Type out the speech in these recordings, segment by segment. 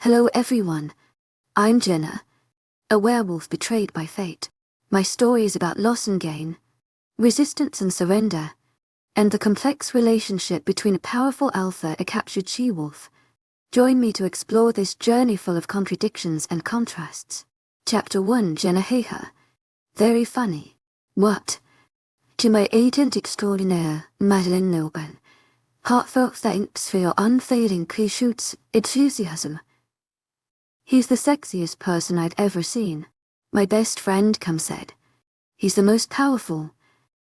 Hello everyone, I'm Jenna, a werewolf betrayed by fate. My story is about loss and gain, resistance and surrender, and the complex relationship between a powerful alpha and a captured she-wolf. Join me to explore this journey full of contradictions and contrasts. Chapter 1. Jenna Heha. Very funny. What? To my agent extraordinaire, Madeline Noban. Heartfelt thanks for your unfailing Kishut's enthusiasm. He's the sexiest person I'd ever seen, my best friend Cam said. He's the most powerful,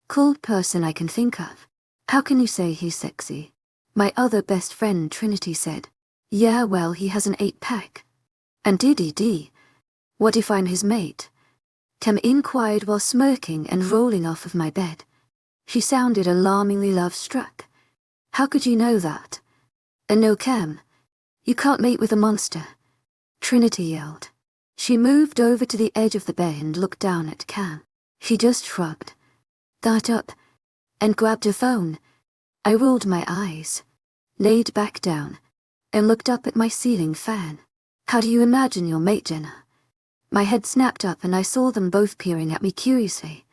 cool person I can think of. How can you say he's sexy? My other best friend Trinity said. Yeah, well, he has an 8-pack. And DDD. What if I'm his mate? Cam inquired while smirking and rolling off of my bed. She sounded alarmingly love-struck. How could you know that? No, Cam. You can't mate with a monster. Trinity yelled. She moved over to the edge of the bed and looked down at Cam. She just shrugged, got up, and grabbed her phone. I rolled my eyes, laid back down, and looked up at my ceiling fan. How do you imagine your mate, Jenna? My head snapped up and I saw them both peering at me curiously.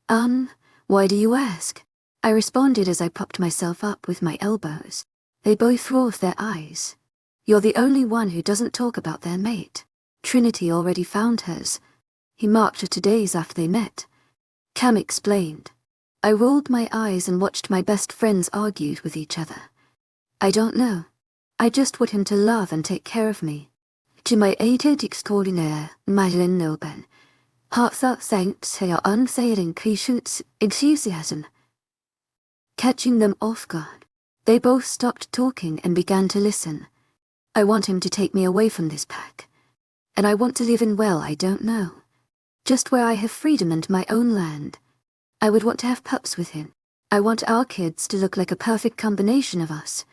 Why do you ask? I responded as I propped myself up with my elbows. They both rolled their eyes. You're the only one who doesn't talk about their mate. Trinity already found hers. He marked her 2 days after they met. Cam explained. I rolled my eyes and watched my best friends argue with each other. I don't know. I just want him to love and take care of me. To my agent extraordinaire, Madeline Noban. Heartfelt thanks for your unfailing Kishut's enthusiasm. Catching them off guard, they both stopped talking and began to listen. I want him to take me away from this pack. And I want to live in, well, I don't know. Just where I have freedom and my own land. I would want to have pups with him. I want our kids to look like a perfect combination of us.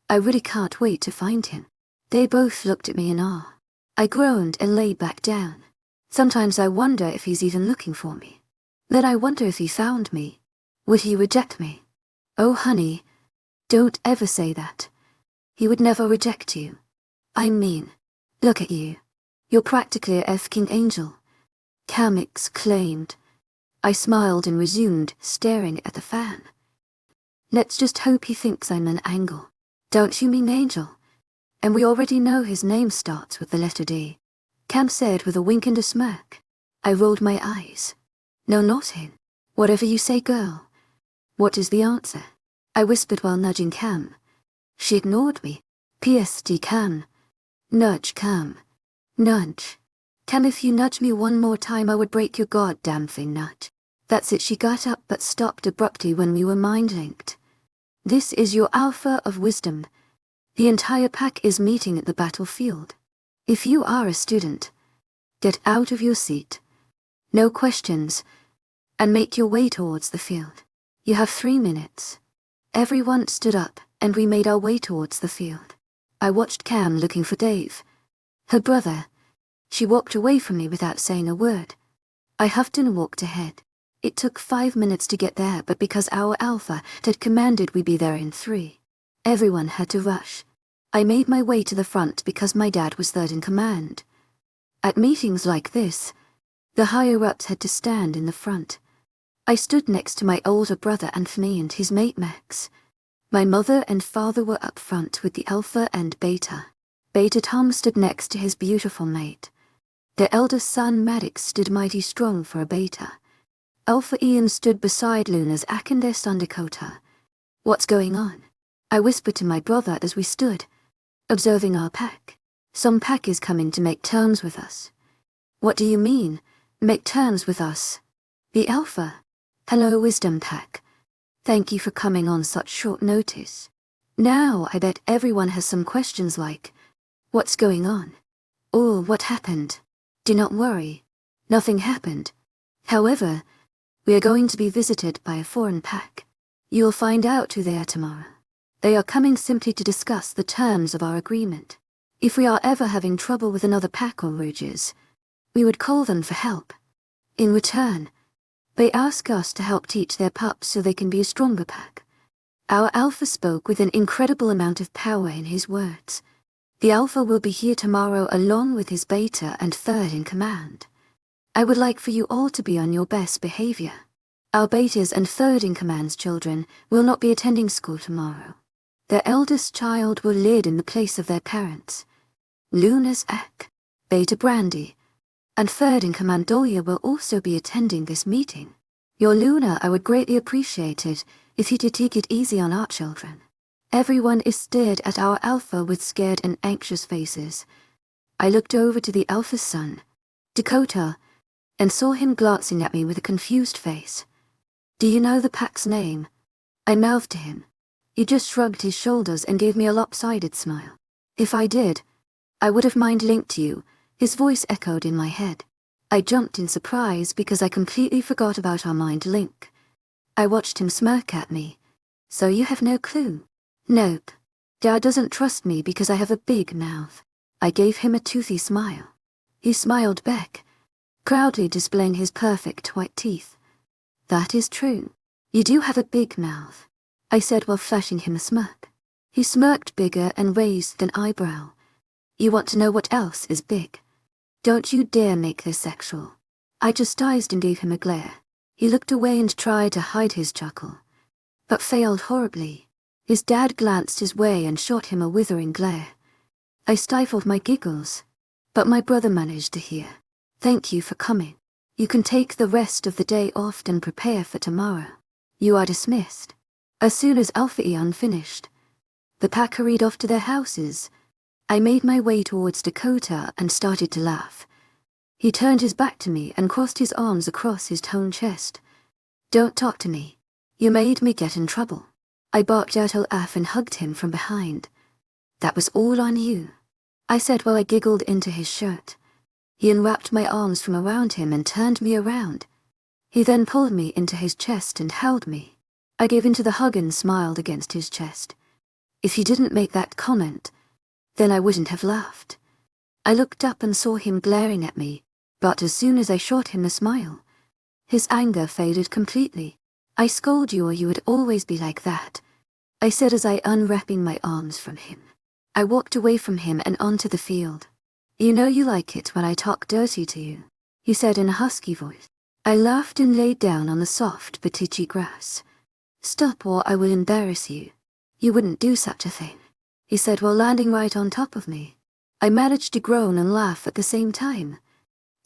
I really can't wait to find him. They both looked at me in awe. I groaned and lay back down. Sometimes I wonder if he's even looking for me. Then I wonder if he found me. Would he reject me? Oh, honey, don't ever say that. He would never reject you. I mean, look at you. You're practically a F-King angel. Cam exclaimed. I smiled and resumed, staring at the fan. Let's just hope he thinks I'm an angel. Don't you mean angel? And we already know his name starts with the letter D. Cam said with a wink and a smirk. I rolled my eyes. No, not him. Whatever you say, girl. What is the answer? I whispered while nudging Cam. She ignored me. PSD Cam. Nudge Cam. Nudge. Cam, if you nudge me one more time I would break your goddamn thing, nudge. That's it. She got up but stopped abruptly when we were mind-linked. This is your alpha of wisdom. The entire pack is meeting at the battlefield. If you are a student, get out of your seat. No questions. And make your way towards the field. You have 3 minutes. Everyone stood up, and we made our way towards the field. I watched Cam looking for Dave, her brother. She walked away from me without saying a word. I huffed and walked ahead. It took 5 minutes to get there, but because our alpha had commanded we be there in 3, everyone had to rush. I made my way to the front because my dad was third in command. At meetings like this, the higher-ups had to stand in the front. I stood next to my older brother Anthony and his mate Max. My mother and father were up front with the Alpha and Beta. Beta Tom stood next to his beautiful mate. Their eldest son Maddox stood mighty strong for a Beta. Alpha Ian stood beside Luna's Alcander son Dakota. What's going on? I whispered to my brother as we stood, observing our pack. Some pack is coming to make terms with us. What do you mean, make terms with us? The Alpha. Hello, Wisdom Pack. Thank you for coming on such short notice. Now I bet everyone has some questions like, what's going on? Or what happened? Do not worry. Nothing happened. However, we are going to be visited by a foreign pack. You'll find out who they are tomorrow. They are coming simply to discuss the terms of our agreement. If we are ever having trouble with another pack or rouges, we would call them for help. In return, they ask us to help teach their pups so they can be a stronger pack. Our alpha spoke with an incredible amount of power in his words. The Alpha will be here tomorrow along with his beta and third in command. I would like for you all to be on your best behavior. Our betas and third in command's children will not be attending school tomorrow. Their eldest child will lead in the place of their parents. Luna's Ek, Beta Brandy, and third in command Dolia will also be attending this meeting. Your Luna, I would greatly appreciate it if you did take it easy on our children. Everyone is stared at our Alpha with scared and anxious faces. I looked over to the Alpha's son, Dakota, and saw him glancing at me with a confused face. Do you know the pack's name? I mouthed to him. He just shrugged his shoulders and gave me a lopsided smile. If I did, I would have mind linked you, his voice echoed in my head. I jumped in surprise because I completely forgot about our mind link. I watched him smirk at me. So you have no clue? Nope. Dad doesn't trust me because I have a big mouth. I gave him a toothy smile. He smiled back, proudly displaying his perfect white teeth. That is true. You do have a big mouth, I said while flashing him a smirk. He smirked bigger and raised an eyebrow. You want to know what else is big? Don't you dare make this sexual. I chastised and gave him a glare. He looked away and tried to hide his chuckle, but failed horribly. His dad glanced his way and shot him a withering glare. I stifled my giggles, but my brother managed to hear. Thank you for coming. You can take the rest of the day off and prepare for tomorrow. You are dismissed. As soon as Alpha Eon finished, the pack hurried off to their houses. I made my way towards Dakota and started to laugh. He turned his back to me and crossed his arms across his toned chest. Don't talk to me. You made me get in trouble. I barked out Olaf and hugged him from behind. That was all on you, I said while I giggled into his shirt. He unwrapped my arms from around him and turned me around. He then pulled me into his chest and held me. I gave into the hug and smiled against his chest. If you didn't make that comment, then I wouldn't have laughed. I looked up and saw him glaring at me, but as soon as I shot him a smile, his anger faded completely. I scold you or you would always be like that, I said as I unwrapping my arms from him. I walked away from him and onto the field. You know you like it when I talk dirty to you, he said in a husky voice. I laughed and laid down on the soft but itchy grass. Stop or I will embarrass you. You wouldn't do such a thing, he said while landing right on top of me. I managed to groan and laugh at the same time.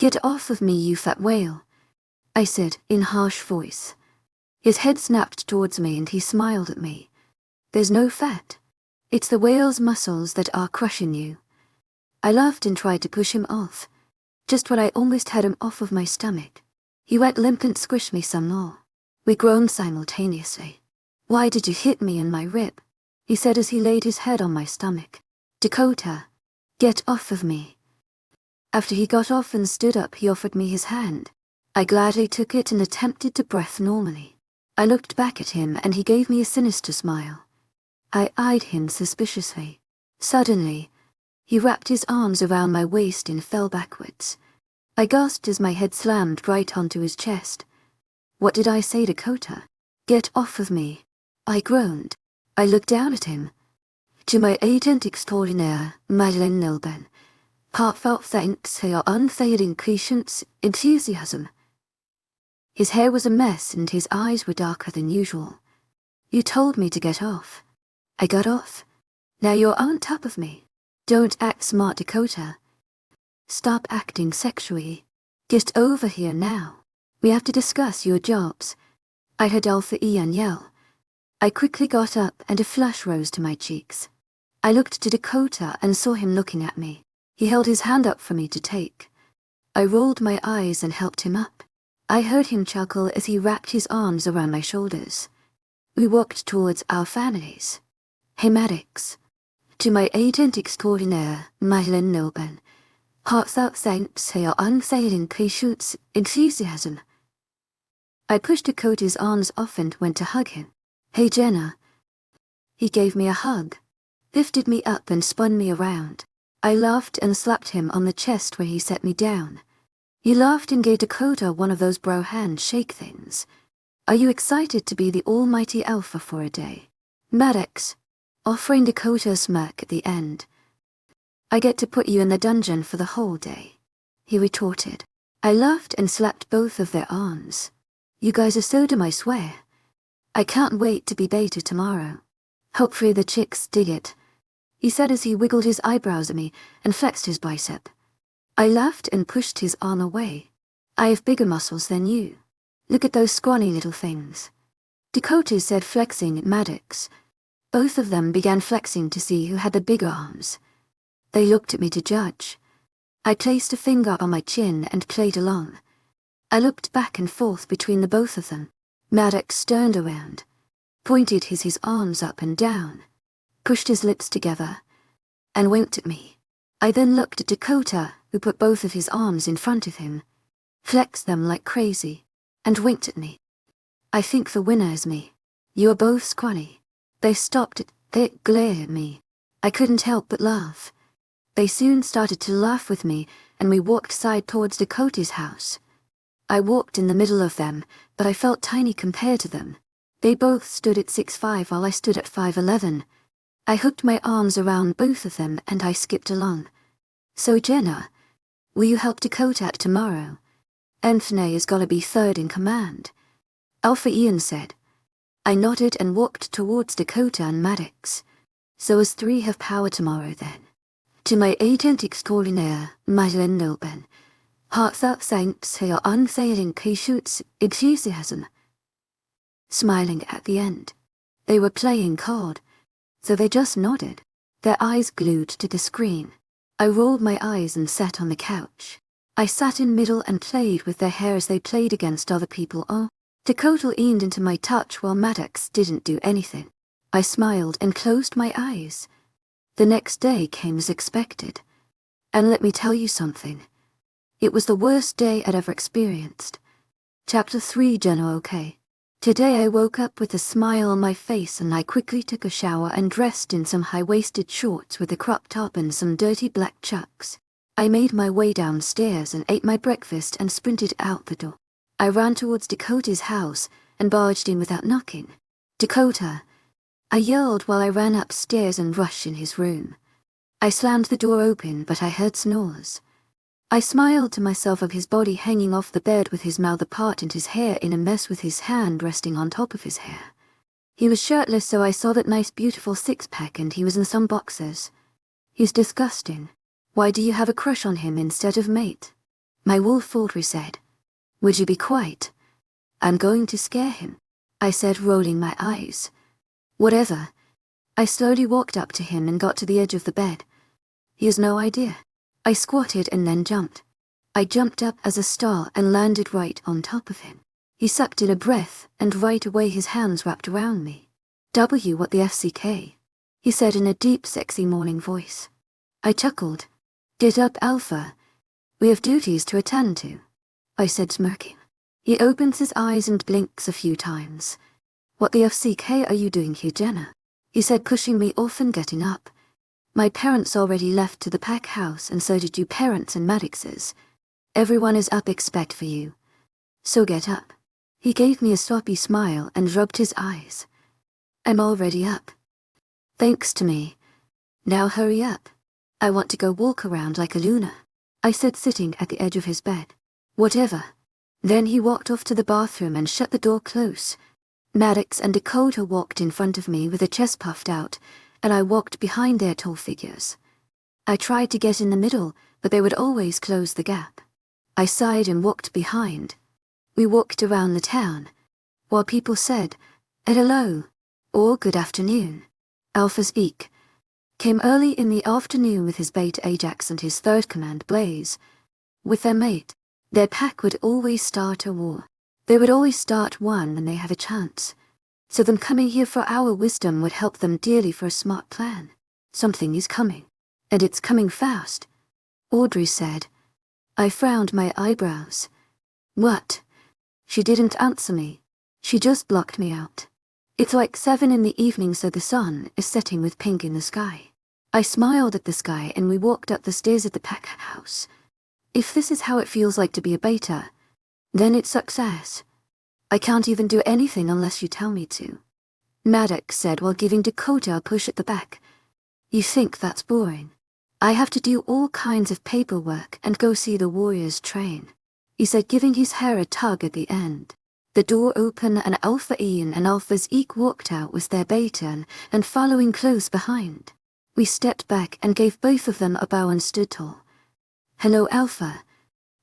Get off of me, you fat whale, I said in harsh voice. His head snapped towards me and he smiled at me. There's no fat. It's the whale's muscles that are crushing you. I laughed and tried to push him off, just when I almost had him off of my stomach. He went limp and squished me some more. We groaned simultaneously. Why did you hit me in my rib? He said as he laid his head on my stomach. Dakota, get off of me. After he got off and stood up, he offered me his hand. I gladly took it and attempted to breath normally. I looked back at him and he gave me a sinister smile. I eyed him suspiciously. Suddenly, he wrapped his arms around my waist and fell backwards. I gasped as my head slammed right onto his chest. What did I say, Dakota? Get off of me, I groaned. I looked down at him. To my agent extraordinaire, Madeleine Nilben, heartfelt thanks for your unfailing patience, enthusiasm. His hair was a mess and his eyes were darker than usual. You told me to get off. I got off. Now you're on top of me. Don't act smart, Dakota. Stop acting sexually. Get over here now. We have to discuss your jobs. I heard Alpha Ian yell. I quickly got up and a flush rose to my cheeks. I looked to Dakota and saw him looking at me. He held his hand up for me to take. I rolled my eyes and helped him up. I heard him chuckle as he wrapped his arms around my shoulders. We walked towards our families. Hey Maddox. To my agent extraordinaire, Madeleine Nilben, heartfelt thanks for your unfailing patience, enthusiasm. I pushed Dakota's arms off and went to hug him. Hey Jenna. He gave me a hug, lifted me up and spun me around. I laughed and slapped him on the chest where he set me down. He laughed and gave Dakota one of those bro handshake things. Are you excited to be the almighty Alpha for a day? Maddox, offering Dakota a smirk at the end. I get to put you in the dungeon for the whole day," he retorted. I laughed and slapped both of their arms. "You guys are so dumb, I swear. I can't wait to be beta tomorrow. Hopefully the chicks dig it," he said as he wiggled his eyebrows at me and flexed his bicep. I laughed and pushed his arm away. "I have bigger muscles than you. Look at those scrawny little things," Dakota said, flexing at Maddox. Both of them began flexing to see who had the bigger arms. They looked at me to judge. I placed a finger on my chin and played along. I looked back and forth between the both of them. Maddox turned around, pointed his arms up and down, pushed his lips together, and winked at me. I then looked at Dakota, who put both of his arms in front of him, flexed them like crazy, and winked at me. "I think the winner is me. You are both scrawny." They stopped. They glared at me. I couldn't help but laugh. They soon started to laugh with me, and we walked side towards Dakota's house. I walked in the middle of them, but I felt tiny compared to them. They both stood at 6'5" while I stood at 5'11". I hooked my arms around both of them and I skipped along. "So Jenna, will you help Dakota tomorrow? Anthony is gonna be third in command," Alpha Ian said. I nodded and walked towards Dakota and Maddox. "So as 3 have power tomorrow then. To my agent extraordinaire, Madeleine Nolben. Heartfelt thanks for your unfailing patience, enthusiasm." Smiling at the end. They were playing card, so they just nodded, their eyes glued to the screen. I rolled my eyes and sat on the couch. I sat in middle and played with their hair as they played against other people. Dakota leaned into my touch while Maddox didn't do anything. I smiled and closed my eyes. The next day came as expected. And let me tell you something. It was the worst day I'd ever experienced. Chapter 3, Jenna, okay. Today I woke up with a smile on my face and I quickly took a shower and dressed in some high-waisted shorts with a crop top and some dirty black chucks. I made my way downstairs and ate my breakfast and sprinted out the door. I ran towards Dakota's house and barged in without knocking. "Dakota!" I yelled while I ran upstairs and rushed in his room. I slammed the door open, but I heard snores. I smiled to myself of his body hanging off the bed with his mouth apart and his hair in a mess with his hand resting on top of his hair. He was shirtless, so I saw that nice beautiful six-pack, and he was in some boxers. "He's disgusting. Why do you have a crush on him instead of mate?" My wolf Audrey said. "Would you be quiet? I'm going to scare him," I said, rolling my eyes. "Whatever." I slowly walked up to him and got to the edge of the bed. He has no idea. I squatted and then jumped. I jumped up as a star and landed right on top of him. He sucked in a breath and right away his hands wrapped around me. "What the FCK?" he said in a deep, sexy morning voice. I chuckled. "Get up, Alpha. We have duties to attend to," I said, smirking. He opens his eyes and blinks a few times. "What the FCK are you doing here, Jenna?" he said, pushing me off and getting up. "My parents already left to the pack house, and so did your parents and Maddox's. Everyone is up expect for you. So get up." He gave me a sloppy smile and rubbed his eyes. "I'm already up." "Thanks to me. Now hurry up. I want to go walk around like a Luna," I said, sitting at the edge of his bed. "Whatever." Then he walked off to the bathroom and shut the door close. Maddox and Dakota walked in front of me with their chest puffed out, and I walked behind their tall figures. I tried to get in the middle, but they would always close the gap. I sighed and walked behind. We walked around the town, while people said, "Hello," or "Good afternoon." Alpha's Eek came early in the afternoon with his beta Ajax and his third command Blaze. With their mate, their pack would always start a war. They would always start one when they have a chance. So them coming here for our wisdom would help them dearly for a smart plan. "Something is coming, and it's coming fast," Audrey said. I frowned my eyebrows. "What?" She didn't answer me. She just blocked me out. It's like 7 in the evening, so the sun is setting with pink in the sky. I smiled at the sky and we walked up the stairs at the pack house. If this is how it feels like to be a beta, then it's success. I can't even do anything unless you tell me to," Maddox said while giving Dakota a push at the back. "You think that's boring?" I have to do all kinds of paperwork and go see the warriors train," he said, giving his hair a tug at the end. The door opened and Alpha Ian and Alpha Zeke walked out with their baton and following close behind. We stepped back and gave both of them a bow and stood tall. "Hello, Alpha."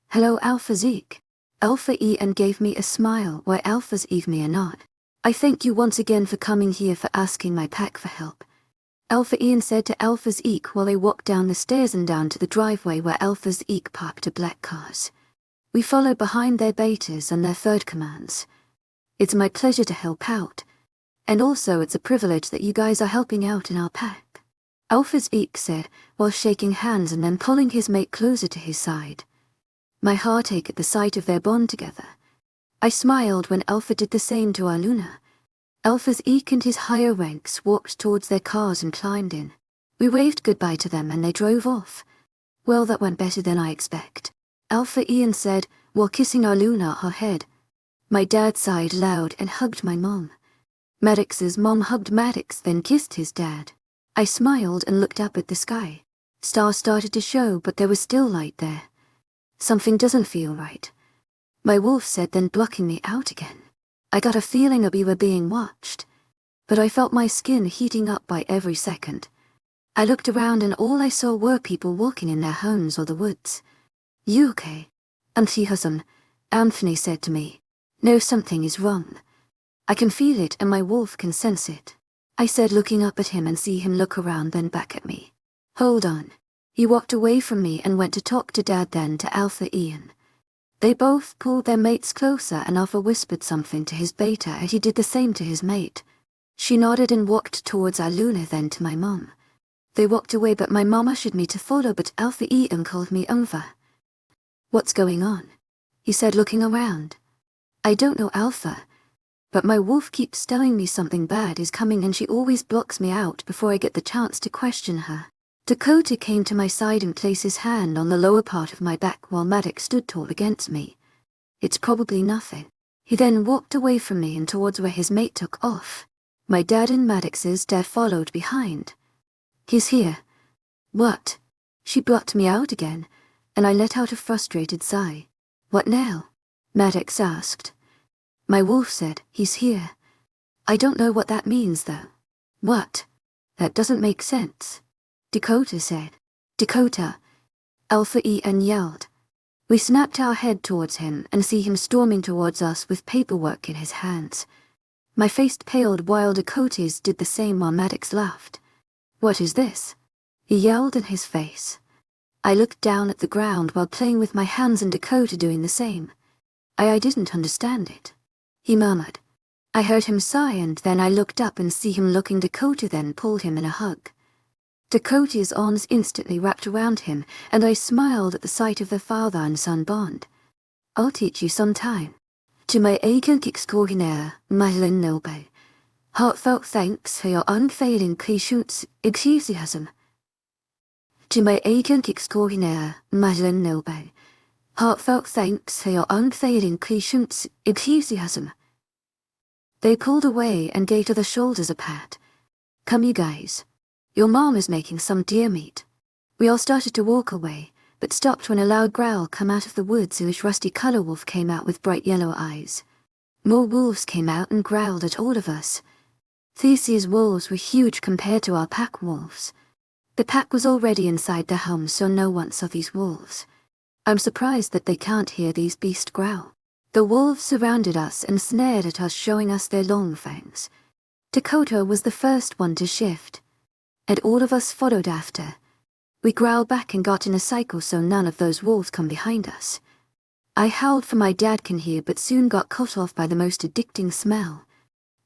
"Hello, Alpha Zeke." Alpha Ian gave me a smile while Alpha Zeke gave me a nod. "I thank you once again for coming here, for asking my pack for help," Alpha Ian said to Alpha Zeke while they walked down the stairs and down to the driveway where Alpha Zeke parked the black cars. We followed behind their betas and their third commands. "It's my pleasure to help out. And also it's a privilege that you guys are helping out in our pack," Alpha Zeke said while shaking hands and then pulling his mate closer to his side. My heart ached at the sight of their bond together. I smiled when Alpha did the same to our Luna. Alpha Zeke and his higher ranks walked towards their cars and climbed in. We waved goodbye to them and they drove off. "Well, that went better than I expect," Alpha Ian said while kissing our Luna her head. My dad sighed loud and hugged my mom. Maddox's mom hugged Maddox, then kissed his dad. I smiled and looked up at the sky. Stars started to show, but there was still light there. "Something doesn't feel right," my wolf said, then blocking me out again. I got a feeling that we were being watched, but I felt my skin heating up by every second. I looked around and all I saw were people walking in their homes or the woods. "You okay?" "Auntie Husum," Anthony said to me. "No, something is wrong. I can feel it and my wolf can sense it," I said, looking up at him and see him look around then back at me. "Hold on." He walked away from me and went to talk to Dad, then to Alpha Ian. They both pulled their mates closer and Alpha whispered something to his beta and he did the same to his mate. She nodded and walked towards our Luna, then to my mom. They walked away but my mom ushered me to follow, but Alpha Ian called me over. "What's going on?" he said, looking around. "I don't know, Alpha, but my wolf keeps telling me something bad is coming and she always blocks me out before I get the chance to question her." Dakota came to my side and placed his hand on the lower part of my back while Maddox stood tall against me. "It's probably nothing." He then walked away from me and towards where his mate took off. My dad and Maddox's dad followed behind. "He's here." "What?" She blocked me out again, and I let out a frustrated sigh. "What now?" Maddox asked. My wolf said, "He's here." "I don't know what that means though." "What? That doesn't make sense," Dakota said. "Dakota," Alpha Ian yelled. We snapped our head towards him and see him storming towards us with paperwork in his hands. My face paled while Dakota's did the same while Maddox laughed. "What is this?" he yelled in his face. I looked down at the ground while playing with my hands and Dakota doing the same. I didn't understand it. He murmured. I heard him sigh and then I looked up and see him looking Dakota, then pulled him in a hug. Dakota's arms instantly wrapped around him and I smiled at the sight of the father and son bond. "I'll teach you sometime." To my eigen extraordinaire, Madeline Noble. Heartfelt thanks for your unfailing patience, enthusiasm. To my eigen extraordinaire, Madeline Noble. Heartfelt thanks for your unfailing patience, enthusiasm. They pulled away and gave to the shoulders a pat. "Come you guys. Your mom is making some deer meat." We all started to walk away, but stopped when a loud growl came out of the woods in which Rusty Color Wolf came out with bright yellow eyes. More wolves came out and growled at all of us. Theseus' wolves were huge compared to our pack wolves. The pack was already inside the home, so no one saw these wolves. I'm surprised that they can't hear these beasts growl. The wolves surrounded us and snared at us, showing us their long fangs. Dakota was the first one to shift, and all of us followed after. We growled back and got in a cycle so none of those wolves come behind us. I howled for my dad can hear but soon got cut off by the most addicting smell.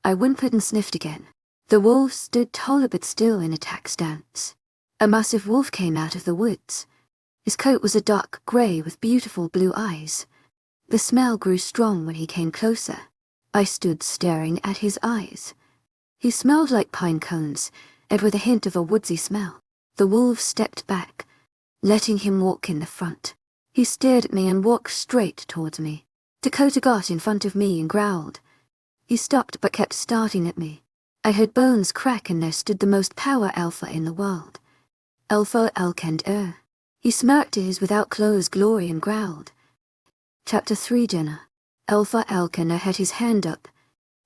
I whimpered and sniffed again. The wolves stood taller but still in attack stance. A massive wolf came out of the woods. His coat was a dark grey with beautiful blue eyes. The smell grew strong when he came closer. I stood staring at his eyes. He smelled like pine cones, and with a hint of a woodsy smell. The wolf stepped back, letting him walk in the front. He stared at me and walked straight towards me. Dakota got in front of me and growled. He stopped but kept starting at me. I heard bones crack and there stood the most power alpha in the world. Alpha Alcander. He smirked at his without clothes glory and growled. Chapter 3 Jenna. Alpha Alcander had his hand up,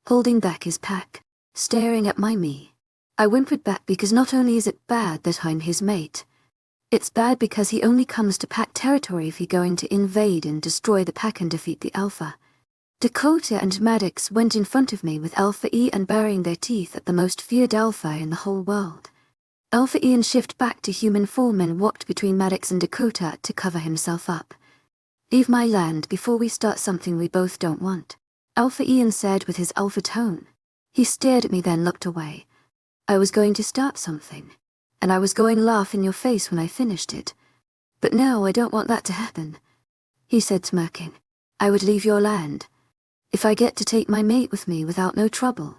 holding back his pack, staring at me. I whimpered back because not only is it bad that I'm his mate, it's bad because he only comes to pack territory if he's going to invade and destroy the pack and defeat the Alpha. Dakota and Maddox went in front of me with Alpha Ian baring their teeth at the most feared Alpha in the whole world. Alpha Ian shifted back to human form and walked between Maddox and Dakota to cover himself up. Leave my land before we start something we both don't want, Alpha Ian said with his alpha tone. He stared at me then looked away. I was going to start something, and I was going to laugh in your face when I finished it. But no, I don't want that to happen, he said smirking. I would leave your land, if I get to take my mate with me without no trouble,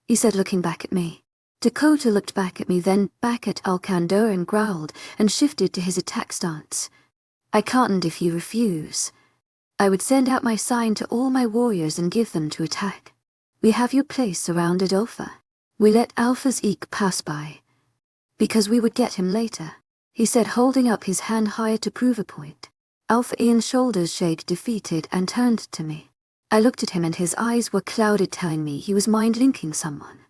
he said looking back at me. Dakota looked back at me then back at Alcander and growled and shifted to his attack stance. I can't if you refuse. I would send out my sign to all my warriors and give them to attack. We have your place surrounded, Alpha. We let Alpha's Eek pass by, because we would get him later, he said holding up his hand higher to prove a point. Alpha Ian's shoulders shaked defeated and turned to me. I looked at him and his eyes were clouded telling me he was mind-linking someone.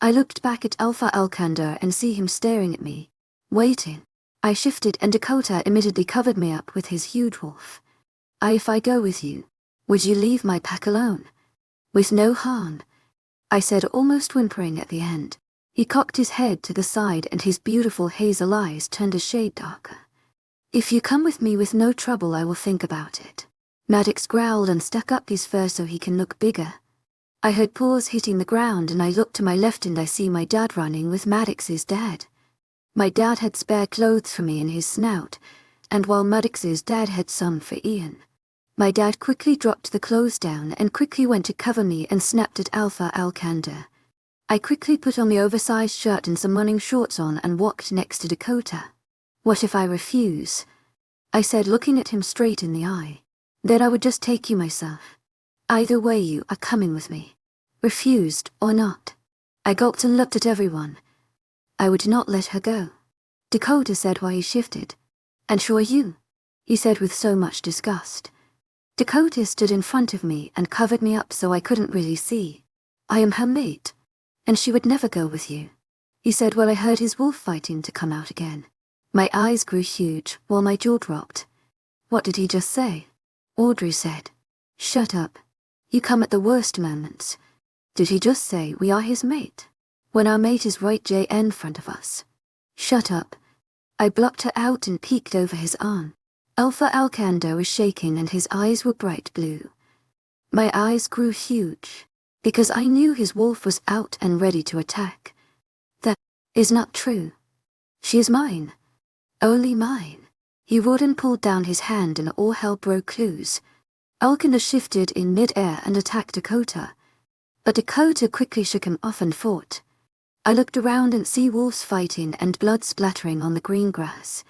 I looked back at Alpha Alcander and see him staring at me, waiting. I shifted and Dakota immediately covered me up with his huge wolf. If I go with you, would you leave my pack alone? With no harm, I said almost whimpering at the end. He cocked his head to the side and his beautiful hazel eyes turned a shade darker. If you come with me with no trouble I will think about it. Maddox growled and stuck up his fur so he can look bigger. I heard paws hitting the ground and I looked to my left and I see my dad running with Maddox's dad. My dad had spare clothes for me in his snout, and while Maddox's dad had some for Ian. My dad quickly dropped the clothes down and quickly went to cover me and snapped at Alpha Alcander. I quickly put on the oversized shirt and some running shorts on and walked next to Dakota. What if I refuse? I said looking at him straight in the eye. Then I would just take you myself. Either way you are coming with me. Refused or not. I gulped and looked at everyone. I would not let her go. Dakota said while he shifted. And sure you, he said with so much disgust. Dakota stood in front of me and covered me up so I couldn't really see. I am her mate, and she would never go with you, he said while I heard his wolf fighting to come out again. My eyes grew huge while my jaw dropped. What did he just say? Audrey said. Shut up. You come at the worst moments. Did he just say we are his mate? When our mate is right in front of us. Shut up. I blocked her out and peeked over his arm. Alpha Alcander was shaking and his eyes were bright blue. My eyes grew huge, because I knew his wolf was out and ready to attack. That is not true. She is mine. Only mine. He roared and pulled down his hand and all hell broke loose. Alcander shifted in mid-air and attacked Dakota. But Dakota quickly shook him off and fought. I looked around and see wolves fighting and blood splattering on the green grass.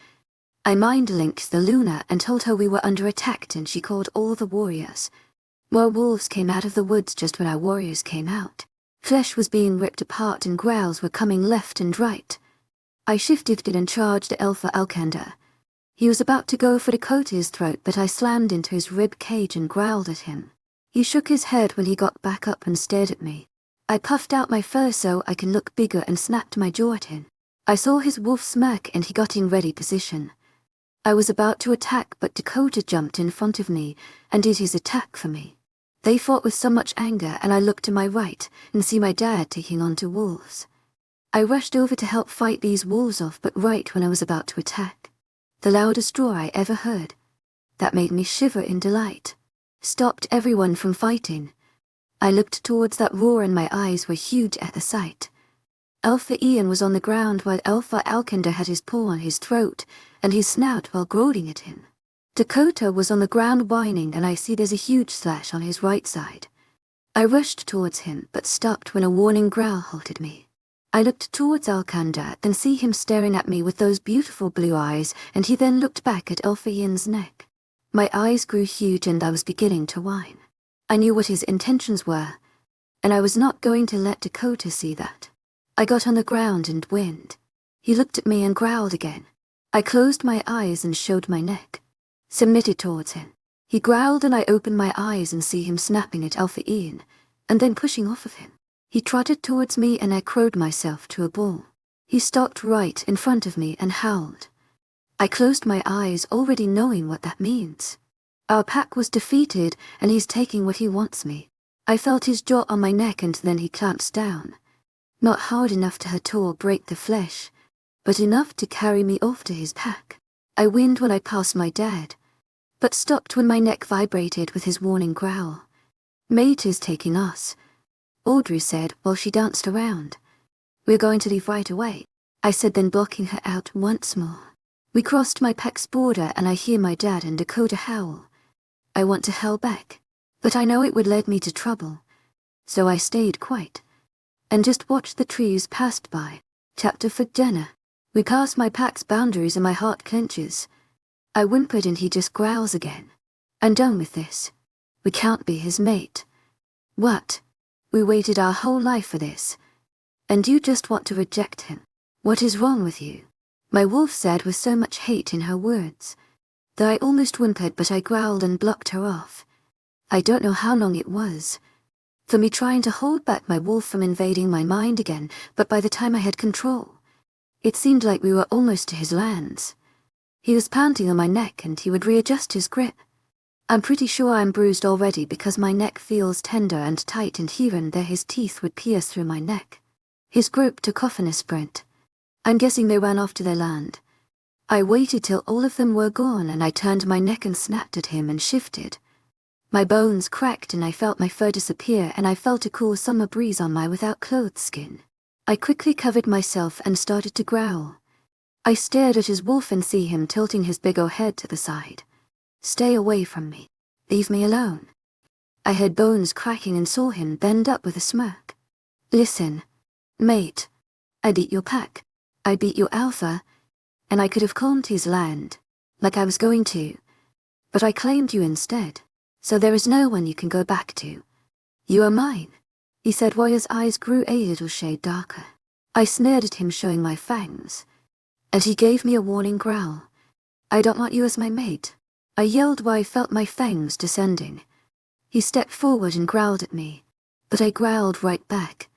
I mind-linked the Luna and told her we were under attack and she called all the warriors. More wolves came out of the woods just when our warriors came out. Flesh was being ripped apart and growls were coming left and right. I shifted and charged Alpha Alcander. He was about to go for Dakota's throat but I slammed into his rib cage and growled at him. He shook his head when he got back up and stared at me. I puffed out my fur so I can look bigger and snapped my jaw at him. I saw his wolf smirk and he got in ready position. I was about to attack but Dakota jumped in front of me and did his attack for me. They fought with so much anger and I looked to my right and see my dad taking on 2 wolves. I rushed over to help fight these wolves off but right when I was about to attack. The loudest roar I ever heard. That made me shiver in delight. Stopped everyone from fighting. I looked towards that roar and my eyes were huge at the sight. Alpha Ian was on the ground while Alpha Alcander had his paw on his throat and his snout while growling at him. Dakota was on the ground whining and I see there's a huge slash on his right side. I rushed towards him but stopped when a warning growl halted me. I looked towards Alcander then see him staring at me with those beautiful blue eyes and he then looked back at Alpha Ian's neck. My eyes grew huge and I was beginning to whine. I knew what his intentions were, and I was not going to let Dakota see that. I got on the ground and whined. He looked at me and growled again. I closed my eyes and showed my neck. Submitted towards him. He growled and I opened my eyes and see him snapping at Alpha Ian, and then pushing off of him. He trotted towards me and I crowed myself to a ball. He stopped right in front of me and howled. I closed my eyes, already knowing what that means. Our pack was defeated and he's taking what he wants me. I felt his jaw on my neck and then he clamps down. Not hard enough to hurt or break the flesh, but enough to carry me off to his pack. I whined when I passed my dad, but stopped when my neck vibrated with his warning growl. Mate is taking us, Audrey said while she danced around. We're going to leave right away, I said, then blocking her out once more. We crossed my pack's border and I hear my dad and Dakota howl. I want to howl back, but I know it would lead me to trouble, so I stayed quiet and just watched the trees pass by. Chapter for Jenna. We pass my pack's boundaries and my heart clenches. I whimpered and he just growls again. I'm done with this. We can't be his mate. What? We waited our whole life for this. And you just want to reject him. What is wrong with you? My wolf said with so much hate in her words that I almost whimpered, but I growled and blocked her off. I don't know how long it was for me trying to hold back my wolf from invading my mind again, but by the time I had control, it seemed like we were almost to his lands. He was panting on my neck and he would readjust his grip. I'm pretty sure I'm bruised already because my neck feels tender and tight, and here and there his teeth would pierce through my neck. His group took off in a sprint. I'm guessing they ran off to their land. I waited till all of them were gone and I turned my neck and snapped at him and shifted. My bones cracked and I felt my fur disappear, and I felt a cool summer breeze on my without clothes skin. I quickly covered myself and started to growl. I stared at his wolf and see him tilting his big old head to the side. Stay away from me. Leave me alone. I heard bones cracking and saw him bend up with a smirk. Listen, mate. I beat your pack. I beat your Alpha, and I could have calmed his land, like I was going to, but I claimed you instead, so there is no one you can go back to. You are mine, he said while his eyes grew a little shade darker. I sneered at him, showing my fangs, and he gave me a warning growl. I don't want you as my mate, I yelled while I felt my fangs descending. He stepped forward and growled at me, but I growled right back.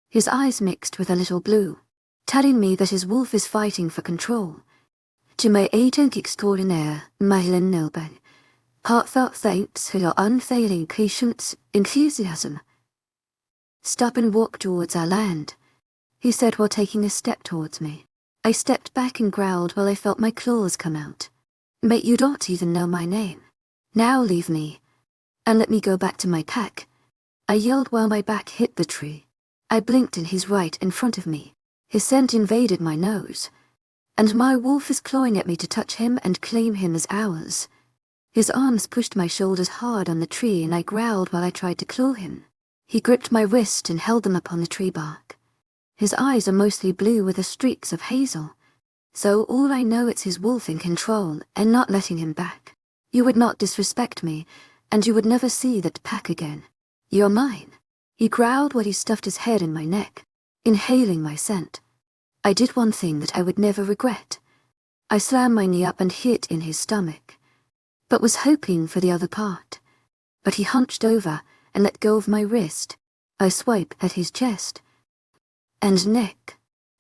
His eyes mixed with a little blue, telling me that his wolf is fighting for control. To my agent extraordinaire, Mylan Nilben, heartfelt thanks for your unfailing patience, enthusiasm. Stop and walk towards our land, he said while taking a step towards me. I stepped back and growled while I felt my claws come out. Mate, you don't even know my name. Now leave me, and let me go back to my pack, I yelled while my back hit the tree. I blinked and he's right in front of me. His scent invaded my nose, and my wolf is clawing at me to touch him and claim him as ours. His arms pushed my shoulders hard on the tree and I growled while I tried to claw him. He gripped my wrist and held them upon the tree bark. His eyes are mostly blue with the streaks of hazel, so all I know it's his wolf in control and not letting him back. You would not disrespect me, and you would never see that pack again. You're mine, he growled while he stuffed his head in my neck, inhaling my scent. I did one thing that I would never regret. I slammed my knee up and hit in his stomach, but was hoping for the other part. But he hunched over and let go of my wrist. I swiped at his chest and neck,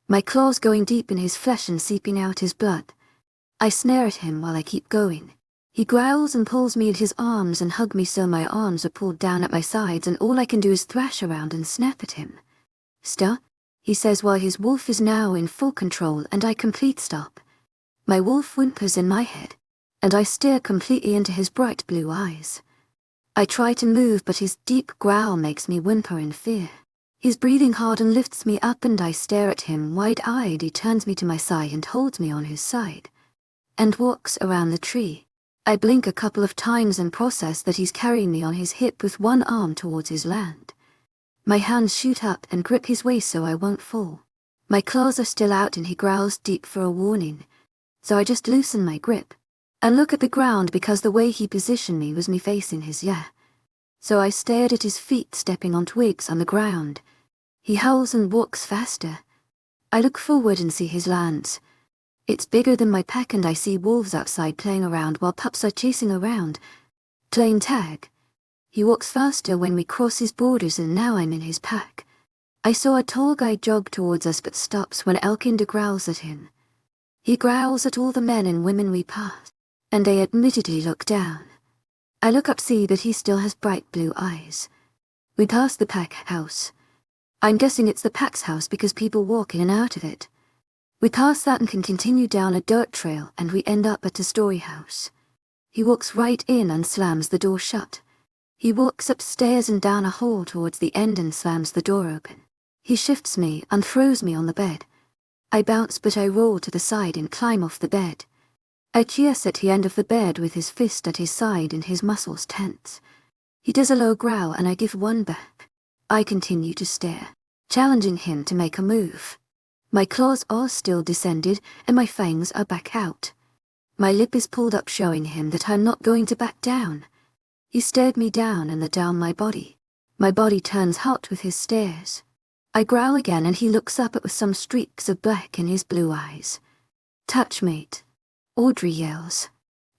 my claws going deep in his flesh and seeping out his blood. I snare at him while I keep going. He growls and pulls me at his arms and hug me so my arms are pulled down at my sides, and all I can do is thrash around and snap at him. Stop, he says while his wolf is now in full control and I complete stop. My wolf whimpers in my head, and I stare completely into his bright blue eyes. I try to move, but his deep growl makes me whimper in fear. He's breathing hard and lifts me up and I stare at him wide-eyed. He turns me to my side and holds me on his side, and walks around the tree. I blink a couple of times and process that he's carrying me on his hip with one arm towards his land. My hands shoot up and grip his waist so I won't fall. My claws are still out and he growls deep for a warning, so I just loosen my grip and look at the ground because the way he positioned me was me facing his ear. So I stared at his feet stepping on twigs on the ground. He howls and walks faster. I look forward and see his lands. It's bigger than my pack and I see wolves outside playing around while pups are chasing around, playing tag. He walks faster when we cross his borders and now I'm in his pack. I saw a tall guy jog towards us but stops when Alcander growls at him. He growls at all the men and women we pass, and I admittedly look down. I look up, see that he still has bright blue eyes. We pass the pack house. I'm guessing it's the pack's house because people walk in and out of it. We pass that and can continue down a dirt trail and we end up at a story house. He walks right in and slams the door shut. He walks upstairs and down a hall towards the end and slams the door open. He shifts me and throws me on the bed. I bounce but I roll to the side and climb off the bed. I cheers at the end of the bed with his fist at his side and his muscles tense. He does a low growl and I give one back. I continue to stare, challenging him to make a move. My claws are still descended and my fangs are back out. My lip is pulled up showing him that I'm not going to back down. He stared me down and down my body. My body turns hot with his stares. I growl again and he looks up with some streaks of black in his blue eyes. Touch, mate. Audrey yells.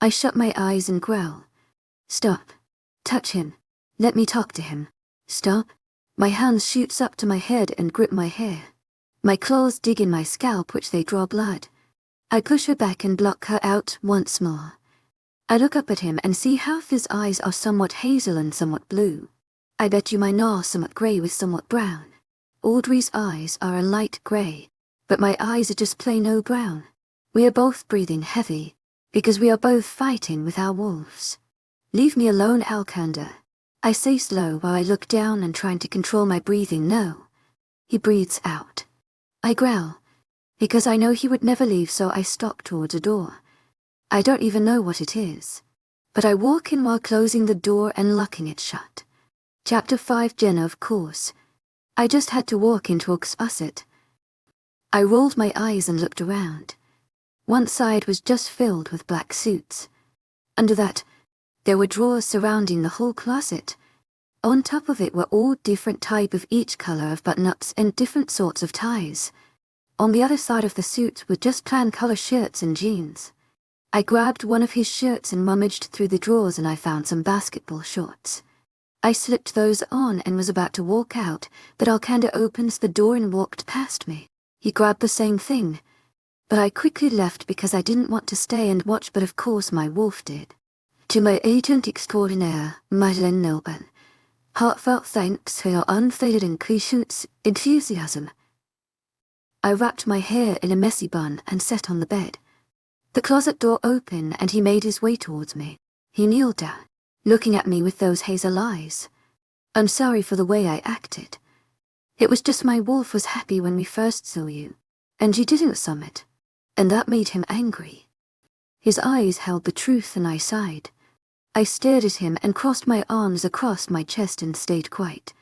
I shut my eyes and growl. Stop. Touch him. Let me talk to him. Stop. My hands shoots up to my head and grip my hair. My claws dig in my scalp which they draw blood. I push her back and block her out once more. I look up at him and see half his eyes are somewhat hazel and somewhat blue. I bet you mine are somewhat grey with somewhat brown. Audrey's eyes are a light grey, but my eyes are just plain old brown. We are both breathing heavy, because we are both fighting with our wolves. Leave me alone, Alcander. I say slow while I look down and trying to control my breathing. No. He breathes out. I growl, because I know he would never leave, so I stalk towards a door. I don't even know what it is, but I walk in while closing the door and locking it shut. Chapter 5. Jenna, of course. I just had to walk into a closet. I rolled my eyes and looked around. One side was just filled with black suits. Under that, there were drawers surrounding the whole closet. On top of it were all different type of each color of button-ups and different sorts of ties. On the other side of the suits were just plain color shirts and jeans. I grabbed one of his shirts and rummaged through the drawers and I found some basketball shorts. I slipped those on and was about to walk out, but Alcander opens the door and walked past me. He grabbed the same thing, but I quickly left because I didn't want to stay and watch, but of course my wolf did. To my agent extraordinaire, mythical, heartfelt thanks for your unfaded and patient enthusiasm. I wrapped my hair in a messy bun and sat on the bed. The closet door opened and he made his way towards me. He kneeled down, looking at me with those hazel eyes. I'm sorry for the way I acted. It was just my wolf was happy when we first saw you, and you didn't summit, and that made him angry. His eyes held the truth and I sighed. I stared at him and crossed my arms across my chest and stayed quiet.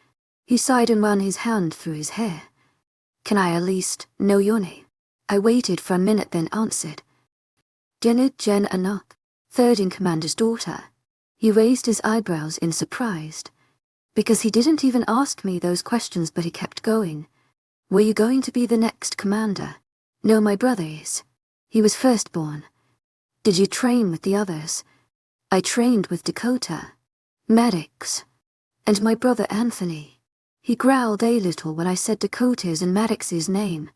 He sighed and ran his hand through his hair. Can I at least know your name? I waited for a minute then answered. Jenna, third in commander's daughter. He raised his eyebrows in surprise, because he didn't even ask me those questions, but he kept going. Were you going to be the next commander? No, my brother is. He was firstborn. Did you train with the others? I trained with Dakota, Maddox, and my brother Anthony. He growled a little when I said Dakota's and Maddox's name.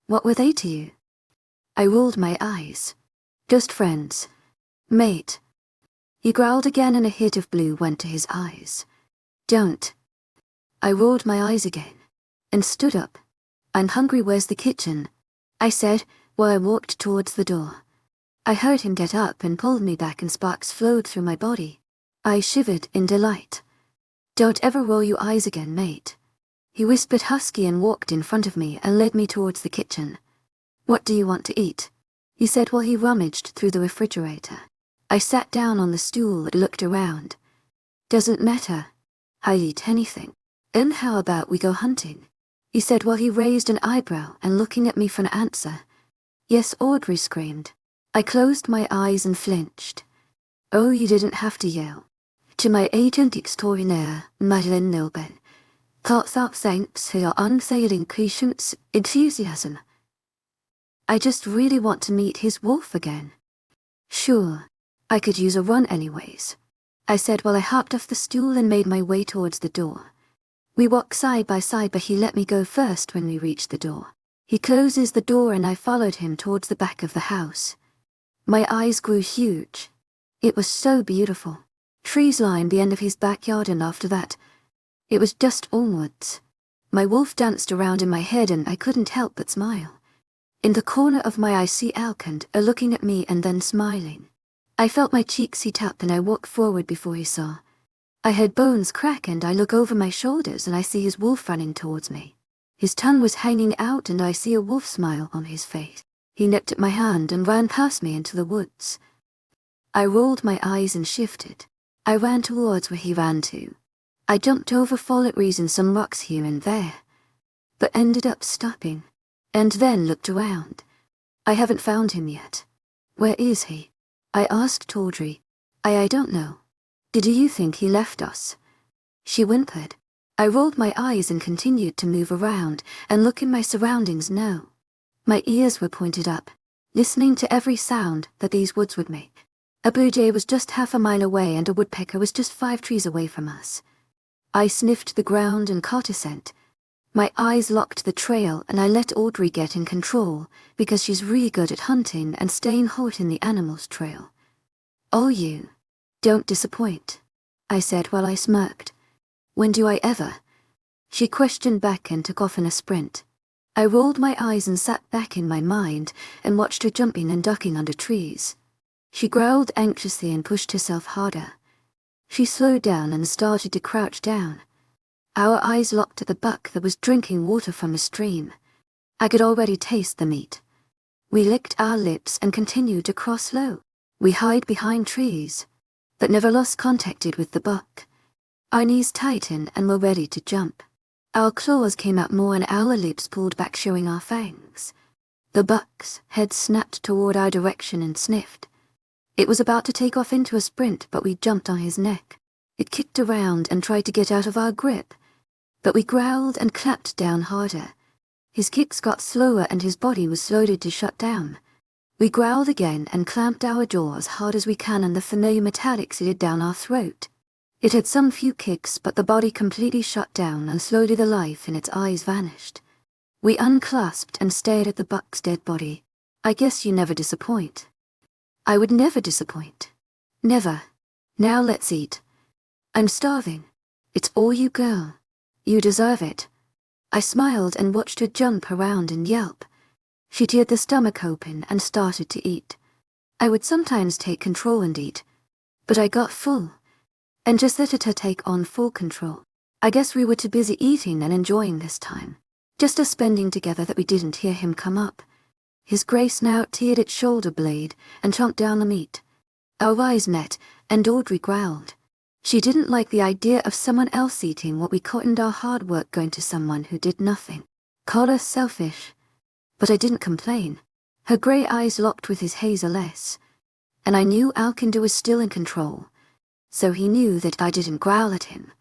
What were they to you? I rolled my eyes. Just friends. Mate. He growled again and a hit of blue went to his eyes. Don't. I rolled my eyes again, and stood up. I'm hungry, where's the kitchen? I said, while I walked towards the door. I heard him get up and pulled me back and sparks flowed through my body. I shivered in delight. Don't ever roll your eyes again, mate. He whispered husky and walked in front of me and led me towards the kitchen. What do you want to eat? He said while he rummaged through the refrigerator. I sat down on the stool and looked around. Doesn't matter. I eat anything. And how about we go hunting? He said while he raised an eyebrow and looking at me for an answer. Yes, Audrey screamed. I closed my eyes and flinched. Oh, you didn't have to yell. To my agent extraordinaire, mythical, heartfelt thanks for your unfailing patience, enthusiasm. I just really want to meet his wolf again. Sure, I could use a run anyways, I said while I hopped off the stool and made my way towards the door. We walked side by side, but he let me go first when we reached the door. He closes the door and I followed him towards the back of the house. My eyes grew huge. It was so beautiful. Trees lined the end of his backyard, and after that, it was just onwards. My wolf danced around in my head and I couldn't help but smile. In the corner of my eye I see Alcander looking at me and then smiling. I felt my cheeks heat up and I walked forward before he saw. I heard bones crack and I look over my shoulders and I see his wolf running towards me. His tongue was hanging out and I see a wolf smile on his face. He nipped at my hand and ran past me into the woods. I rolled my eyes and shifted. I ran towards where he ran to. I jumped over fallen trees and some rocks here and there, but ended up stopping, and then looked around. I haven't found him yet. Where is he? I asked Audrey. I don't know. Did you think he left us? She whimpered. I rolled my eyes and continued to move around and look in my surroundings. No. My ears were pointed up, listening to every sound that these woods would make. A blue jay was just half a mile away and a woodpecker was just 5 trees away from us. I sniffed the ground and caught a scent. My eyes locked the trail and I let Audrey get in control because she's really good at hunting and staying hot in the animals' trail. Oh, you don't disappoint, I said while I smirked. When do I ever? She questioned back and took off in a sprint. I rolled my eyes and sat back in my mind and watched her jumping and ducking under trees. She growled anxiously and pushed herself harder. She slowed down and started to crouch down. Our eyes locked at the buck that was drinking water from a stream. I could already taste the meat. We licked our lips and continued to cross low. We hid behind trees, but never lost contact with the buck. Our knees tightened and were ready to jump. Our claws came out more and our lips pulled back, showing our fangs. The buck's head snapped toward our direction and sniffed. It was about to take off into a sprint, but we jumped on his neck. It kicked around and tried to get out of our grip, but we growled and clapped down harder. His kicks got slower and his body was slowed to shut down. We growled again and clamped our jaws as hard as we can, and the familiar metallic slid down our throat. It had some few kicks, but the body completely shut down and slowly the life in its eyes vanished. We unclasped and stared at the buck's dead body. I guess you never disappoint. I would never disappoint. Never. Now let's eat. I'm starving. It's all you, girl. You deserve it. I smiled and watched her jump around and yelp. She teared the stomach open and started to eat. I would sometimes take control and eat, but I got full, and just let her take on full control. I guess we were too busy eating and enjoying this time, just us spending together, that we didn't hear him come up. His grey snout teared its shoulder blade and chomped down the meat. Our eyes met, and Audrey growled. She didn't like the idea of someone else eating what we cottoned our hard work going to someone who did nothing. Called us selfish, but I didn't complain. Her grey eyes locked with his hazel-esque, and I knew Alcander was still in control, so he knew that I didn't growl at him.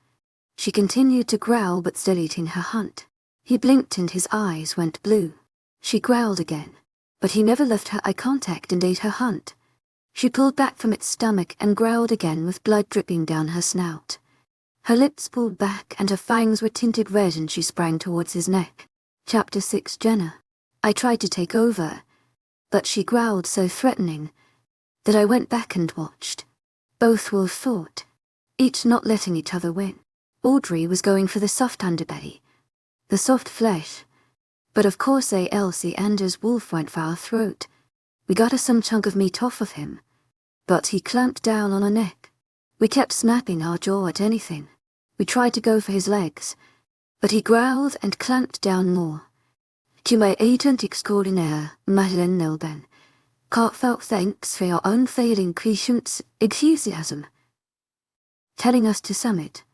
She continued to growl but still eating her hunt. He blinked and his eyes went blue. She growled again, but he never left her eye contact and ate her hunt. She pulled back from its stomach and growled again with blood dripping down her snout. Her lips pulled back and her fangs were tinted red and she sprang towards his neck. Chapter 6. Jenna. I tried to take over, but she growled so threatening that I went back and watched. Both wolves fought, each not letting each other win. Audrey was going for the soft underbelly, the soft flesh, but of course Alcander's wolf went for our throat. We got some chunk of meat off of him, but he clamped down on our neck. We kept snapping our jaw at anything. We tried to go for his legs, but he growled and clamped down more. To my agent extraordinaire, Madeleine Nelben, heartfelt thanks for your unfailing patience, enthusiasm, telling us to summit.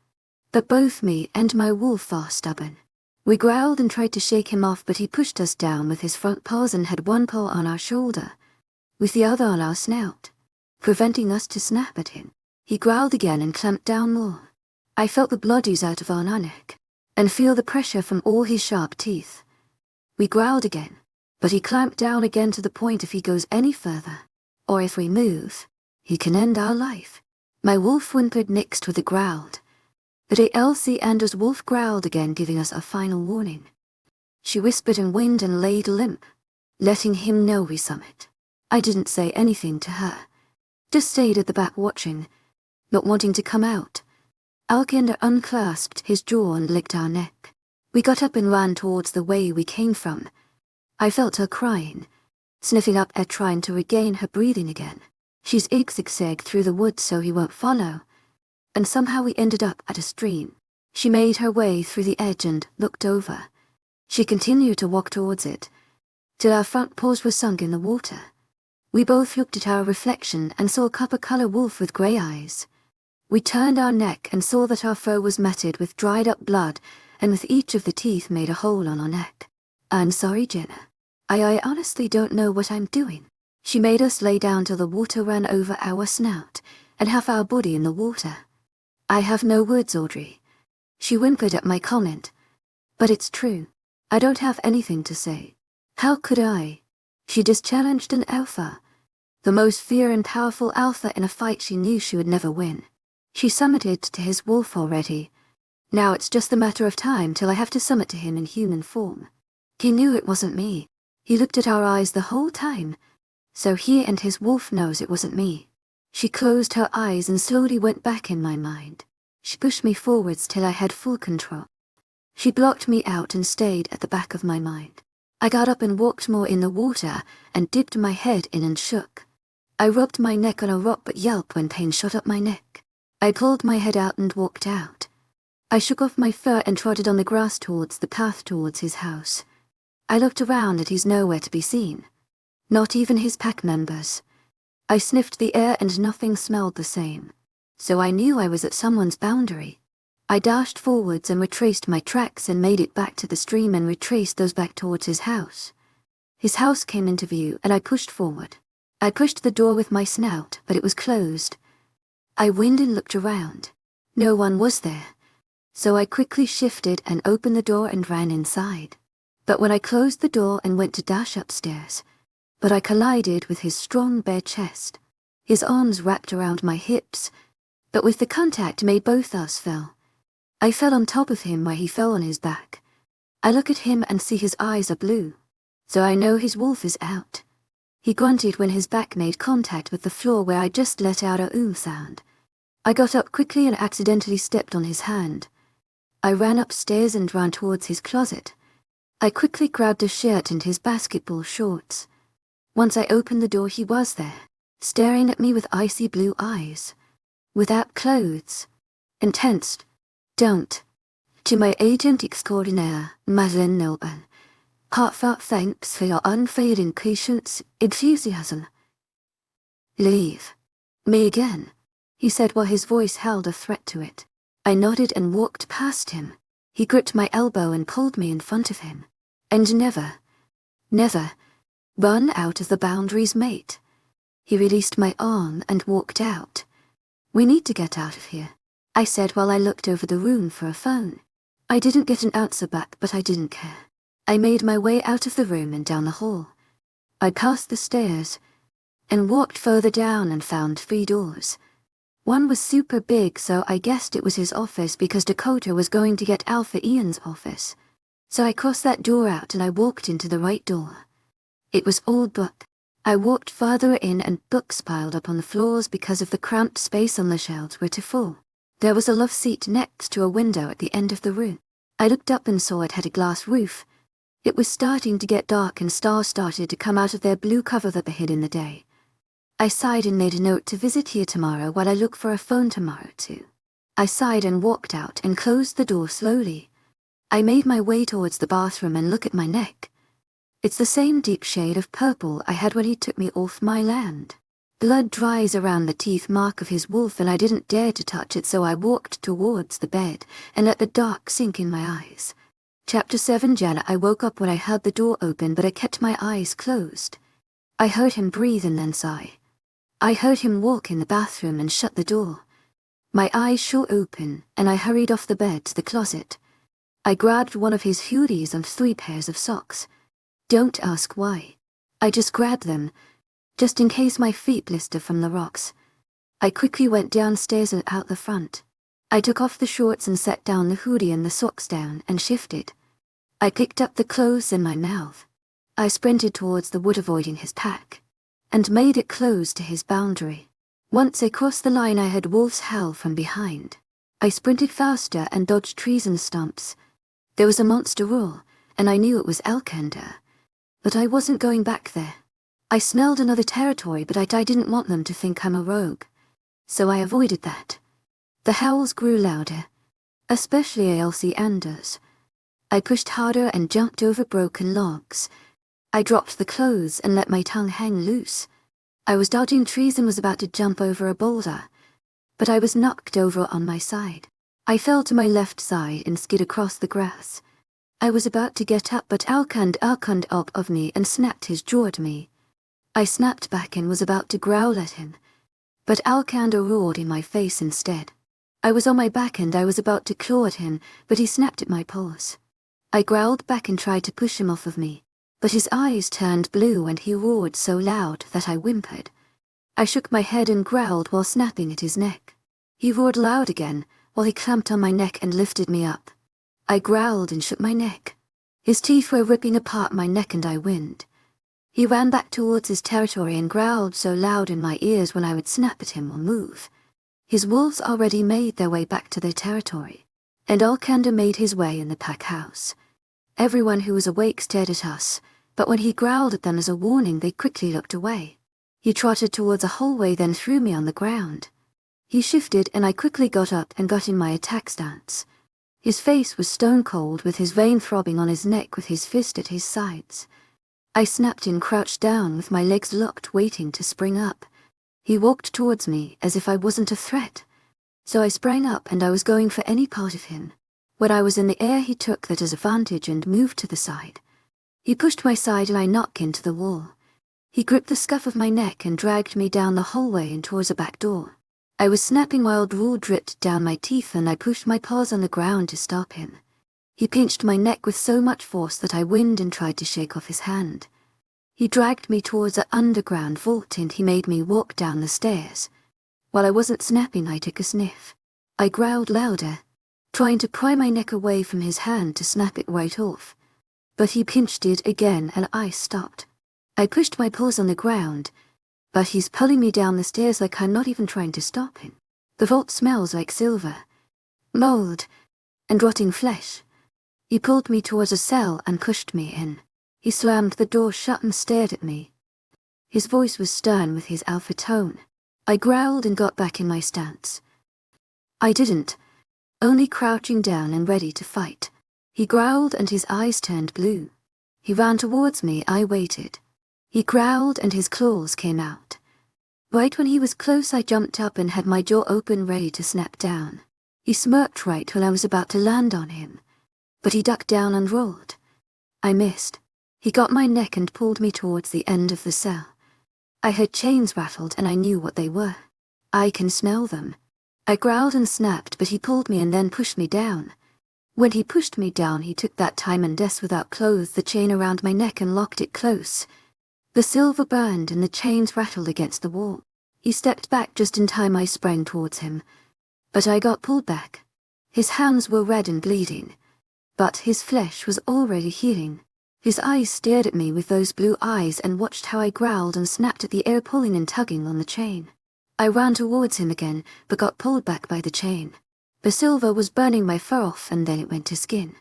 But both me and my wolf are stubborn. We growled and tried to shake him off, but he pushed us down with his front paws and had one paw on our shoulder, with the other on our snout, preventing us to snap at him. He growled again and clamped down more. I felt the blood ooze out of our neck, and feel the pressure from all his sharp teeth. We growled again, But he clamped down again to the point if he goes any further, or if we move, he can end our life. My wolf whimpered next with a growl. But Alcander's wolf growled again, giving us a final warning. She whispered and whined and laid limp, letting him know we summit. I didn't say anything to her, just stayed at the back watching, not wanting to come out. Alcander unclasped his jaw and licked our neck. We got up and ran towards the way we came from. I felt her crying, sniffing up air trying to regain her breathing again. She's zigzagged through the woods so he won't follow, and somehow we ended up at a stream. She made her way through the edge and looked over. She continued to walk towards it, till our front paws were sunk in the water. We both looked at our reflection and saw a copper-color wolf with grey eyes. We turned our neck and saw that our fur was matted with dried-up blood, and with each of the teeth made a hole on our neck. I'm sorry, Jenna. I honestly don't know what I'm doing. She made us lay down till the water ran over our snout, and half our body in the water. I have no words, Audrey. She whimpered at my comment. But it's true. I don't have anything to say. How could I? She just challenged an alpha, the most feared and powerful alpha in a fight she knew she would never win. She summited to his wolf already. Now it's just a matter of time till I have to summit to him in human form. He knew it wasn't me. He looked at our eyes the whole time, so he and his wolf knows it wasn't me. She closed her eyes and slowly went back in my mind. She pushed me forwards till I had full control. She blocked me out and stayed at the back of my mind. I got up and walked more in the water and dipped my head in and shook. I rubbed my neck on a rock but yelped when pain shot up my neck. I pulled my head out and walked out. I shook off my fur and trotted on the grass towards the path towards his house. I looked around and he's nowhere to be seen. Not even his pack members. I sniffed the air and nothing smelled the same. So I knew I was at someone's boundary. I dashed forwards and retraced my tracks and made it back to the stream and retraced those back towards his house. His house came into view and I pushed forward. I pushed the door with my snout, but it was closed. I whined and looked around. No one was there. So I quickly shifted and opened the door and ran inside. But when I closed the door and went to dash upstairs, I collided with his strong bare chest. His arms wrapped around my hips, but with the contact made both us fell. I fell on top of him where he fell on his back. I look at him and see his eyes are blue, so I know his wolf is out. He grunted when his back made contact with the floor where I just let out a sound. I got up quickly and accidentally stepped on his hand. I ran upstairs and ran towards his closet. I quickly grabbed a shirt and his basketball shorts. Once I opened the door, he was there, staring at me with icy blue eyes. Without clothes. Intense. Don't. To my agent extraordinaire, Madeline Nilban. Heartfelt thanks for your unfailing patience, enthusiasm. Leave. Me again, he said while his voice held a threat to it. I nodded and walked past him. He gripped my elbow and pulled me in front of him. And never, run out of the boundaries, mate. He released my arm and walked out. We need to get out of here, I said while I looked over the room for a phone. I didn't get an answer back, but I didn't care. I made my way out of the room and down the hall. I passed the stairs and walked further down and found 3 doors. One was super big, so I guessed it was his office because Dakota was going to get Alpha Ian's office. So I crossed that door out and I walked into the right door. It was all book. I walked farther in and books piled up on the floors because of the cramped space on the shelves were too full. There was a love seat next to a window at the end of the room. I looked up and saw it had a glass roof. It was starting to get dark and stars started to come out of their blue cover that they hid in the day. I sighed and made a note to visit here tomorrow while I look for a phone tomorrow too. I sighed and walked out and closed the door slowly. I made my way towards the bathroom and look at my neck. It's the same deep shade of purple I had when he took me off my land. Blood dries around the teeth mark of his wolf and I didn't dare to touch it, so I walked towards the bed and let the dark sink in my eyes. Chapter 7. Jenna. I woke up when I heard the door open, but I kept my eyes closed. I heard him breathe and then sigh. I heard him walk in the bathroom and shut the door. My eyes shot open and I hurried off the bed to the closet. I grabbed one of his hoodies and 3 pairs of socks. Don't ask why. I just grabbed them, just in case my feet blister from the rocks. I quickly went downstairs and out the front. I took off the shorts and set down the hoodie and the socks down and shifted. I picked up the clothes in my mouth. I sprinted towards the wood, avoiding his pack, and made it close to his boundary. Once I crossed the line, I heard wolves howl from behind. I sprinted faster and dodged trees and stumps. There was a monster roar, and I knew it was Alcander. But I wasn't going back there. I smelled another territory, but I didn't want them to think I'm a rogue. So I avoided that. The howls grew louder, especially Alpha Alcander's. I pushed harder and jumped over broken logs. I dropped the clothes and let my tongue hang loose. I was dodging trees and was about to jump over a boulder, but I was knocked over on my side. I fell to my left side and skid across the grass. I was about to get up, but Alcander up of me and snapped his jaw at me. I snapped back and was about to growl at him, but Alcander roared in my face instead. I was on my back and I was about to claw at him, but he snapped at my paws. I growled back and tried to push him off of me, but his eyes turned blue and he roared so loud that I whimpered. I shook my head and growled while snapping at his neck. He roared loud again while he clamped on my neck and lifted me up. I growled and shook my neck. His teeth were ripping apart my neck and I whined. He ran back towards his territory and growled so loud in my ears when I would snap at him or move. His wolves already made their way back to their territory, and Alcander made his way in the pack house. Everyone who was awake stared at us, but when he growled at them as a warning, they quickly looked away. He trotted towards a hallway, then threw me on the ground. He shifted and I quickly got up and got in my attack stance. His face was stone cold, with his vein throbbing on his neck, with his fist at his sides. I snapped and crouched down with my legs locked, waiting to spring up. He walked towards me as if I wasn't a threat. So I sprang up and I was going for any part of him. When I was in the air, he took that as advantage and moved to the side. He pushed my side and I knocked into the wall. He gripped the scuff of my neck and dragged me down the hallway and towards a back door. I was snapping while drool dripped down my teeth and I pushed my paws on the ground to stop him. He pinched my neck with so much force that I whined and tried to shake off his hand. He dragged me towards an underground vault and he made me walk down the stairs. While I wasn't snapping, I took a sniff. I growled louder, trying to pry my neck away from his hand to snap it right off. But he pinched it again and I stopped. I pushed my paws on the ground, but he's pulling me down the stairs like I'm not even trying to stop him. The vault smells like silver, mold, and rotting flesh. He pulled me towards a cell and pushed me in. He slammed the door shut and stared at me. His voice was stern with his alpha tone. I growled and got back in my stance. I didn't, only crouching down and ready to fight. He growled and his eyes turned blue. He ran towards me. I waited. He growled and his claws came out. Right when he was close, I jumped up and had my jaw open, ready to snap down. He smirked right when I was about to land on him, but he ducked down and rolled. I missed. He got my neck and pulled me towards the end of the cell. I heard chains rattled and I knew what they were. I can smell them. I growled and snapped, but he pulled me and then pushed me down. When he pushed me down, he took that time and without clothes the chain around my neck and locked it close. The silver burned and the chains rattled against the wall. He stepped back just in time. I sprang towards him, but I got pulled back. His hands were red and bleeding, but his flesh was already healing. His eyes stared at me with those blue eyes and watched how I growled and snapped at the air, pulling and tugging on the chain. I ran towards him again, but got pulled back by the chain. The silver was burning my fur off and then it went to skin.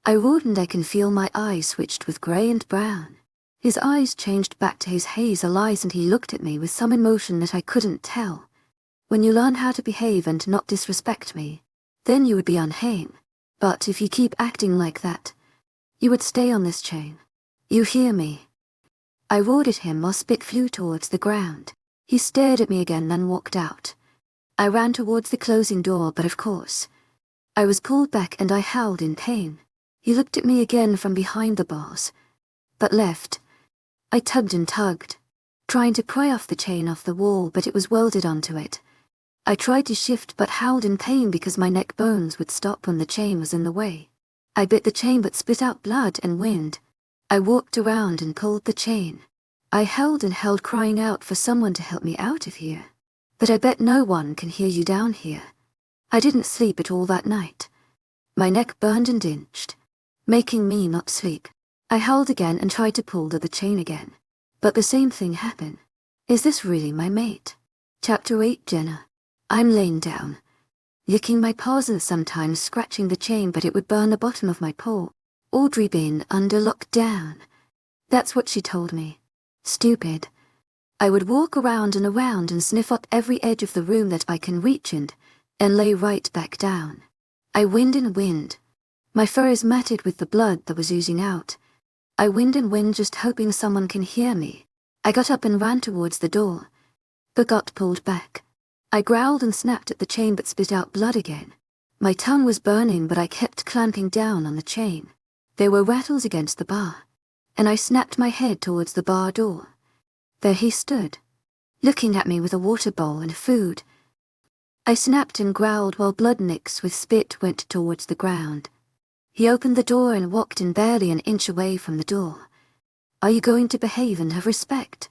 I roared and I can feel my eyes switched with grey and brown. His eyes changed back to his hazel eyes and he looked at me with some emotion that I couldn't tell. When you learn how to behave and not disrespect me, then you would be unhame. But if you keep acting like that, you would stay on this chain. You hear me? I roared at him while spit flew towards the ground. He stared at me again, then walked out. I ran towards the closing door, but of course, I was pulled back and I howled in pain. He looked at me again from behind the bars, but left. I tugged and tugged, trying to pry off the chain off the wall, but it was welded onto it. I tried to shift but howled in pain because my neck bones would stop when the chain was in the way. I bit the chain but spit out blood and whined. I walked around and pulled the chain. I held and held, crying out for someone to help me out of here. But I bet no one can hear you down here. I didn't sleep at all that night. My neck burned and inched, making me not sleep. I held again and tried to pull the chain again. But the same thing happened. Is this really my mate? Chapter 8. Jenna. I'm laying down, licking my paws and sometimes scratching the chain, but it would burn the bottom of my paw. Audrey been under lockdown. That's what she told me. Stupid. I would walk around and sniff up every edge of the room that I can reach and lay right back down. I wind and wind. My fur is matted with the blood that was oozing out. I wind and wind, just hoping someone can hear me. I got up and ran towards the door, but got pulled back. I growled and snapped at the chain but spit out blood again. My tongue was burning, but I kept clamping down on the chain. There were rattles against the bar, and I snapped my head towards the bar door. There he stood, looking at me with a water bowl and food. I snapped and growled while blood mixed with spit went towards the ground. He opened the door and walked in barely an inch away from the door. Are you going to behave and have respect?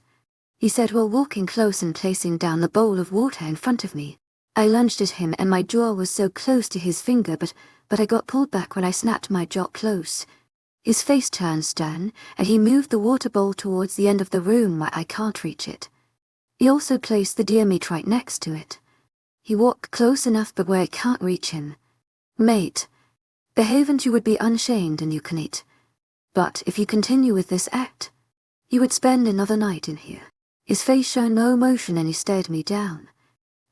He said while walking close and placing down the bowl of water in front of me. I lunged at him and my jaw was so close to his finger, but I got pulled back when I snapped my jaw close. His face turned stern, and he moved the water bowl towards the end of the room where I can't reach it. He also placed the deer meat right next to it. He walked close enough but where I can't reach him. Mate, behave and you would be unshamed and you can eat. But if you continue with this act, you would spend another night in here. His face showed no emotion and he stared me down.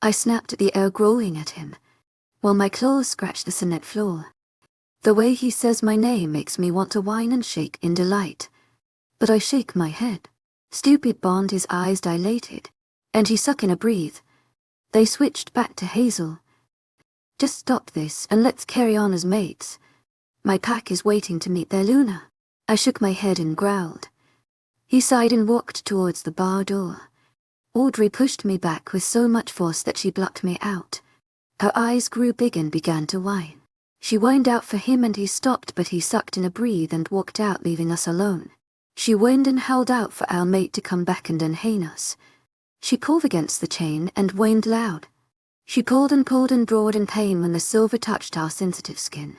I snapped at the air, growling at him, while my claws scratched the cement floor. The way he says my name makes me want to whine and shake in delight. But I shake my head. Stupid Bond, his eyes dilated, and he sucked in a breathe. They switched back to Hazel. Just stop this and let's carry on as mates. My pack is waiting to meet their Luna. I shook my head and growled. He sighed and walked towards the bar door. Audrey pushed me back with so much force that she blocked me out. Her eyes grew big and began to whine. She whined out for him and he stopped, but he sucked in a breathe and walked out, leaving us alone. She whined and held out for our mate to come back and unhang us. She pulled against the chain and whined loud. She pulled and drawled in pain when the silver touched our sensitive skin.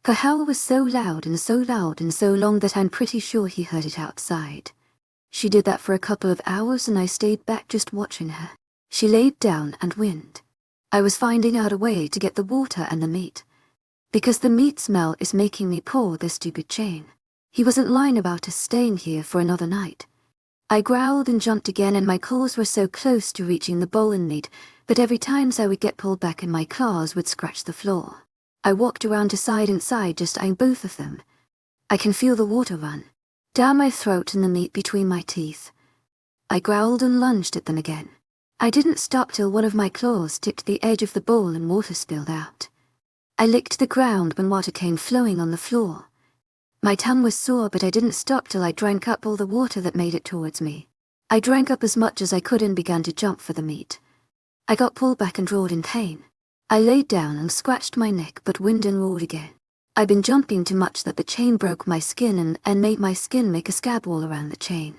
Her howl was so loud and so long that I'm pretty sure he heard it outside. She did that for a couple of hours and I stayed back just watching her. She laid down and whined. I was finding out a way to get the water and the meat, because the meat smell is making me pull the stupid chain. He wasn't lying about us staying here for another night. I growled and jumped again and my claws were so close to reaching the bowl and meat, but every time I would get pulled back and my claws would scratch the floor. I walked around to side and side, just eyeing both of them. I can feel the water run down my throat and the meat between my teeth. I growled and lunged at them again. I didn't stop till one of my claws tipped the edge of the bowl and water spilled out. I licked the ground when water came flowing on the floor. My tongue was sore, but I didn't stop till I drank up all the water that made it towards me. I drank up as much as I could and began to jump for the meat. I got pulled back and roared in pain. I laid down and scratched my neck but whined and roared again. I'd been jumping too much that the chain broke my skin and made my skin make a scab all around the chain.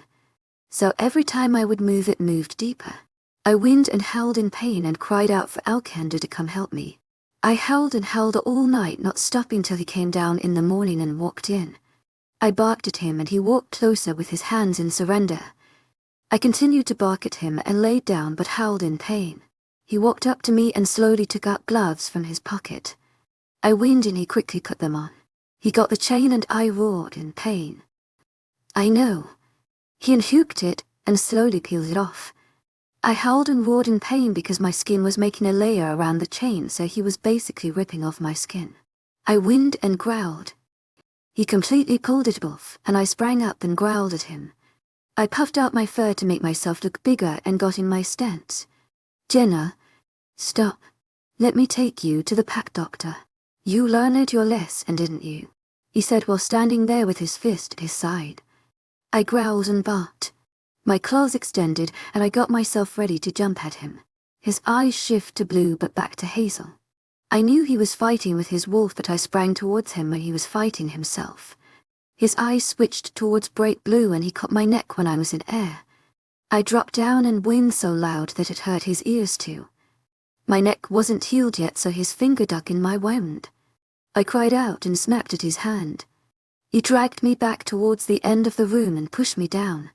So every time I would move, it moved deeper. I whined and howled in pain and cried out for Alcander to come help me. I howled and howled all night, not stopping till he came down in the morning and walked in. I barked at him and he walked closer with his hands in surrender. I continued to bark at him and laid down but howled in pain. He walked up to me and slowly took out gloves from his pocket. I whined and he quickly put them on. He got the chain and I roared in pain. I know. He unhooked it and slowly peeled it off. I howled and roared in pain because my skin was making a layer around the chain, so he was basically ripping off my skin. I whined and growled. He completely pulled it off and I sprang up and growled at him. I puffed out my fur to make myself look bigger and got in my stance. Jenna, stop. Let me take you to the pack doctor. You learned your lesson, didn't you? He said while standing there with his fist at his side. I growled and barked. My claws extended and I got myself ready to jump at him. His eyes shifted to blue but back to hazel. I knew he was fighting with his wolf, but I sprang towards him when he was fighting himself. His eyes switched towards bright blue and he caught my neck when I was in air. I dropped down and whined so loud that it hurt his ears too. My neck wasn't healed yet, so his finger dug in my wound. I cried out and snapped at his hand. He dragged me back towards the end of the room and pushed me down.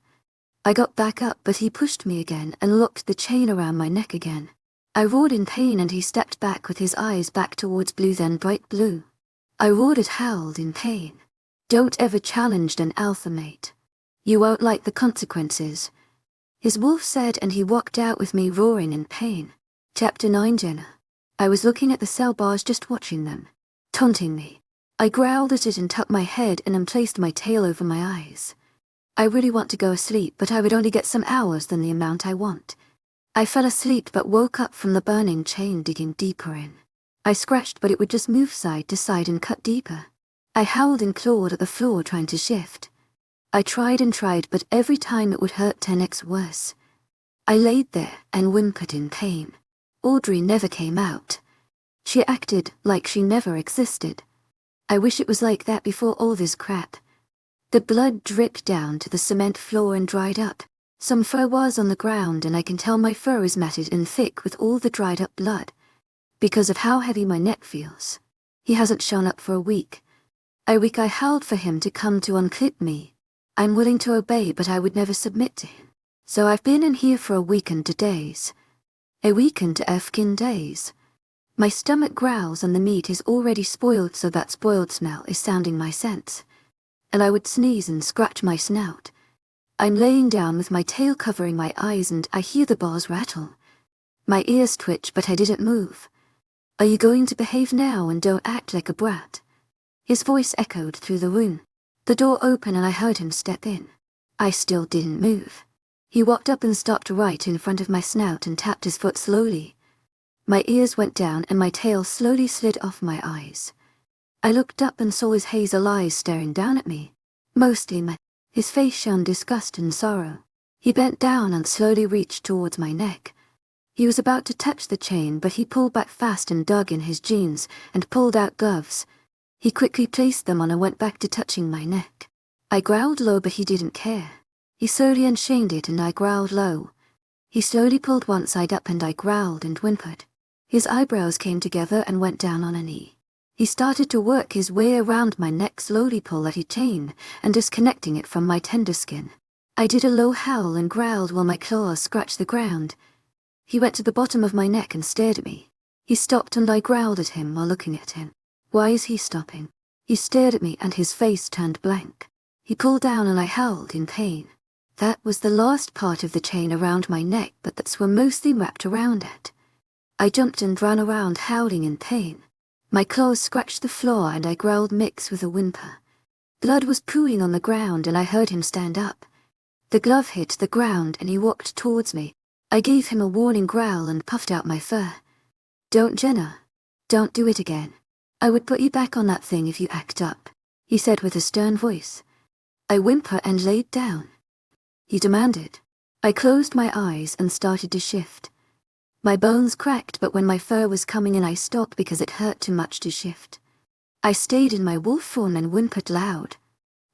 I got back up, but he pushed me again and locked the chain around my neck again. I roared in pain and he stepped back with his eyes back towards blue, then bright blue. I roared and howled in pain. Don't ever challenge an alpha mate. You won't like the consequences. His wolf said, and he walked out with me roaring in pain. Chapter 9. Jenna. I was looking at the cell bars, just watching them, taunting me. I growled at it and tucked my head in and placed my tail over my eyes. I really want to go asleep, but I would only get some hours than the amount I want. I fell asleep but woke up from the burning chain digging deeper in. I scratched, but it would just move side to side and cut deeper. I howled and clawed at the floor trying to shift. I tried and tried, but every time it would hurt 10x worse. I laid there and whimpered in pain. Audrey never came out. She acted like she never existed. I wish it was like that before all this crap. The blood dripped down to the cement floor and dried up. Some fur was on the ground, and I can tell my fur is matted and thick with all the dried up blood, because of how heavy my neck feels. He hasn't shown up for a week. I howled for him to come to unclip me. I'm willing to obey, but I would never submit to him. So I've been in here for a week and 2 days. A week and 2 days. My stomach growls and the meat is already spoiled, so that spoiled smell is sounding my sense. And I would sneeze and scratch my snout. I'm laying down with my tail covering my eyes and I hear the bars rattle. My ears twitch, but I didn't move. Are you going to behave now and don't act like a brat? His voice echoed through the room. The door opened and I heard him step in. I still didn't move. He walked up and stopped right in front of my snout and tapped his foot slowly. My ears went down and my tail slowly slid off my eyes. I looked up and saw his hazel eyes staring down at me. Mostly his face shone disgust and sorrow. He bent down and slowly reached towards my neck. He was about to touch the chain, but he pulled back fast and dug in his jeans and pulled out gloves. He quickly placed them on and went back to touching my neck. I growled low, but he didn't care. He slowly unchained it and I growled low. He slowly pulled one side up and I growled and whimpered. His eyebrows came together and went down on a knee. He started to work his way around my neck, slowly pull at his chain and disconnecting it from my tender skin. I did a low howl and growled while my claws scratched the ground. He went to the bottom of my neck and stared at me. He stopped and I growled at him while looking at him. Why is he stopping? He stared at me and his face turned blank. He pulled down and I howled in pain. That was the last part of the chain around my neck, but that's were mostly wrapped around it. I jumped and ran around howling in pain. My claws scratched the floor and I growled mixed with a whimper. Blood was pooing on the ground and I heard him stand up. The glove hit the ground and he walked towards me. I gave him a warning growl and puffed out my fur. Don't, Jenna. Don't do it again. I would put you back on that thing if you act up, he said with a stern voice. I whimpered and laid down. He demanded. I closed my eyes and started to shift. My bones cracked, but when my fur was coming in I stopped because it hurt too much to shift. I stayed in my wolf form and whimpered loud.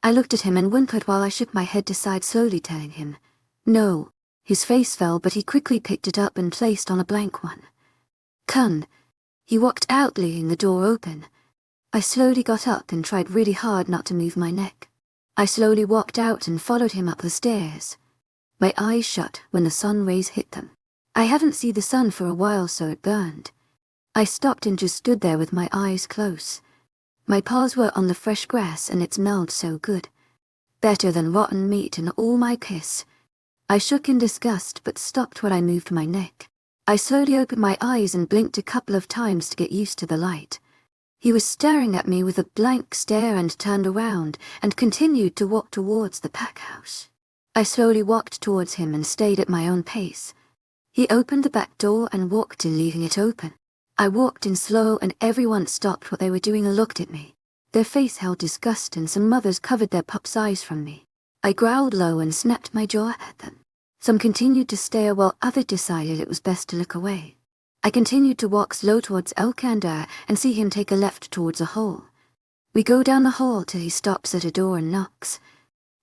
I looked at him and whimpered while I shook my head to side, slowly telling him, no. His face fell, but he quickly picked it up and placed on a blank one. Kun. He walked out, leaving the door open. I slowly got up and tried really hard not to move my neck. I slowly walked out and followed him up the stairs. My eyes shut when the sun rays hit them. I haven't seen the sun for a while, so it burned. I stopped and just stood there with my eyes closed. My paws were on the fresh grass and it smelled so good. Better than rotten meat and all my piss. I shook in disgust but stopped when I moved my neck. I slowly opened my eyes and blinked a couple of times to get used to the light. He was staring at me with a blank stare and turned around and continued to walk towards the pack house. I slowly walked towards him and stayed at my own pace. He opened the back door and walked in, leaving it open. I walked in slow and everyone stopped what they were doing and looked at me. Their face held disgust and some mothers covered their pups' eyes from me. I growled low and snapped my jaw at them. Some continued to stare while others decided it was best to look away. I continued to walk slow towards Alcander and see him take a left towards a hole. We go down the hall till he stops at a door and knocks.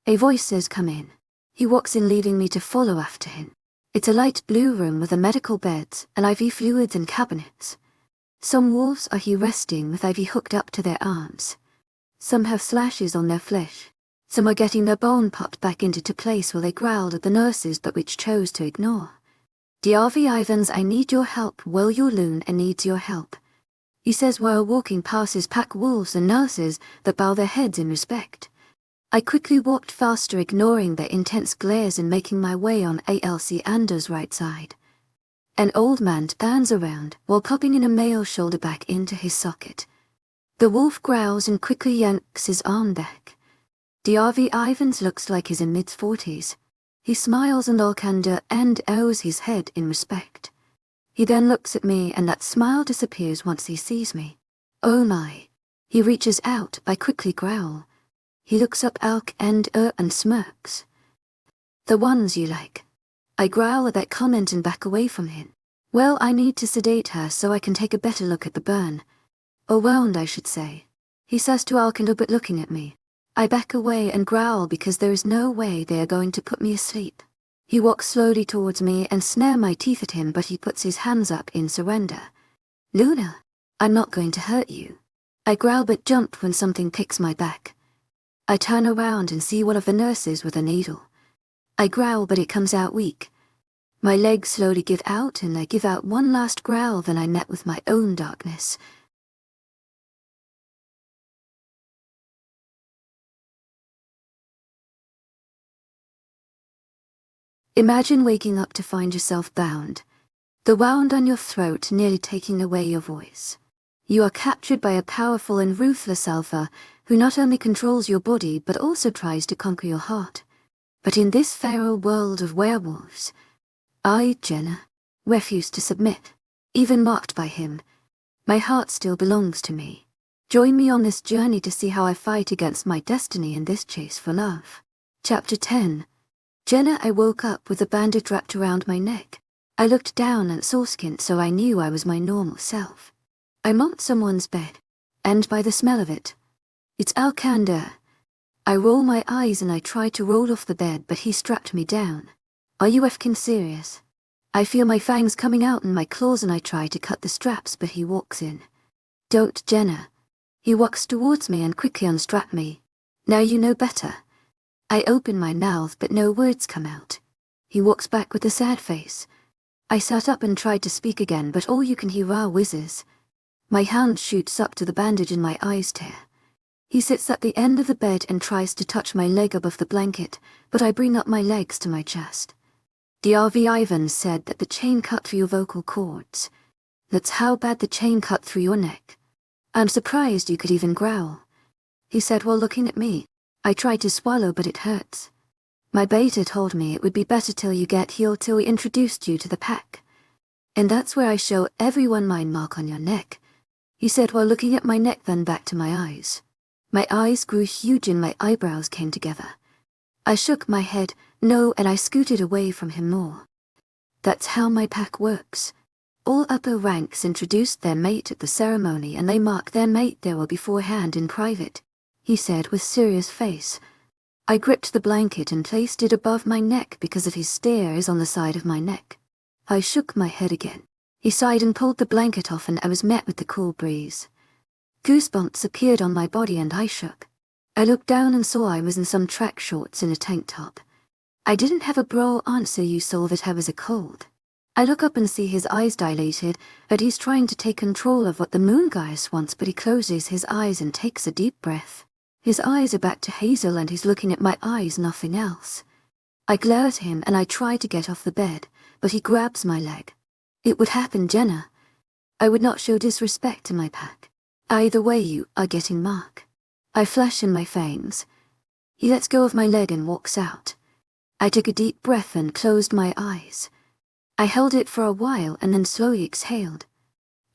A voice says, "Come in." He walks in, leaving me to follow after him. It's a light blue room with a medical beds and IV fluids and cabinets. Some wolves are here resting with IV hooked up to their arms. Some have slashes on their flesh. Some are getting their bone popped back into place while they growled at the nurses but which chose to ignore. "D'Arvey Ivans, I need your help. Well, your loon and needs your help," he says while walking past his pack wolves and nurses that bow their heads in respect. I quickly walked faster, ignoring their intense glares and making my way on Alcander's right side. An old man turns around while popping in a male shoulder back into his socket. The wolf growls and quickly yanks his arm back. D'Arvey Ivans looks like he's in mid-40s. He smiles and Alcander and bows his head in respect. He then looks at me and that smile disappears once he sees me. Oh my. He reaches out, I quickly growl. He looks up Alcander and smirks. "The ones you like." I growl at that comment and back away from him. Well, I need to sedate her so I can take a better look at the burn. Or wound, I should say. He says to Alcander, but looking at me. I back away and growl because there is no way they are going to put me asleep. He walks slowly towards me and snare my teeth at him, but he puts his hands up in surrender. "Luna, I'm not going to hurt you." I growl but jump when something picks my back. I turn around and see one of the nurses with a needle. I growl but it comes out weak. My legs slowly give out and I give out one last growl, then I met with my own darkness. Imagine waking up to find yourself bound. The wound on your throat nearly taking away your voice. You are captured by a powerful and ruthless alpha who not only controls your body but also tries to conquer your heart. But in this feral world of werewolves, I, Jenna, refuse to submit. Even mocked by him, my heart still belongs to me. Join me on this journey to see how I fight against my destiny in this chase for love. Chapter 10. Jenna. I woke up with a bandage wrapped around my neck. I looked down and saw skin, so I knew I was my normal self. I'm on someone's bed, and by the smell of it, it's Alcander. I roll my eyes and I try to roll off the bed, but he strapped me down. Are you effing serious? I feel my fangs coming out in my claws and I try to cut the straps, but he walks in. Don't, Jenna. He walks towards me and quickly unstrapped me. Now you know better. I open my mouth but no words come out. He walks back with a sad face. I sat up and tried to speak again, but all you can hear are whizzes. My hand shoots up to the bandage and my eyes tear. He sits at the end of the bed and tries to touch my leg above the blanket, but I bring up my legs to my chest. D'Arvey Ivans said that the chain cut through your vocal cords. That's how bad the chain cut through your neck. I'm surprised you could even growl. He said while looking at me. I tried to swallow but it hurts. My beta told me it would be better till you get healed till we introduced you to the pack. And that's where I show everyone my mark on your neck. He said while looking at my neck, then back to my eyes. My eyes grew huge and my eyebrows came together. I shook my head, no, and I scooted away from him more. That's how my pack works. All upper ranks introduced their mate at the ceremony and they mark their mate there or beforehand in private, he said with serious face. I gripped the blanket and placed it above my neck because of his stare is on the side of my neck. I shook my head again. He sighed and pulled the blanket off and I was met with the cool breeze. Goosebumps appeared on my body and I shook. I looked down and saw I was in some track shorts and a tank top. I didn't have a bra on, so you saw that I was a cold. I look up and see his eyes dilated, but he's trying to take control of what the moon goddess wants, but he closes his eyes and takes a deep breath. His eyes are back to hazel and he's looking at my eyes, nothing else. I glare at him and I try to get off the bed, but he grabs my leg. It would happen, Jenna. I would not show disrespect to my pack. Either way you are getting mark. I flash in my fangs. He lets go of my leg and walks out. I took a deep breath and closed my eyes. I held it for a while and then slowly exhaled.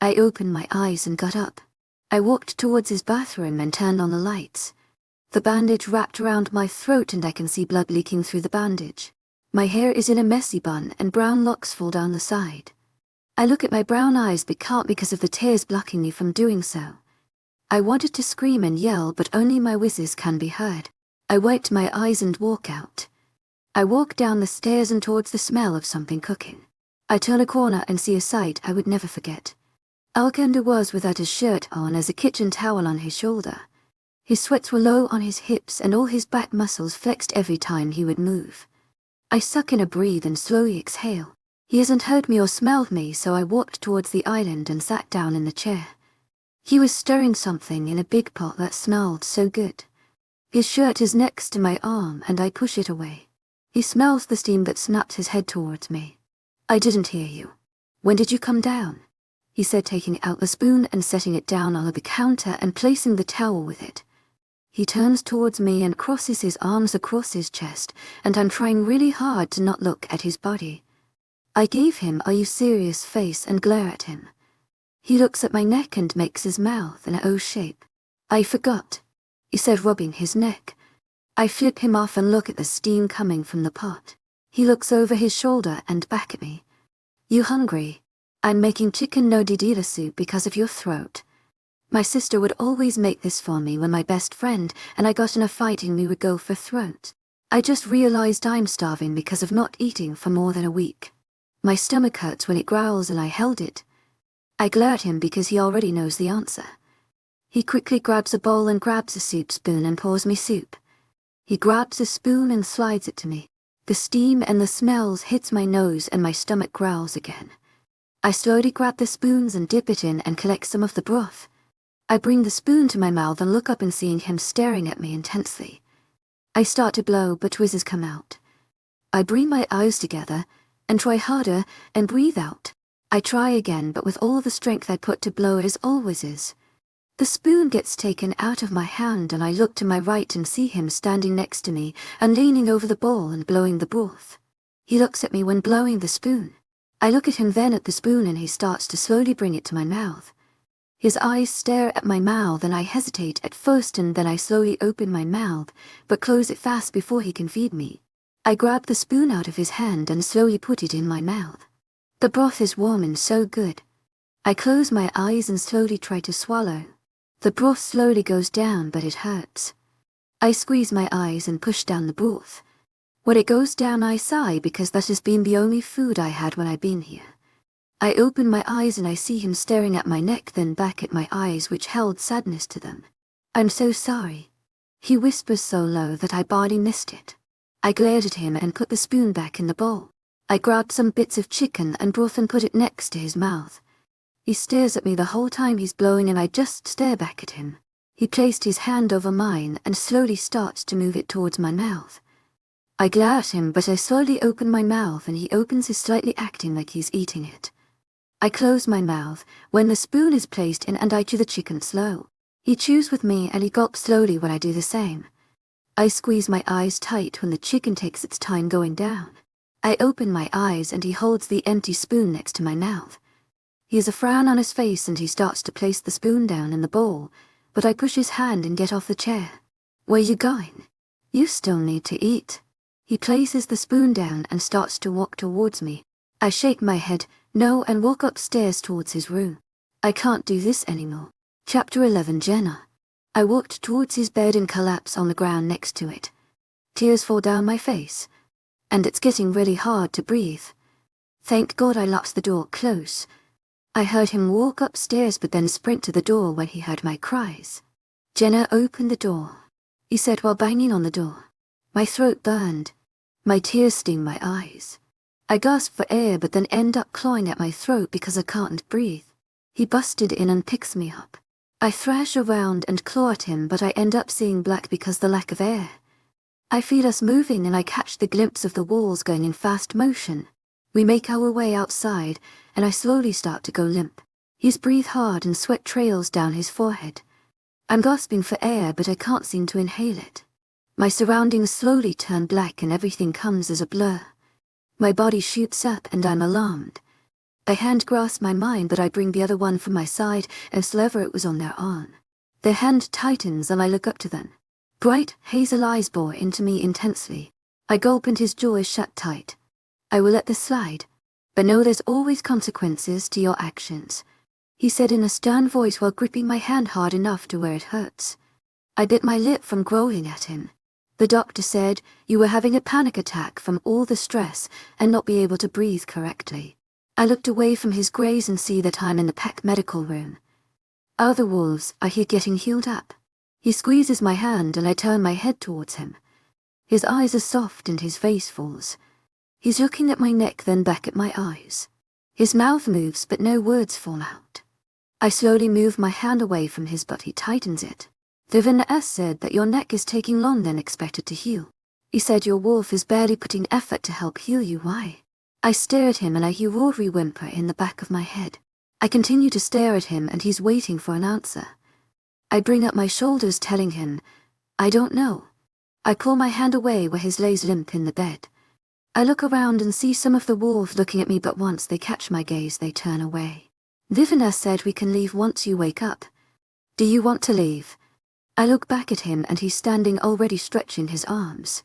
I opened my eyes and got up. I walked towards his bathroom and turned on the lights. The bandage wrapped around my throat and I can see blood leaking through the bandage. My hair is in a messy bun and brown locks fall down the side. I look at my brown eyes but can't because of the tears blocking me from doing so. I wanted to scream and yell, but only my whizzes can be heard. I wiped my eyes and walk out. I walk down the stairs and towards the smell of something cooking. I turn a corner and see a sight I would never forget. Alcander was without his shirt on, as a kitchen towel on his shoulder. His sweats were low on his hips and all his back muscles flexed every time he would move. I suck in a breathe and slowly exhale. He hasn't heard me or smelled me, so I walked towards the island and sat down in the chair. He was stirring something in a big pot that smelled so good. His shirt is next to my arm and I push it away. He smells the steam but snaps his head towards me. I didn't hear you. When did you come down? He said, taking out the spoon and setting it down on the counter and placing the towel with it. He turns towards me and crosses his arms across his chest, and I'm trying really hard to not look at his body. I gave him "Are you serious?" face and glare at him. He looks at my neck and makes his mouth an O shape. I forgot, he said, rubbing his neck. I flip him off and look at the steam coming from the pot. He looks over his shoulder and back at me. You hungry? I'm making chicken nodidila soup because of your throat. My sister would always make this for me when my best friend and I got in a fight and we would go for throat. I just realized I'm starving because of not eating for more than a week. My stomach hurts when it growls and I held it. I glare at him because he already knows the answer. He quickly grabs a bowl and grabs a soup spoon and pours me soup. He grabs a spoon and slides it to me. The steam and the smells hits my nose and my stomach growls again. I slowly grab the spoons and dip it in and collect some of the broth. I bring the spoon to my mouth and look up and seeing him staring at me intensely. I start to blow, but whizzes come out. I bring my eyes together and try harder and breathe out. I try again, but with all the strength I put to blow, it is all whizzes. The spoon gets taken out of my hand and I look to my right and see him standing next to me and leaning over the bowl and blowing the broth. He looks at me when blowing the spoon. I look at him, then at the spoon, and he starts to slowly bring it to my mouth. His eyes stare at my mouth and I hesitate at first and then I slowly open my mouth, but close it fast before he can feed me. I grab the spoon out of his hand and slowly put it in my mouth. The broth is warm and so good. I close my eyes and slowly try to swallow. The broth slowly goes down, but it hurts. I squeeze my eyes and push down the broth. When it goes down, I sigh because that has been the only food I had when I've been here. I open my eyes and I see him staring at my neck, then back at my eyes, which held sadness to them. I'm so sorry. He whispers so low that I barely missed it. I glared at him and put the spoon back in the bowl. I grabbed some bits of chicken and broth and put it next to his mouth. He stares at me the whole time he's blowing and I just stare back at him. He placed his hand over mine and slowly starts to move it towards my mouth. I glare at him, but I slowly open my mouth and he opens it, slightly acting like he's eating it. I close my mouth when the spoon is placed in and I chew the chicken slow. He chews with me and he gulps slowly when I do the same. I squeeze my eyes tight when the chicken takes its time going down. I open my eyes and he holds the empty spoon next to my mouth. He has a frown on his face and he starts to place the spoon down in the bowl, but I push his hand and get off the chair. Where you going? You still need to eat. He places the spoon down and starts to walk towards me. I shake my head, no, and walk upstairs towards his room. I can't do this anymore. Chapter 11. Jenna. I walked towards his bed and collapse on the ground next to it. Tears fall down my face, and it's getting really hard to breathe. Thank God I locked the door close. I heard him walk upstairs but then sprint to the door when he heard my cries. Jenna, open the door, he said while banging on the door. My throat burned. My tears sting my eyes. I gasp for air but then end up clawing at my throat because I can't breathe. He busted in and picks me up. I thrash around and claw at him, but I end up seeing black because the lack of air. I feel us moving and I catch the glimpse of the walls going in fast motion. We make our way outside and I slowly start to go limp. He's breathe hard and sweat trails down his forehead. I'm gasping for air but I can't seem to inhale it. My surroundings slowly turn black and everything comes as a blur. My body shoots up and I'm alarmed. A hand grasps my mind but I bring the other one from my side and sliver it was on their arm. Their hand tightens and I look up to them. Bright hazel eyes bore into me intensely. I gulp and his jaw is shut tight. I will let this slide, but know there's always consequences to your actions. he said in a stern voice while gripping my hand hard enough to where it hurts. I bit my lip from growling at him. The doctor said you were having a panic attack from all the stress and not be able to breathe correctly. I looked away from his graze and see that I'm in the pack medical room. Other wolves are here getting healed up. He squeezes my hand and I turn my head towards him. His eyes are soft and his face falls. He's looking at my neck, then back at my eyes. His mouth moves but no words fall out. I slowly move my hand away from his but he tightens it. "The said that your neck is taking longer than expected to heal. He said your wolf is barely putting effort to help heal you. Why?" I stare at him and I hear Rory whimper in the back of my head. I continue to stare at him and he's waiting for an answer. I bring up my shoulders telling him, "I don't know." I pull my hand away where his lays limp in the bed. I look around and see some of the wolves looking at me, but once they catch my gaze they turn away. "The said we can leave once you wake up. Do you want to leave?" I look back at him and he's standing already stretching his arms.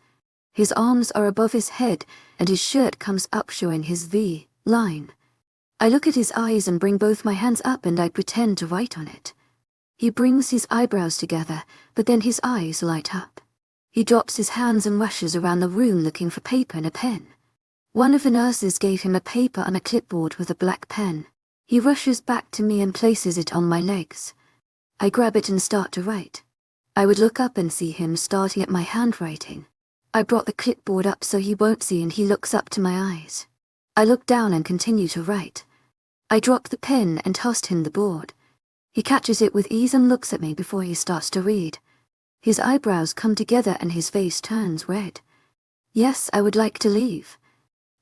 His arms are above his head and his shirt comes up showing his V line. I look at his eyes and bring both my hands up and I pretend to write on it. He brings his eyebrows together, but then his eyes light up. He drops his hands and rushes around the room looking for paper and a pen. One of the nurses gave him a paper on a clipboard with a black pen. He rushes back to me and places it on my legs. I grab it and start to write. I would look up and see him starting at my handwriting. I brought the clipboard up so he won't see and he looks up to my eyes. I look down and continue to write. I drop the pen and tossed him the board. He catches it with ease and looks at me before he starts to read. His eyebrows come together and his face turns red. "Yes, I would like to leave.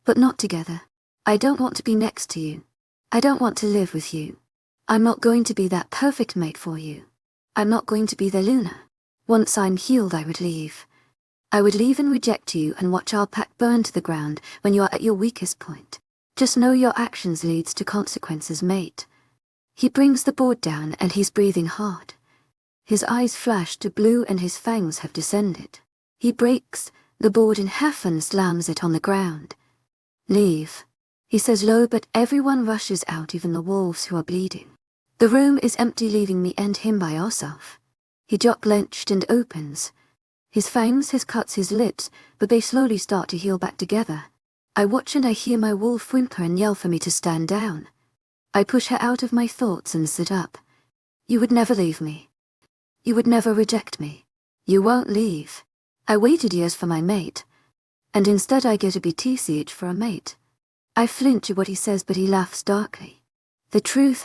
But not together. I don't want to be next to you. I don't want to live with you. I'm not going to be that perfect mate for you. I'm not going to be the Luna. Once I'm healed I would leave. I would leave and reject you and watch our pack burn to the ground when you are at your weakest point. Just know your actions leads to consequences, mate." He brings the board down and he's breathing hard. His eyes flash to blue and his fangs have descended. He breaks the board in half and slams it on the ground. "Leave," he says low, but everyone rushes out, even the wolves who are bleeding. The room is empty, leaving me and him by ourselves. He jaw clenched and opens. His fangs, his cuts, his lips, but they slowly start to heal back together. I watch and I hear my wolf whimper and yell for me to stand down. I push her out of my thoughts and sit up. "You would never leave me. You would never reject me. You won't leave. I waited years for my mate. And instead I get a BTCH for a mate." I flinch at what he says, but he laughs darkly. The truth,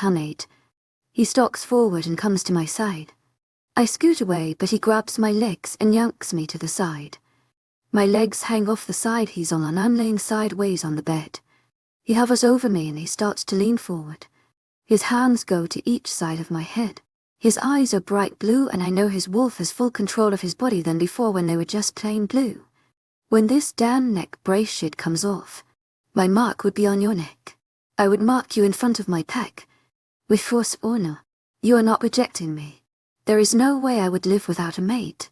mate." He stalks forward and comes to my side. I scoot away, but he grabs my legs and yanks me to the side. My legs hang off the side he's on and I'm laying sideways on the bed. He hovers over me and he starts to lean forward. His hands go to each side of my head. His eyes are bright blue and I know his wolf has full control of his body than before when they were just plain blue. "When this damn neck brace shit comes off, my mark would be on your neck. I would mark you in front of my pack. With force or no, you are not rejecting me. There is no way I would live without a mate.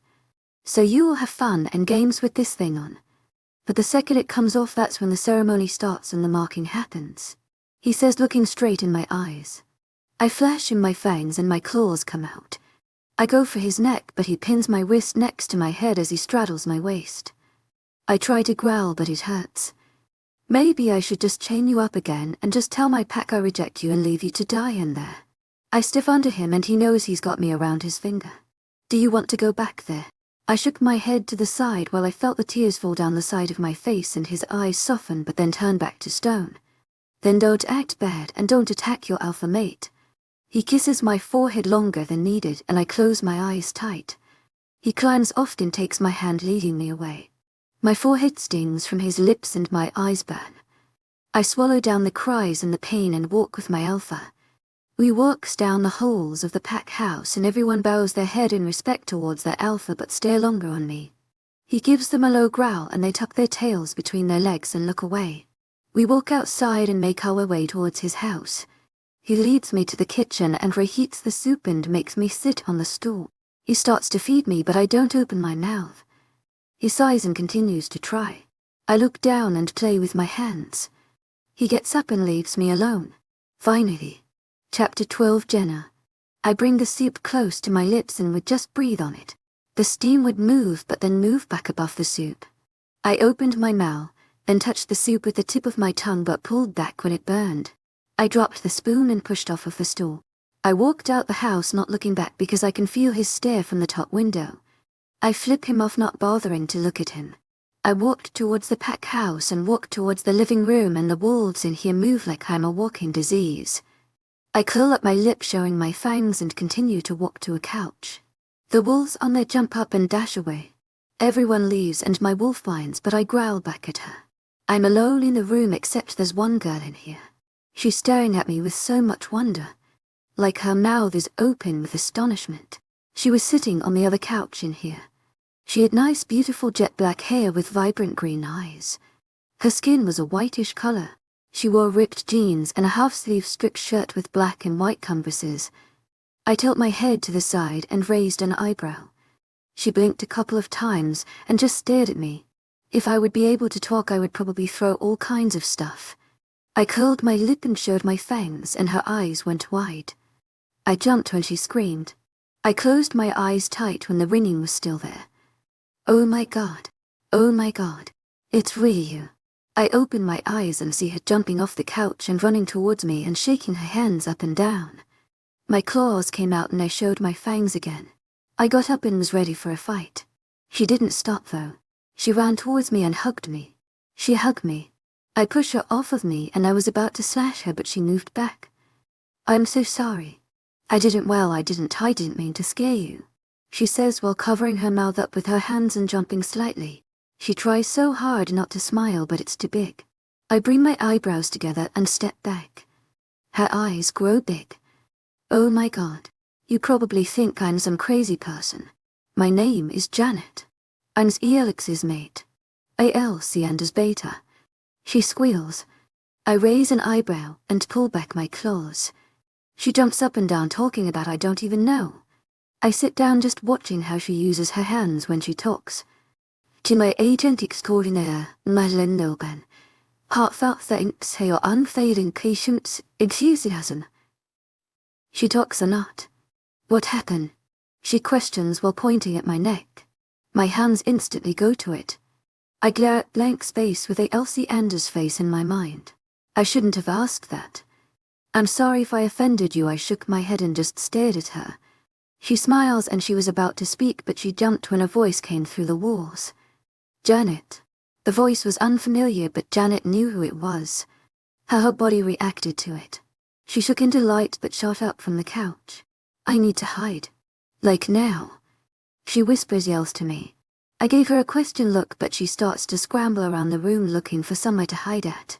So you will have fun and games with this thing on. But the second it comes off, that's when the ceremony starts and the marking happens," he says, looking straight in my eyes. I flash in my fangs and my claws come out. I go for his neck, but he pins my wrist next to my head as he straddles my waist. I try to growl, but it hurts. "Maybe I should just chain you up again and just tell my pack I reject you and leave you to die in there." I stiff under him and he knows he's got me around his finger. "Do you want to go back there?" I shook my head to the side while I felt the tears fall down the side of my face and his eyes soften but then turn back to stone. "Then don't act bad and don't attack your alpha mate." He kisses my forehead longer than needed and I close my eyes tight. He climbs off and takes my hand, leading me away. My forehead stings from his lips and my eyes burn. I swallow down the cries and the pain and walk with my alpha. We walks down the halls of the pack house and everyone bows their head in respect towards their alpha but stare longer on me. He gives them a low growl and they tuck their tails between their legs and look away. We walk outside and make our way towards his house. He leads me to the kitchen and reheats the soup and makes me sit on the stool. He starts to feed me but I don't open my mouth. He sighs and continues to try. I look down and play with my hands. He gets up and leaves me alone. Finally. Chapter 12. Jenna. I bring the soup close to my lips and would just breathe on it. The steam would move but then move back above the soup. I opened my mouth and touched the soup with the tip of my tongue but pulled back when it burned. I dropped the spoon and pushed off of the stool. I walked out the house not looking back because I can feel his stare from the top window. I flip him off not bothering to look at him. I walked towards the pack house and walked towards the living room and the walls in here move like I'm a walking disease. I curl up my lip showing my fangs and continue to walk to a couch. The wolves on there jump up and dash away. Everyone leaves and my wolf whines but I growl back at her. I'm alone in the room except there's one girl in here. She's staring at me with so much wonder. Like her mouth is open with astonishment. She was sitting on the other couch in here. She had nice beautiful jet black hair with vibrant green eyes. Her skin was a whitish color. She wore ripped jeans and a half-sleeve striped shirt with black and white compasses. I tilt my head to the side and raised an eyebrow. She blinked a couple of times and just stared at me. If I would be able to talk I would probably throw all kinds of stuff. I curled my lip and showed my fangs and her eyes went wide. I jumped when she screamed. I closed my eyes tight when the ringing was still there. Oh my God. Oh my God. It's really you. I open my eyes and see her jumping off the couch and running towards me and shaking her hands up and down. My claws came out and I showed my fangs again. I got up and was ready for a fight. She didn't stop though. She ran towards me and hugged me. She hugged me. I pushed her off of me and I was about to slash her but she moved back. I'm so sorry. I didn't mean to scare you. She says while covering her mouth up with her hands and jumping slightly. She tries so hard not to smile but it's too big. I bring my eyebrows together and step back. Her eyes grow big. Oh my God. You probably think I'm some crazy person. My name is Janet. I'm Elix's mate. Alcander's beta. She squeals. I raise an eyebrow and pull back my claws. She jumps up and down talking about I don't even know. I sit down just watching how she uses her hands when she talks. To my agent extraordinaire, Madeleine Logan. Heartfelt thanks for your unfailing patience, enthusiasm. She talks a lot. What happened? She questions while pointing at my neck. My hands instantly go to it. I glare at blank space with Alcander's face in my mind. I shouldn't have asked that. I'm sorry if I offended you. I shook my head and just stared at her. She smiles and she was about to speak but she jumped when a voice came through the walls. Janet. The voice was unfamiliar but Janet knew who it was. Her whole body reacted to it. She shook in delight but shot up from the couch. I need to hide. Like now. She whispers yells to me. I gave her a question look but she starts to scramble around the room looking for somewhere to hide at.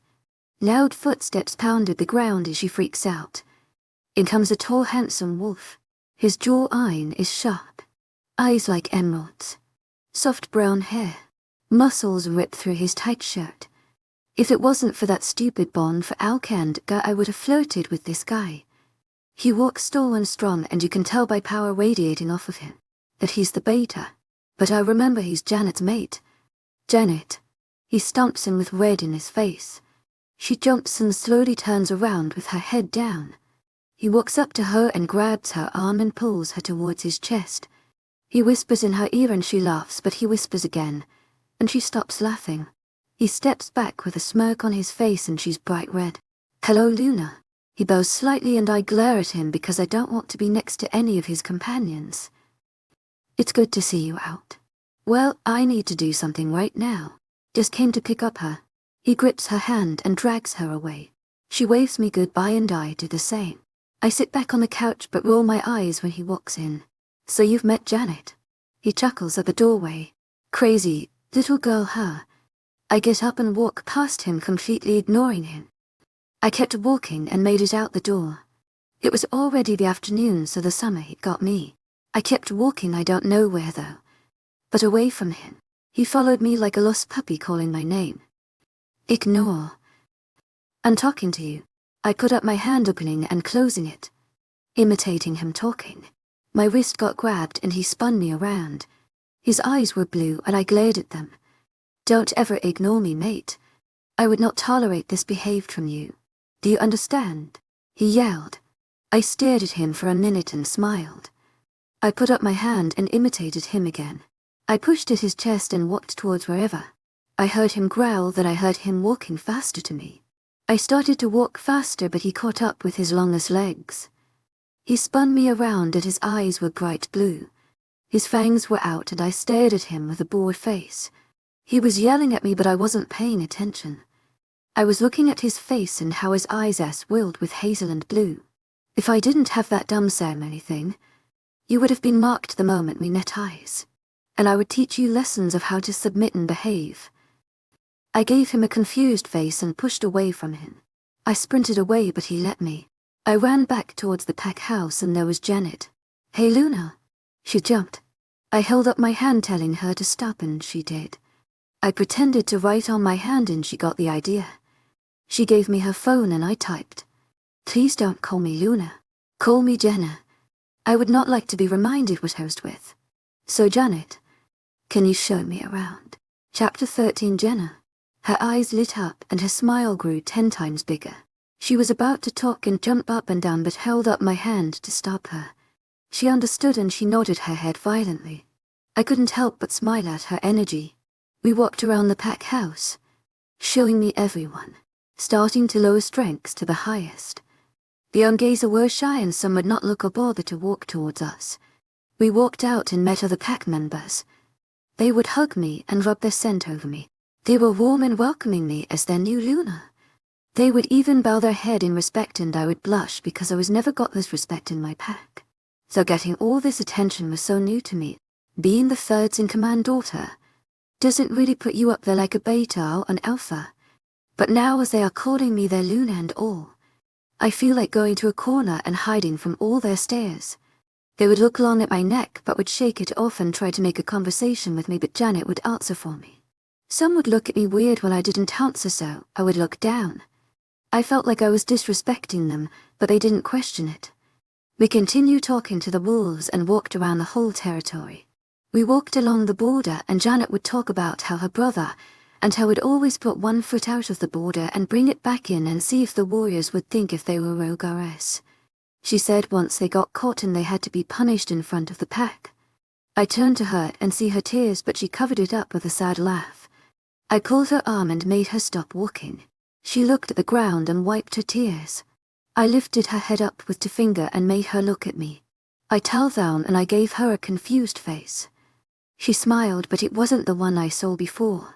Loud footsteps pounded the ground as she freaks out. In comes a tall handsome wolf. His jawline is sharp. Eyes like emeralds. Soft brown hair. Muscles ripped through his tight shirt. If it wasn't for that stupid bond for Alcander I would have flirted with this guy. He walks tall and strong and you can tell by power radiating off of him that he's the beta. But I remember he's Janet's mate. Janet. He stomps him with red in his face. She jumps and slowly turns around with her head down. He walks up to her and grabs her arm and pulls her towards his chest. He whispers in her ear and she laughs but he whispers again. And she stops laughing. He steps back with a smirk on his face and she's bright red. Hello Luna. He bows slightly and I glare at him because I don't want to be next to any of his companions. It's good to see you out. Well, I need to do something right now. Just came to pick up her. He grips her hand and drags her away. She waves me goodbye and I do the same. I sit back on the couch but roll my eyes when he walks in. So you've met Janet. He chuckles at the doorway. Crazy, little girl her. I get up and walk past him completely ignoring him. I kept walking and made it out the door. It was already the afternoon so the summer heat got me. I kept walking I don't know where though. But away from him. He followed me like a lost puppy calling my name. Ignore. I'm talking to you. I put up my hand opening and closing it. Imitating him talking. My wrist got grabbed and he spun me around. His eyes were blue and I glared at them. Don't ever ignore me, mate. I would not tolerate this behaved from you. Do you understand? he yelled. I stared at him for a minute and smiled. I put up my hand and imitated him again. I pushed at his chest and walked towards wherever. I heard him growl that I heard him walking faster to me. I started to walk faster, but he caught up with his longest legs. He spun me around and his eyes were bright blue. His fangs were out and I stared at him with a bored face. He was yelling at me, but I wasn't paying attention. I was looking at his face and how his eyes swilled with hazel and blue. If I didn't have that dumb ceremony thing, you would have been marked the moment we met eyes. And I would teach you lessons of how to submit and behave. I gave him a confused face and pushed away from him. I sprinted away, but he let me. I ran back towards the pack house and there was Janet. Hey Luna. She jumped. I held up my hand telling her to stop and she did. I pretended to write on my hand and she got the idea. She gave me her phone and I typed. Please don't call me Luna. Call me Jenna. I would not like to be reminded what I was with. So Janet, can you show me around? Chapter 13. Jenna. Her eyes lit up and her smile grew 10 times bigger. She was about to talk and jump up and down but held up my hand to stop her. She understood and she nodded her head violently. I couldn't help but smile at her energy. We walked around the pack house, showing me everyone, starting to lowest ranks to the highest. The Ungazer were shy and some would not look or bother to walk towards us. We walked out and met other pack members. They would hug me and rub their scent over me. They were warm and welcoming me as their new Luna. They would even bow their head in respect and I would blush because I was never got this respect in my pack. So getting all this attention was so new to me. Being the third in command daughter doesn't really put you up there like a beta or an alpha. But now as they are calling me their Luna and all, I feel like going to a corner and hiding from all their stares. They would look long at my neck but would shake it off and try to make a conversation with me, but Janet would answer for me. Some would look at me weird when I didn't answer, so I would look down. I felt like I was disrespecting them, but they didn't question it. We continued talking to the wolves and walked around the whole territory. We walked along the border and Janet would talk about how her brother and how he'd always put one foot out of the border and bring it back in and see if the warriors would think if they were rogue RS. She said once they got caught and they had to be punished in front of the pack. I turned to her and see her tears, but she covered it up with a sad laugh. I pulled her arm and made her stop walking. She looked at the ground and wiped her tears. I lifted her head up with the finger and made her look at me. I towed down and I gave her a confused face. She smiled, but it wasn't the one I saw before.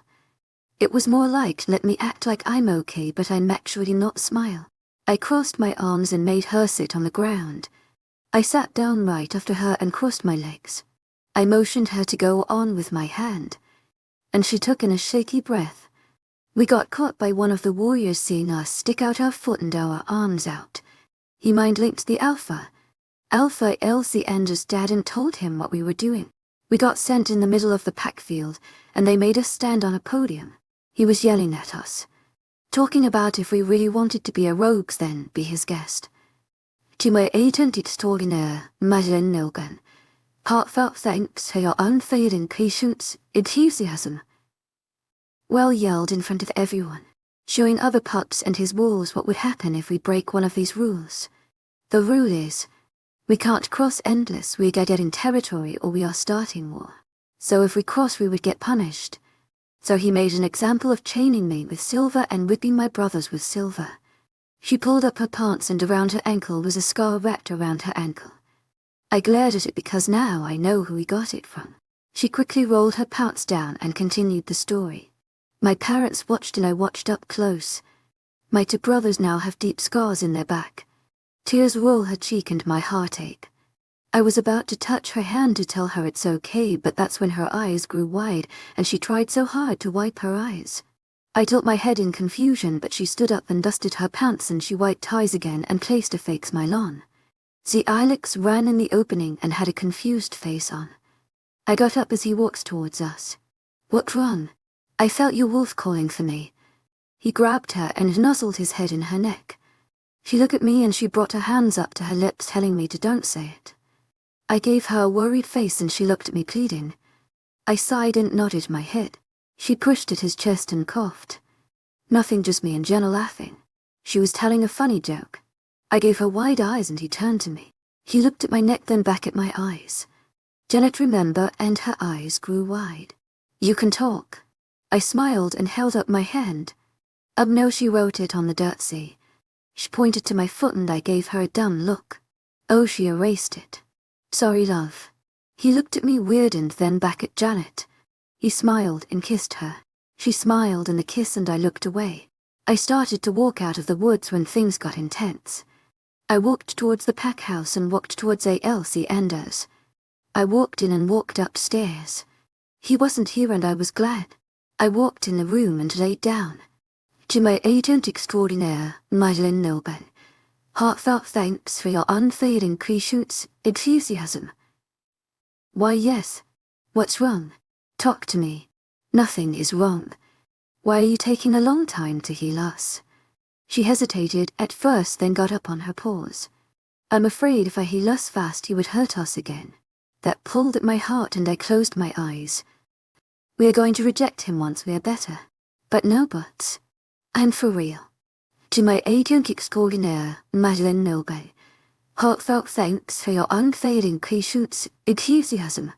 It was more like, let me act like I'm okay but I'm actually not smile. I crossed my arms and made her sit on the ground. I sat down right after her and crossed my legs. I motioned her to go on with my hand, and she took in a shaky breath. We got caught by one of the warriors seeing us stick out our foot and our arms out. He mind-linked the Alpha Alcander's dad and told him what we were doing. We got sent in the middle of the pack field, and they made us stand on a podium. He was yelling at us, talking about if we really wanted to be a rogues then be his guest. To my agent it's talking Madeline Nilgan. Heartfelt thanks for your unfailing patience, enthusiasm. Well yelled in front of everyone, showing other pups and his wolves what would happen if we break one of these rules. The rule is, we can't cross endless, we get in territory or we are starting war. So if we cross we would get punished. So he made an example of chaining me with silver and whipping my brothers with silver. She pulled up her pants and around her ankle was a scar wrapped around her ankle. I glared at it because now I know who he got it from. She quickly rolled her pants down and continued the story. My parents watched and I watched up close. My 2 brothers now have deep scars in their back. Tears roll her cheek and my heart ache. I was about to touch her hand to tell her it's okay, but that's when her eyes grew wide and she tried so hard to wipe her eyes. I tilt my head in confusion, but she stood up and dusted her pants and she wiped eyes again and placed a fake smile on. The Ilex ran in the opening and had a confused face on. I got up as he walked towards us. What wrong? I felt your wolf calling for me. He grabbed her and nuzzled his head in her neck. She looked at me and she brought her hands up to her lips telling me to don't say it. I gave her a worried face and she looked at me pleading. I sighed and nodded my head. She pushed at his chest and coughed. Nothing, just me and Jenna laughing. She was telling a funny joke. I gave her wide eyes and he turned to me. He looked at my neck then back at my eyes. Jenna, remember, and her eyes grew wide. You can talk. I smiled and held up my hand. No, she wrote it on the dirtsy. She pointed to my foot and I gave her a dumb look. Oh, she erased it. Sorry, love. He looked at me weird and then back at Janet. He smiled and kissed her. She smiled in the kiss and I looked away. I started to walk out of the woods when things got intense. I walked towards the pack house and walked towards Alpha Alcander's. I walked in and walked upstairs. He wasn't here and I was glad. I walked in the room and laid down. To my agent extraordinaire, Madeleine Noble, heartfelt thanks for your unfailing patience, enthusiasm. Why, yes. What's wrong? Talk to me. Nothing is wrong. Why are you taking a long time to heal us? She hesitated at first, then got up on her paws. I'm afraid if I heal us fast, he would hurt us again. That pulled at my heart and I closed my eyes. We are going to reject him once we are better. But no buts. I'm for real. To my agent extraordinaire, Madeleine Noble, heartfelt thanks for your unfailing patience, enthusiasm.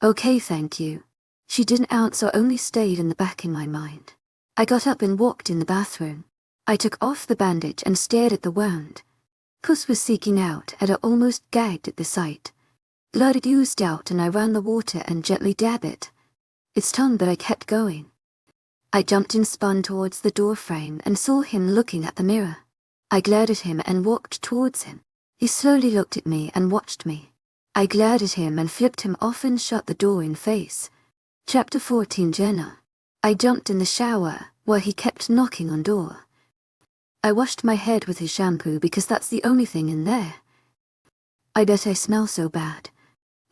Okay, thank you. She didn't answer, only stayed in the back in my mind. I got up and walked in the bathroom. I took off the bandage and stared at the wound. Puss was seeking out and I almost gagged at the sight. Blood had oozed out and I ran the water and gently dabbed it. It stung but I kept going. I jumped and spun towards the door frame and saw him looking at the mirror. I glared at him and walked towards him. He slowly looked at me and watched me. I glared at him and flipped him off and shut the door in face. Chapter 14 Jenna. I jumped in the shower while he kept knocking on door. I washed my head with his shampoo because that's the only thing in there. I bet I smell so bad.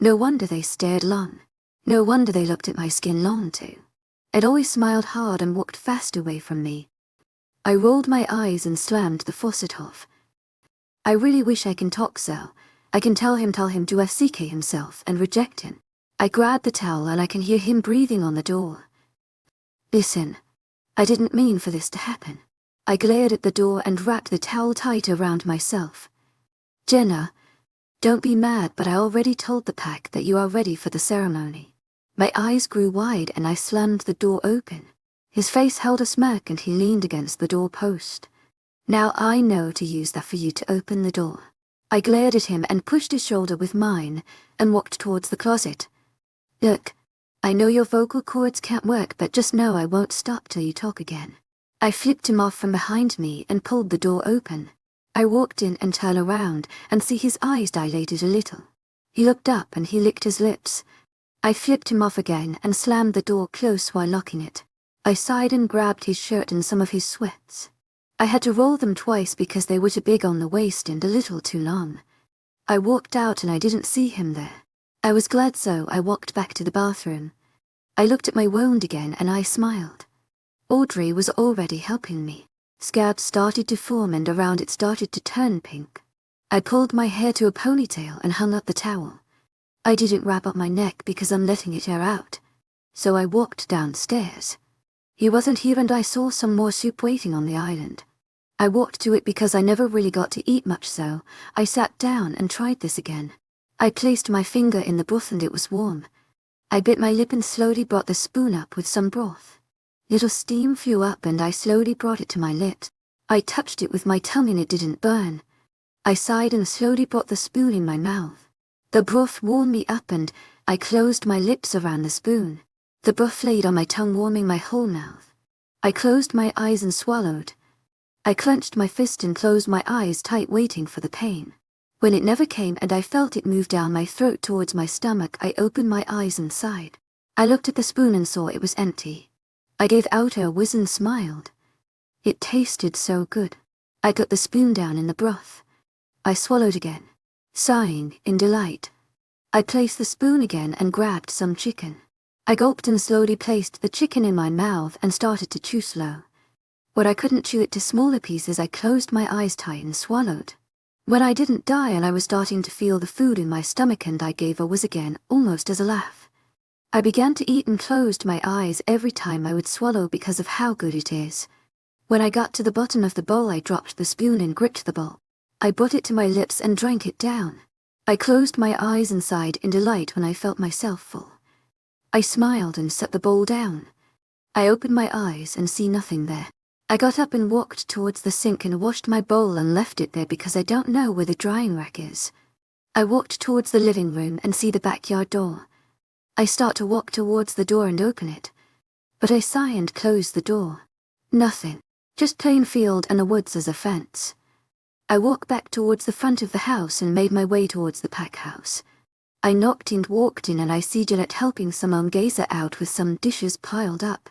No wonder they stared long. No wonder they looked at my skin long too. I'd always smiled hard and walked fast away from me. I rolled my eyes and slammed the faucet off. I really wish I can talk so. I can tell him to FCK himself and reject him. I grabbed the towel and I can hear him breathing on the door. Listen, I didn't mean for this to happen. I glared at the door and wrapped the towel tight around myself. Jenna, don't be mad, but I already told the pack that you are ready for the ceremony. My eyes grew wide and I slammed the door open. His face held a smirk and he leaned against the door post. Now I know to use that for you to open the door. I glared at him and pushed his shoulder with mine and walked towards the closet. Look, I know your vocal cords can't work, but just know I won't stop till you talk again. I flipped him off from behind me and pulled the door open. I walked in and turned around and see his eyes dilated a little. He looked up and he licked his lips. I flipped him off again and slammed the door close while locking it. I sighed and grabbed his shirt and some of his sweats. I had to roll them twice because they were too big on the waist and a little too long. I walked out and I didn't see him there. I was glad, so I walked back to the bathroom. I looked at my wound again and I smiled. Audrey was already helping me. Scabs started to form and around it started to turn pink. I pulled my hair to a ponytail and hung up the towel. I didn't wrap up my neck because I'm letting it air out. So I walked downstairs. He wasn't here and I saw some more soup waiting on the island. I walked to it because I never really got to eat much, so I sat down and tried this again. I placed my finger in the broth and it was warm. I bit my lip and slowly brought the spoon up with some broth. Little steam flew up and I slowly brought it to my lips. I touched it with my tongue and it didn't burn. I sighed and slowly brought the spoon in my mouth. The broth warmed me up and I closed my lips around the spoon. The broth laid on my tongue, warming my whole mouth. I closed my eyes and swallowed. I clenched my fist and closed my eyes tight, waiting for the pain. When it never came and I felt it move down my throat towards my stomach, I opened my eyes and sighed. I looked at the spoon and saw it was empty. I gave out a whiz and smiled. It tasted so good. I got the spoon down in the broth. I swallowed again, sighing in delight. I placed the spoon again and grabbed some chicken. I gulped and slowly placed the chicken in my mouth and started to chew slow. When I couldn't chew it to smaller pieces, I closed my eyes tight and swallowed. When I didn't die and I was starting to feel the food in my stomach, and I gave a whiz again, almost as a laugh. I began to eat and closed my eyes every time I would swallow because of how good it is. When I got to the bottom of the bowl, I dropped the spoon and gripped the bowl. I brought it to my lips and drank it down. I closed my eyes and sighed in delight when I felt myself full. I smiled and set the bowl down. I opened my eyes and see nothing there. I got up and walked towards the sink and washed my bowl and left it there because I don't know where the drying rack is. I walked towards the living room and see the backyard door. I start to walk towards the door and open it. But I sigh and close the door. Nothing. Just plain field and the woods as a fence. I walked back towards the front of the house and made my way towards the pack house. I knocked and walked in and I see Jeanette helping some gazer out with some dishes piled up.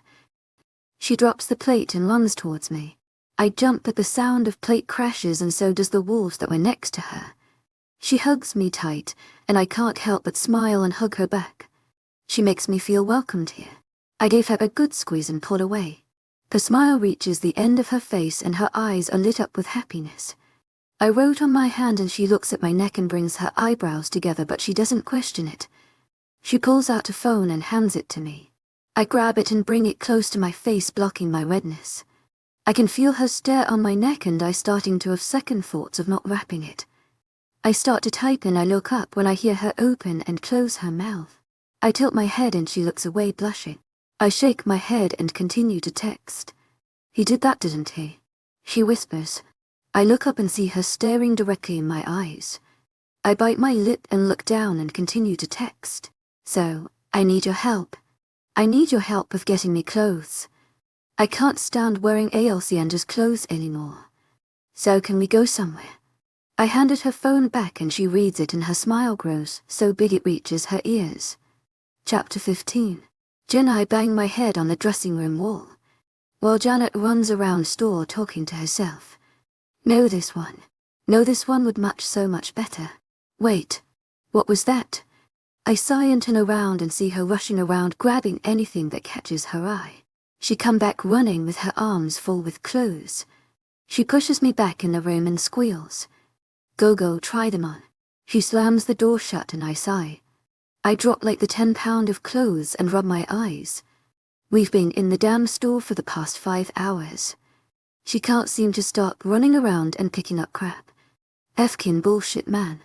She drops the plate and runs towards me. I jump at the sound of plate crashes and so does the wolves that were next to her. She hugs me tight and I can't help but smile and hug her back. She makes me feel welcomed here. I gave her a good squeeze and pulled away. The smile reaches the end of her face and her eyes are lit up with happiness. I wrote on my hand and she looks at my neck and brings her eyebrows together, but she doesn't question it. She pulls out a phone and hands it to me. I grab it and bring it close to my face, blocking my redness. I can feel her stare on my neck and I starting to have second thoughts of not wrapping it. I start to type and I look up when I hear her open and close her mouth. I tilt my head and she looks away, blushing. I shake my head and continue to text. He did that, didn't he? She whispers. I look up and see her staring directly in my eyes. I bite my lip and look down and continue to text. So, I need your help. I need your help of getting me clothes. I can't stand wearing Alcaender's clothes anymore. So can we go somewhere? I handed her phone back and she reads it and her smile grows so big it reaches her ears. Chapter 15. Jenna. I bang my head on the dressing room wall, while Janet runs around store talking to herself. No, this one would match so much better. Wait, what was that? I sigh and turn around and see her rushing around grabbing anything that catches her eye. She come back running with her arms full with clothes. She pushes me back in the room and squeals. Go, try them on. She slams the door shut and I sigh. I drop like the 10-pound of clothes and rub my eyes. We've been in the damn store for the past 5 hours. She can't seem to stop running around and picking up crap. Effkin bullshit, man.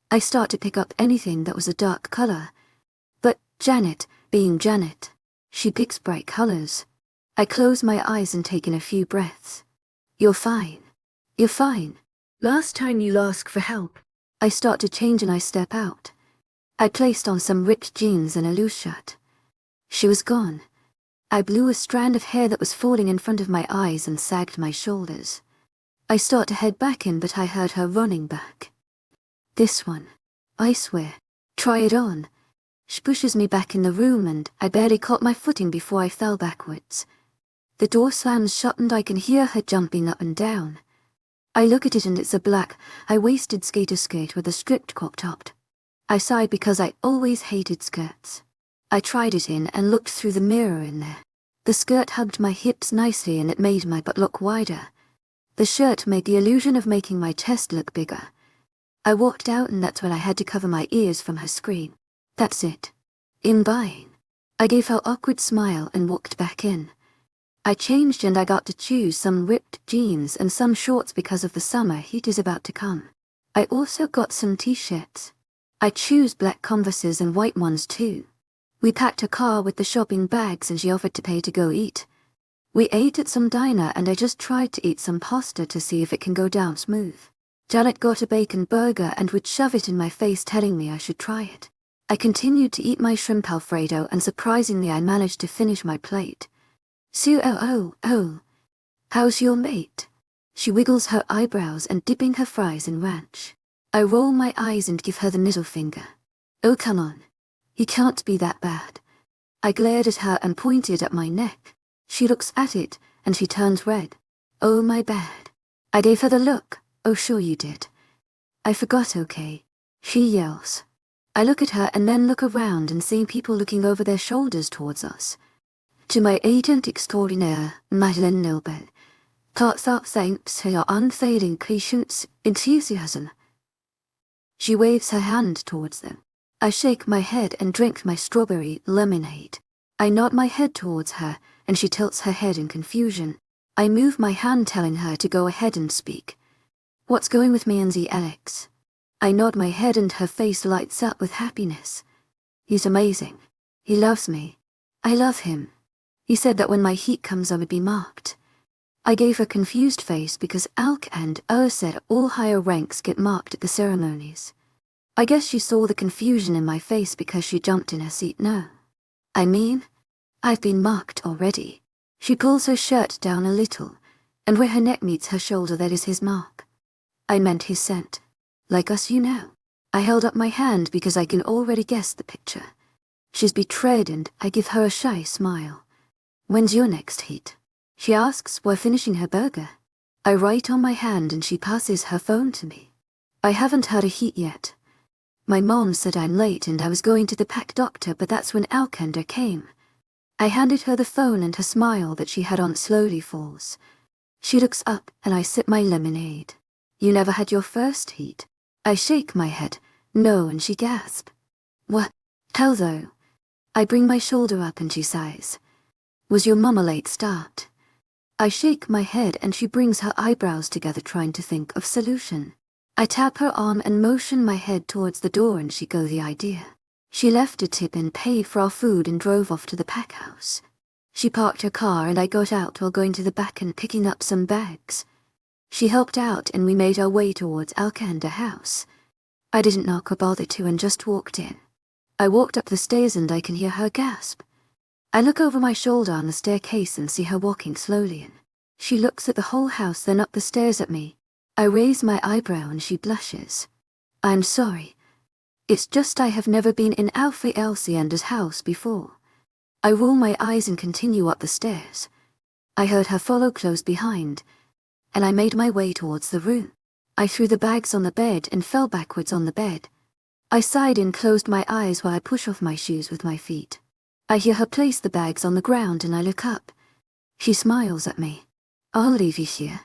I start to pick up anything that was a dark color. But Janet, being Janet, she picks bright colors. I close my eyes and take in a few breaths. You're fine. You're fine. Last time you asked for help. I start to change and I step out. I placed on some ripped jeans and a loose shirt. She was gone. I blew a strand of hair that was falling in front of my eyes and sagged my shoulders. I start to head back in, but I heard her running back. This one, I swear. Try it on. She pushes me back in the room and I barely caught my footing before I fell backwards. The door slams shut and I can hear her jumping up and down. I look at it and it's a black, high-waisted skater skirt with a stripped crop top. I sigh because I always hated skirts. I tried it in and looked through the mirror in there. The skirt hugged my hips nicely and it made my butt look wider. The shirt made the illusion of making my chest look bigger. I walked out and that's when I had to cover my ears from her scream. That's it. In buying. I gave her an awkward smile and walked back in. I changed and I got to choose some ripped jeans and some shorts because of the summer heat is about to come. I also got some t-shirts. I choose black Converses and white ones too. We packed a car with the shopping bags and she offered to pay to go eat. We ate at some diner and I just tried to eat some pasta to see if it can go down smooth. Janet got a bacon burger and would shove it in my face telling me I should try it. I continued to eat my shrimp Alfredo and surprisingly I managed to finish my plate. Sue, oh. How's your mate? She wiggles her eyebrows and dipping her fries in ranch. I roll my eyes and give her the middle finger. Oh, come on. He can't be that bad. I glared at her and pointed at my neck. She looks at it and she turns red. Oh, my bad. I gave her the look. Oh, sure you did. I forgot, okay. She yells. I look at her and then look around and see people looking over their shoulders towards us. To my agent extraordinaire, Madeleine Nobel, parts up thanks to your unfailing patience, enthusiasm. She waves her hand towards them. I shake my head and drink my strawberry lemonade. I nod my head towards her and she tilts her head in confusion. I move my hand telling her to go ahead and speak. What's going with me and the Alex? I nod my head and her face lights up with happiness. He's amazing. He loves me. I love him. He said that when my heat comes I would be marked. I gave a confused face because Alc and said all higher ranks get marked at the ceremonies. I guess she saw the confusion in my face because she jumped in her seat. No. I mean, I've been marked already. She pulls her shirt down a little, and where her neck meets her shoulder that is his mark. I meant his scent. Like us, you know. I held up my hand because I can already guess the picture. She's betrayed and I give her a shy smile. When's your next heat? She asks while finishing her burger. I write on my hand and she passes her phone to me. I haven't had a heat yet. My mom said I'm late and I was going to the pack doctor, but that's when Alcander came. I handed her the phone and her smile that she had on slowly falls. She looks up and I sip my lemonade. You never had your first heat? I shake my head. No, and she gasps. What? Hell though. I bring my shoulder up and she sighs. Was your mum a late start? I shake my head and she brings her eyebrows together trying to think of solution. I tap her arm and motion my head towards the door and she go the idea. She left a tip and paid for our food and drove off to the pack house. She parked her car and I got out while going to the back and picking up some bags. She helped out and we made our way towards Alcander house. I didn't knock or bother to and just walked in. I walked up the stairs and I can hear her gasp. I look over my shoulder on the staircase and see her walking slowly in. She looks at the whole house then up the stairs at me. I raise my eyebrow and she blushes. I'm sorry. It's just I have never been in Alpha Alcander's house before. I roll my eyes and continue up the stairs. I heard her follow close behind, and I made my way towards the room. I threw the bags on the bed and fell backwards on the bed. I sighed and closed my eyes while I push off my shoes with my feet. I hear her place the bags on the ground and I look up. She smiles at me. I'll leave you here.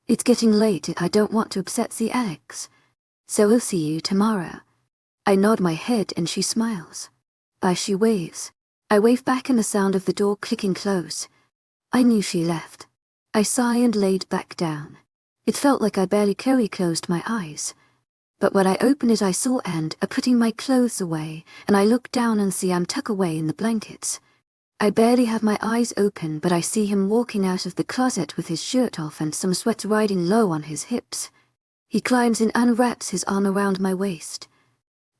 It's getting late. I don't want to upset the Alex. So we'll see you tomorrow. I nod my head and she smiles. She waves. I wave back and the sound of the door clicking close. I knew she left. I sigh and laid back down. It felt like I barely closed my eyes. But when I opened it I saw putting my clothes away, and I look down and see I'm tucked away in the blankets. I barely have my eyes open, but I see him walking out of the closet with his shirt off and some sweat riding low on his hips. He climbs and unwraps his arm around my waist.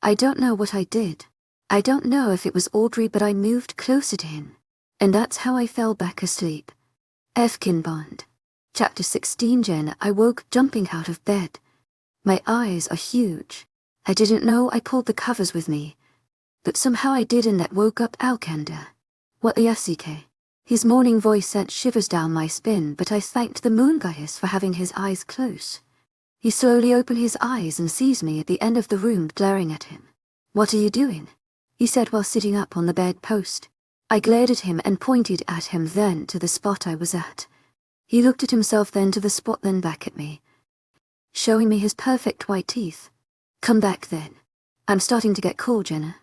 I don't know what I did. I don't know if it was Audrey, but I moved closer to him. And that's how I fell back asleep. Efkin Bond. Chapter 16. Jenna. I woke jumping out of bed. My eyes are huge. I didn't know I pulled the covers with me. But somehow I did, and that woke up Alcander. What the FCK? His morning voice sent shivers down my spine, but I thanked the moon goddess for having his eyes close. He slowly opened his eyes and sees me at the end of the room glaring at him. What are you doing? He said while sitting up on the bed post. I glared at him and pointed at him, then to the spot I was at. He looked at himself, then to the spot, then back at me, showing me his perfect white teeth. Come back then. I'm starting to get cold, Jenna.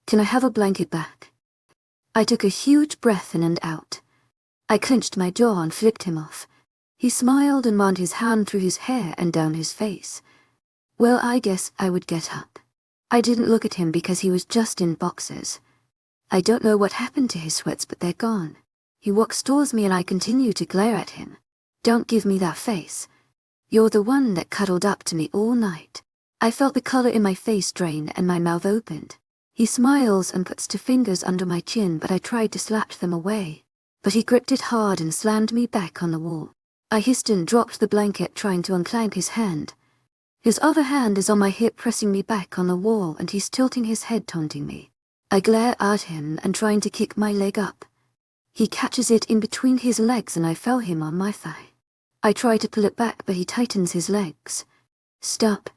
Can I have a blanket back? I took a huge breath in and out. I clenched my jaw and flipped him off. He smiled and ran his hand through his hair and down his face. Well, I guess I would get up. I didn't look at him because he was just in boxers. I don't know what happened to his sweats, but they're gone. He walks towards me and I continue to glare at him. Don't give me that face. You're the one that cuddled up to me all night. I felt the color in my face drain and my mouth opened. He smiles and puts 2 fingers under my chin, but I tried to slap them away. But he gripped it hard and slammed me back on the wall. I hissed and dropped the blanket, trying to unclamp his hand. His other hand is on my hip, pressing me back on the wall, and he's tilting his head, taunting me. I glare at him and trying to kick my leg up. He catches it in between his legs and I fell him on my thigh. I try to pull it back, but he tightens his legs. Stop.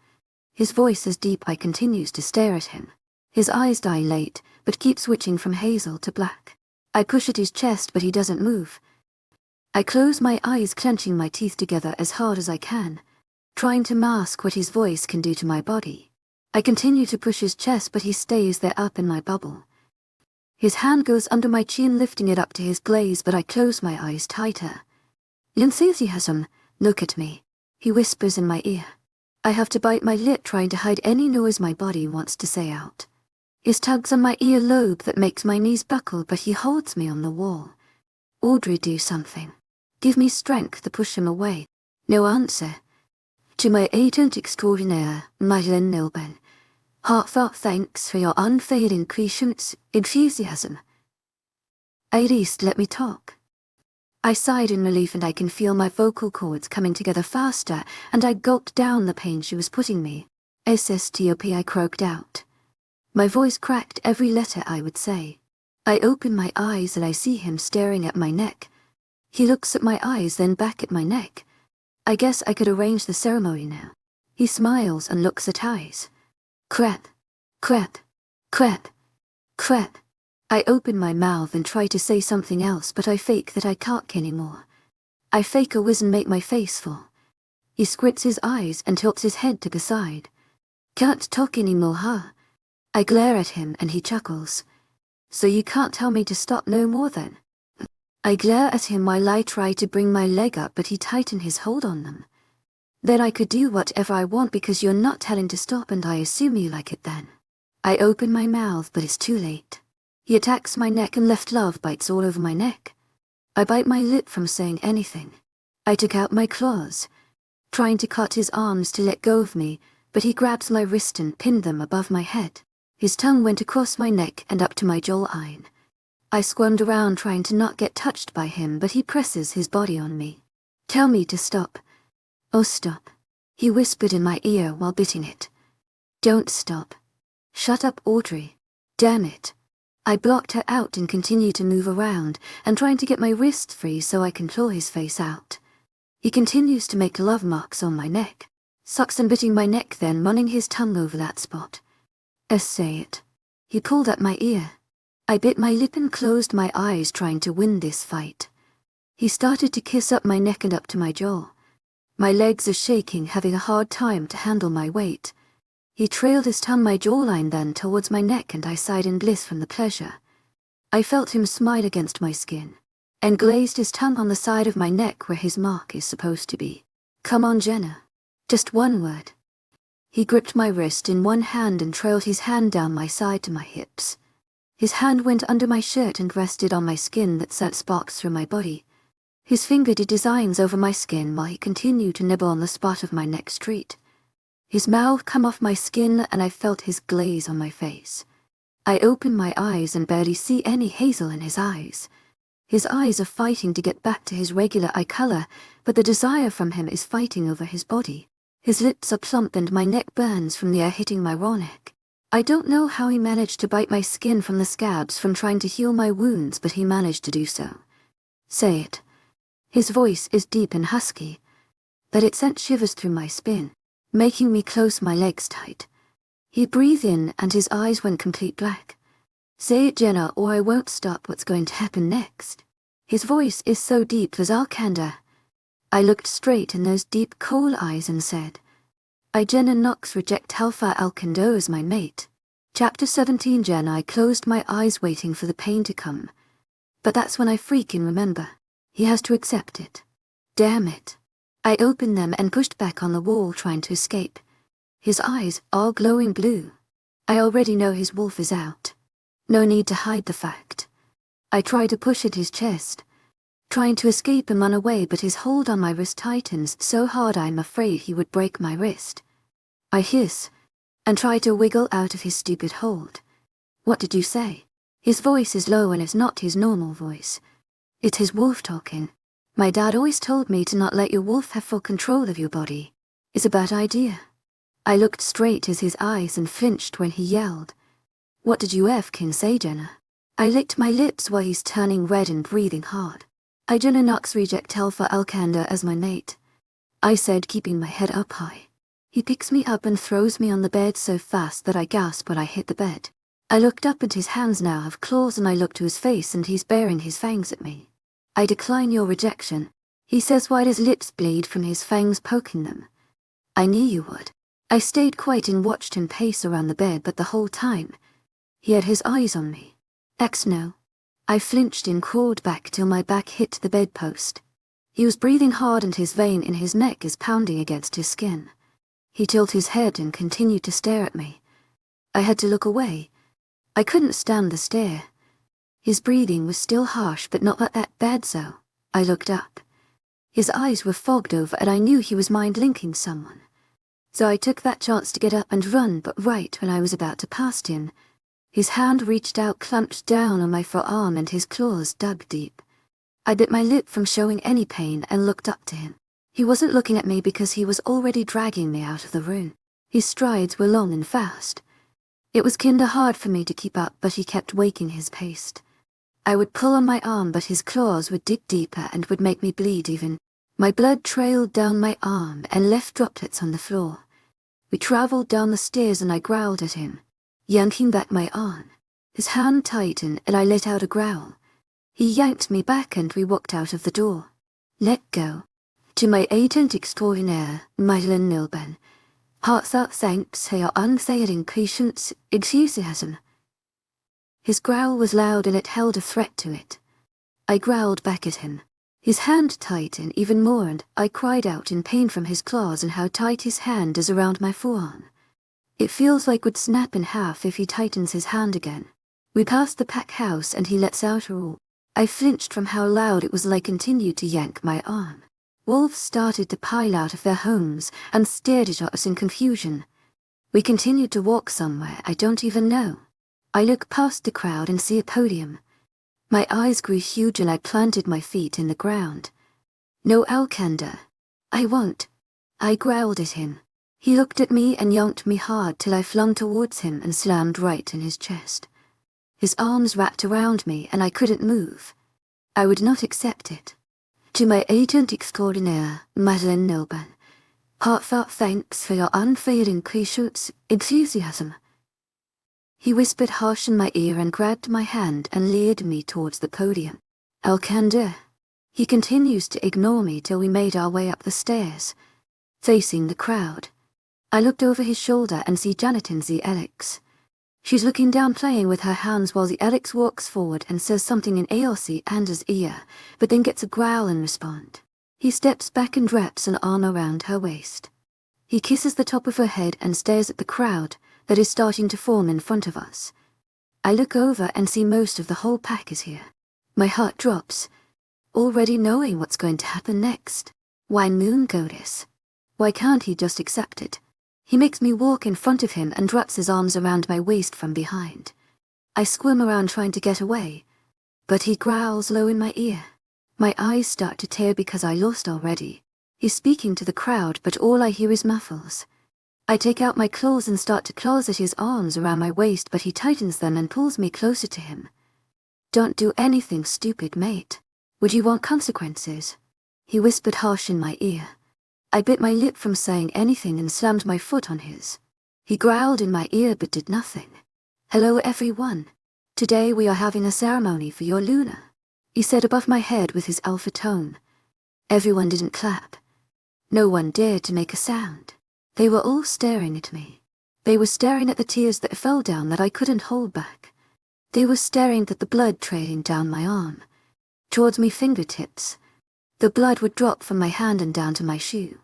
His voice is deep. I continues to stare at him. His eyes dilate, but keep switching from hazel to black. I push at his chest, but he doesn't move. I close my eyes, clenching my teeth together as hard as I can, trying to mask what his voice can do to my body. I continue to push his chest, but he stays there up in my bubble. His hand goes under my chin, lifting it up to his glaze, but I close my eyes tighter. Enthusiasm, look at me, he whispers in my ear. I have to bite my lip trying to hide any noise my body wants to say out. He tugs on my earlobe that makes my knees buckle, but he holds me on the wall. Audrey, do something. Give me strength to push him away. No answer. To my agent extraordinaire, Madeleine Nilben. Heartfelt thanks for your unfailing patience, enthusiasm. At least let me talk. I sighed in relief, and I can feel my vocal cords coming together faster, and I gulped down the pain she was putting me. SSTOP, I croaked out. My voice cracked every letter I would say. I open my eyes and I see him staring at my neck. He looks at my eyes, then back at my neck. I guess I could arrange the ceremony now. He smiles and looks at eyes. Crap, crap, crap, crap. I open my mouth and try to say something else, but I fake that I can't anymore. I fake a whiz and make my face fall. He squints his eyes and tilts his head to the side. Can't talk anymore, huh? I glare at him and he chuckles. So you can't tell me to stop no more then? I glare at him while I try to bring my leg up, but he tightened his hold on them. Then I could do whatever I want because you're not telling to stop, and I assume you like it then. I open my mouth, but it's too late. He attacks my neck and left love bites all over my neck. I bite my lip from saying anything. I took out my claws, trying to cut his arms to let go of me, but he grabs my wrist and pinned them above my head. His tongue went across my neck and up to my jawline. I squirmed around trying to not get touched by him, but he presses his body on me. Tell me to stop. Oh, stop, he whispered in my ear while biting it. Don't stop. Shut up, Audrey. Damn it. I blocked her out and continued to move around and trying to get my wrist free so I can claw his face out. He continues to make love marks on my neck, sucks and biting my neck, then running his tongue over that spot. Say it. He pulled at my ear. I bit my lip and closed my eyes trying to win this fight. He started to kiss up my neck and up to my jaw. My legs are shaking, having a hard time to handle my weight. He trailed his tongue my jawline, then towards my neck, and I sighed in bliss from the pleasure. I felt him smile against my skin, and glazed his tongue on the side of my neck where his mark is supposed to be. Come on, Jenna. Just one word. He gripped my wrist in one hand and trailed his hand down my side to my hips. His hand went under my shirt and rested on my skin that sent sparks through my body. His finger did designs over my skin while he continued to nibble on the spot of my neck street. His mouth come off my skin and I felt his glaze on my face. I opened my eyes and barely see any hazel in his eyes. His eyes are fighting to get back to his regular eye color, but the desire from him is fighting over his body. His lips are plump and my neck burns from the air hitting my raw neck. I don't know how he managed to bite my skin from the scabs from trying to heal my wounds, but he managed to do so. Say it. His voice is deep and husky, but it sent shivers through my spine, making me close my legs tight. He breathed in and his eyes went complete black. Say it, Jenna, or I won't stop what's going to happen next. His voice is so deep as Alcander. I looked straight in those deep coal eyes and said, I, Jenna Knox, reject Alpha Alcander as my mate. Chapter 17. Jenna. I closed my eyes waiting for the pain to come. But that's when I freaking remember. He has to accept it. Damn it. I opened them and pushed back on the wall trying to escape. His eyes all glowing blue. I already know his wolf is out. No need to hide the fact. I try to push at his chest, trying to escape and run away, but his hold on my wrist tightens so hard I'm afraid he would break my wrist. I hiss and try to wiggle out of his stupid hold. What did you say? His voice is low and it's not his normal voice. It's his wolf talking. My dad always told me to not let your wolf have full control of your body. It's a bad idea. I looked straight at his eyes and flinched when he yelled. What did you effing say, Jenna? I licked my lips while he's turning red and breathing hard. I, Jenna Knox, reject Alpha Alcander as my mate. I said, keeping my head up high. He picks me up and throws me on the bed so fast that I gasp when I hit the bed. I looked up and his hands now have claws, and I look to his face and he's baring his fangs at me. I decline your rejection, he says while his lips bleed from his fangs poking them. I knew you would. I stayed quiet and watched him pace around the bed, but the whole time, he had his eyes on me. No. I flinched and crawled back till my back hit the bedpost. He was breathing hard and his vein in his neck is pounding against his skin. He tilted his head and continued to stare at me. I had to look away. I couldn't stand the stare. His breathing was still harsh but not that bad, so I looked up. His eyes were fogged over and I knew he was mind-linking someone. So I took that chance to get up and run, but right when I was about to pass him, his hand reached out, clutched down on my forearm and his claws dug deep. I bit my lip from showing any pain and looked up to him. He wasn't looking at me because he was already dragging me out of the room. His strides were long and fast. It was kinda hard for me to keep up, but he kept waking his pace. I would pull on my arm, but his claws would dig deeper and would make me bleed even. My blood trailed down my arm and left droplets on the floor. We traveled down the stairs and I growled at him, yanking back my arm. His hand tightened and I let out a growl. He yanked me back and we walked out of the door. Let go. To my agent extraordinaire, Madeleine Nilben. Heartfelt thanks for your unfailing patience, enthusiasm. His growl was loud and it held a threat to it. I growled back at him. His hand tightened even more and I cried out in pain from his claws and how tight his hand is around my forearm. It feels like would snap in half if he tightens his hand again. We passed the pack house and he lets out a roar. I flinched from how loud it was and I continued to yank my arm. Wolves started to pile out of their homes and stared at us in confusion. We continued to walk somewhere I don't even know. I look past the crowd and see a podium. My eyes grew huge and I planted my feet in the ground. No, Alcander. I won't. I growled at him. He looked at me and yanked me hard till I flung towards him and slammed right in his chest. His arms wrapped around me and I couldn't move. I would not accept it. To my agent extraordinaire, Madeleine Nilben, heartfelt thanks for your unfailing patience, enthusiasm. He whispered harsh in my ear and grabbed my hand and leered me towards the podium. Alcander. He continues to ignore me till we made our way up the stairs. Facing the crowd, I looked over his shoulder and see Janet and the Alex. She's looking down playing with her hands while the Alex walks forward and says something in Alcander's ear, but then gets a growl in response. He steps back and wraps an arm around her waist. He kisses the top of her head and stares at the crowd that is starting to form in front of us. I look over and see most of the whole pack is here. My heart drops, already knowing what's going to happen next. Why Moon Goddess? Why can't he just accept it? He makes me walk in front of him and wraps his arms around my waist from behind. I squirm around trying to get away, but he growls low in my ear. My eyes start to tear because I lost already. He's speaking to the crowd, but all I hear is muffles. I take out my claws and start to claw at his arms around my waist, but he tightens them and pulls me closer to him. Don't do anything stupid, mate. Would you want consequences? He whispered harsh in my ear. I bit my lip from saying anything and slammed my foot on his. He growled in my ear but did nothing. Hello everyone. Today we are having a ceremony for your Luna, he said above my head with his alpha tone. Everyone didn't clap. No one dared to make a sound. They were all staring at me. They were staring at the tears that fell down that I couldn't hold back. They were staring at the blood trailing down my arm, towards me fingertips. The blood would drop from my hand and down to my shoe.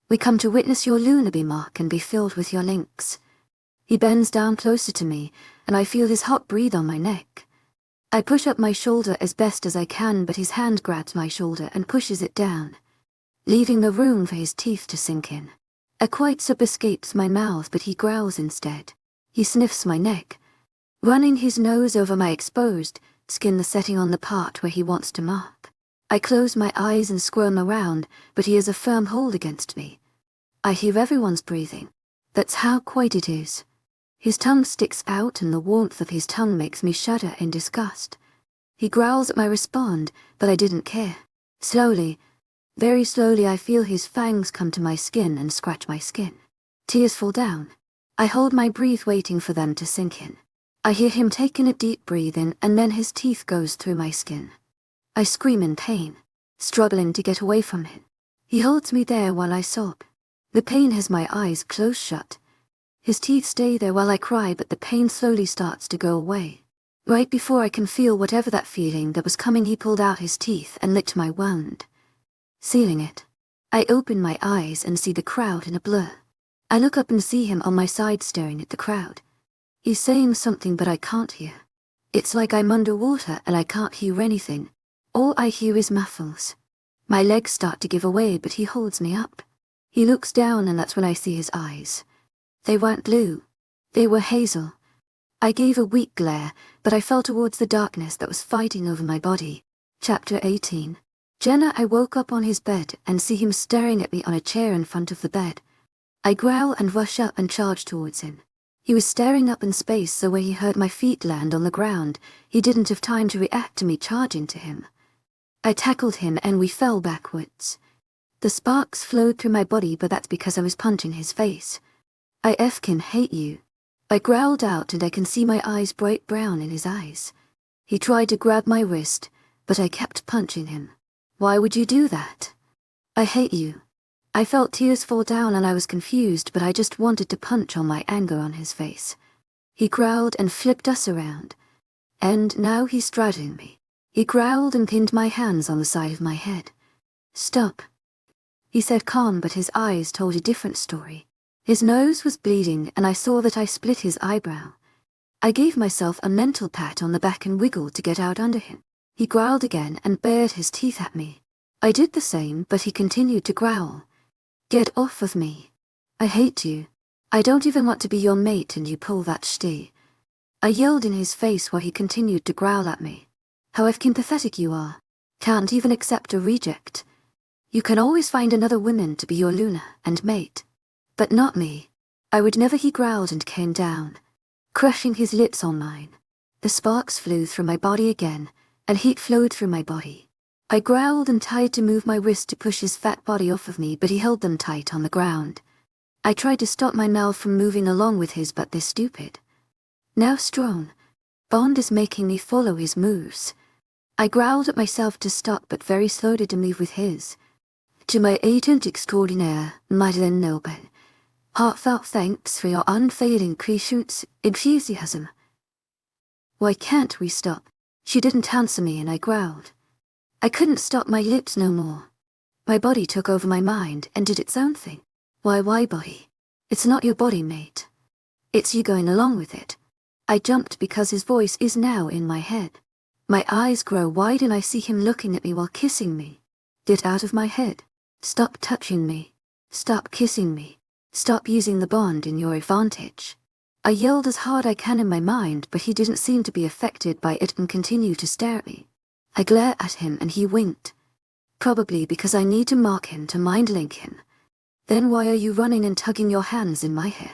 We come to witness your lunacy mark and be filled with your links. He bends down closer to me, and I feel his hot breath on my neck. I push up my shoulder as best as I can, but his hand grabs my shoulder and pushes it down, leaving the room for his teeth to sink in. A quiet sob escapes my mouth, but he growls instead. He sniffs my neck, running his nose over my exposed skin, the setting on the part where he wants to mark. I close my eyes and squirm around, but he has a firm hold against me. I hear everyone's breathing. That's how quiet it is. His tongue sticks out and the warmth of his tongue makes me shudder in disgust. He growls at my response, but I didn't care. Slowly, very slowly, I feel his fangs come to my skin and scratch my skin. Tears fall down. I hold my breath waiting for them to sink in. I hear him taking a deep breath in and then his teeth goes through my skin. I scream in pain, struggling to get away from him. He holds me there while I sob. The pain has my eyes closed shut. His teeth stay there while I cry, but the pain slowly starts to go away. Right before I can feel whatever that feeling that was coming, he pulled out his teeth and licked my wound. sealing it. I open my eyes and see the crowd in a blur. I look up and see him on my side staring at the crowd. He's saying something but I can't hear. It's like I'm underwater and I can't hear anything. All I hear is muffles. My legs start to give away but he holds me up. He looks down and that's when I see his eyes. They weren't blue. They were hazel. I gave a weak glare, but I fell towards the darkness that was fighting over my body. Chapter 18. Jenna. I woke up on his bed and see him staring at me on a chair in front of the bed. I growl and rush up and charge towards him. He was staring up in space, so when he heard my feet land on the ground, he didn't have time to react to me charging to him. I tackled him and we fell backwards. The sparks flowed through my body, but that's because I was punching his face. I effkin' hate you. I growled out and I can see my eyes bright brown in his eyes. He tried to grab my wrist, but I kept punching him. Why would you do that? I hate you. I felt tears fall down and I was confused, but I just wanted to punch all my anger on his face. He growled and flipped us around. And now he's straddling me. He growled and pinned my hands on the side of my head. Stop. He said calm, but his eyes told a different story. His nose was bleeding and I saw that I split his eyebrow. I gave myself a mental pat on the back and wiggled to get out under him. He growled again and bared his teeth at me. I did the same, but he continued to growl. Get off of me. I hate you. I don't even want to be your mate and you pull that shitty. I yelled in his face while he continued to growl at me. How effing pathetic you are. Can't even accept a reject. You can always find another woman to be your Luna and mate. But not me. I would never. He growled and came down, crushing his lips on mine. The sparks flew through my body again, and heat flowed through my body. I growled and tried to move my wrist to push his fat body off of me, but he held them tight on the ground. I tried to stop my mouth from moving along with his, but they're stupid. Now strong, Bond is making me follow his moves. I growled at myself to stop, but very slowly to move with his. To my agent extraordinaire, Madeleine Noble, heartfelt thanks for your unfailing patience, enthusiasm. Why can't we stop? She didn't answer me and I growled. I couldn't stop my lips no more. My body took over my mind and did its own thing. Why body? It's not your body, mate. It's you going along with it. I jumped because his voice is now in my head. My eyes grow wide and I see him looking at me while kissing me. Get out of my head. Stop touching me. Stop kissing me. Stop using the bond in your advantage. I yelled as hard I can in my mind, but he didn't seem to be affected by it and continued to stare at me. I glare at him and he winked. Probably because I need to mark him to mind link him. Then why are you running and tugging your hands in my hair?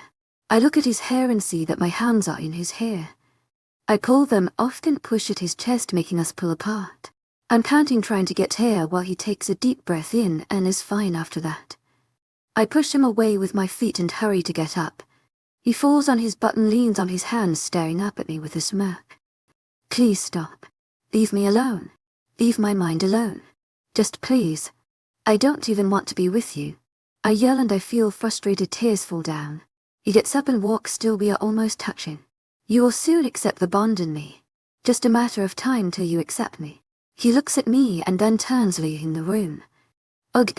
I look at his hair and see that my hands are in his hair. I pull them off and push at his chest, making us pull apart. I'm panting, trying to get hair while he takes a deep breath in and is fine after that. I push him away with my feet and hurry to get up. He falls on his butt and leans on his hands, staring up at me with a smirk. Please stop. Leave me alone. Leave my mind alone. Just please. I don't even want to be with you. I yell and I feel frustrated tears fall down. He gets up and walks still. We are almost touching. You will soon accept the bond in me. Just a matter of time till you accept me. He looks at me and then turns, leaving the room. Ugh.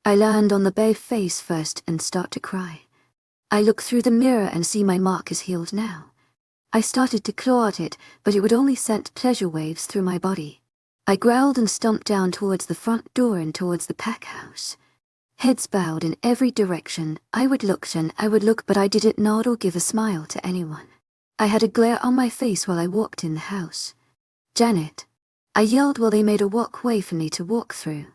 I land on the bed face first and start to cry. I look through the mirror and see my mark is healed now. I started to claw at it, but it would only send pleasure waves through my body. I growled and stomped down towards the front door and towards the pack house. Heads bowed in every direction. I would look, but I didn't nod or give a smile to anyone. I had a glare on my face while I walked in the house. Janet. I yelled while they made a walkway for me to walk through.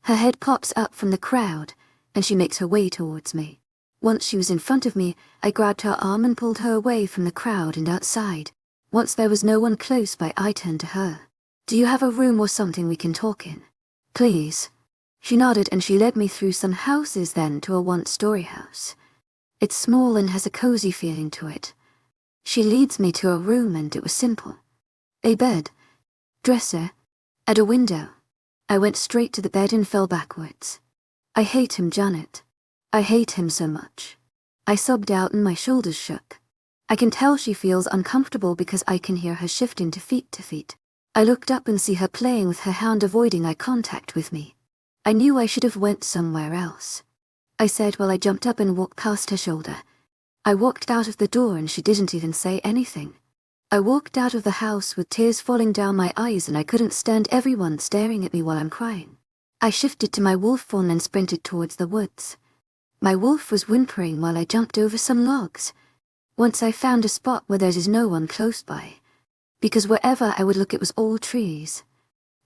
Her head pops up from the crowd, and she makes her way towards me. Once she was in front of me, I grabbed her arm and pulled her away from the crowd and outside. Once there was no one close by, I turned to her. Do you have a room or something we can talk in? Please. She nodded and she led me through some houses, then to a one-story house. It's small and has a cozy feeling to it. She leads me to a room and it was simple. A bed, dresser, and a window. I went straight to the bed and fell backwards. I hate him, Janet. I hate him so much. I sobbed out and my shoulders shook. I can tell she feels uncomfortable because I can hear her shifting to feet. I looked up and see her playing with her hand, avoiding eye contact with me. I knew I should have went somewhere else. I said while I jumped up and walked past her shoulder. I walked out of the door and she didn't even say anything. I walked out of the house with tears falling down my eyes and I couldn't stand everyone staring at me while I'm crying. I shifted to my wolf form and sprinted towards the woods. My wolf was whimpering while I jumped over some logs. Once I found a spot where there is no one close by, because wherever I would look it was all trees.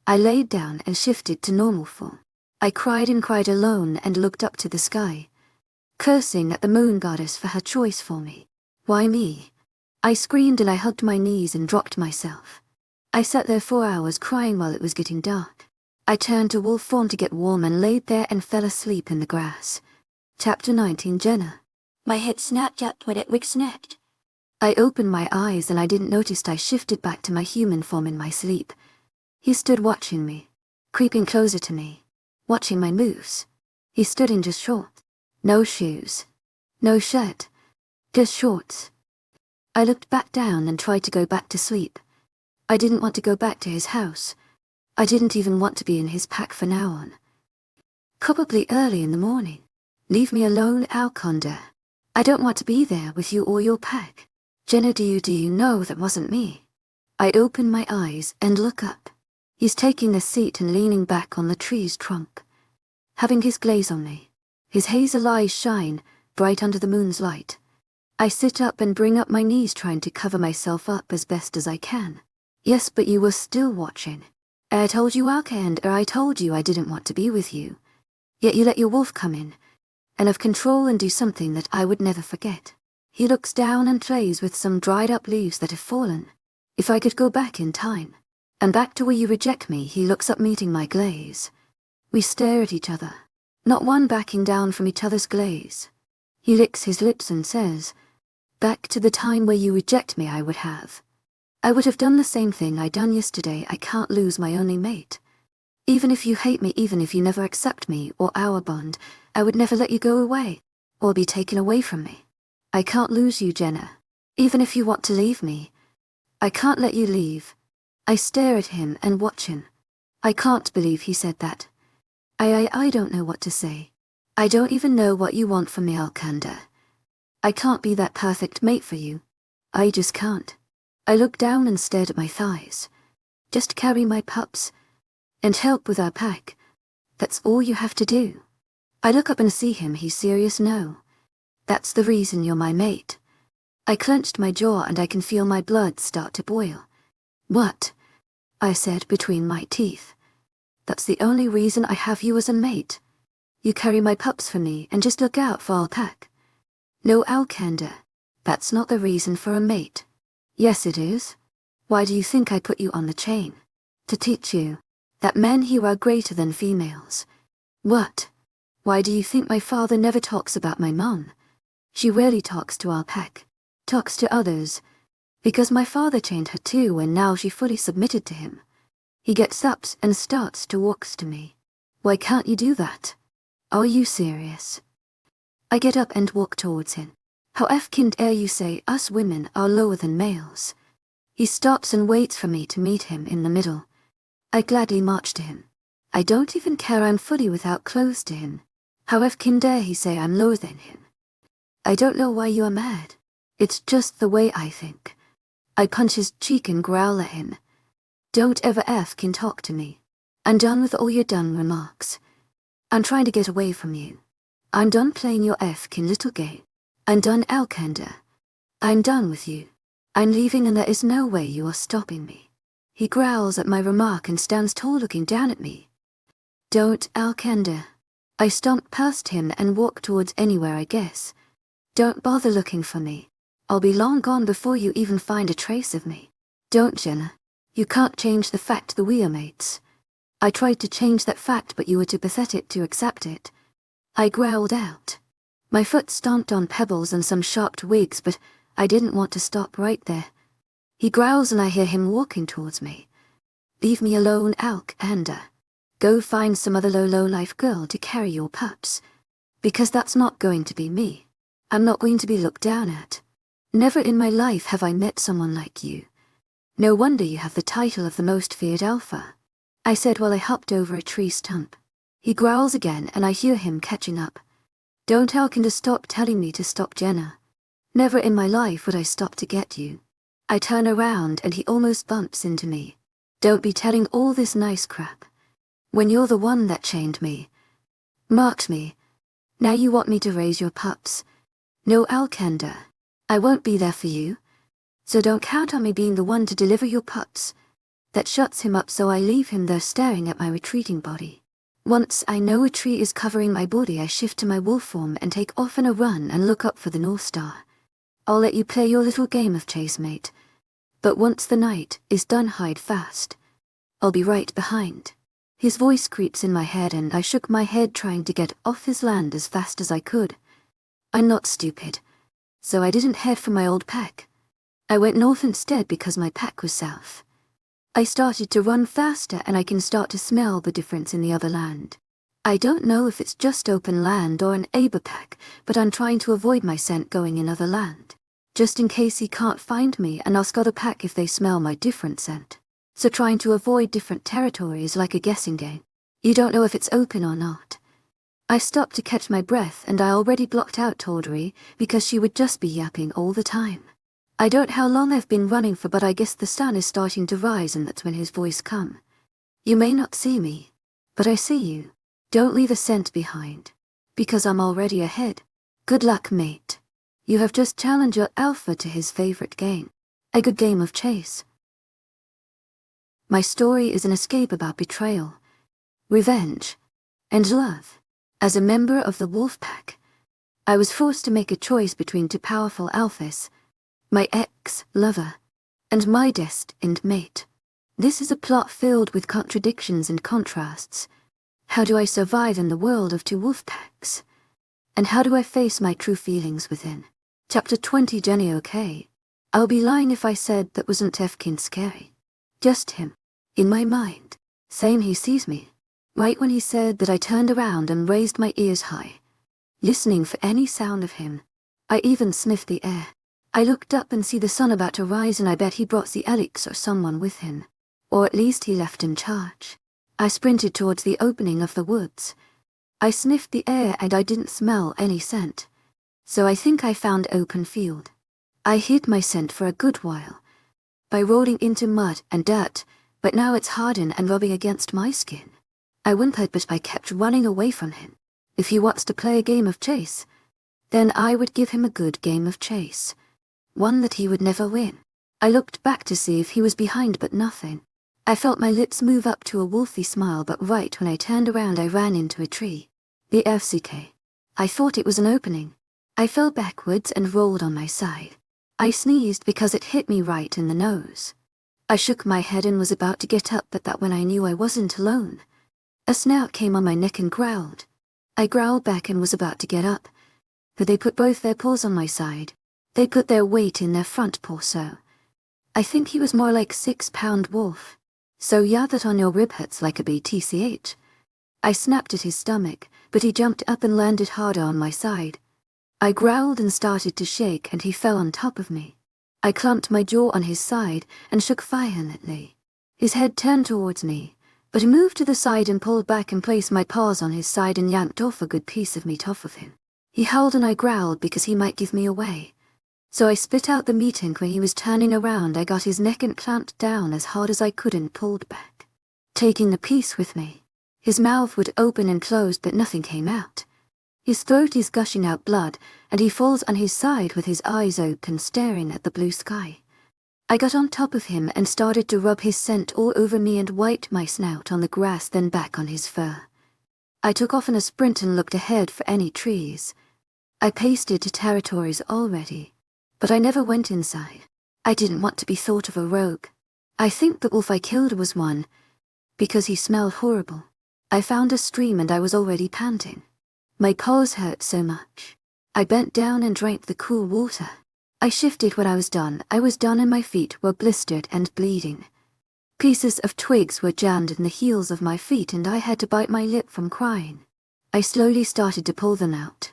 I laid down and shifted to normal form. I cried and cried alone and looked up to the sky, cursing at the moon goddess for her choice for me. Why me? I screamed and I hugged my knees and dropped myself. I sat there for hours crying while it was getting dark. I turned to wolf form to get warm and laid there and fell asleep in the grass. Chapter 19. Jenna. My head snapped out when it snapped. I opened my eyes and I didn't notice I shifted back to my human form in my sleep. He stood watching me, creeping closer to me, watching my moves. He stood in just shorts. No shoes. No shirt. Just shorts. I looked back down and tried to go back to sleep. I didn't want to go back to his house. I didn't even want to be in his pack from now on. Probably early in the morning. Leave me alone, Alcander. I don't want to be there with you or your pack. Jenna, do you know that wasn't me? I open my eyes and look up. He's taking a seat and leaning back on the tree's trunk, having his glaze on me. His hazel eyes shine, bright under the moon's light. I sit up and bring up my knees trying to cover myself up as best as I can. Yes, but you were still watching. I told you, Alcander, I told you I didn't want to be with you. Yet you let your wolf come in, and have control and do something that I would never forget. He looks down and plays with some dried up leaves that have fallen. If I could go back in time, and back to where you reject me, he looks up meeting my glaze. We stare at each other, not one backing down from each other's glaze. He licks his lips and says, back to the time where you reject me I would have done the same thing I done yesterday. I can't lose my only mate. Even if you hate me, even if you never accept me or our bond, I would never let you go away, or be taken away from me. I can't lose you, Jenna. Even if you want to leave me, I can't let you leave. I stare at him and watch him. I can't believe he said that. I don't know what to say. I don't even know what you want from me, Alcander. I can't be that perfect mate for you. I just can't. I looked down and stared at my thighs. Just carry my pups, and help with our pack. That's all you have to do. I look up and see him. He's serious. No. That's the reason you're my mate. I clenched my jaw and I can feel my blood start to boil. What? I said between my teeth. That's the only reason I have you as a mate. You carry my pups for me and just look out for our pack. No, Alcander. That's not the reason for a mate. Yes, it is. Why do you think I put you on the chain? To teach you that men here are greater than females. What? Why do you think my father never talks about my mom? She rarely talks to our pack, talks to others, because my father chained her too and now she fully submitted to him. He gets up and starts to walk to me. Why can't you do that? Are you serious? I get up and walk towards him. How kind air you say us women are lower than males. He stops and waits for me to meet him in the middle. I gladly march to him. I don't even care I'm fully without clothes to him. How kind dare he say I'm lower than him? I don't know why you are mad. It's just the way I think. I punch his cheek and growl at him. Don't ever can talk to me. I'm done with all your dumb remarks. I'm trying to get away from you. I'm done playing your kin little game. I'm done, Alcander. I'm done with you. I'm leaving and there is no way you are stopping me. He growls at my remark and stands tall looking down at me. Don't, Alcander. I stomp past him and walk towards anywhere I guess. Don't bother looking for me. I'll be long gone before you even find a trace of me. Don't, Jenna. You can't change the fact that we are mates. I tried to change that fact but you were too pathetic to accept it. I growled out. My foot stomped on pebbles and some sharp twigs, but I didn't want to stop right there. He growls and I hear him walking towards me. Leave me alone, Alcander. Go find some other low-life girl to carry your pups. Because that's not going to be me. I'm not going to be looked down at. Never in my life have I met someone like you. No wonder you have the title of the most feared alpha. I said while I hopped over a tree stump. He growls again and I hear him catching up. Don't tell Alcander, stop telling me to stop, Jenna. Never in my life would I stop to get you. I turn around and he almost bumps into me. Don't be telling all this nice crap. When you're the one that chained me. Marked me. Now you want me to raise your pups. No, Alcander. I won't be there for you. So don't count on me being the one to deliver your pups. That shuts him up, so I leave him there staring at my retreating body. Once I know a tree is covering my body, I shift to my wolf form and take off on a run and look up for the North Star. I'll let you play your little game of chase, mate. But once the night is done, hide fast. I'll be right behind. His voice creeps in my head and I shook my head, trying to get off his land as fast as I could. I'm not stupid. So I didn't head for my old pack. I went north instead because my pack was south. I started to run faster and I can start to smell the difference in the other land. I don't know if it's just open land or an aber pack, but I'm trying to avoid my scent going in other land. Just in case he can't find me, and ask other pack if they smell my different scent. So trying to avoid different territory is like a guessing game. You don't know if it's open or not. I stopped to catch my breath and I already blocked out Tawdry because she would just be yapping all the time. I don't know how long I've been running for, but I guess the sun is starting to rise and that's when his voice come. You may not see me, but I see you. Don't leave a scent behind, because I'm already ahead. Good luck, mate. You have just challenged your Alpha to his favorite game. A good game of chase. My story is an escape about betrayal, revenge, and love. As a member of the wolf pack, I was forced to make a choice between two powerful alphas, my ex-lover, and my destined mate. This is a plot filled with contradictions and contrasts. How do I survive in the world of two wolf packs? And how do I face my true feelings within? Chapter 20. Jenny, okay. I'll be lying if I said that wasn't effkin scary. Just him. In my mind. Saying he sees me. Right when he said that, I turned around and raised my ears high, listening for any sound of him. I even sniffed the air. I looked up and see the sun about to rise, and I bet he brought the Alex or someone with him. Or at least he left in charge. I sprinted towards the opening of the woods. I sniffed the air and I didn't smell any scent. So I think I found open field. I hid my scent for a good while by rolling into mud and dirt, but now it's hardened and rubbing against my skin. I whimpered, but I kept running away from him. If he wants to play a game of chase, then I would give him a good game of chase. One that he would never win. I looked back to see if he was behind, but nothing. I felt my lips move up to a wolfy smile, but right when I turned around I ran into a tree. The FCK. I thought it was an opening. I fell backwards and rolled on my side. I sneezed because it hit me right in the nose. I shook my head and was about to get up, but that when I knew I wasn't alone. A snout came on my neck and growled. I growled back and was about to get up, but they put both their paws on my side. They put their weight in their front paw, so I think he was more like 6-pound wolf. So yeah, that on your rib hurts like a BTCH. I snapped at his stomach, but he jumped up and landed harder on my side. I growled and started to shake and he fell on top of me. I clamped my jaw on his side and shook violently. His head turned towards me, but he moved to the side and pulled back and placed my paws on his side and yanked off a good piece of meat off of him. He howled and I growled because he might give me away. So I spit out the meat, and when he was turning around I got his neck and clamped down as hard as I could and pulled back, taking the piece with me. His mouth would open and close, but nothing came out. His throat is gushing out blood, and he falls on his side with his eyes open, staring at the blue sky. I got on top of him and started to rub his scent all over me and wiped my snout on the grass, then back on his fur. I took off in a sprint and looked ahead for any trees. I pasted to territories already, but I never went inside. I didn't want to be thought of a rogue. I think the wolf I killed was one, because he smelled horrible. I found a stream and I was already panting. My paws hurt so much. I bent down and drank the cool water. I shifted when I was done and my feet were blistered and bleeding. Pieces of twigs were jammed in the heels of my feet and I had to bite my lip from crying. I slowly started to pull them out.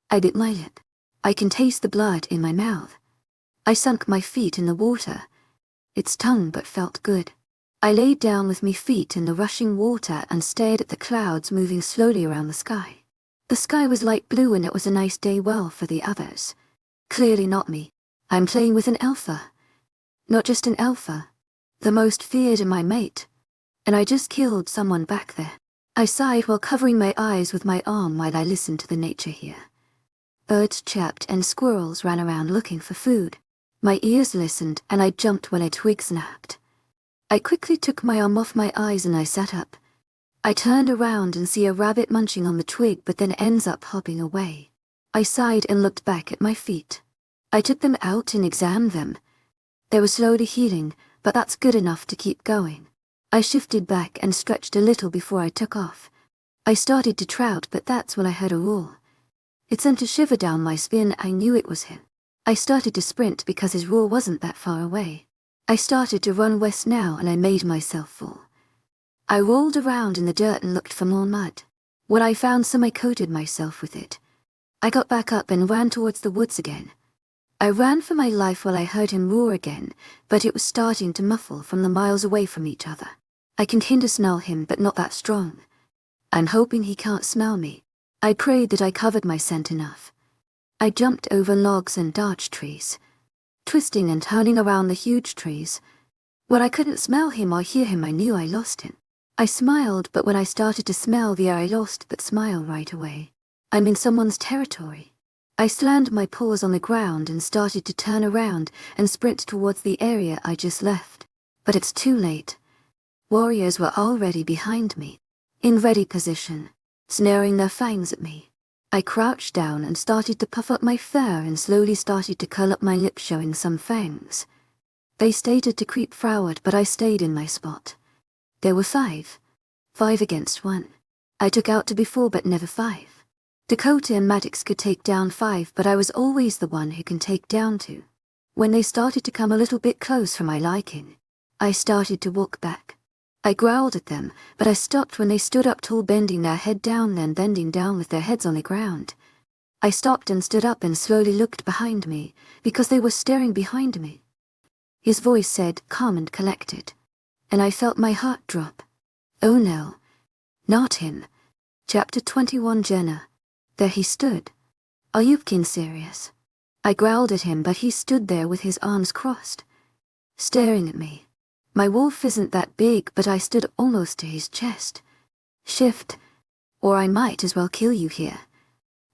I bit my lip. I can taste the blood in my mouth. I sunk my feet in the water. It stung but felt good. I laid down with my feet in the rushing water and stared at the clouds moving slowly around the sky. The sky was light blue and it was a nice day, well, for the others. Clearly not me. I'm playing with an alpha. Not just an alpha. The most feared in my mate. And I just killed someone back there. I sighed while covering my eyes with my arm while I listened to the nature here. Birds chirped and squirrels ran around looking for food. My ears listened and I jumped when a twig snapped. I quickly took my arm off my eyes and I sat up. I turned around and see a rabbit munching on the twig but then ends up hopping away. I sighed and looked back at my feet. I took them out and examined them. They were slowly healing, but that's good enough to keep going. I shifted back and stretched a little before I took off. I started to trout, but that's when I heard a roar. It sent a shiver down my spine. I knew it was him. I started to sprint because his roar wasn't that far away. I started to run west now and I made myself fall. I rolled around in the dirt and looked for more mud. When I found some, I coated myself with it. I got back up and ran towards the woods again. I ran for my life while I heard him roar again, but it was starting to muffle from the miles away from each other. I can kind of smell him, but not that strong. I'm hoping he can't smell me. I prayed that I covered my scent enough. I jumped over logs and dodged trees, twisting and turning around the huge trees. When I couldn't smell him or hear him, I knew I lost him. I smiled, but when I started to smell the air, I lost that smile right away. I'm in someone's territory. I slammed my paws on the ground and started to turn around and sprint towards the area I just left. But it's too late. Warriors were already behind me, in ready position, snaring their fangs at me. I crouched down and started to puff up my fur and slowly started to curl up my lips, showing some fangs. They started to creep forward, but I stayed in my spot. There were 5. 5 against 1. I took out to be 4 but never 5. Dakota and Maddox could take down 5, but I was always the one who can take down 2. When they started to come a little bit close for my liking, I started to walk back. I growled at them, but I stopped when they stood up tall, bending their head down, then bending down with their heads on the ground. I stopped and stood up and slowly looked behind me, because they were staring behind me. His voice said, calm and collected, and I felt my heart drop. Oh no, not him. Chapter 21. Jenna. There he stood. Are you fucking serious? I growled at him, but he stood there with his arms crossed, staring at me. My wolf isn't that big, but I stood almost to his chest. Shift, or I might as well kill you here,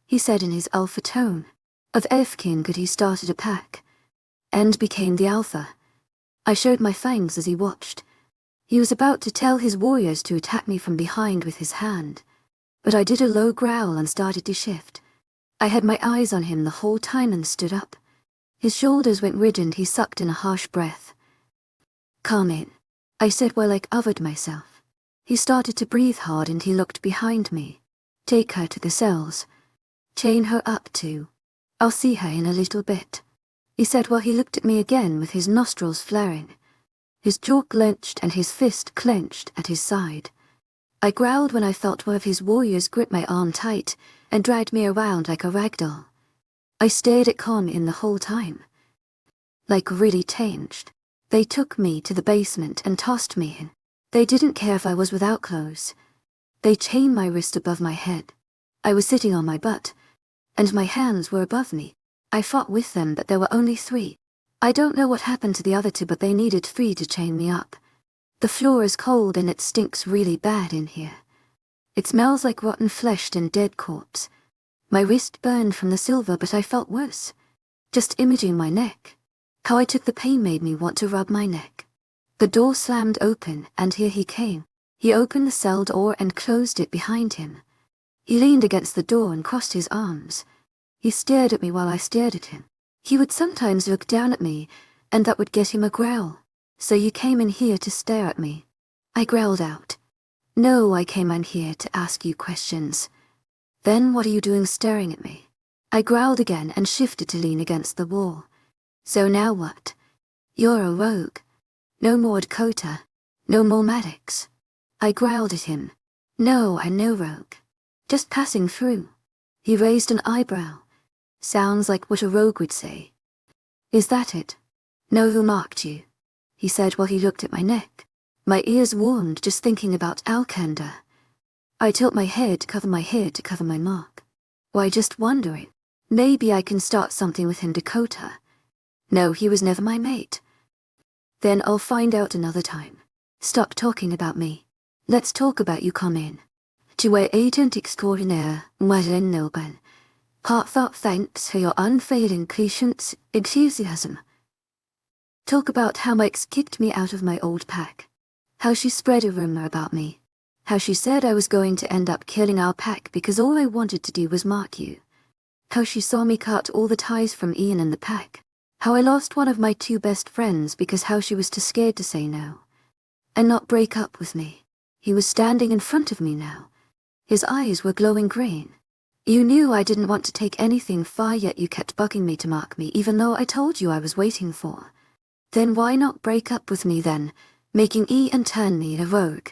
he said in his alpha tone. Of Efkin could he started a pack, and became the alpha. I showed my fangs as he watched. He was about to tell his warriors to attack me from behind with his hand, but I did a low growl and started to shift. I had my eyes on him the whole time and stood up. His shoulders went rigid and he sucked in a harsh breath. Calm in, I said while I covered myself. He started to breathe hard and he looked behind me. Take her to the cells. Chain her up too. I'll see her in a little bit, he said while he looked at me again with his nostrils flaring. His jaw clenched and his fist clenched at his side. I growled when I felt one of his warriors grip my arm tight and dragged me around like a rag doll. I stared at Con the whole time. Like really changed. They took me to the basement and tossed me in. They didn't care if I was without clothes. They chained my wrist above my head. I was sitting on my butt, and my hands were above me. I fought with them, but there were only 3. I don't know what happened to the other 2, but they needed 3 to chain me up. The floor is cold and it stinks really bad in here. It smells like rotten flesh and dead corpse. My wrist burned from the silver, but I felt worse. Just imaging my neck. How I took the pain made me want to rub my neck. The door slammed open, and here he came. He opened the cell door and closed it behind him. He leaned against the door and crossed his arms. He stared at me while I stared at him. He would sometimes look down at me, and that would get him a growl. So you came in here to stare at me? I growled out. No, I came in here to ask you questions. Then what are you doing staring at me? I growled again and shifted to lean against the wall. So now what? You're a rogue. No more Dakota. No more Maddox. I growled at him. No, I'm no rogue. Just passing through. He raised an eyebrow. Sounds like what a rogue would say. Is that it? Know who marked you? He said while he looked at my neck. My ears warmed just thinking about Alcander. I tilt my head to cover my mark. Why, just wondering. Maybe I can start something with him, Dakota. No, he was never my mate. Then I'll find out another time. Stop talking about me. Let's talk about you. Come in. Tu es agent extraordinaire, Mademoiselle. Heartfelt thanks for your unfailing patience, enthusiasm. Talk about how my ex kicked me out of my old pack. How she spread a rumor about me. How she said I was going to end up killing our pack because all I wanted to do was mark you. How she saw me cut all the ties from Ian and the pack. How I lost one of my 2 best friends because how she was too scared to say no. And not break up with me. He was standing in front of me now. His eyes were glowing green. You knew I didn't want to take anything far, yet you kept bugging me to mark me even though I told you I was waiting for. Then why not break up with me then, making Ian turn me a rogue?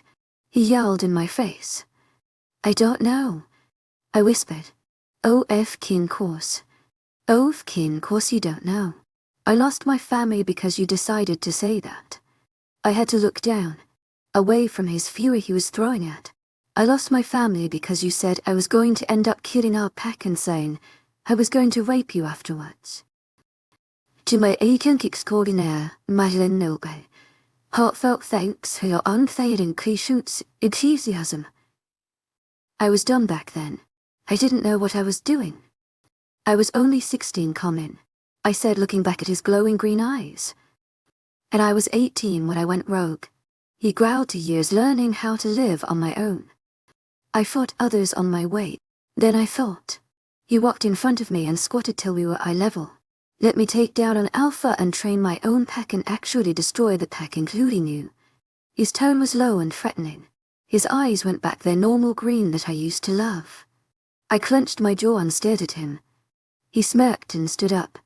He yelled in my face. I don't know. I whispered. Of course. Of course you don't know. I lost my family because you decided to say that. I had to look down, away from his fury he was throwing at. I lost my family because you said I was going to end up killing our pack and saying I was going to rape you afterwards. To my agent extraordinaire, Madeleine Noble, heartfelt thanks for your unfailing patience, enthusiasm. I was dumb back then. I didn't know what I was doing. I was only 16, I said, looking back at his glowing green eyes. And I was 18 when I went rogue. He growled, 2 years learning how to live on my own. I fought others on my way. Then I thought. He walked in front of me and squatted till we were eye level. Let me take down an alpha and train my own pack and actually destroy the pack, including you. His tone was low and threatening. His eyes went back their normal green that I used to love. I clenched my jaw and stared at him. He smirked and stood up.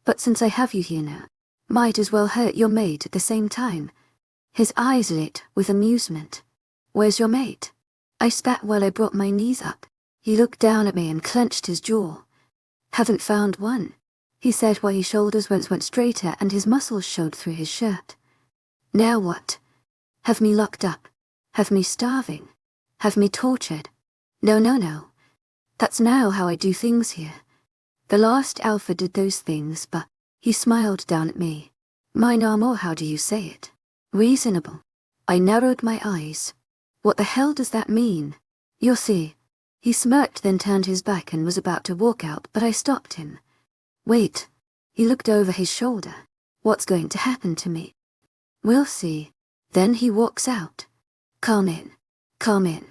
But since I have you here now, might as well hurt your mate at the same time. His eyes lit with amusement. Where's your mate? I spat while I brought my knees up. He looked down at me and clenched his jaw. Haven't found one, he said while his shoulders went straighter and his muscles showed through his shirt. Now what? Have me locked up? Have me starving? Have me tortured? No. That's now how I do things here. The last alpha did those things, but he smiled down at me. Mine are more, how do you say it? Reasonable. I narrowed my eyes. What the hell does that mean? You'll see. He smirked, then turned his back and was about to walk out, but I stopped him. Wait. He looked over his shoulder. What's going to happen to me? We'll see. Then he walks out. Come in. Come in.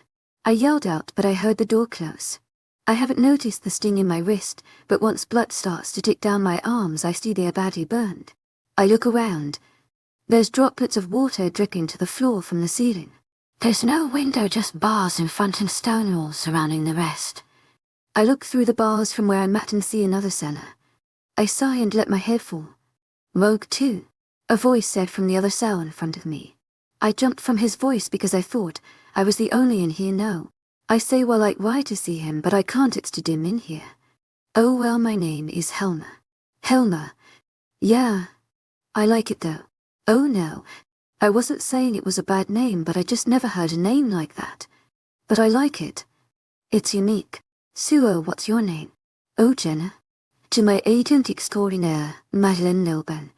I yelled out, but I heard the door close. I haven't noticed the sting in my wrist, but once blood starts to tick down my arms, I see they're badly burned. I look around. There's droplets of water dripping to the floor from the ceiling. There's no window, just bars in front and stone walls surrounding the rest. I look through the bars from where I'm at and see another cellar. I sigh and let my head fall. Rogue too, a voice said from the other cell in front of me. I jumped from his voice because I thought I was the only in here. No. I say, well, I'd like to see him, but I can't, it's too dim in here. Oh well, my name is Helmer. Helmer. Yeah. I like it though. Oh no. I wasn't saying it was a bad name, but I just never heard a name like that. But I like it. It's unique. Suo, what's your name? Oh, Jenna. To my agent extraordinaire, Madeleine Noble.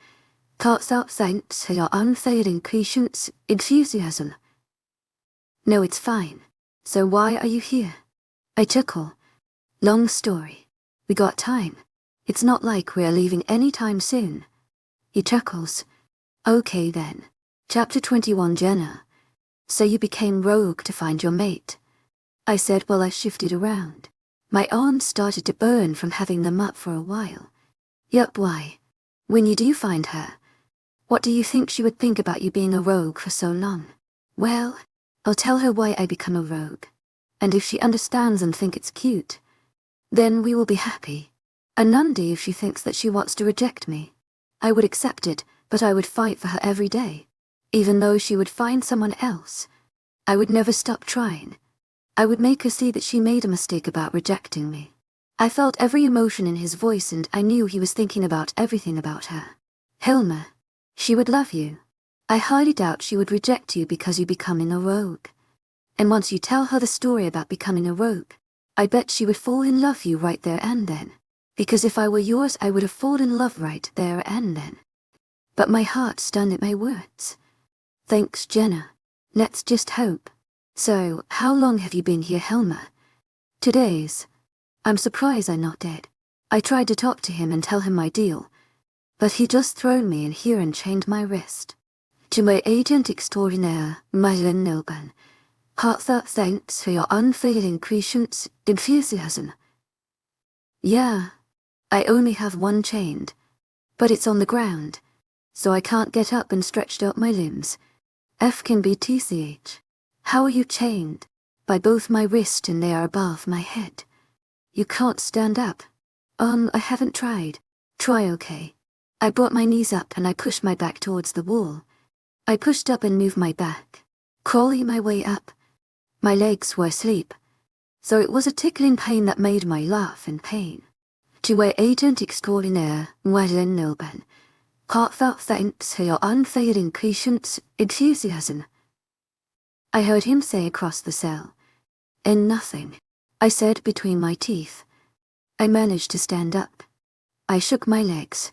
Heartfelt thanks for your unfailing patience, enthusiasm. No, it's fine. So why are you here? I chuckle. Long story. We got time. It's not like we're leaving anytime soon. He chuckles. Okay then. Chapter 21, Jenna. So you became rogue to find your mate. I said while I shifted around. My arms started to burn from having them up for a while. Yup, why? When you do find her, what do you think she would think about you being a rogue for so long? Well, I'll tell her why I become a rogue. And if she understands and thinks it's cute, then we will be happy. And Nundy, if she thinks that she wants to reject me, I would accept it, but I would fight for her every day. Even though she would find someone else, I would never stop trying. I would make her see that she made a mistake about rejecting me. I felt every emotion in his voice and I knew he was thinking about everything about her. Helmer, she would love you. I highly doubt she would reject you because you becoming a rogue. And once you tell her the story about becoming a rogue, I bet she would fall in love with you right there and then. Because if I were yours, I would have fallen in love right there and then. But my heart stunned at my words. Thanks, Jenna. Let's just hope. So, how long have you been here, Helmer? 2 days. I'm surprised I'm not dead. I tried to talk to him and tell him my deal, but he just thrown me in here and chained my wrist. To my agent extraordinaire, Mythical Noban, heartfelt thanks for your unfailing patience, enthusiasm. Yeah, I only have one chained, but it's on the ground, so I can't get up and stretched out my limbs. F can be TCH. How are you chained? By both my wrist and they are above my head. You can't stand up. I haven't tried. Try okay. I brought my knees up and I pushed my back towards the wall. I pushed up and moved my back, crawling my way up. My legs were asleep, so it was a tickling pain that made my laugh in pain. To my agent extraordinaire, Mythical Noban, heartfelt thanks for your unfailing patience, enthusiasm. I heard him say across the cell. And nothing, I said between my teeth. I managed to stand up. I shook my legs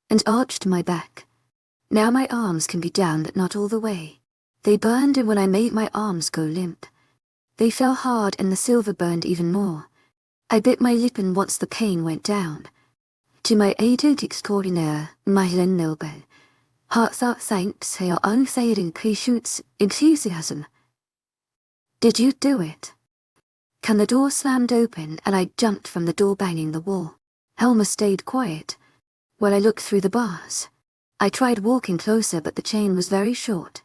and arched my back. Now my arms can be down but not all the way. They burned, and when I made my arms go limp, they fell hard and the silver burned even more. I bit my lip, and once the pain went down. To my agent extraordinaire, Mythical Noban, heartfelt thanks for your unfailing patience, enthusiasm. Did you do it? Can the door slammed open and I jumped from the door, banging the wall. Helmer stayed quiet while I looked through the bars. I tried walking closer, but the chain was very short,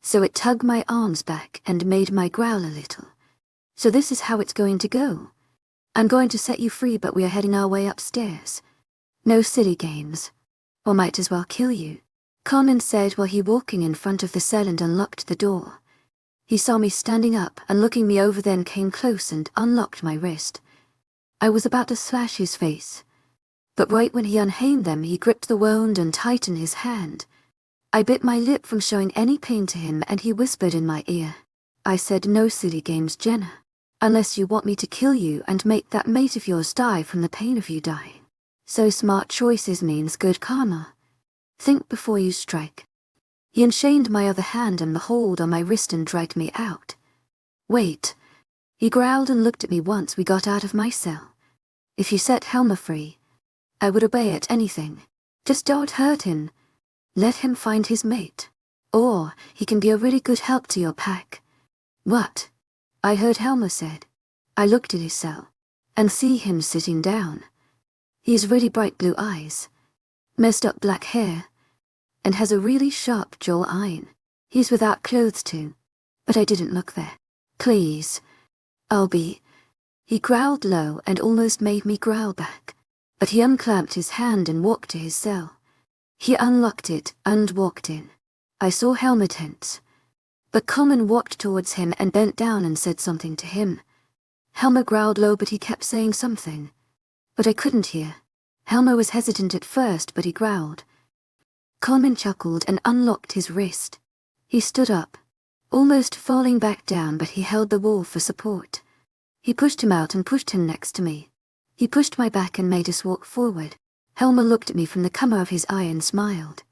so it tugged my arms back and made my growl a little. So this is how it's going to go. I'm going to set you free, but we are heading our way upstairs. No silly games, or might as well kill you, Conan said while he walking in front of the cell and unlocked the door. He saw me standing up and looking me over, then came close and unlocked my wrist. I was about to slash his face, but right when he unhanged them, he gripped the wound and tightened his hand. I bit my lip from showing any pain to him, and he whispered in my ear. I said, no silly games, Jenna, unless you want me to kill you and make that mate of yours die from the pain of you dying. So smart choices means good karma. Think before you strike. He unchained my other hand and the hold on my wrist and dragged me out. Wait. He growled and looked at me once we got out of my cell. If you set Helmer free, I would obey at anything. Just don't hurt him. Let him find his mate. Or he can be a really good help to your pack. What? I heard Helmer said. I looked at his cell and see him sitting down. He has really bright blue eyes, messed up black hair, and has a really sharp jaw eye. He's without clothes too, but I didn't look there. Please. I'll be. He growled low and almost made me growl back, but he unclamped his hand and walked to his cell. He unlocked it and walked in. I saw Helmer tense, but Common walked towards him and bent down and said something to him. Helmer growled low, but he kept saying something, but I couldn't hear. Helmer was hesitant at first, but he growled. Common chuckled and unlocked his wrist. He stood up, almost falling back down, but he held the wall for support. He pushed him out and pushed him next to me. He pushed my back and made us walk forward. Helmer looked at me from the corner of his eye and smiled.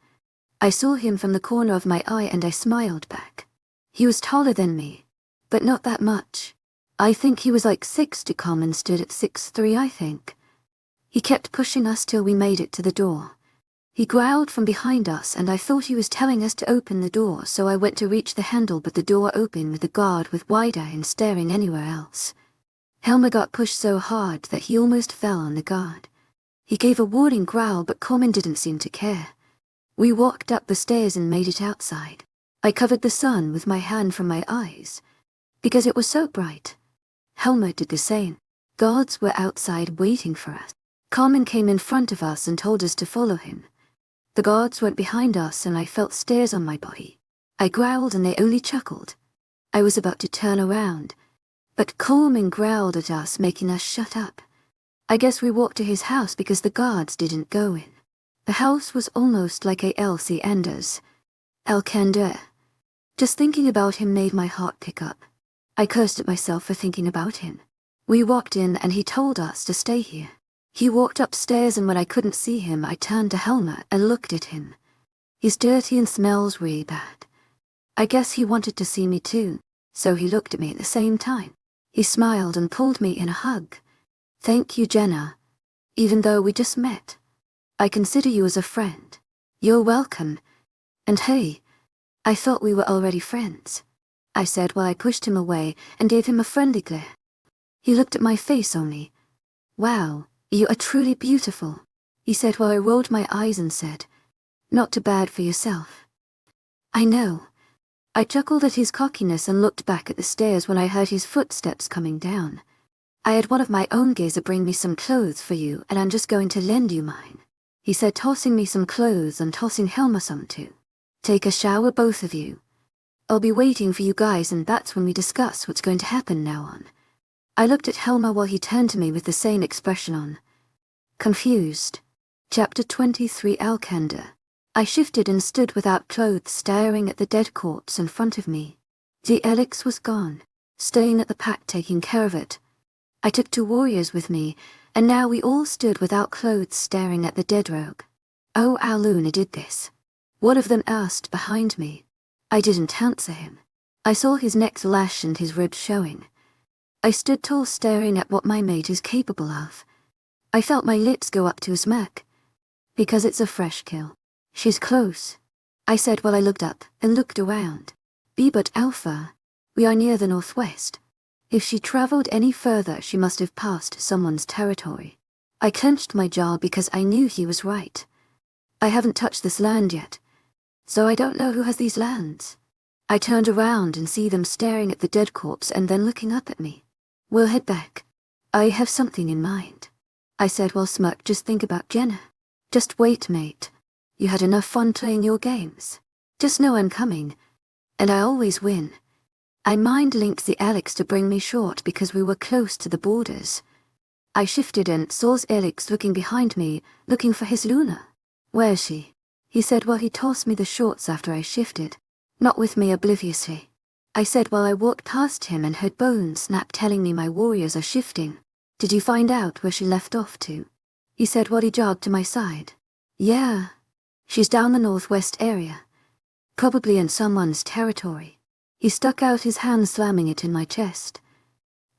I saw him from the corner of my eye and I smiled back. He was taller than me, but not that much. I think he was like 6'2", Common stood at 6'3", I think. He kept pushing us till we made it to the door. He growled from behind us and I thought he was telling us to open the door, so I went to reach the handle, but the door opened with the guard with wide eye and staring anywhere else. Helmer got pushed so hard that he almost fell on the guard. He gave a warning growl, but Common didn't seem to care. We walked up the stairs and made it outside. I covered the sun with my hand from my eyes, because it was so bright. Helmer did the same. Guards were outside waiting for us. Common came in front of us and told us to follow him. The guards went behind us and I felt stares on my body. I growled and they only chuckled. I was about to turn around, but Coleman growled at us, making us shut up. I guess we walked to his house because the guards didn't go in. The house was almost like a Alpha Alcander's. Alcander. Just thinking about him made my heart pick up. I cursed at myself for thinking about him. We walked in and he told us to stay here. He walked upstairs and when I couldn't see him, I turned to Helma and looked at him. He's dirty and smells really bad. I guess he wanted to see me too, so he looked at me at the same time. He smiled and pulled me in a hug. Thank you, Jenna. Even though we just met, I consider you as a friend. You're welcome. And hey, I thought we were already friends, I said while I pushed him away and gave him a friendly glare. He looked at my face only. Wow, you are truly beautiful, he said while I rolled my eyes and said, not too bad for yourself. I know. I chuckled at his cockiness and looked back at the stairs when I heard his footsteps coming down. I had one of my own geezer bring me some clothes for you and I'm just going to lend you mine, he said, tossing me some clothes and tossing Helma some too. Take a shower, both of you. I'll be waiting for you guys and that's when we discuss what's going to happen now on. I looked at Helma while he turned to me with the same expression on. Confused. Chapter 23 Alcander. I shifted and stood without clothes staring at the dead corpse in front of me. The Elix was gone, staying at the pack taking care of it. I took 2 warriors with me, and now we all stood without clothes staring at the dead rogue. Oh, Aluna did this. One of them asked behind me. I didn't answer him. I saw his neck lash and his ribs showing. I stood tall staring at what my mate is capable of. I felt my lips go up to a smirk. Because it's a fresh kill. She's close, I said while I looked up and looked around. But Alpha, we are near the northwest. If she traveled any further, she must have passed someone's territory. I clenched my jaw because I knew he was right. I haven't touched this land yet, so I don't know who has these lands. I turned around and see them staring at the dead corpse and then looking up at me. We'll head back. I have something in mind, I said while smirked. Just think about Jenna. Just wait, mate. You had enough fun playing your games. Just know I'm coming. And I always win. I mind-linked the Alex to bring me short because we were close to the borders. I shifted and saw Alex looking behind me, looking for his Luna. Where's she? He said while he tossed me the shorts after I shifted. Not with me, obliviously, I said while I walked past him and heard Bones snap telling me my warriors are shifting. Did you find out where she left off to? He said while he jogged to my side. Yeah. She's down the northwest area. Probably in someone's territory. He stuck out his hand, slamming it in my chest.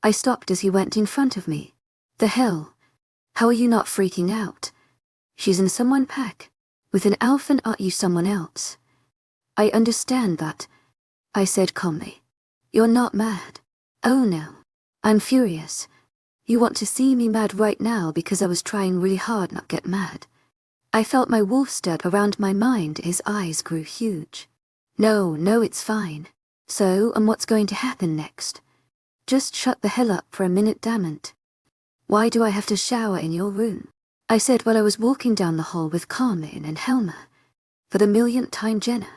I stopped as he went in front of me. The hell? How are you not freaking out? She's in someone's pack. With an elf, and aren't you someone else? I understand that, I said calmly. You're not mad. Oh no. I'm furious. You want to see me mad right now because I was trying really hard not get mad. I felt my wolf stirred around my mind. His eyes grew huge. No, it's fine. So, and what's going to happen next? Just shut the hell up for a minute, damn it. Why do I have to shower in your room? I said while I was walking down the hall with Carmen and Helma. For the millionth time, Jenna.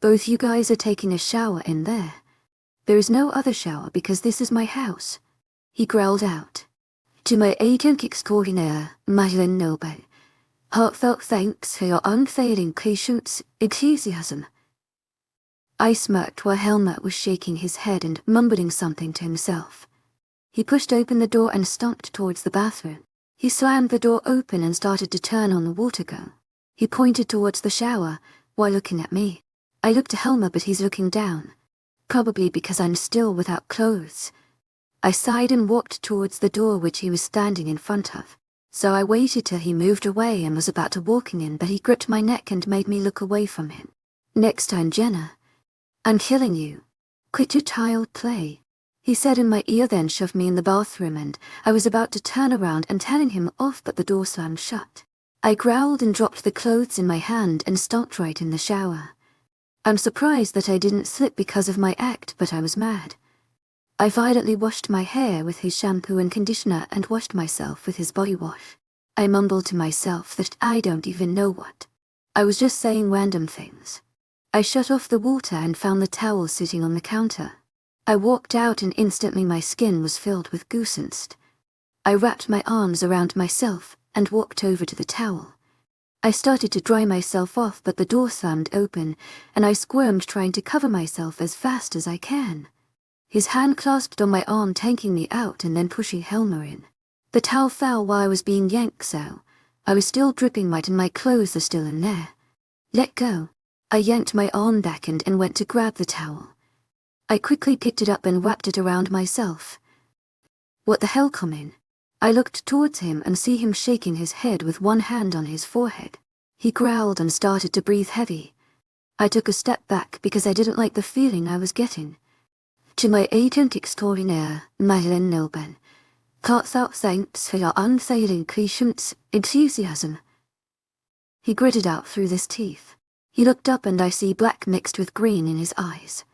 Both you guys are taking a shower in there. There is no other shower because this is my house. He growled out. To my agent extraordinaire, Madeline Noble. Heartfelt thanks for your unfailing patience, enthusiasm. I smirked while Helma was shaking his head and mumbling something to himself. He pushed open the door and stomped towards the bathroom. He slammed the door open and started to turn on the water gun. He pointed towards the shower while looking at me. I looked at Helma, but he's looking down. Probably because I'm still without clothes. I sighed and walked towards the door which he was standing in front of. So I waited till he moved away and was about to walk in, but he gripped my neck and made me look away from him. Next time, Jenna. I'm killing you. Quit your child play, he said in my ear, then shoved me in the bathroom, and I was about to turn around and telling him off, but the door slammed shut. I growled and dropped the clothes in my hand and stomped right in the shower. I'm surprised that I didn't slip because of my act, but I was mad. I violently washed my hair with his shampoo and conditioner and washed myself with his body wash. I mumbled to myself that I don't even know what. I was just saying random things. I shut off the water and found the towel sitting on the counter. I walked out and instantly my skin was filled with goosebumps. I wrapped my arms around myself and walked over to the towel. I started to dry myself off, but the door slammed open, and I squirmed, trying to cover myself as fast as I can. His hand clasped on my arm, tanking me out and then pushing Helmer in. The towel fell while I was being yanked, so I was still dripping wet and my clothes are still in there. Let go. I yanked my arm back and went to grab the towel. I quickly picked it up and wrapped it around myself. What the hell, come in? I looked towards him and see him shaking his head with one hand on his forehead. He growled and started to breathe heavy. I took a step back because I didn't like the feeling I was getting. To my agent extraordinaire, Madeline Nilben, hearts out thanks for your unfailing patience, enthusiasm. He gritted out through his teeth. He looked up and I see black mixed with green in his eyes.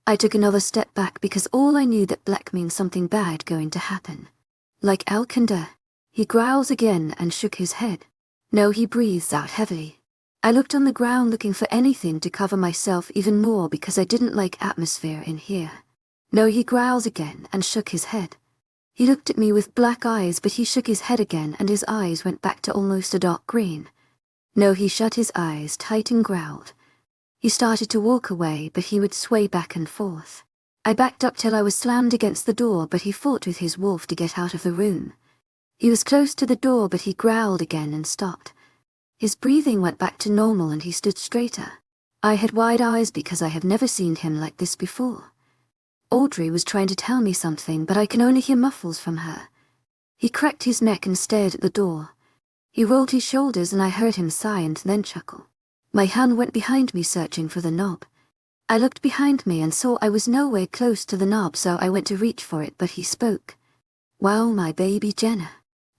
I took another step back because all I knew that black means something bad going to happen. Like Alcander. He growls again and shook his head. No, he breathes out heavily. I looked on the ground looking for anything to cover myself even more because I didn't like atmosphere in here. No, he growls again and shook his head. He looked at me with black eyes, but he shook his head again and his eyes went back to almost a dark green. No, he shut his eyes tight and growled. He started to walk away, but he would sway back and forth. I backed up till I was slammed against the door, but he fought with his wolf to get out of the room. He was close to the door, but he growled again and stopped. His breathing went back to normal and he stood straighter. I had wide eyes because I have never seen him like this before. Audrey was trying to tell me something, but I can only hear muffles from her. He cracked his neck and stared at the door. He rolled his shoulders and I heard him sigh and then chuckle. My hand went behind me searching for the knob. I looked behind me and saw I was nowhere close to the knob, so I went to reach for it, but he spoke. Well, my baby Jenna.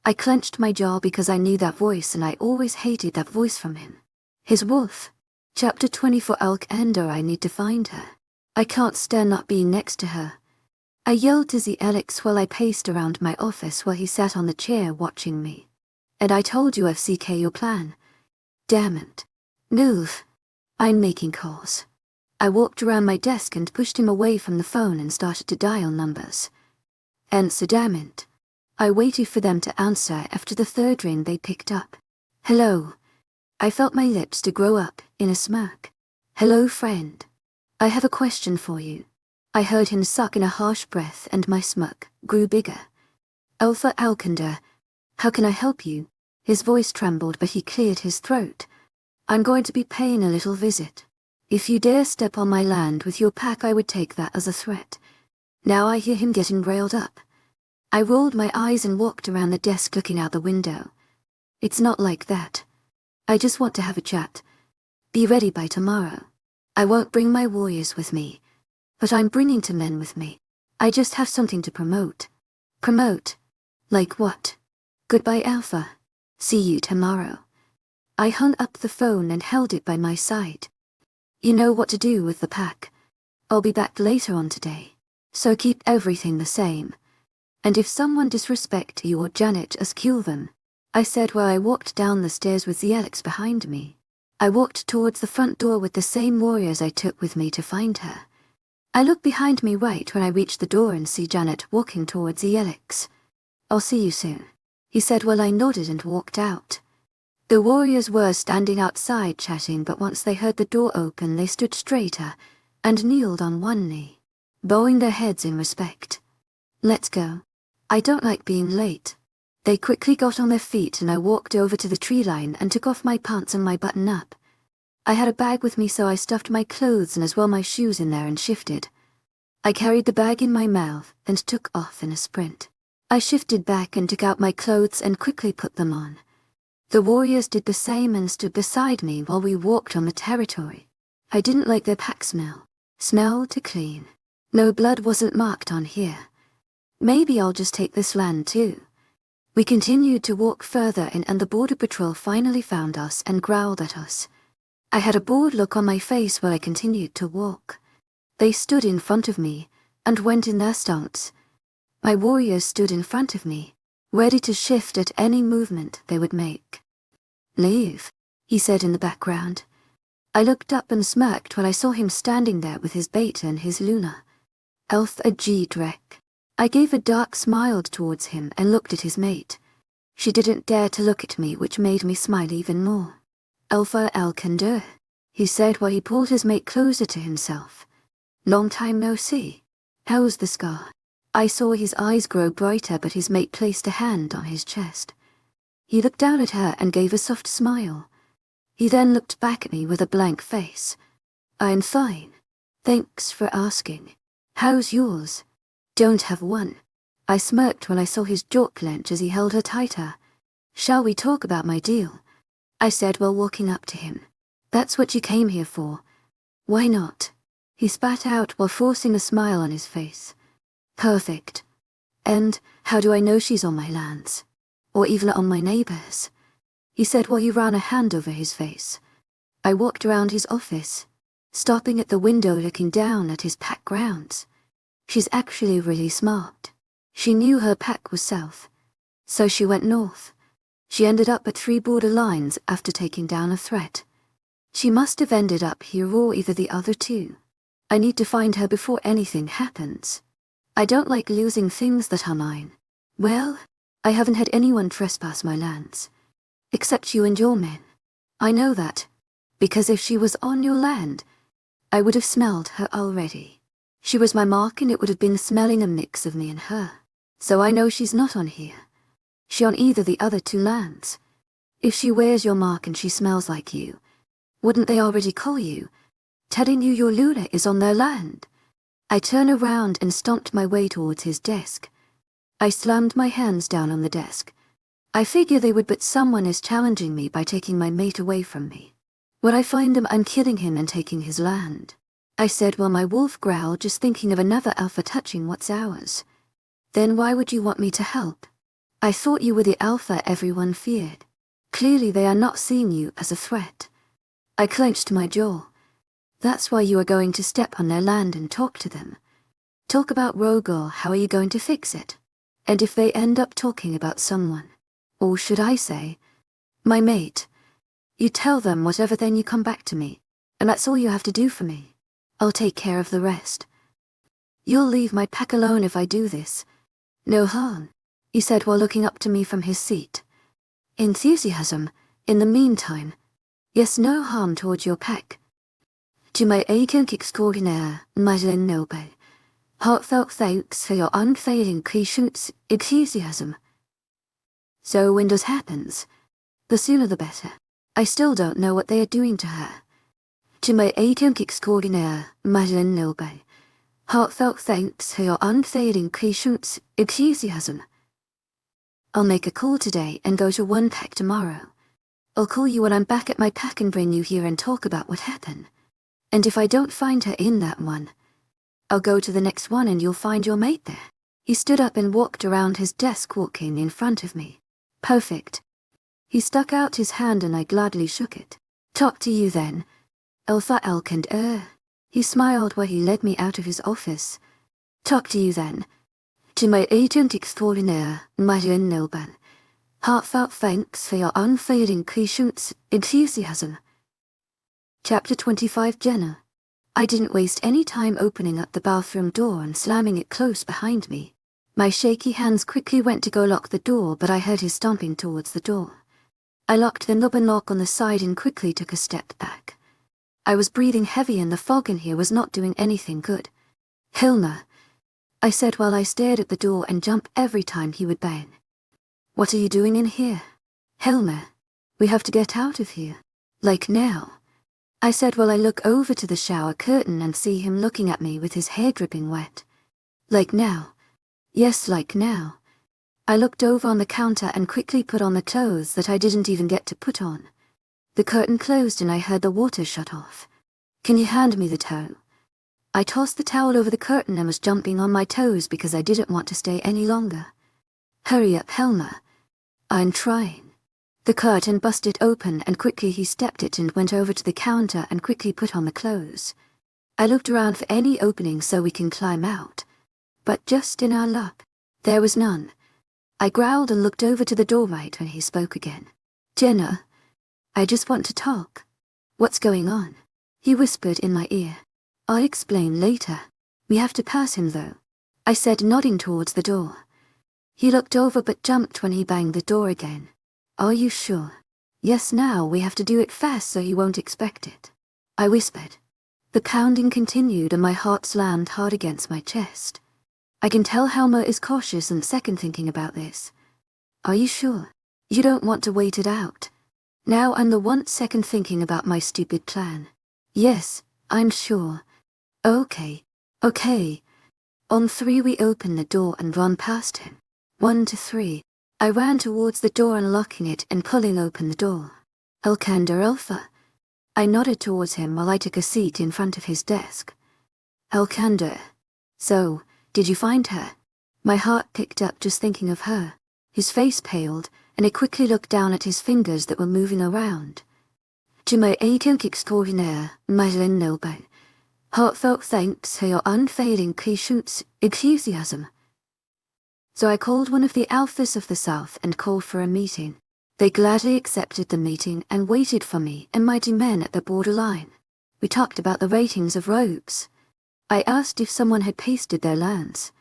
I clenched my jaw because I knew that voice and I always hated that voice from him. His wolf. Chapter 24 Alcander. I need to find her. I can't stand not being next to her. I yelled to Alex while I paced around my office while he sat on the chair watching me. And I told you FCK your plan. Damn it. Move. I'm making calls. I walked around my desk and pushed him away from the phone and started to dial numbers. Answer, damn it. I waited for them to answer. After the third ring they picked up. Hello. I felt my lips to grow up in a smirk. Hello, friend. I have a question for you. I heard him suck in a harsh breath and my smirk grew bigger. Alpha Alcander. How can I help you? His voice trembled, but he cleared his throat. I'm going to be paying a little visit. If you dare step on my land with your pack, I would take that as a threat. Now I hear him getting railed up. I rolled my eyes and walked around the desk looking out the window. It's not like that. I just want to have a chat. Be ready by tomorrow. I won't bring my warriors with me, but I'm bringing 2 men with me. I just have something to promote. Promote? Like what? Goodbye, Alpha. See you tomorrow. I hung up the phone and held it by my side. You know what to do with the pack. I'll be back later on today, so keep everything the same. And if someone disrespect you or Janet, just kill them. I said while I walked down the stairs with the Alex behind me. I walked towards the front door with the same warriors I took with me to find her. I looked behind me right when I reached the door and see Janet walking towards the Alex. I'll see you soon, he said while I nodded and walked out. The warriors were standing outside chatting, but once they heard the door open they stood straighter and kneeled on one knee, bowing their heads in respect. Let's go. I don't like being late. They quickly got on their feet and I walked over to the tree line and took off my pants and my button-up. I had a bag with me, so I stuffed my clothes and as well my shoes in there and shifted. I carried the bag in my mouth and took off in a sprint. I shifted back and took out my clothes and quickly put them on. The warriors did the same and stood beside me while we walked on the territory. I didn't like their pack smell. Smelled too clean. No blood wasn't marked on here. Maybe I'll just take this land too. We continued to walk further in and the border patrol finally found us and growled at us. I had a bored look on my face while I continued to walk. They stood in front of me and went in their stance. My warriors stood in front of me, ready to shift at any movement they would make. Leave, he said in the background. I looked up and smirked when I saw him standing there with his beta and his Luna. Alpha G Drek. I gave a dark smile towards him and looked at his mate. She didn't dare to look at me, which made me smile even more. Alpha Alcander, he said while he pulled his mate closer to himself. Long time no see. How's the scar? I saw his eyes grow brighter, but his mate placed a hand on his chest. He looked down at her and gave a soft smile. He then looked back at me with a blank face. I'm fine. Thanks for asking. How's yours? Don't have one. I smirked when I saw his jaw clench as he held her tighter. Shall we talk about my deal? I said while walking up to him. That's what you came here for. Why not? He spat out while forcing a smile on his face. Perfect. And how do I know she's on my lands? Or even on my neighbors? He said while he ran a hand over his face. I walked around his office, stopping at the window looking down at his pack grounds. She's actually really smart. She knew her pack was south, so she went north. She ended up at 3 border lines after taking down a threat. She must have ended up here or either the other two. I need to find her before anything happens. I don't like losing things that are mine. Well, I haven't had anyone trespass my lands. Except you and your men. I know that, because if she was on your land, I would have smelled her already. She was my mark and it would have been smelling a mix of me and her. So I know she's not on here. She on either the other 2 lands. If she wears your mark and she smells like you, wouldn't they already call you, telling you your Lula is on their land? I turned around and stomped my way towards his desk. I slammed my hands down on the desk. I figure they would, but someone is challenging me by taking my mate away from me. When I find him, I'm killing him and taking his land. I said while my wolf growled, just thinking of another alpha touching what's ours. Then why would you want me to help? I thought you were the alpha everyone feared. Clearly they are not seeing you as a threat. I clenched my jaw. That's why you are going to step on their land and talk to them. Talk about Rogor, how are you going to fix it? And if they end up talking about someone, or should I say, my mate, you tell them whatever, then you come back to me, and that's all you have to do for me. I'll take care of the rest. You'll leave my pack alone if I do this. No harm, he said while looking up to me from his seat. Enthusiasm, in the meantime. Yes, no harm towards your pack. To my agent extraordinaire, Madeline Noble, heartfelt thanks for your unfailing patience, enthusiasm. So when this happens, the sooner the better. I still don't know what they are doing to her. To my agent extraordinaire, Madeline Noble, heartfelt thanks for your unfailing patience, enthusiasm. I'll make a call today and go to one pack tomorrow. I'll call you when I'm back at my pack and bring you here and talk about what happened. And if I don't find her in that one, I'll go to the next one and you'll find your mate there. He stood up and walked around his desk, walking in front of me. Perfect. He stuck out his hand and I gladly shook it. Talk to you then, Alpha Alcander. He smiled while he led me out of his office. Talk to you then. To my agent extraordinaire, Madeline Noble, heartfelt thanks for your unfailing patience, enthusiasm. Chapter 25. Jenna. I didn't waste any time opening up the bathroom door and slamming it close behind me. My shaky hands quickly went to go lock the door, but I heard his stomping towards the door. I locked the knob and lock on the side and quickly took a step back. I was breathing heavy and the fog in here was not doing anything good. Hilna, I said while I stared at the door and jumped every time he would bang. What are you doing in here? Helmer, we have to get out of here. Like now. I said while I look over to the shower curtain and see him looking at me with his hair dripping wet. Like now. Yes, like now. I looked over on the counter and quickly put on the clothes that I didn't even get to put on. The curtain closed and I heard the water shut off. Can you hand me the towel? I tossed the towel over the curtain and was jumping on my toes because I didn't want to stay any longer. Hurry up, Helmer. I'm trying. The curtain busted open and quickly he stepped it and went over to the counter and quickly put on the clothes. I looked around for any opening so we can climb out. But just in our luck, there was none. I growled and looked over to the door right when he spoke again. Jenna, I just want to talk. What's going on? He whispered in my ear. I'll explain later. We have to pass him though, I said, nodding towards the door. He looked over but jumped when he banged the door again. Are you sure? Yes, now we have to do it fast so he won't expect it, I whispered. The pounding continued and my heart slammed hard against my chest. I can tell Helmer is cautious and second-thinking about this. Are you sure? You don't want to wait it out? Now I'm the one second-thinking about my stupid plan. Yes, I'm sure. Okay. On 3 we open the door and run past him. 1 to 3. I ran towards the door, unlocking it and pulling open the door. Alcander Alpha. I nodded towards him while I took a seat in front of his desk. Alcander. So, did you find her? My heart picked up just thinking of her. His face paled, and I quickly looked down at his fingers that were moving around. To my agent extraordinaire, Madeline Nobel. Heartfelt thanks for your unfailing patience, enthusiasm. So I called one of the Alphas of the South and called for a meeting. They gladly accepted the meeting and waited for me and my 2 men at the borderline. We talked about the ratings of robes. I asked if someone had pasted their lands.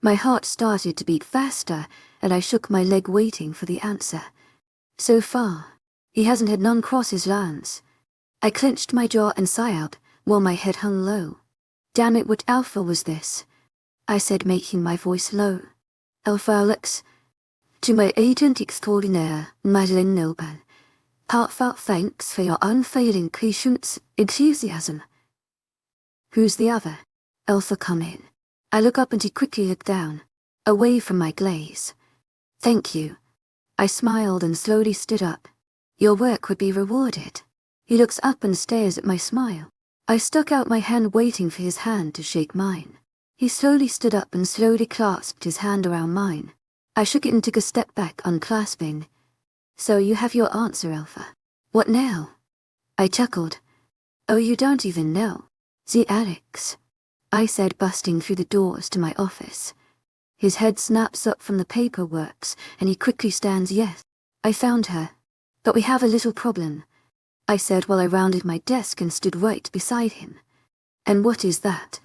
My heart started to beat faster, and I shook my leg waiting for the answer. So far, he hasn't had none cross his lands. I clenched my jaw and sighed, while my head hung low. Damn it, what alpha was this? I said, making my voice low. Alpha Alex. To my agent extraordinaire, Madeline Nobel. Heartfelt thanks for your unfailing patience, enthusiasm. Who's the other? Alpha, come in. I look up and he quickly looked down, away from my glaze. Thank you. I smiled and slowly stood up. Your work would be rewarded. He looks up and stares at my smile. I stuck out my hand waiting for his hand to shake mine. He slowly stood up and slowly clasped his hand around mine. I shook it and took a step back, unclasping. So you have your answer, Alpha. What now? I chuckled. Oh, you don't even know. The Alex. I said, busting through the doors to my office. His head snaps up from the paperworks, and he quickly stands. Yes, I found her. But we have a little problem, I said while I rounded my desk and stood right beside him. And what is that?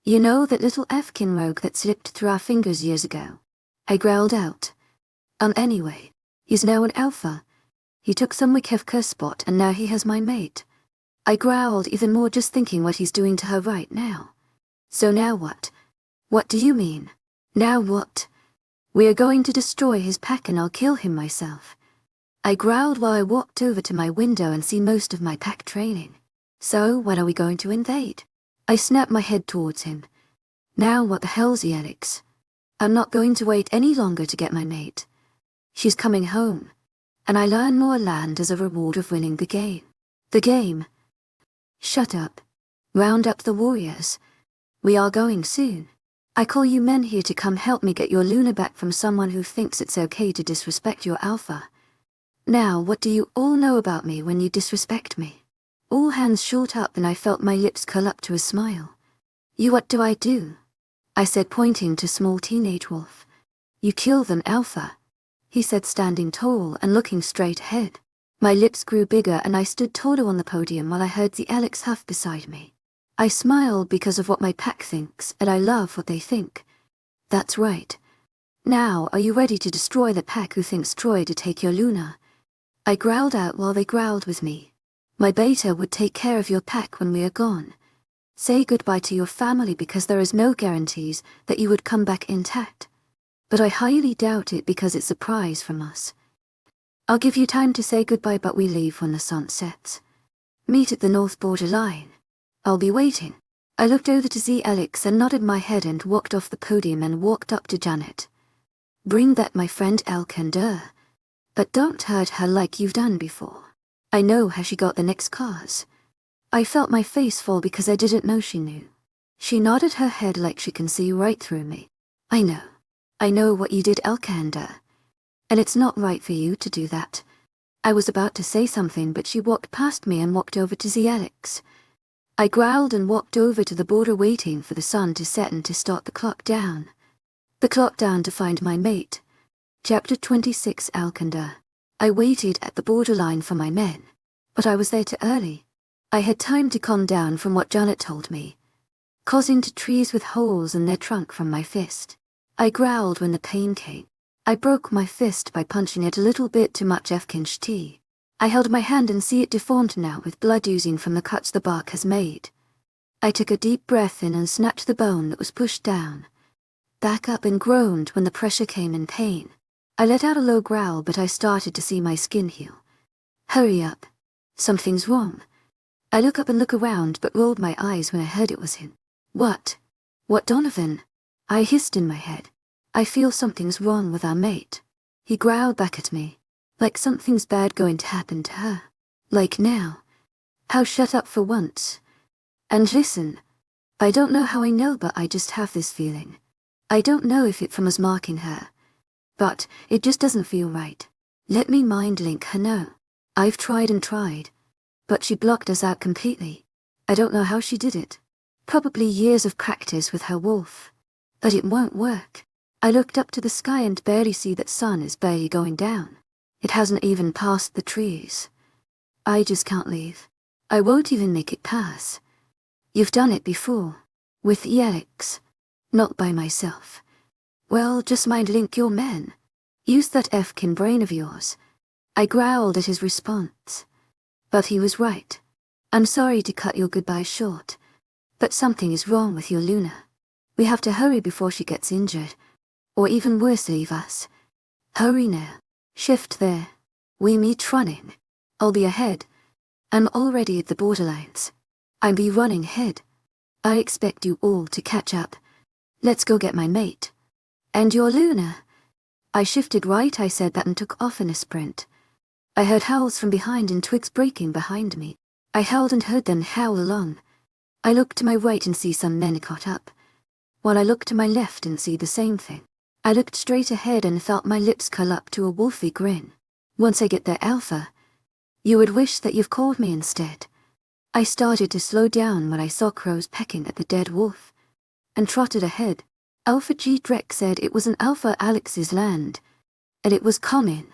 You know that little Efkin rogue that slipped through our fingers years ago? I growled out. Anyway, he's now an alpha. He took some Wikevka spot and now he has my mate. I growled even more just thinking what he's doing to her right now. So now what? What do you mean? Now what? We are going to destroy his pack and I'll kill him myself. I growled while I walked over to my window and see most of my pack training. So when are we going to invade? I snapped my head towards him. Now what the hell's the Alex? I'm not going to wait any longer to get my mate. She's coming home. And I learn more land as a reward of winning the game. The game? Shut up. Round up the warriors. We are going soon. I call you men here to come help me get your Luna back from someone who thinks it's okay to disrespect your alpha. Now what do you all know about me when you disrespect me? All hands shot up and I felt my lips curl up to a smile. What do I do? I said, pointing to small teenage wolf. You kill them, Alpha, he said, standing tall and looking straight ahead. My lips grew bigger and I stood taller on the podium while I heard the Alex huff beside me. I smiled because of what my pack thinks, and I love what they think. That's right. Now, are you ready to destroy the pack who thinks Troy to take your Luna? I growled out while they growled with me. My beta would take care of your pack when we are gone. Say goodbye to your family because there is no guarantees that you would come back intact. But I highly doubt it because it's a prize from us. I'll give you time to say goodbye, but we leave when the sun sets. Meet at the north border line. I'll be waiting. I looked over to see Alex and nodded my head and walked off the podium and walked up to Janet. Bring that, my friend Alcander. But don't hurt her like you've done before. I know how she got the next cars. I felt my face fall because I didn't know she knew. She nodded her head like she can see right through me. I know what you did, Alcander. And it's not right for you to do that. I was about to say something, but she walked past me and walked over to see Alex. I growled and walked over to the border waiting for the sun to set and to start the clock down. The clock down to find my mate. Chapter 26, Alcander. I waited at the borderline for my men, but I was there too early. I had time to calm down from what Janet told me, causing to trees with holes in their trunk from my fist. I growled when the pain came. I broke my fist by punching it a little bit too much Efkin's tea. I held my hand and see it deformed now with blood oozing from the cuts the bark has made. I took a deep breath in and snapped the bone that was pushed down. Back up and groaned when the pressure came in pain. I let out a low growl, but I started to see my skin heal. Hurry up. Something's wrong. I look up and look around, but rolled my eyes when I heard it was him. What? What Donovan? I hissed in my head. I feel something's wrong with our mate. He growled back at me. Like something's bad going to happen to her. Like now. How shut up for once. And listen. I don't know how I know, but I just have this feeling. I don't know if it's from us marking her. But it just doesn't feel right. Let me mind link her now. I've tried and tried. But she blocked us out completely. I don't know how she did it. Probably years of practice with her wolf. But it won't work. I looked up to the sky and barely see that sun is barely going down. It hasn't even passed the trees. I just can't leave. I won't even make it pass. You've done it before. With Alex. Not by myself. Well, just mind link your men. Use that F-kin brain of yours. I growled at his response. But he was right. I'm sorry to cut your goodbye short. But something is wrong with your Luna. We have to hurry before she gets injured. Or even worse, leave us. Hurry now. Shift there. We meet running. I'll be ahead. I'm already at the borderlines. I'll be running ahead. I expect you all to catch up. Let's go get my mate. And your Luna. I shifted right, I said that and took off in a sprint. I heard howls from behind and twigs breaking behind me. I howled and heard them howl along. I looked to my right and see some men caught up. While I looked to my left and see the same thing. I looked straight ahead and felt my lips curl up to a wolfy grin. Once I get there, Alpha, you would wish that you've called me instead. I started to slow down when I saw crows pecking at the dead wolf, and trotted ahead. Alpha G. Drek said it was an Alpha Alex's land, and it was common.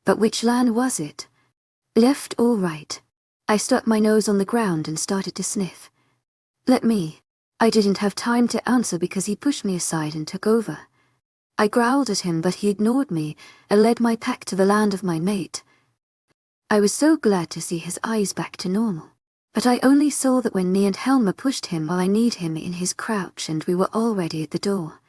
But which land was it? Left or right? I stuck my nose on the ground and started to sniff. Let me. I didn't have time to answer because he pushed me aside and took over. I growled at him, but he ignored me and led my pack to the land of my mate. I was so glad to see his eyes back to normal, but I only saw that when me and Helmer pushed him while I kneed him in his crouch and we were already at the door.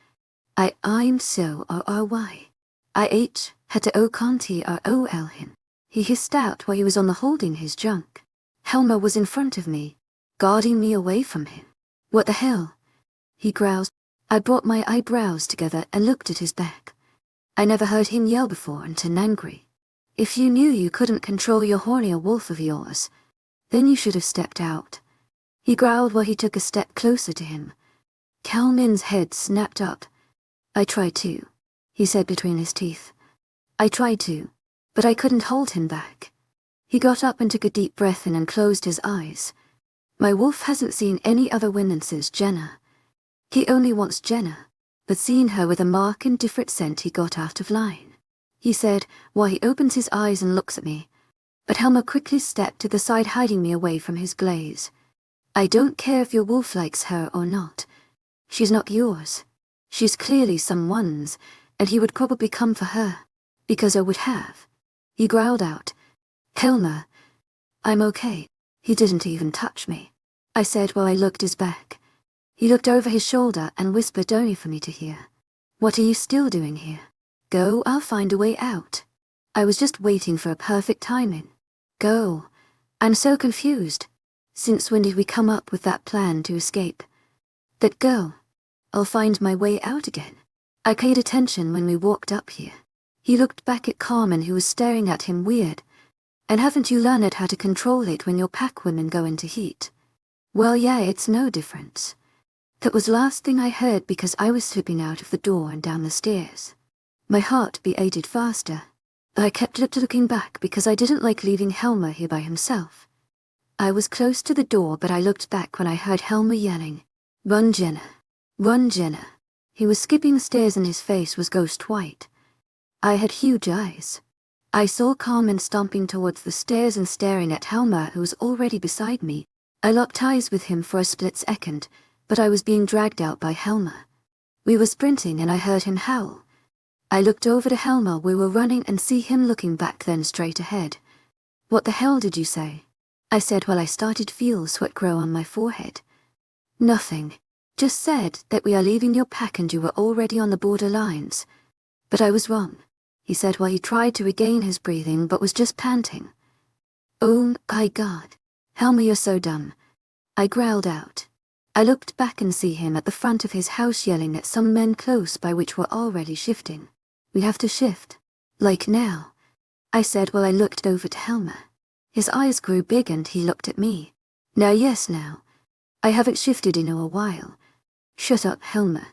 I'm so R-R-Y. I-H had to O-Conti R-O-L him. He hissed out while he was on the holding his junk. Helmer was in front of me, guarding me away from him. What the hell? He growled. I brought my eyebrows together and looked at his back. I never heard him yell before and turn angry. If you knew you couldn't control your hornier wolf of yours, then you should have stepped out. He growled while he took a step closer to him. Kalmin's head snapped up. I tried to, he said between his teeth. I tried to, but I couldn't hold him back. He got up and took a deep breath in and closed his eyes. My wolf hasn't seen any other women since Jenna. He only wants Jenna, but seeing her with a mark and different scent he got out of line. He said, while he opens his eyes and looks at me. But Helmer quickly stepped to the side, hiding me away from his glaze. I don't care if your wolf likes her or not. She's not yours. She's clearly someone's, and he would probably come for her. Because I would have. He growled out. Helmer, I'm okay. He didn't even touch me. I said while I looked his back. He looked over his shoulder and whispered only for me to hear. What are you still doing here? Go, I'll find a way out. I was just waiting for a perfect timing. Go. I'm so confused. Since when did we come up with that plan to escape? That go. I'll find my way out again. I paid attention when we walked up here. He looked back at Carmen, who was staring at him weird. And haven't you learned how to control it when your pack women go into heat? Well, yeah, it's no difference. That was last thing I heard because I was slipping out of the door and down the stairs. My heart beated faster. I kept looking back because I didn't like leaving Helmer here by himself. I was close to the door, but I looked back when I heard Helmer yelling, Run, Jenna. Run, Jenna. He was skipping the stairs and his face was ghost white. I had huge eyes. I saw Carmen stomping towards the stairs and staring at Helmer, who was already beside me. I locked eyes with him for a split second, but I was being dragged out by Helmer. We were sprinting and I heard him howl. I looked over to Helmer. We were running and see him looking back, then straight ahead. What the hell did you say? I said while I started to feel sweat grow on my forehead. Nothing. Just said that we are leaving your pack and you were already on the borderlines. But I was wrong, he said while he tried to regain his breathing but was just panting. Oh my God. Helma, you're so dumb. I growled out. I looked back and see him at the front of his house yelling at some men close by which were already shifting. We have to shift. Like now, I said while I looked over to Helma. His eyes grew big and he looked at me. Now. I haven't shifted in a while. Shut up, Helma.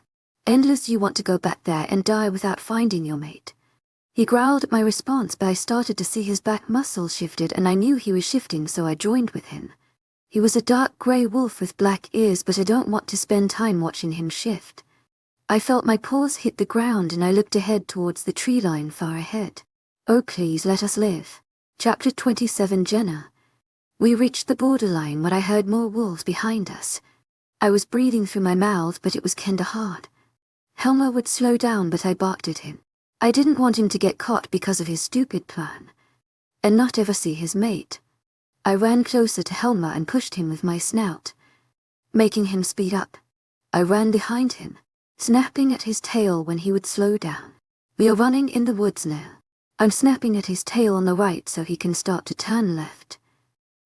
Endless, you want to go back there and die without finding your mate. He growled at my response, but I started to see his back muscles shifted and I knew he was shifting, so I joined with him. He was a dark grey wolf with black ears, but I don't want to spend time watching him shift. I felt my paws hit the ground and I looked ahead towards the tree line far ahead. Oh, please let us live. Chapter 27. Jenna. We reached the borderline when I heard more wolves behind us. I was breathing through my mouth, but it was kinda hard. Helma would slow down, but I barked at him. I didn't want him to get caught because of his stupid plan, and not ever see his mate. I ran closer to Helma and pushed him with my snout, making him speed up. I ran behind him, snapping at his tail when he would slow down. We are running in the woods now. I'm snapping at his tail on the right so he can start to turn left.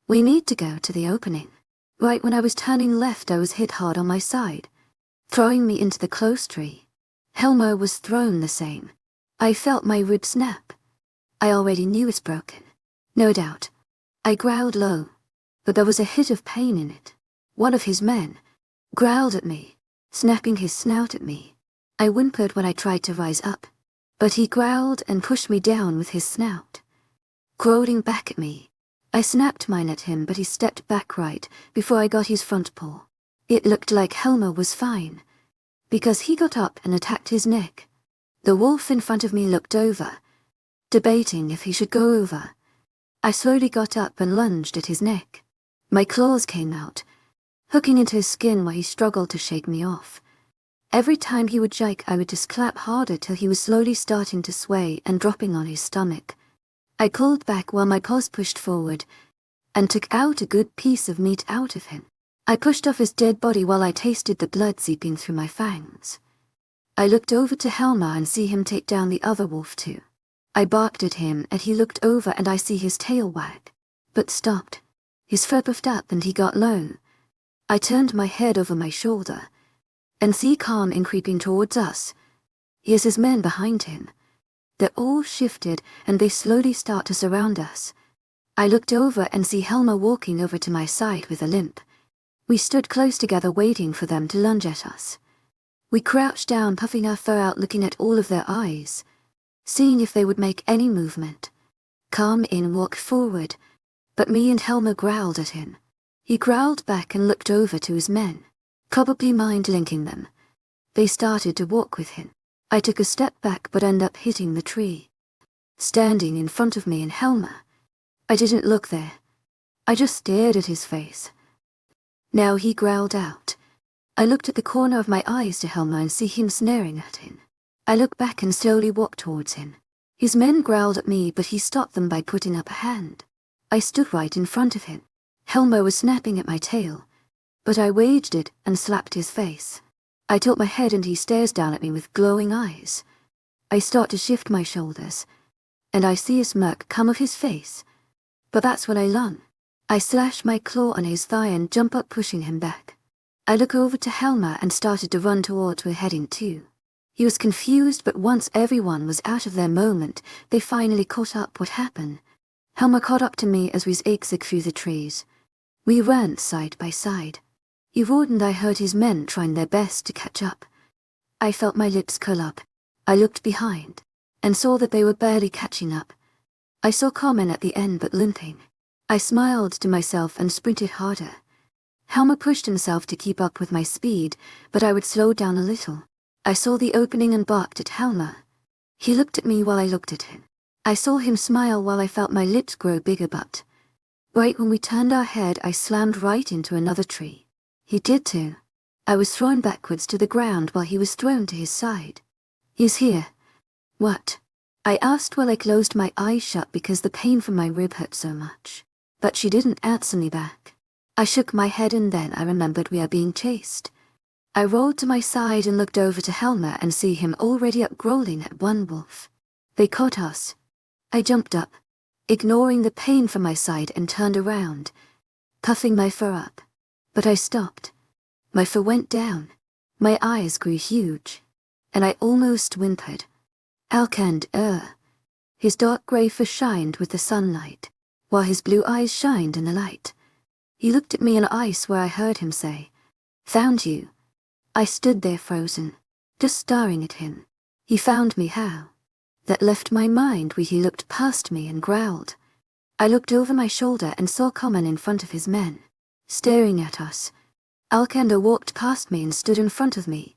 We need to go to the opening. Right when I was turning left, I was hit hard on my side, throwing me into the close tree. Helma was thrown the same. I felt my rib snap. I already knew it's broken. No doubt. I growled low, but there was a hit of pain in it. One of his men growled at me, snapping his snout at me. I whimpered when I tried to rise up, but he growled and pushed me down with his snout, crowing back at me. I snapped mine at him, but he stepped back right before I got his front paw. It looked like Helma was fine, because he got up and attacked his neck. The wolf in front of me looked over, debating if he should go over. I slowly got up and lunged at his neck. My claws came out, hooking into his skin while he struggled to shake me off. Every time he would jike, I would just clap harder till he was slowly starting to sway and dropping on his stomach. I pulled back while my paws pushed forward and took out a good piece of meat out of him. I pushed off his dead body while I tasted the blood seeping through my fangs. I looked over to Helma and see him take down the other wolf too. I barked at him and he looked over and I see his tail wag, but stopped. His fur puffed up and he got low. I turned my head over my shoulder and see Calm in creeping towards us. He has his men behind him. They're all shifted and they slowly start to surround us. I looked over and see Helma walking over to my side with a limp. We stood close together waiting for them to lunge at us. We crouched down, puffing our fur out, looking at all of their eyes, seeing if they would make any movement. Calm in walked forward, but me and Helma growled at him. He growled back and looked over to his men, probably mind linking them. They started to walk with him. I took a step back but ended up hitting the tree, standing in front of me and Helma. I didn't look there. I just stared at his face. Now he growled out. I looked at the corner of my eyes to Helma and see him snaring at him. I looked back and slowly walked towards him. His men growled at me, but he stopped them by putting up a hand. I stood right in front of him. Helma was snapping at my tail, but I waged it and slapped his face. I tilt my head and he stares down at me with glowing eyes. I start to shift my shoulders, and I see a smirk come off his face. But that's when I lunge. I slash my claw on his thigh and jump up, pushing him back. I look over to Helma and started to run towards where we're heading to. He was confused, but once everyone was out of their moment, they finally caught up what happened. Helma caught up to me as we zigzagged through the trees. We ran side by side. He roared and I heard his men trying their best to catch up. I felt my lips curl up. I looked behind and saw that they were barely catching up. I saw Carmen at the end but limping. I smiled to myself and sprinted harder. Helma pushed himself to keep up with my speed, but I would slow down a little. I saw the opening and barked at Helma. He looked at me while I looked at him. I saw him smile while I felt my lips grow bigger, but right when we turned our head, I slammed right into another tree. He did too. I was thrown backwards to the ground while he was thrown to his side. He's here. What? I asked while I closed my eyes shut because the pain from my rib hurt so much. But she didn't answer me back. I shook my head and then I remembered we are being chased. I rolled to my side and looked over to Helmer and see him already up growling at one wolf. They caught us. I jumped up, ignoring the pain from my side and turned around, puffing my fur up. But I stopped. My fur went down. My eyes grew huge. And I almost whimpered. Alcander. His dark grey fur shined with the sunlight, while his blue eyes shined in the light. He looked at me and I swear I heard him say, "Found you." I stood there frozen, just staring at him. He found me how? That left my mind where he looked past me and growled. I looked over my shoulder and saw Common in front of his men, staring at us. Alcander walked past me and stood in front of me,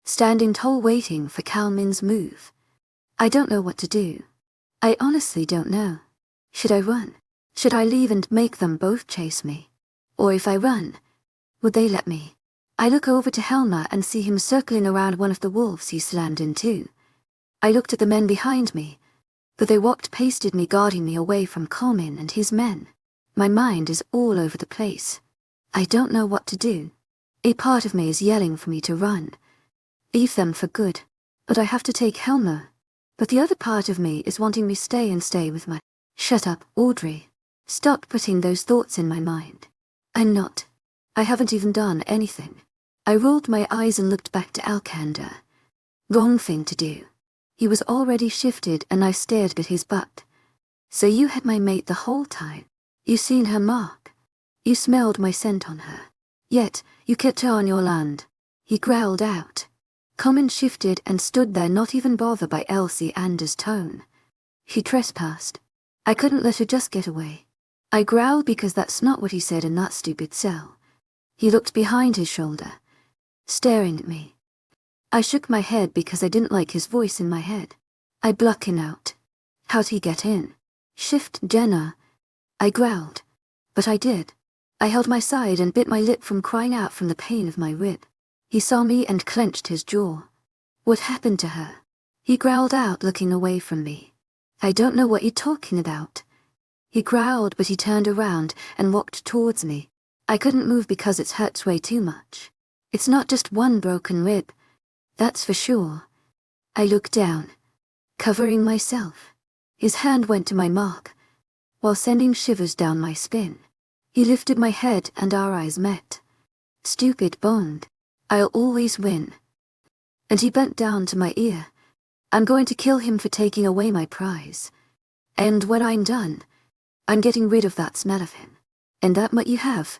standing tall waiting for Calmin's move. I don't know what to do. I honestly don't know. Should I run? Should I leave and make them both chase me? Or if I run, would they let me? I look over to Helmer and see him circling around one of the wolves he slammed into. I looked at the men behind me, but they walked past me guarding me away from Common and his men. My mind is all over the place. I don't know what to do. A part of me is yelling for me to run. Leave them for good. But I have to take Helmer. But the other part of me is wanting me stay with my... Shut up, Audrey. Stop putting those thoughts in my mind. I'm not. I haven't even done anything. I rolled my eyes and looked back to Alcander. Wrong thing to do. He was already shifted and I stared at his butt. So you had my mate the whole time. You seen her mark. You smelled my scent on her. Yet, you kept her on your land. He growled out. Common shifted and stood there not even bothered by Elsie Anders' tone. She trespassed. I couldn't let her just get away. I growled because that's not what he said in that stupid cell. He looked behind his shoulder, staring at me. I shook my head because I didn't like his voice in my head. I blackened out. How'd he get in? Shift, Jenna. I growled. But I did. I held my side and bit my lip from crying out from the pain of my rib. He saw me and clenched his jaw. What happened to her? He growled out, looking away from me. I don't know what you're talking about. He growled, but he turned around and walked towards me. I couldn't move because it hurts way too much. It's not just one broken rib. That's for sure. I looked down, covering myself. His hand went to my mark, while sending shivers down my spine. He lifted my head and our eyes met. Stupid bond. I'll always win. And he bent down to my ear. I'm going to kill him for taking away my prize. And when I'm done, I'm getting rid of that smell of him. And that what you have?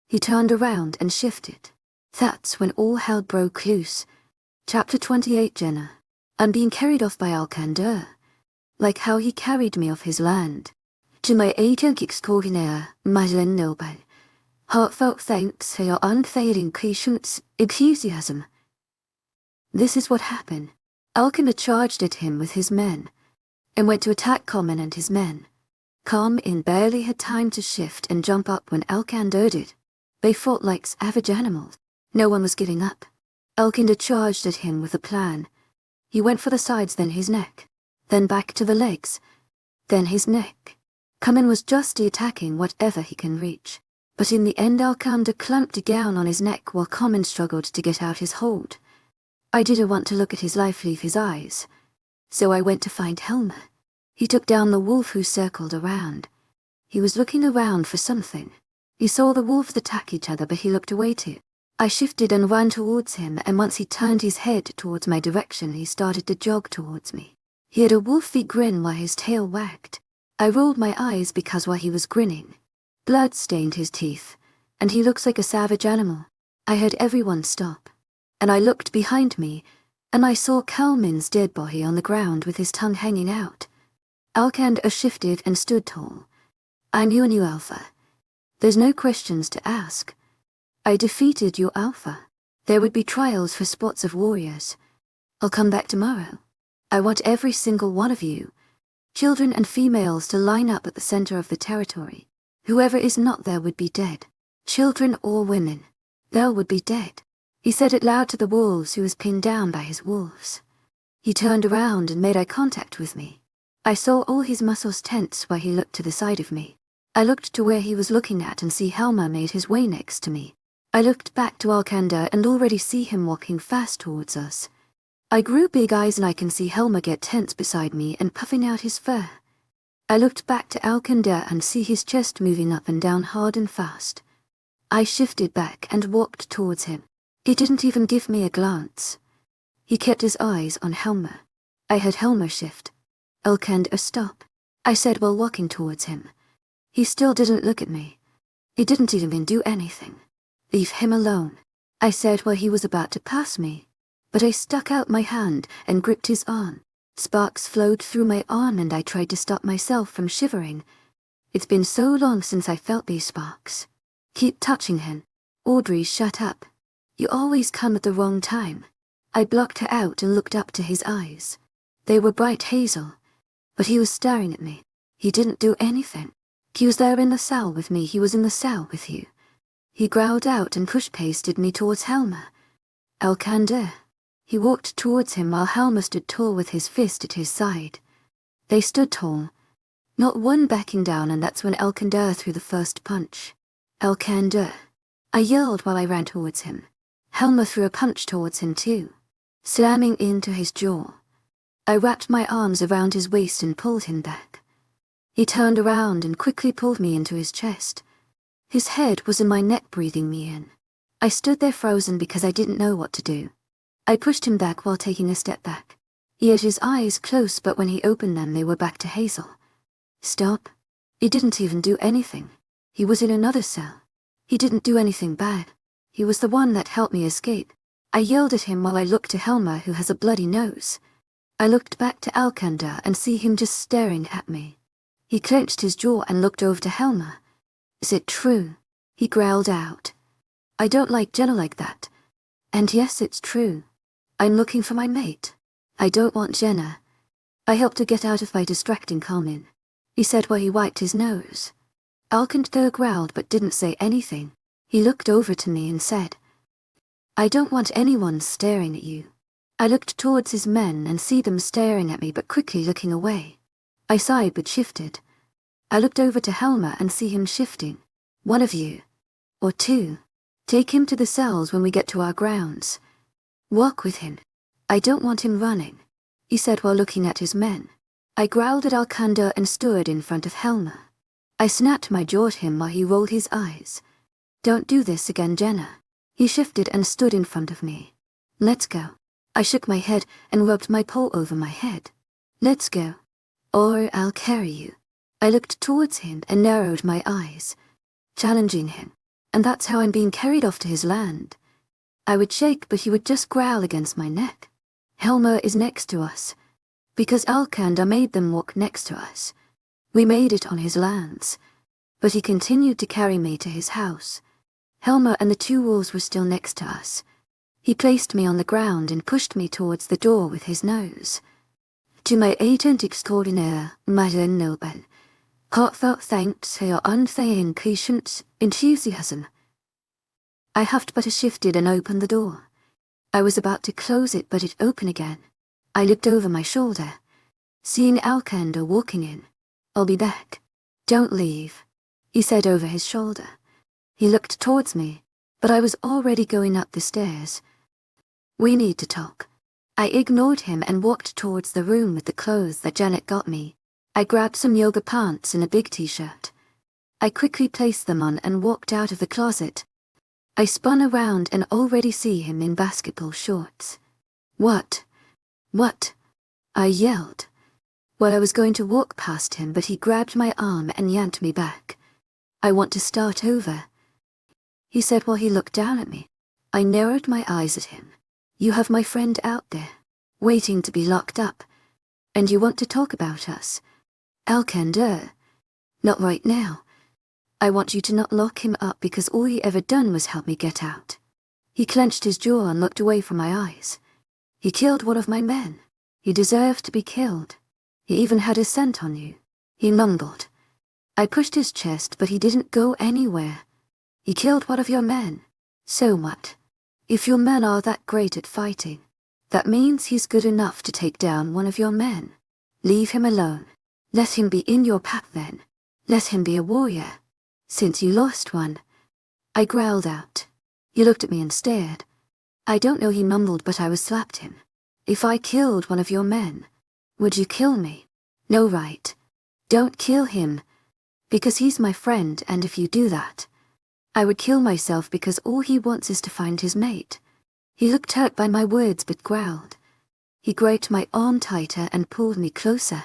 He turned around and shifted. That's when all hell broke loose. Chapter 28, Jenna. I'm being carried off by Alcander. Like how he carried me off his land. To my agent extraordinaire, Madeleine Noble. Heartfelt thanks for your unfailing patience, enthusiasm. This is what happened. Alcander charged at him with his men, and went to attack Common and his men. Common barely had time to shift and jump up when Alcander did. They fought like savage animals. No one was giving up. Alcander charged at him with a plan. He went for the sides, then his neck, then back to the legs, then his neck. Common was just attacking whatever he can reach. But in the end Alcander clamped down on his neck while Common struggled to get out his hold. I didn't want to look at his life leave his eyes, so I went to find Helmer. He took down the wolf who circled around. He was looking around for something. He saw the wolves attack each other, but he looked away too. I shifted and ran towards him, and once he turned his head towards my direction, he started to jog towards me. He had a wolfy grin while his tail wagged. I rolled my eyes because while he was grinning, blood stained his teeth, and he looks like a savage animal. I heard everyone stop, and I looked behind me, and I saw Calmin's dead body on the ground with his tongue hanging out. Alcander shifted and stood tall. I'm your new Alpha. There's no questions to ask. I defeated your Alpha. There would be trials for spots of warriors. I'll come back tomorrow. I want every single one of you, children and females, to line up at the center of the territory. Whoever is not there would be dead. Children or women. They would be dead. He said it loud to the wolves who was pinned down by his wolves. He turned around and made eye contact with me. I saw all his muscles tense while he looked to the side of me. I looked to where he was looking at and see Helmer made his way next to me. I looked back to Alcander and already see him walking fast towards us. I grew big eyes and I can see Helmer get tense beside me and puffing out his fur. I looked back to Alcander and see his chest moving up and down hard and fast. I shifted back and walked towards him. He didn't even give me a glance. He kept his eyes on Helmer. I heard Helmer shift. Alcander, stop, I said while walking towards him. He still didn't look at me. He didn't even do anything. Leave him alone, I said while he was about to pass me. But I stuck out my hand and gripped his arm. Sparks flowed through my arm and I tried to stop myself from shivering. It's been so long since I felt these sparks. Keep touching him. Audrey, shut up. You always come at the wrong time. I blocked her out and looked up to his eyes. They were bright hazel. But he was staring at me. He didn't do anything. He was there in the cell with me. He was in the cell with you. He growled out and push-pasted me towards Helmer. Alcander. He walked towards him while Helmer stood tall with his fist at his side. They stood tall. Not one backing down, and that's when Alcander threw the first punch. Alcander. I yelled while I ran towards him. Helmer threw a punch towards him too, slamming into his jaw. I wrapped my arms around his waist and pulled him back. He turned around and quickly pulled me into his chest. His head was in my neck, breathing me in. I stood there frozen because I didn't know what to do. I pushed him back while taking a step back. He had his eyes closed, but when he opened them, they were back to hazel. Stop. He didn't even do anything. He was in another cell. He didn't do anything bad. He was the one that helped me escape. I yelled at him while I looked to Helmer, who has a bloody nose. I looked back to Alcander and see him just staring at me. He clenched his jaw and looked over to Helmer. Is it true? He growled out. I don't like Jenna like that. And yes, it's true. I'm looking for my mate. I don't want Jenna. I helped her get out of my distracting calming, he said while he wiped his nose. Alcander growled but didn't say anything. He looked over to me and said, I don't want anyone staring at you. I looked towards his men and see them staring at me but quickly looking away. I sighed but shifted. I looked over to Helmer and see him shifting. One of you. Or two. Take him to the cells when we get to our grounds. Walk with him. I don't want him running, he said while looking at his men. I growled at Alcander and stood in front of Helmer. I snapped my jaw at him while he rolled his eyes. Don't do this again, Jenna. He shifted and stood in front of me. Let's go. I shook my head and rubbed my paw over my head. Let's go. Or I'll carry you. I looked towards him and narrowed my eyes, challenging him. And that's how I'm being carried off to his land. I would shake, but he would just growl against my neck. Helmer is next to us, because Alcander made them walk next to us. We made it on his lands, but he continued to carry me to his house. Helmer and the two wolves were still next to us. He placed me on the ground and pushed me towards the door with his nose. To my agent extraordinaire, Madame Noble, heartfelt thanks for your unfailing patience, enthusiasm. I huffed but shifted and opened the door. I was about to close it, but it opened again. I looked over my shoulder, seeing Alcander walking in. I'll be back. Don't leave, he said over his shoulder. He looked towards me, but I was already going up the stairs. We need to talk. I ignored him and walked towards the room with the clothes that Janet got me. I grabbed some yoga pants and a big t-shirt. I quickly placed them on and walked out of the closet. I spun around and already see him in basketball shorts. What? What? I yelled. Well, I was going to walk past him, but he grabbed my arm and yanked me back. I want to start over, he said while he looked down at me. I narrowed my eyes at him. You have my friend out there, waiting to be locked up, and you want to talk about us. Alcander. Not right now. I want you to not lock him up because all he ever done was help me get out. He clenched his jaw and looked away from my eyes. He killed one of my men. He deserved to be killed. He even had a scent on you. He mumbled. I pushed his chest, but he didn't go anywhere. He killed one of your men. So what? If your men are that great at fighting, That means he's good enough to take down one of your men. Leave him alone. Let him be in your pack then. Let him be a warrior. Since you lost one. I growled out. He looked at me and stared. I don't know, he mumbled, but I was slapped him. If I killed one of your men, would you kill me? No, right. Don't kill him. Because he's my friend, and if you do that, I would kill myself because all he wants is to find his mate. He looked hurt by my words but growled. He gripped my arm tighter and pulled me closer.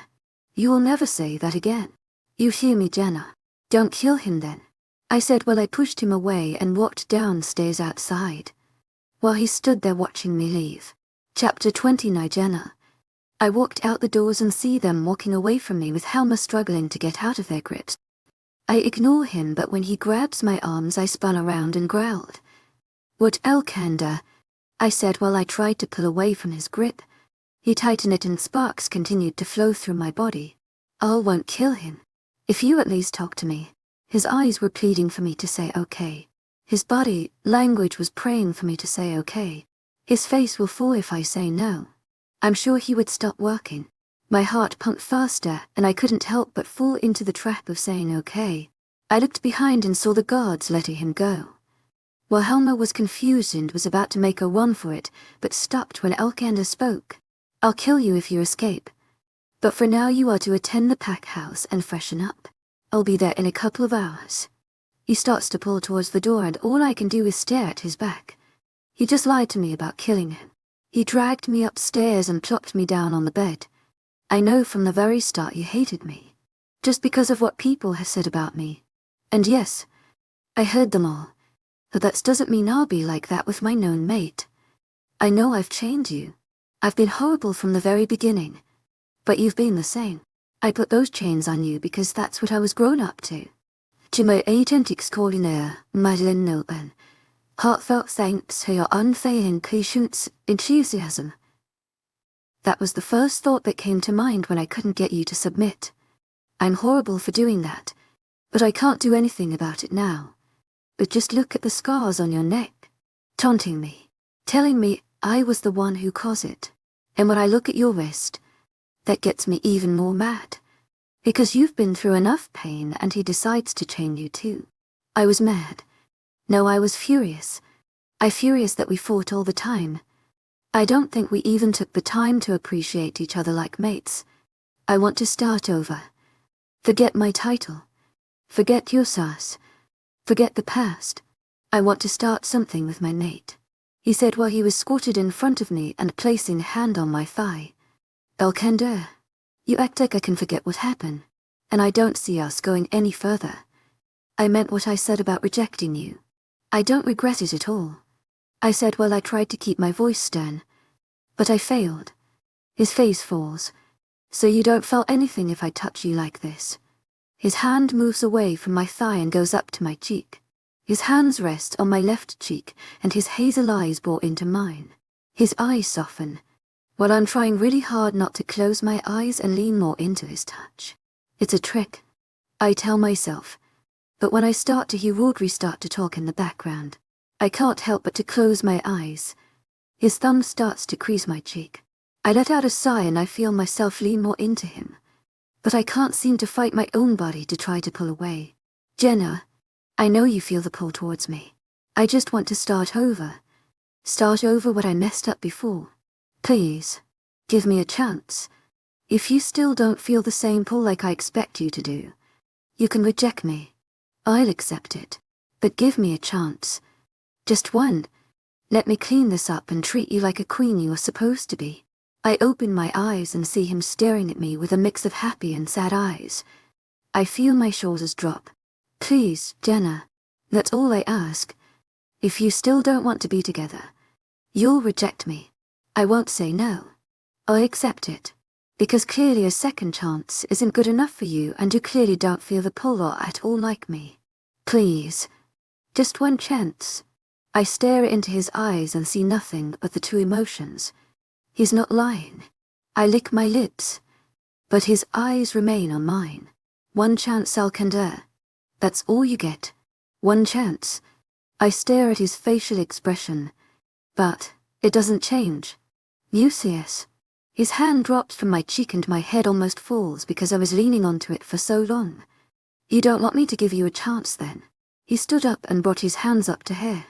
You will never say that again. You hear me, Jenna? Don't kill him then. I said while I pushed him away and walked downstairs outside, while he stood there watching me leave. Chapter 29. Jenna. I walked out the doors and see them walking away from me with Helma struggling to get out of their grips. I ignore him, but when he grabs my arms I spun around and growled. What, Alcander? I said while I tried to pull away from his grip. He tightened it and sparks continued to flow through my body. I won't kill him. If you at least talk to me. His eyes were pleading for me to say okay. His body language was praying for me to say okay. His face will fall if I say no. I'm sure he would stop working. My heart pumped faster and I couldn't help but fall into the trap of saying okay. I looked behind and saw the guards letting him go. While Helma was confused and was about to make a run for it, but stopped when Alcander spoke. I'll kill you if you escape. But for now you are to attend the pack house and freshen up. I'll be there in a couple of hours. He starts to pull towards the door and all I can do is stare at his back. He just lied to me about killing him. He dragged me upstairs and plopped me down on the bed. I know from the very start he hated me. Just because of what people have said about me. And yes, I heard them all. But that doesn't mean I'll be like that with my known mate. I know I've chained you. I've been horrible from the very beginning. But you've been the same. I put those chains on you because that's what I was grown up to. To my authentic extraordinaire, Madeline Nolan. Heartfelt thanks for your unfailing patience, enthusiasm. That was the first thought that came to mind when I couldn't get you to submit. I'm horrible for doing that, but I can't do anything about it now. But just look at the scars on your neck, taunting me, telling me I was the one who caused it. And when I look at your wrist, that gets me even more mad. Because you've been through enough pain and he decides to chain you too. I was mad. No, I was furious. I'm furious that we fought all the time. I don't think we even took the time to appreciate each other like mates. I want to start over. Forget my title. Forget your sass. Forget the past. I want to start something with my mate. He said while he was squatted in front of me and placing a hand on my thigh. Alcander, you act like I can forget what happened, and I don't see us going any further. I meant what I said about rejecting you. I don't regret it at all. I said while I tried to keep my voice stern. But I failed. His face falls. So you don't feel anything if I touch you like this. His hand moves away from my thigh and goes up to my cheek. His hands rest on my left cheek and his hazel eyes bore into mine. His eyes soften, while I'm trying really hard not to close my eyes and lean more into his touch. It's a trick, I tell myself. But when I start to hear Audrey start to talk in the background, I can't help but to close my eyes. His thumb starts to crease my cheek. I let out a sigh and I feel myself lean more into him. But I can't seem to fight my own body to try to pull away. Jenna, I know you feel the pull towards me. I just want to start over. Start over what I messed up before. Please, give me a chance. If you still don't feel the same pull like I expect you to do, you can reject me. I'll accept it. But give me a chance. Just one. Let me clean this up and treat you like a queen you are supposed to be. I open my eyes and see him staring at me with a mix of happy and sad eyes. I feel my shoulders drop. Please, Jenna, that's all I ask. If you still don't want to be together, you'll reject me. I won't say no. I'll accept it. Because clearly a second chance isn't good enough for you and you clearly don't feel the pull or at all like me. Please. Just one chance. I stare into his eyes and see nothing but the two emotions. He's not lying. I lick my lips. But his eyes remain on mine. One chance, Alcander. That's all you get. One chance. I stare at his facial expression. But it doesn't change. Mucius. His hand drops from my cheek and my head almost falls because I was leaning onto it for so long. You don't want me to give you a chance then? He stood up and brought his hands up to hair.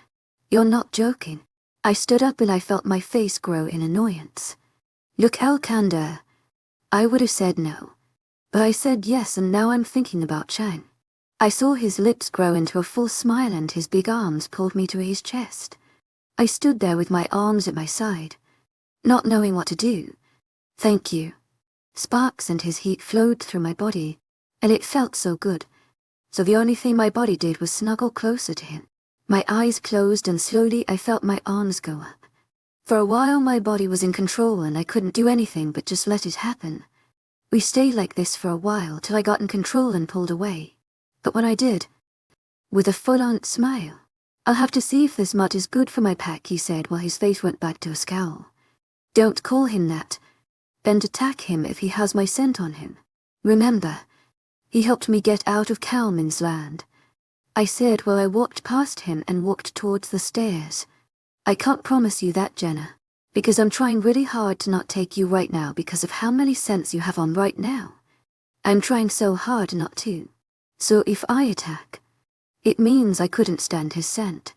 You're not joking. I stood up and I felt my face grow in annoyance. Look, Alcander. I would have said no. But I said yes, and now I'm thinking about Chang. I saw his lips grow into a full smile and his big arms pulled me to his chest. I stood there with my arms at my side, not knowing what to do. Thank you. Sparks and his heat flowed through my body, and it felt so good. So the only thing my body did was snuggle closer to him. My eyes closed and slowly I felt my arms go up. For a while my body was in control and I couldn't do anything but just let it happen. We stayed like this for a while till I got in control and pulled away. But when I did, with a full-on smile, I'll have to see if this mud is good for my pack, he said while his face went back to a scowl. Don't call him that. And attack him if he has my scent on him. Remember, he helped me get out of Kalman's land. I said while I walked past him and walked towards the stairs. I can't promise you that, Jenna, because I'm trying really hard to not take you right now because of how many scents you have on right now. I'm trying so hard not to. So if I attack, it means I couldn't stand his scent.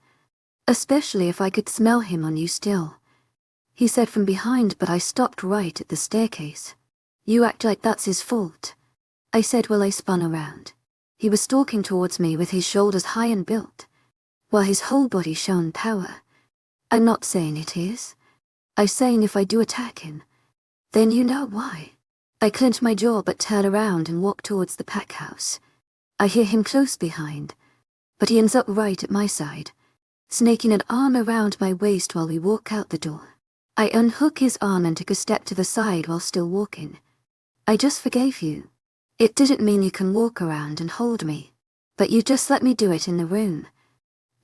Especially if I could smell him on you still. He said from behind, but I stopped right at the staircase. You act like that's his fault. I said while I spun around. He was stalking towards me with his shoulders high and built, while his whole body shone power. I'm not saying it is. I'm saying if I do attack him, then you know why. I clench my jaw but turn around and walk towards the pack house. I hear him close behind, but he ends up right at my side, snaking an arm around my waist while we walk out the door. I unhook his arm and took a step to the side while still walking. I just forgave you. It didn't mean you can walk around and hold me, but you just let me do it in the room.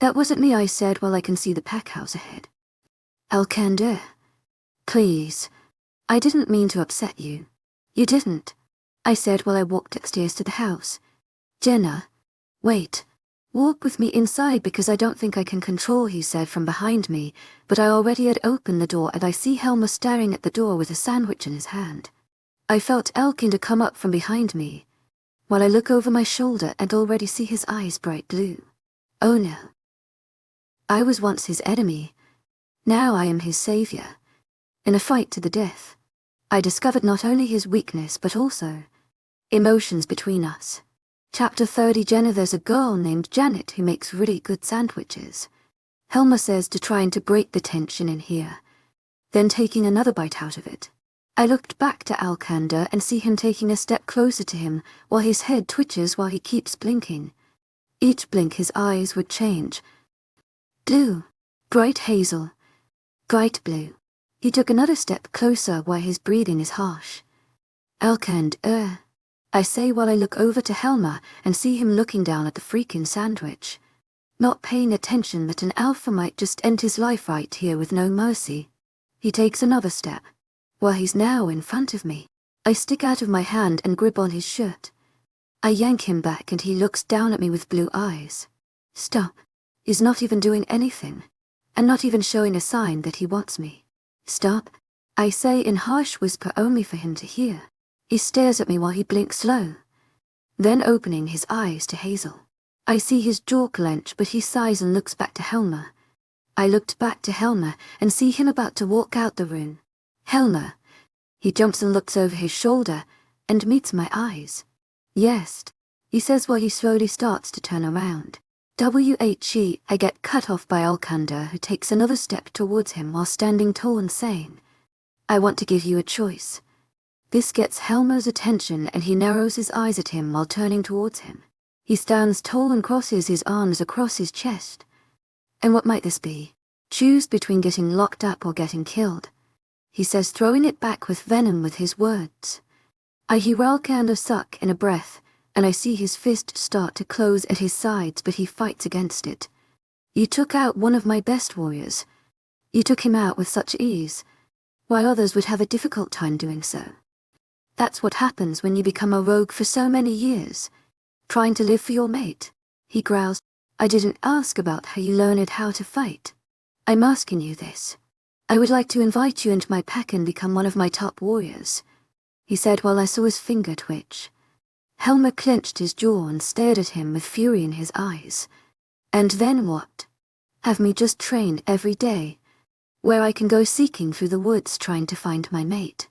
That wasn't me, I said while I can see the pack house ahead. Alcander. Please. I didn't mean to upset you. You didn't. I said while I walked upstairs to the house. Jenna. Wait. Walk with me inside because I don't think I can control, he said from behind me, but I already had opened the door and I see Helmer staring at the door with a sandwich in his hand. I felt Alcander come up from behind me, while I look over my shoulder and already see his eyes bright blue. Oh no. I was once his enemy. Now I am his savior. In a fight to the death, I discovered not only his weakness but also emotions between us. Chapter 30. Jenna. There's a girl named Janet who makes really good sandwiches. Helmer says to try and to break the tension in here, then taking another bite out of it. I looked back to Alcander and see him taking a step closer to him while his head twitches while he keeps blinking. Each blink his eyes would change. Blue, bright hazel, bright blue. He took another step closer while his breathing is harsh. Alcander, I say while I look over to Helmer and see him looking down at the freaking sandwich, not paying attention that an alpha might just end his life right here with no mercy. He takes another step. While he's now in front of me, I stick out of my hand and grip on his shirt. I yank him back and he looks down at me with blue eyes. Stop. He's not even doing anything, and not even showing a sign that he wants me. Stop. I say in harsh whisper only for him to hear. He stares at me while he blinks slow, then opening his eyes to Hazel. I see his jaw clench, but he sighs and looks back to Helmer. I looked back to Helmer and see him about to walk out the room. Helmer. He jumps and looks over his shoulder and meets my eyes. Yes, he says while he slowly starts to turn around. WHE. I get cut off by Alcander, who takes another step towards him while standing tall and saying, I want to give you a choice. This gets Helmer's attention and he narrows his eyes at him while turning towards him. He stands tall and crosses his arms across his chest. And what might this be? Choose between getting locked up or getting killed. He says, throwing it back with venom with his words. I hear Alcander suck in a breath, and I see his fist start to close at his sides, but he fights against it. You took out one of my best warriors. You took him out with such ease, while others would have a difficult time doing so. That's what happens when you become a rogue for so many years, trying to live for your mate. He growls, I didn't ask about how you learned how to fight. I'm asking you this. I would like to invite you into my pack and become one of my top warriors, he said while I saw his finger twitch. Helmer clenched his jaw and stared at him with fury in his eyes. And then what? Have me just trained every day, where I can go seeking through the woods trying to find my mate?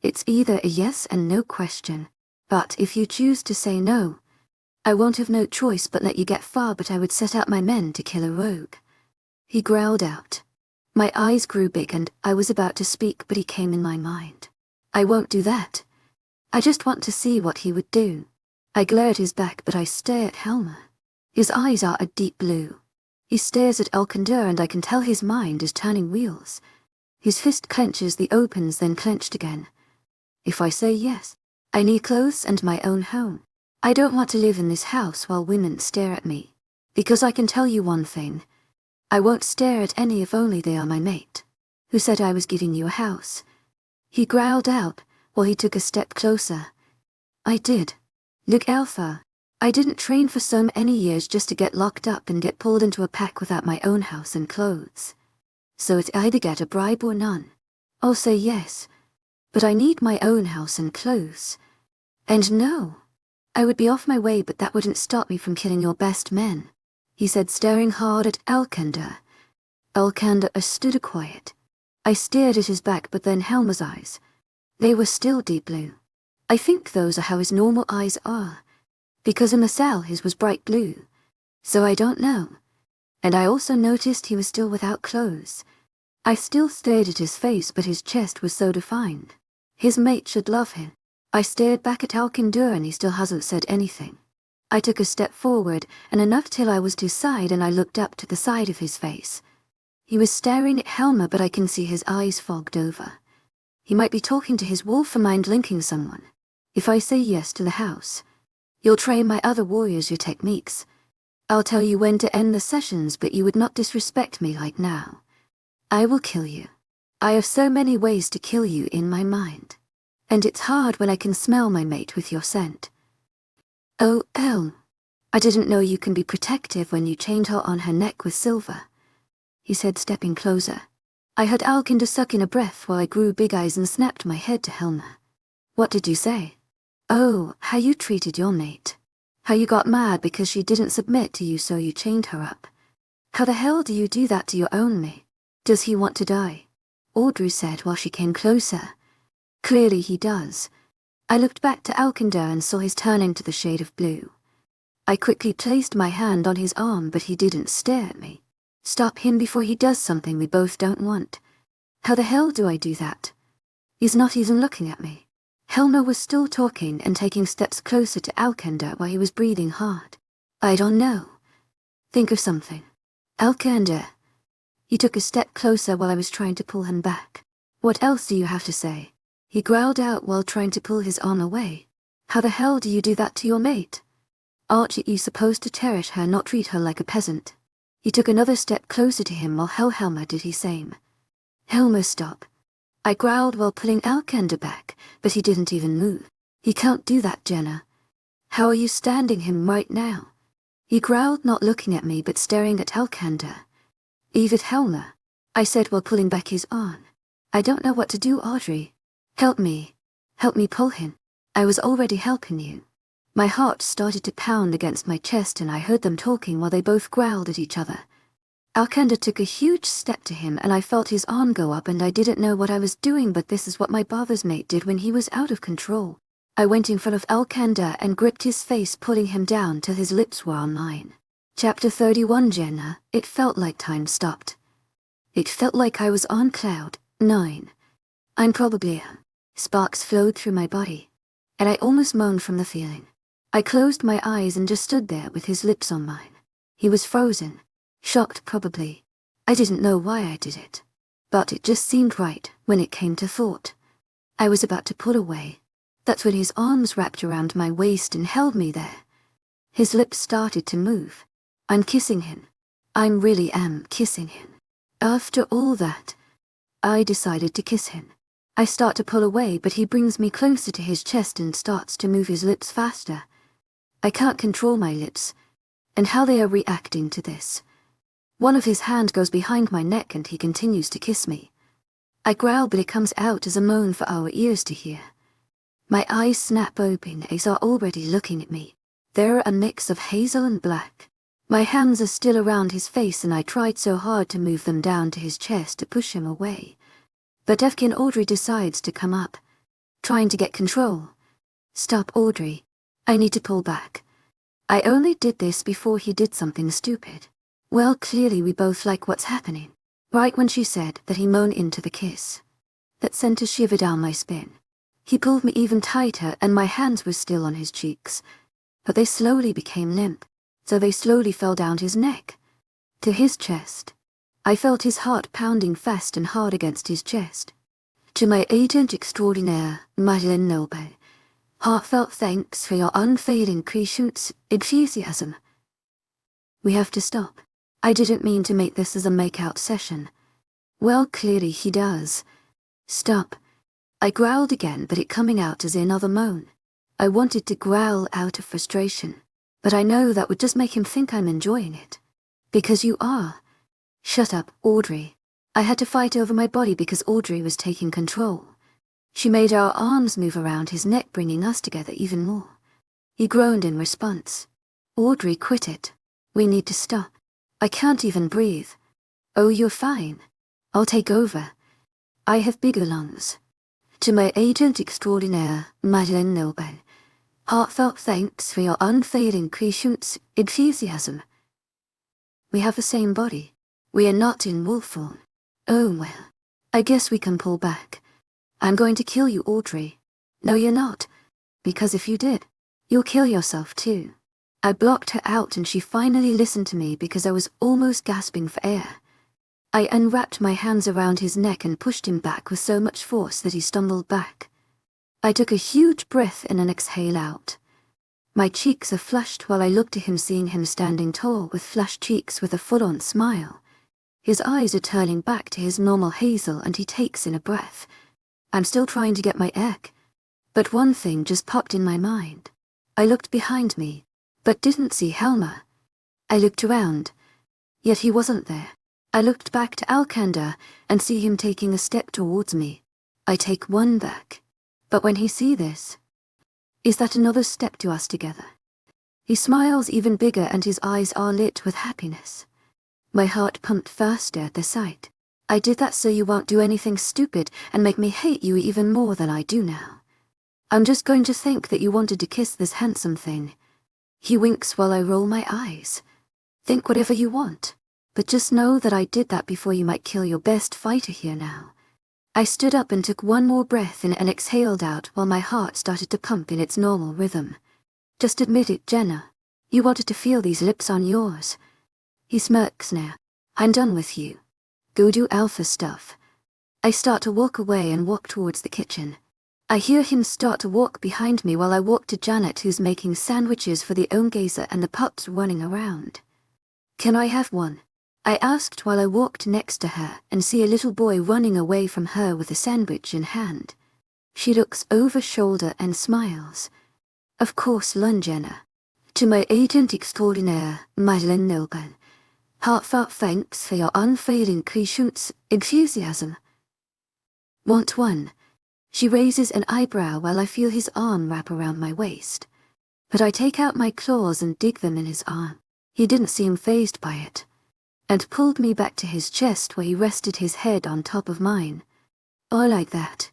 It's either a yes and no question, but if you choose to say no, I won't have no choice but let you get far, but I would set out my men to kill a rogue. He growled out. My eyes grew big and I was about to speak, but he came in my mind. I won't do that. I just want to see what he would do. I glare at his back, but I stare at Helmer. His eyes are a deep blue. He stares at Alcander and I can tell his mind is turning wheels. His fist clenches, the opens, then clenched again. If I say yes, I need clothes and my own home. I don't want to live in this house while women stare at me. Because I can tell you one thing. I won't stare at any if only they are my mate. Who said I was giving you a house? He growled out while he took a step closer. I did. Look, Alpha. I didn't train for so many years just to get locked up and get pulled into a pack without my own house and clothes. So it's either get a bribe or none. I'll say yes. But I need my own house and clothes. And no. I would be off my way, but that wouldn't stop me from killing your best men, he said, staring hard at Alcander. Alcander stood quiet. I stared at his back, but then Helmer's eyes. They were still deep blue. I think those are how his normal eyes are. Because in the cell his was bright blue. So I don't know. And I also noticed he was still without clothes. I still stared at his face, but his chest was so defined. His mate should love him. I stared back at Alcander and he still hasn't said anything. I took a step forward, and enough till I was to his side, and I looked up to the side of his face. He was staring at Helmer, but I can see his eyes fogged over. He might be talking to his wolf mind linking someone. If I say yes to the house, you'll train my other warriors your techniques. I'll tell you when to end the sessions, but you would not disrespect me like now. I will kill you. I have so many ways to kill you in my mind. And it's hard when I can smell my mate with your scent. Oh, I didn't know you can be protective when you chained her on her neck with silver, he said, stepping closer. I heard Alcander suck in a breath while I grew big eyes and snapped my head to Helmer. What did you say? Oh, how you treated your mate. How you got mad because she didn't submit to you, so you chained her up. How the hell do you do that to your own mate? Does he want to die? Audrey said while she came closer. Clearly he does. I looked back to Alcander and saw his turn into the shade of blue. I quickly placed my hand on his arm, but he didn't stare at me. Stop him before he does something we both don't want. How the hell do I do that? He's not even looking at me. Helmer was still talking and taking steps closer to Alcander while he was breathing hard. I don't know. Think of something. Alcander. He took a step closer while I was trying to pull him back. What else do you have to say? He growled out while trying to pull his arm away. How the hell do you do that to your mate? Aren't you supposed to cherish her, not treat her like a peasant? He took another step closer to him while Helmer did the same. Helmer, stop. I growled while pulling Alcander back, but he didn't even move. He can't do that, Jenna. How are you standing him right now? He growled, not looking at me but staring at Alcander. Even Helmer, I said while pulling back his arm. I don't know what to do, Audrey. Help me. Help me pull him. I was already helping you. My heart started to pound against my chest and I heard them talking while they both growled at each other. Alcander took a huge step to him and I felt his arm go up and I didn't know what I was doing, but this is what my brother's mate did when he was out of control. I went in front of Alcander and gripped his face, pulling him down till his lips were on mine. Chapter 31, Jenna. It felt like time stopped. It felt like I was on cloud 9. I'm probably Sparks flowed through my body, and I almost moaned from the feeling. I closed my eyes and just stood there with his lips on mine. He was frozen, shocked probably. I didn't know why I did it, but it just seemed right when it came to thought. I was about to pull away. That's when his arms wrapped around my waist and held me there. His lips started to move. I'm kissing him. I really am kissing him. After all that, I decided to kiss him. I start to pull away, but he brings me closer to his chest and starts to move his lips faster. I can't control my lips, and how they are reacting to this. One of his hands goes behind my neck and he continues to kiss me. I growl, but it comes out as a moan for our ears to hear. My eyes snap open as he's already looking at me. They're a mix of hazel and black. My hands are still around his face and I tried so hard to move them down to his chest to push him away. But Audrey decides to come up, trying to get control. Stop, Audrey. I need to pull back. I only did this before he did something stupid. Well, clearly we both like what's happening. Right when she said that, he moaned into the kiss. That sent a shiver down my spine. He pulled me even tighter and my hands were still on his cheeks. But they slowly became limp, so they slowly fell down his neck. To his chest. I felt his heart pounding fast and hard against his chest. To my agent extraordinaire, Madeleine Noble. Heartfelt thanks for your unfailing patience, enthusiasm. We have to stop. I didn't mean to make this as a make-out session. Well, clearly he does. Stop. I growled again, but it coming out as another moan. I wanted to growl out of frustration, but I know that would just make him think I'm enjoying it. Because you are. Shut up, Audrey. I had to fight over my body because Audrey was taking control. She made our arms move around his neck, bringing us together even more. He groaned in response. Audrey, quit it. We need to stop. I can't even breathe. Oh, you're fine. I'll take over. I have bigger lungs. To my agent extraordinaire, Madeleine Noble. Heartfelt thanks for your unfailing patience, enthusiasm. We have the same body. We are not in wolf form. Oh well. I guess we can pull back. I'm going to kill you, Audrey. No, you're not. Because if you did, you'll kill yourself too. I blocked her out and she finally listened to me because I was almost gasping for air. I unwrapped my hands around his neck and pushed him back with so much force that he stumbled back. I took a huge breath in and exhale out. My cheeks are flushed while I looked at him, seeing him standing tall with flushed cheeks with a full-on smile. His eyes are turning back to his normal hazel and he takes in a breath. I'm still trying to get my egg. But one thing just popped in my mind. I looked behind me, but didn't see Helmer. I looked around, yet he wasn't there. I looked back to Alcander and see him taking a step towards me. I take one back. But when he see this, is that another step to us together? He smiles even bigger and his eyes are lit with happiness. My heart pumped faster at the sight. I did that so you won't do anything stupid and make me hate you even more than I do now. I'm just going to think that you wanted to kiss this handsome thing. He winks while I roll my eyes. Think whatever you want, but just know that I did that before you might kill your best fighter here now. I stood up and took one more breath in and exhaled out while my heart started to pump in its normal rhythm. Just admit it, Jenna. You wanted to feel these lips on yours. He smirks now. I'm done with you. Go do alpha stuff. I start to walk away and walk towards the kitchen. I hear him start to walk behind me while I walk to Janet, who's making sandwiches for the Ongazer and the pups running around. Can I have one? I asked while I walked next to her and see a little boy running away from her with a sandwich in hand. She looks over shoulder and smiles. Of course, Jenna. To my agent extraordinaire, Madeleine Noble. Heartfelt thanks for your unfailing patience, enthusiasm. Want one? She raises an eyebrow while I feel his arm wrap around my waist. But I take out my claws and dig them in his arm. He didn't seem fazed by it, and pulled me back to his chest where he rested his head on top of mine. Oh, like that.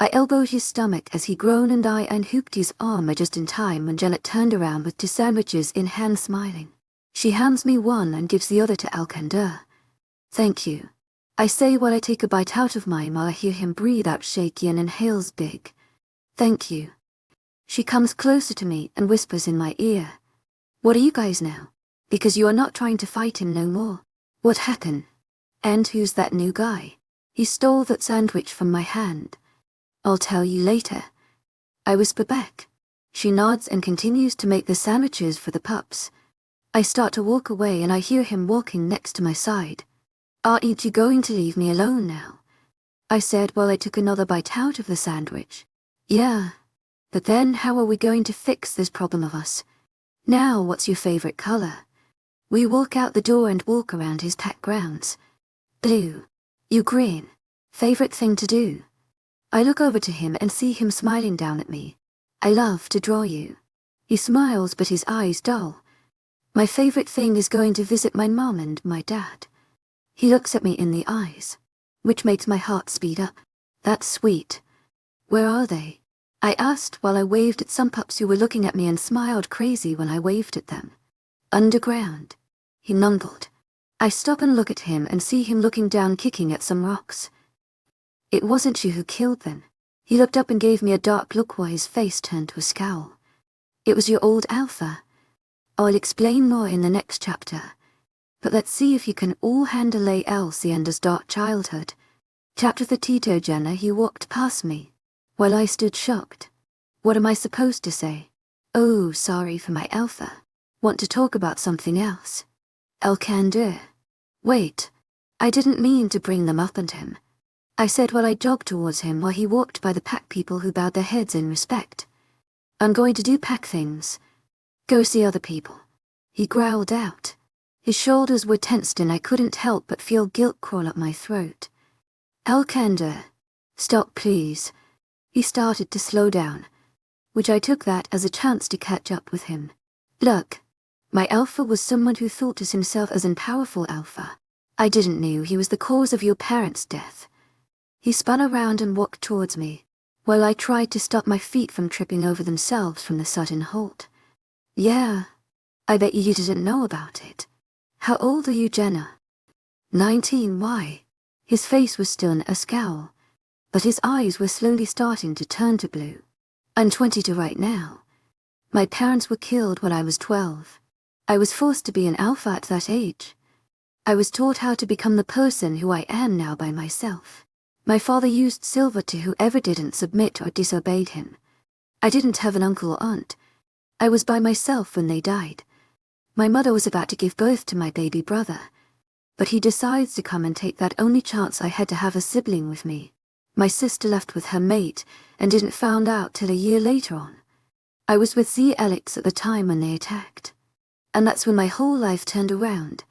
I elbowed his stomach as he groaned and I unhooked his arm just in time when Janet turned around with 2 sandwiches in hand, smiling. She hands me one and gives the other to Alcander. Thank you. I say while I take a bite out of mine while I hear him breathe out shaky and inhales big. Thank you. She comes closer to me and whispers in my ear. What are you guys now? Because you are not trying to fight him no more. What happened? And who's that new guy? He stole that sandwich from my hand. I'll tell you later. I whisper back. She nods and continues to make the sandwiches for the pups. I start to walk away and I hear him walking next to my side. Aren't you going to leave me alone now? I said while I took another bite out of the sandwich. Yeah. But then how are we going to fix this problem of us? Now what's your favorite color? We walk out the door and walk around his packed grounds. Blue. You green. Favorite thing to do? I look over to him and see him smiling down at me. I love to draw you. He smiles but his eyes dull. My favorite thing is going to visit my mom and my dad. He looks at me in the eyes, which makes my heart speed up. That's sweet. Where are they? I asked while I waved at some pups who were looking at me and smiled crazy when I waved at them. Underground. He mumbled. I stop and look at him and see him looking down, kicking at some rocks. It wasn't you who killed them. He looked up and gave me a dark look while his face turned to a scowl. It was your old Alpha. I'll explain more in the next chapter. But let's see if you can all handle Alciender's dark childhood. Chapter 32. Jenna, he walked past me, while I stood shocked. What am I supposed to say? Oh, sorry for my Alpha. Want to talk about something else? Alcander. Wait. I didn't mean to bring them up and him. I said while I jogged towards him while he walked by the pack people who bowed their heads in respect. I'm going to do pack things. Go see other people. He growled out. His shoulders were tensed and I couldn't help but feel guilt crawl up my throat. Alcander. Stop, please. He started to slow down, which I took that as a chance to catch up with him. Look. My Alpha was someone who thought of himself as an powerful Alpha. I didn't know he was the cause of your parents' death. He spun around and walked towards me, while I tried to stop my feet from tripping over themselves from the sudden halt. Yeah, I bet you didn't know about it. How old are you, Jenna? 19. Why? His face was still in a scowl, but his eyes were slowly starting to turn to blue. I'm 22 right now. My parents were killed when I was 12. I was forced to be an Alpha at that age. I was taught how to become the person who I am now by myself. My father used silver to whoever didn't submit or disobeyed him. I didn't have an uncle or aunt. I was by myself when they died. My mother was about to give birth to my baby brother, but he decides to come and take that only chance I had to have a sibling with me. My sister left with her mate and didn't find out till a year later on. I was with Alex at the time when they attacked. And that's when my whole life turned around.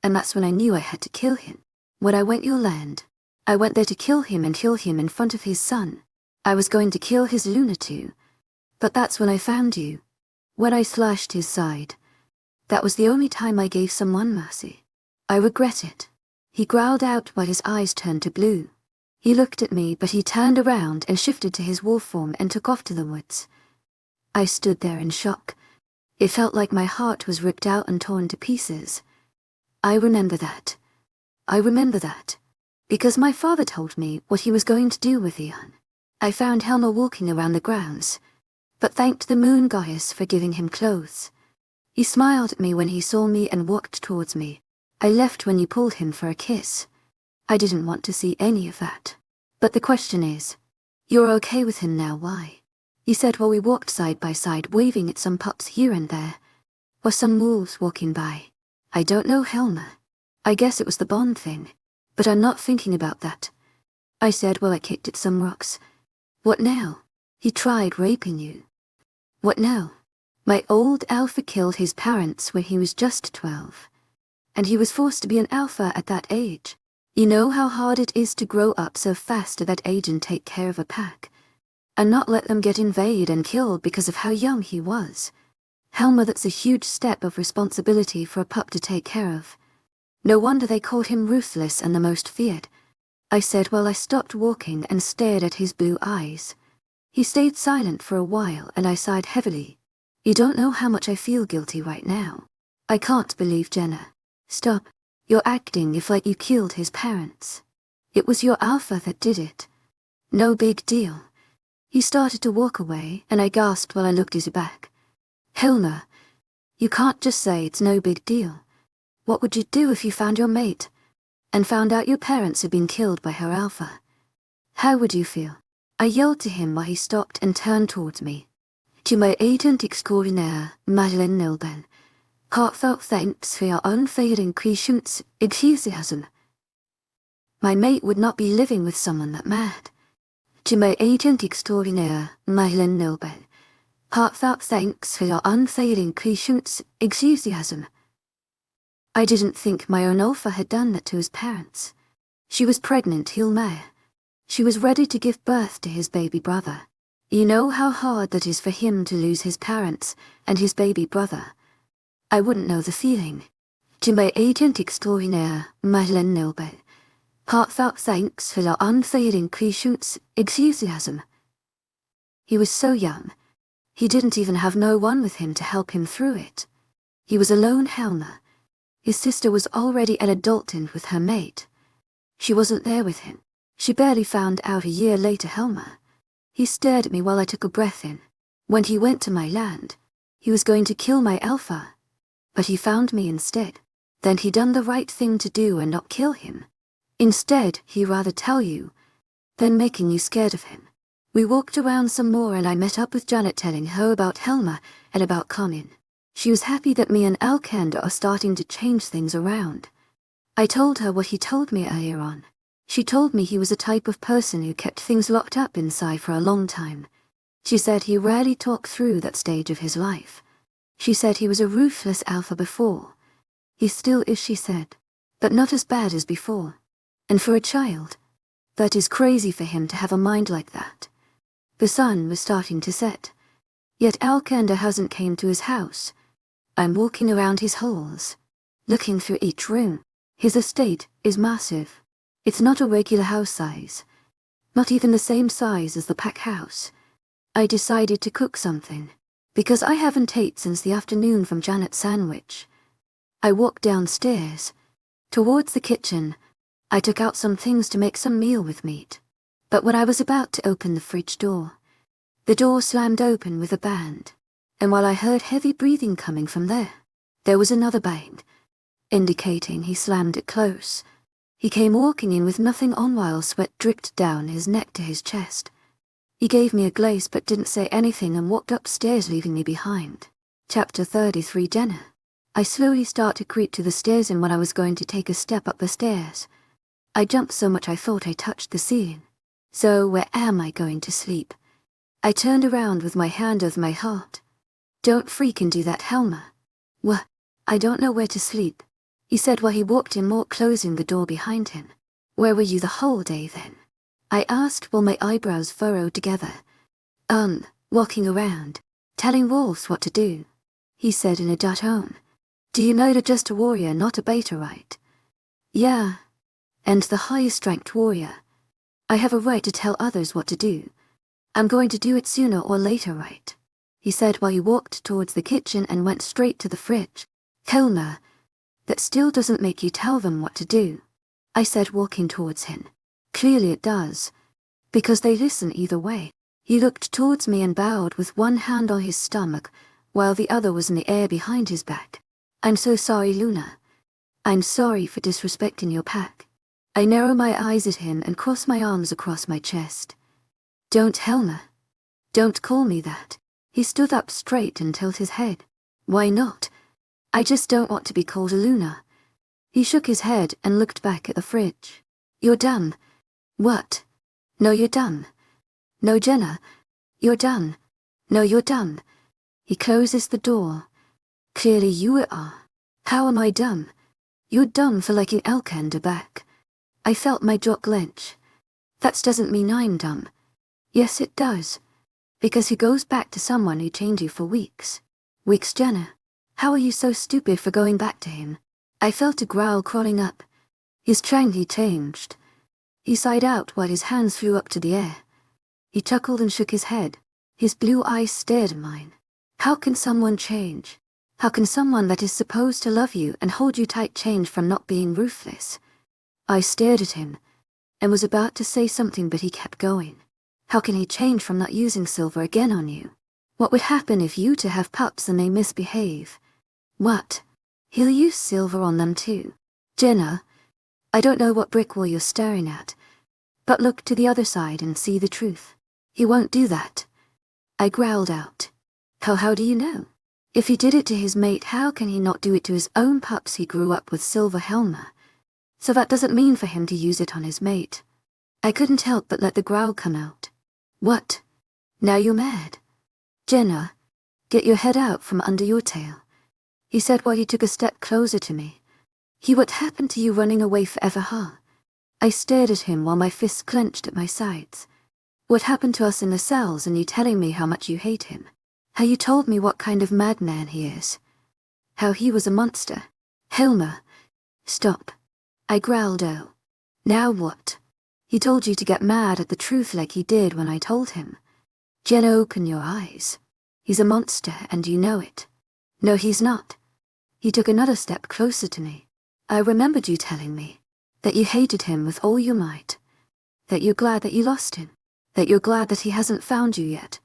And that's when I knew I had to kill him. When I went your land, I went there to kill him and kill him in front of his son. I was going to kill his Luna too. But that's when I found you. When I slashed his side. That was the only time I gave someone mercy. I regret it. He growled out while his eyes turned to blue. He looked at me, but he turned around and shifted to his wolf form and took off to the woods. I stood there in shock. It felt like my heart was ripped out and torn to pieces. I remember that. I remember that. Because my father told me what he was going to do with Ian. I found Helmer walking around the grounds, but thanked the moon goddess for giving him clothes. He smiled at me when he saw me and walked towards me. I left when you pulled him for a kiss. I didn't want to see any of that. But the question is, you're okay with him now, why? He said while we walked side by side, waving at some pups here and there, or some wolves walking by. I don't know, Helmer. I guess it was the bond thing. But I'm not thinking about that. I said while I kicked at some rocks. What now? He tried raping you. What now? My old Alpha killed his parents when he was just 12. And he was forced to be an Alpha at that age. You know how hard it is to grow up so fast at that age and take care of a pack. And not let them get invaded and killed because of how young he was. Helmer, that's a huge step of responsibility for a pup to take care of. No wonder they called him ruthless and the most feared. I said while I stopped walking and stared at his blue eyes. He stayed silent for a while and I sighed heavily. You don't know how much I feel guilty right now. I can't believe Jenna. Stop. You're acting if like you killed his parents. It was your Alpha that did it. No big deal. He started to walk away and I gasped while I looked at his back. Helmer, you can't just say it's no big deal. What would you do if you found your mate, and found out your parents had been killed by her Alpha? How would you feel? I yelled to him while he stopped and turned towards me. To my agent extraordinaire, Madeleine Nilben, heartfelt thanks for your unfailing patience, enthusiasm. My mate would not be living with someone that mad. To my agent extraordinaire, Madeleine Nilben, heartfelt thanks for your unfailing patience, enthusiasm. I didn't think my own Alpha had done that to his parents. She was pregnant, Hilmer, She was ready to give birth to his baby brother. You know how hard that is for him to lose his parents and his baby brother. I wouldn't know the feeling. To my agent extraordinaire, Madeleine Nilbert. Heartfelt thanks for your unfailing patience, enthusiasm. He was so young. He didn't even have no one with him to help him through it. He was alone, Helmer. His sister was already at Adulton with her mate. She wasn't there with him. She barely found out a year later, Helmer. He stared at me while I took a breath in. When he went to my land, he was going to kill my Alpha. But he found me instead. Then he done the right thing to do and not kill him. Instead, he rather tell you, than making you scared of him. We walked around some more and I met up with Janet telling her about Helmer and about Comin. She was happy that me and Alcander are starting to change things around. I told her what he told me earlier on. She told me he was a type of person who kept things locked up inside for a long time. She said he rarely talked through that stage of his life. She said he was a ruthless Alpha before. He still is, she said, but not as bad as before. And for a child, that is crazy for him to have a mind like that. The sun was starting to set. Yet Alcander hasn't came to his house. I'm walking around his halls, looking through each room. His estate is massive. It's not a regular house size. Not even the same size as the pack house. I decided to cook something, because I haven't ate since the afternoon from Janet's sandwich. I walked downstairs, towards the kitchen. I took out some things to make some meal with meat. But when I was about to open the fridge door, the door slammed open with a bang, and while I heard heavy breathing coming from there was another bang, indicating he slammed it close. He came walking in with nothing on while sweat dripped down his neck to his chest. He gave me a glaze but didn't say anything and walked upstairs leaving me behind. Chapter 33 Jenna. I slowly start to creep to the stairs and when I was going to take a step up the stairs, I jumped so much I thought I touched the ceiling. So where am I going to sleep? I turned around with my hand over my heart. Don't freaking do that, Helmer. What? I don't know where to sleep, he said while he walked in more, closing the door behind him. Where were you the whole day then? I asked while my eyebrows furrowed together. Walking around, telling wolves what to do, he said in a dull tone. Do you know you're just a warrior, not a beta, right? Yeah. And the highest ranked warrior. I have a right to tell others what to do. I'm going to do it sooner or later, right? He said while he walked towards the kitchen and went straight to the fridge. Helmer, that still doesn't make you tell them what to do, I said walking towards him. Clearly it does, because they listen either way. He looked towards me and bowed with one hand on his stomach, while the other was in the air behind his back. I'm so sorry, Luna. I'm sorry for disrespecting your pack. I narrow my eyes at him and cross my arms across my chest. Don't, Helmer. Don't call me that. He stood up straight and tilted his head. Why not? I just don't want to be called a Luna. He shook his head and looked back at the fridge. You're done. What? No, you're done. No, Jenna. You're done. No, you're done. He closes the door. Clearly you are. How am I done? You're done for liking Alcander back. I felt my jaw clench. That doesn't mean I'm dumb. Yes, it does. Because he goes back to someone who chained you for weeks. Weeks, Jenna. How are you so stupid for going back to him? I felt a growl crawling up. His he changed. He sighed out while his hands flew up to the air. He chuckled and shook his head. His blue eyes stared at mine. How can someone change? How can someone that is supposed to love you and hold you tight change from not being ruthless? I stared at him, and was about to say something but he kept going. How can he change from not using silver again on you? What would happen if you two have pups and they misbehave? What? He'll use silver on them too. Jenna, I don't know what brick wall you're staring at, but look to the other side and see the truth. He won't do that. I growled out. How do you know? If he did it to his mate, how can he not do it to his own pups he grew up with, Silver Helmer? So that doesn't mean for him to use it on his mate. I couldn't help but let the growl come out. What? Now you're mad. Jenna, get your head out from under your tail, he said while he took a step closer to me. What happened to you running away forever, huh? I stared at him while my fists clenched at my sides. What happened to us in the cells and you telling me how much you hate him? How you told me what kind of madman he is? How he was a monster? Hilma. Stop. I growled. Oh. Now what? He told you to get mad at the truth like he did when I told him. Jenna, open your eyes. He's a monster and you know it. No, he's not. He took another step closer to me. I remembered you telling me that you hated him with all your might. That you're glad that you lost him. That you're glad that he hasn't found you yet.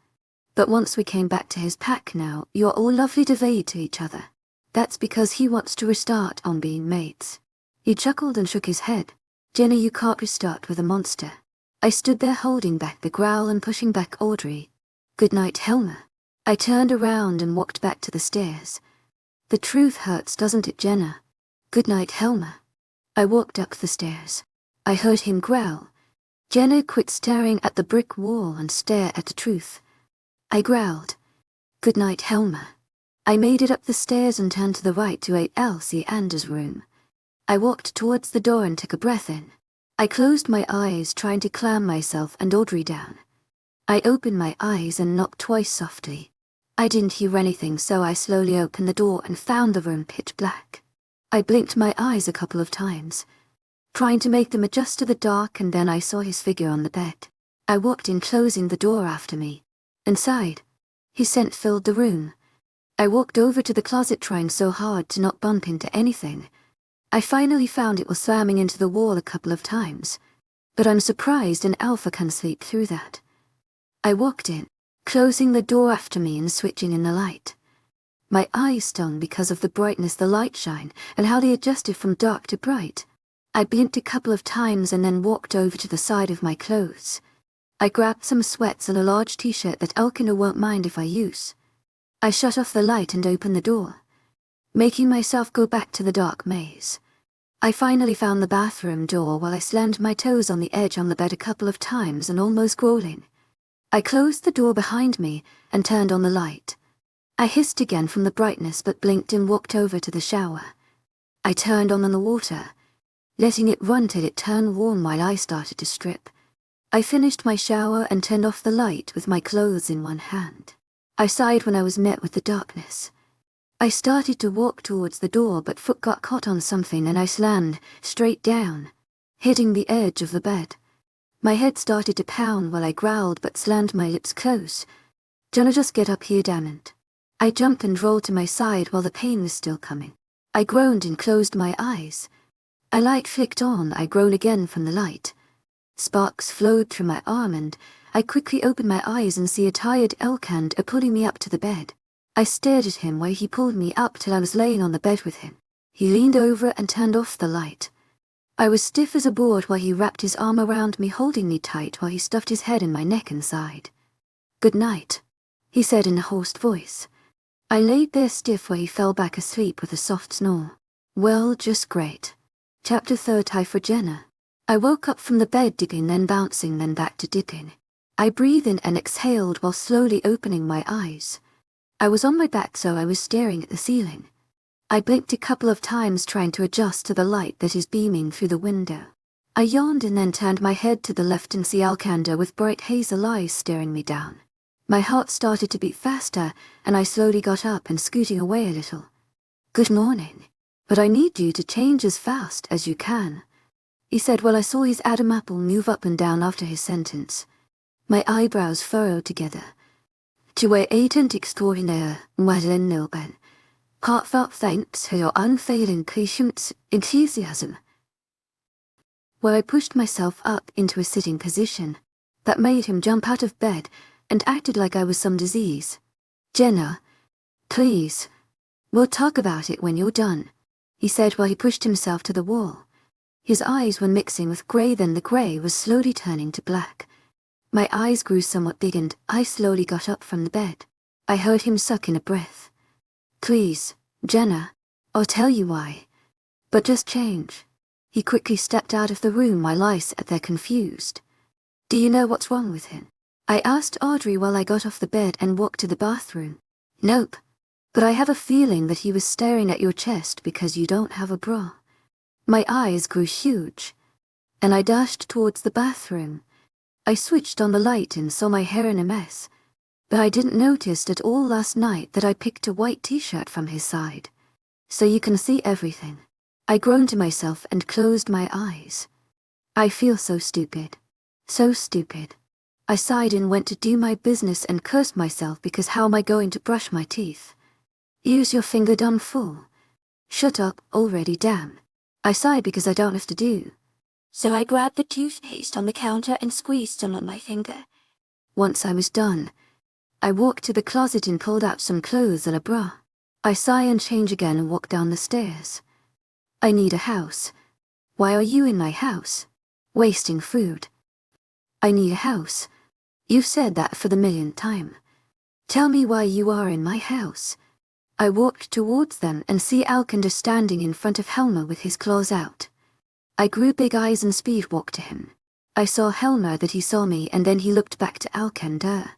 But once we came back to his pack now, you're all lovely devoted to each other. That's because he wants to restart on being mates. He chuckled and shook his head. Jenna, you can't restart with a monster. I stood there holding back the growl and pushing back Audrey. Good night, Hilma. I turned around and walked back to the stairs. The truth hurts, doesn't it, Jenna? Good night, Hilma. I walked up the stairs. I heard him growl. Jenna, quit staring at the brick wall and stare at the truth. I growled. Good night, Hilma. I made it up the stairs and turned to the right to Alcander's room. I walked towards the door and took a breath in. I closed my eyes, trying to calm myself and Audrey down. I opened my eyes and knocked twice softly. I didn't hear anything, so I slowly opened the door and found the room pitch black. I blinked my eyes a couple of times, trying to make them adjust to the dark, and then I saw his figure on the bed. I walked in, closing the door after me. Inside, his scent filled the room. I walked over to the closet, trying so hard to not bump into anything. I finally found it was slamming into the wall a couple of times, but I'm surprised an alpha can sleep through that. I walked in, closing the door after me and switching in the light. My eyes stung because of the brightness the light shine and how they adjusted from dark to bright. I blinked a couple of times and then walked over to the side of my clothes. I grabbed some sweats and a large t-shirt that Alcander won't mind if I use. I shut off the light and opened the door, making myself go back to the dark maze. I finally found the bathroom door while I slammed my toes on the edge on the bed a couple of times and almost crawling. I closed the door behind me and turned on the light. I hissed again from the brightness but blinked and walked over to the shower. I turned on the water, letting it run till it turned warm while I started to strip. I finished my shower and turned off the light with my clothes in one hand. I sighed when I was met with the darkness. I started to walk towards the door, but foot got caught on something and I slammed straight down, hitting the edge of the bed. My head started to pound while I growled but slammed my lips close. Jenna, just get up here, damn it. I jumped and rolled to my side while the pain was still coming. I groaned and closed my eyes. A light flicked on. I groaned again from the light. Sparks flowed through my arm and I quickly opened my eyes and see a tired Alcander pulling me up to the bed. I stared at him while he pulled me up till I was laying on the bed with him. He leaned over and turned off the light. I was stiff as a board while he wrapped his arm around me, holding me tight while he stuffed his head in my neck and sighed. Good night, he said in a hoarse voice. I laid there stiff while he fell back asleep with a soft snore. Well, just great. Chapter 30 for Jenna. I woke up from the bed, digging, then bouncing, then back to digging. I breathed in and exhaled while slowly opening my eyes. I was on my back, so I was staring at the ceiling. I blinked a couple of times, trying to adjust to the light that is beaming through the window. I yawned and then turned my head to the left and see Alcander with bright hazel eyes staring me down. My heart started to beat faster, and I slowly got up and scooting away a little. Good morning, but I need you to change as fast as you can, he said while I saw his Adam apple move up and down after his sentence. My eyebrows furrowed together. Tu es agent extraordinaire, Madeline Nilben. Heartfelt thanks for your unfailing patience, enthusiasm. Where I pushed myself up into a sitting position that made him jump out of bed and acted like I was some disease. Jenna, please, we'll talk about it when you're done, he said while he pushed himself to the wall. His eyes were mixing with grey, then the grey was slowly turning to black. My eyes grew somewhat big and I slowly got up from the bed. I heard him suck in a breath. Please, Jenna, I'll tell you why. But just change. He quickly stepped out of the room while I sat there confused. Do you know what's wrong with him? I asked Audrey while I got off the bed and walked to the bathroom. Nope. But I have a feeling that he was staring at your chest because you don't have a bra. My eyes grew huge. and I dashed towards the bathroom. I switched on the light and saw my hair in a mess, but I didn't notice at all last night that I picked a white t-shirt from his side. So you can see everything. I groaned to myself and closed my eyes. I feel so stupid. So stupid. I sighed and went to do my business and cursed myself because how am I going to brush my teeth? Use your finger, dumb fool. Shut up already, damn. I sighed because I don't have to do. So I grabbed the toothpaste on the counter and squeezed some on my finger. Once I was done, I walked to the closet and pulled out some clothes and a bra. I sigh and change again and walk down the stairs. I need a house. Why are you in my house? Wasting food. I need a house. You've said that for the millionth time. Tell me why you are in my house. I walked towards them and see Alcander standing in front of Helmer with his claws out. I grew big eyes and speed walked to him. I saw Helmer that he saw me and then he looked back to Alcander.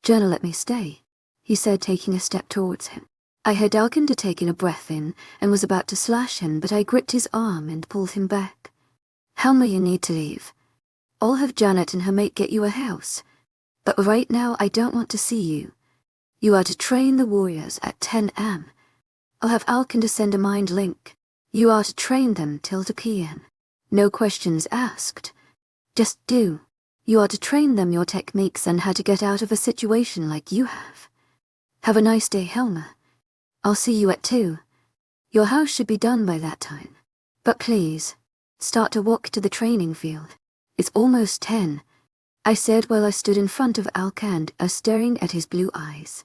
Jenna, let me stay, he said, taking a step towards him. I heard Alcander taking a breath in and was about to slash him, but I gripped his arm and pulled him back. Helmer, you need to leave. I'll have Janet and her mate get you a house. But right now I don't want to see you. You are to train the warriors at 10 am. I'll have Alcander send a mind link. You are to train them till 2 p.m. No questions asked. Just do. You are to train them your techniques and how to get out of a situation like you have. Have a nice day, Helmer. I'll see you at 2. Your house should be done by that time. But please, start to walk to the training field. It's almost 10. I said while I stood in front of Alcander, staring at his blue eyes.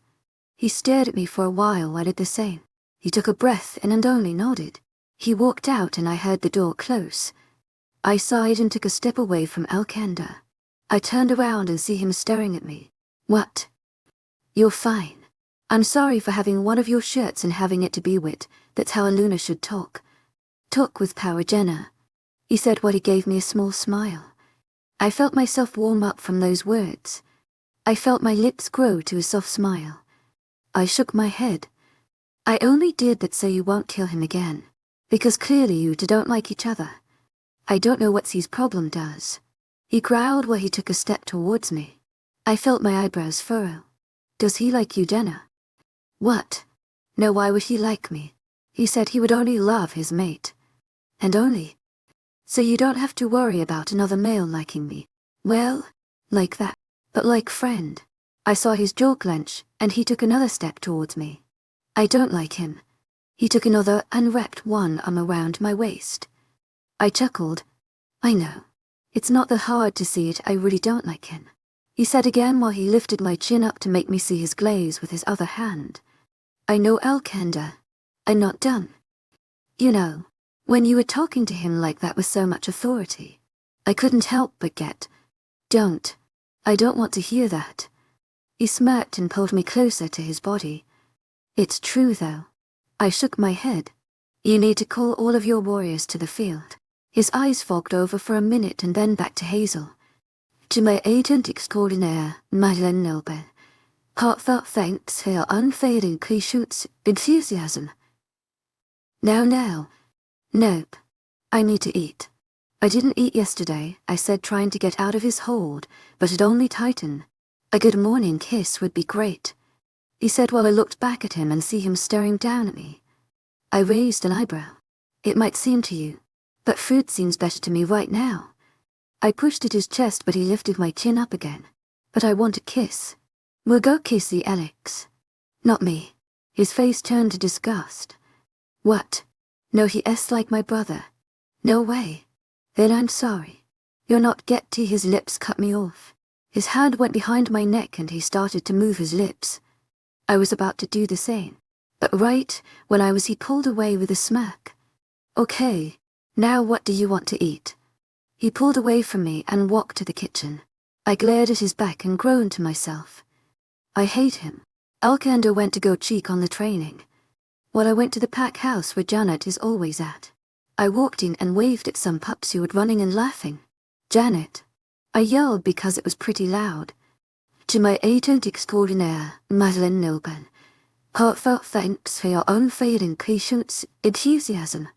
He stared at me for a while did the same. He took a breath in and only nodded. He walked out and I heard the door close. I sighed and took a step away from Alcander. I turned around and see him staring at me. What? You're fine. I'm sorry for having one of your shirts and having it to be wet. That's how a Luna should talk. Talk with power, Jenna. He said while he gave me a small smile. I felt myself warm up from those words. I felt my lips grow to a soft smile. I shook my head. I only did that so you won't kill him again. Because clearly you two don't like each other. I don't know what's his problem does. He growled while he took a step towards me. I felt my eyebrows furrow. Does he like you, Jenna? What? No, why would he like me? He said he would only love his mate. And only. So you don't have to worry about another male liking me. Well, like that. But like friend. I saw his jaw clench, and he took another step towards me. I don't like him. He took another and wrapped one arm around my waist. I chuckled. I know. It's not that hard to see it, I really don't like him. He said again while he lifted my chin up to make me see his glaze with his other hand. I know, Alcander. I'm not done. You know, when you were talking to him like that with so much authority, I couldn't help but get, don't. I don't want to hear that. He smirked and pulled me closer to his body. It's true though. I shook my head. You need to call all of your warriors to the field. His eyes fogged over for a minute and then back to Hazel. To my agent extraordinaire, Madeleine Nilbert. Heartfelt thanks for your unfading clichés enthusiasm. Now. Nope. I need to eat. I didn't eat yesterday, I said, trying to get out of his hold, but it only tightened. A good morning kiss would be great, he said while I looked back at him and see him staring down at me. I raised an eyebrow. It might seem to you, but food seems better to me right now. I pushed at his chest but he lifted my chin up again. But I want a kiss. We'll go kissy, Alex. Not me. His face turned to disgust. What? No, he is like my brother. No way. Then I'm sorry. You're not get to. His lips cut me off. His hand went behind my neck and he started to move his lips. I was about to do the same. But right when I was, he pulled away with a smirk. Okay, now what do you want to eat? He pulled away from me and walked to the kitchen. I glared at his back and groaned to myself. I hate him. Alcander went to go cheek on the training. While I went to the pack house where Janet is always at. I walked in and waved at some pups who were running and laughing. Janet. I yelled because it was pretty loud. To my agent extraordinaire, Madeleine Nilbert. Heartfelt thanks for your unfading patience, enthusiasm.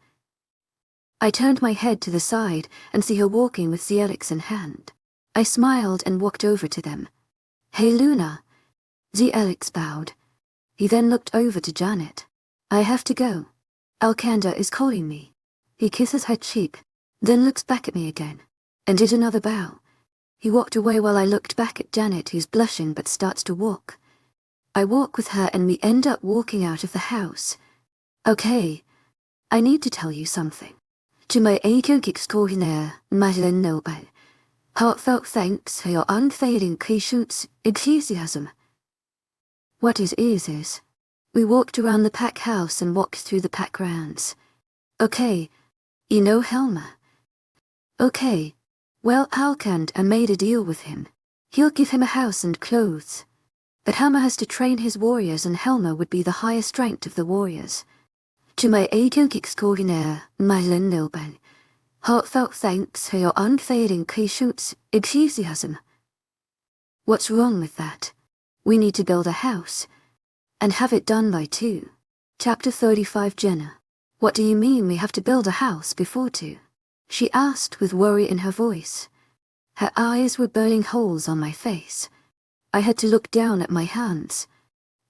I turned my head to the side and see her walking with the Alex in hand. I smiled and walked over to them. "Hey Luna." The Alex bowed. He then looked over to Janet. "I have to go. Alcander is calling me." He kisses her cheek, then looks back at me again, and did another bow. He walked away while I looked back at Janet, who's blushing but starts to walk. I walk with her and we end up walking out of the house. "Okay, I need to tell you something. To my extraordinaire, Madeline Noble, heartfelt thanks for your unfailing patience, enthusiasm." What is. We walked around the pack house and walked through the pack grounds. "Okay, you know Helmer?" "Okay, well, Alcander made a deal with him. He'll give him a house and clothes. But Helmer has to train his warriors and Helmer would be the highest ranked of the warriors. To my extraordinaire, Madeline Noble, heartfelt thanks for your unfailing patience, enthusiasm." What's wrong with that? We need to build a house. And have it done by 2. Chapter 35. Jenna. "What do you mean we have to build a house before 2? She asked with worry in her voice. Her eyes were burning holes on my face. I had to look down at my hands.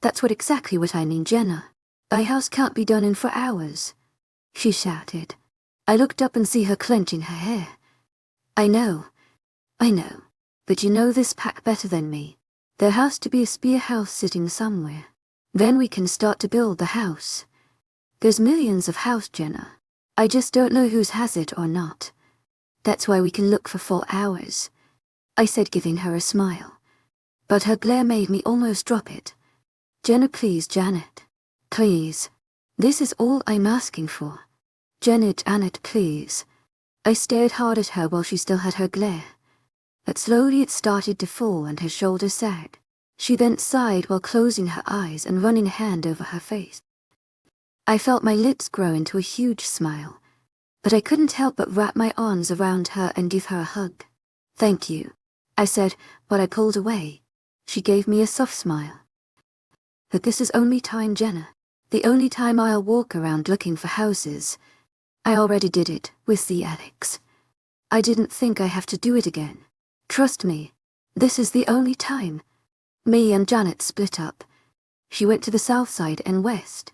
"That's exactly what I mean, Jenna. A house can't be done in 4 hours." She shouted. I looked up and see her clenching her hair. I know. But you know this pack better than me. There has to be a spear house sitting somewhere. Then we can start to build the house. There's millions of house, Jenna. I just don't know whose has it or not. That's why we can look for 4 hours," I said, giving her a smile. But her glare made me almost drop it. "Jenna, please, Janet. Please. This is all I'm asking for. Janet, please." I stared hard at her while she still had her glare. But slowly it started to fall and her shoulders sagged. She then sighed while closing her eyes and running a hand over her face. I felt my lips grow into a huge smile, but I couldn't help but wrap my arms around her and give her a hug. "Thank you," I said, while I pulled away. She gave me a soft smile. "But this is only time, Jenna. The only time I'll walk around looking for houses. I already did it with the Alex. I didn't think I have to do it again. Trust me, this is the only time." Me and Janet split up. She went to the south side and west,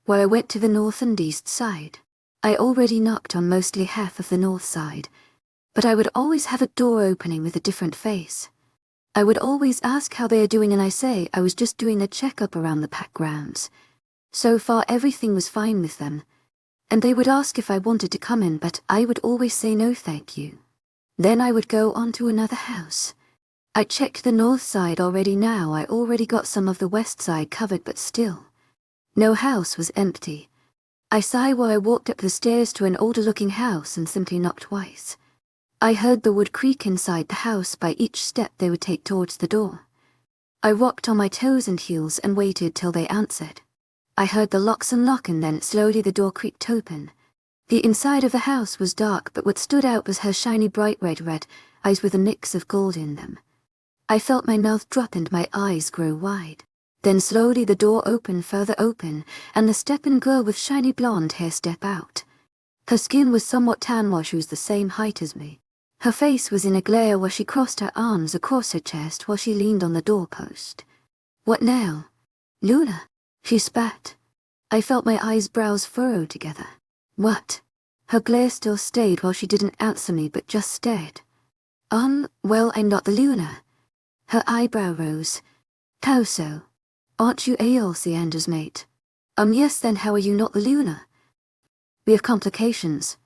while I went to the north and east side. I already knocked on mostly half of the north side, but I would always have a door opening with a different face. I would always ask how they are doing and I say I was just doing a checkup around the pack grounds. So far everything was fine with them, and they would ask if I wanted to come in, but I would always say no thank you. Then I would go on to another house. I checked the north side already now. I already got some of the west side covered, but still. No house was empty. I sighed while I walked up the stairs to an older-looking house and simply knocked twice. I heard the wood creak inside the house by each step they would take towards the door. I walked on my toes and heels and waited till they answered. I heard the locks unlock and then slowly the door creaked open. The inside of the house was dark, but what stood out was her shiny bright red eyes with a mix of gold in them. I felt my mouth drop and my eyes grow wide. Then slowly the door opened further open, and the step-in girl with shiny blonde hair stepped out. Her skin was somewhat tan while she was the same height as me. Her face was in a glare while she crossed her arms across her chest while she leaned on the doorpost. "What now?" "Luna," she spat. I felt my eyebrows furrow together. "What?" Her glare still stayed while she didn't answer me but just stared. Well, I'm not the Luna." Her eyebrow rose. "How so? Aren't you Alcaander's mate?" Yes, then how are you not the Luna?" "We have complications.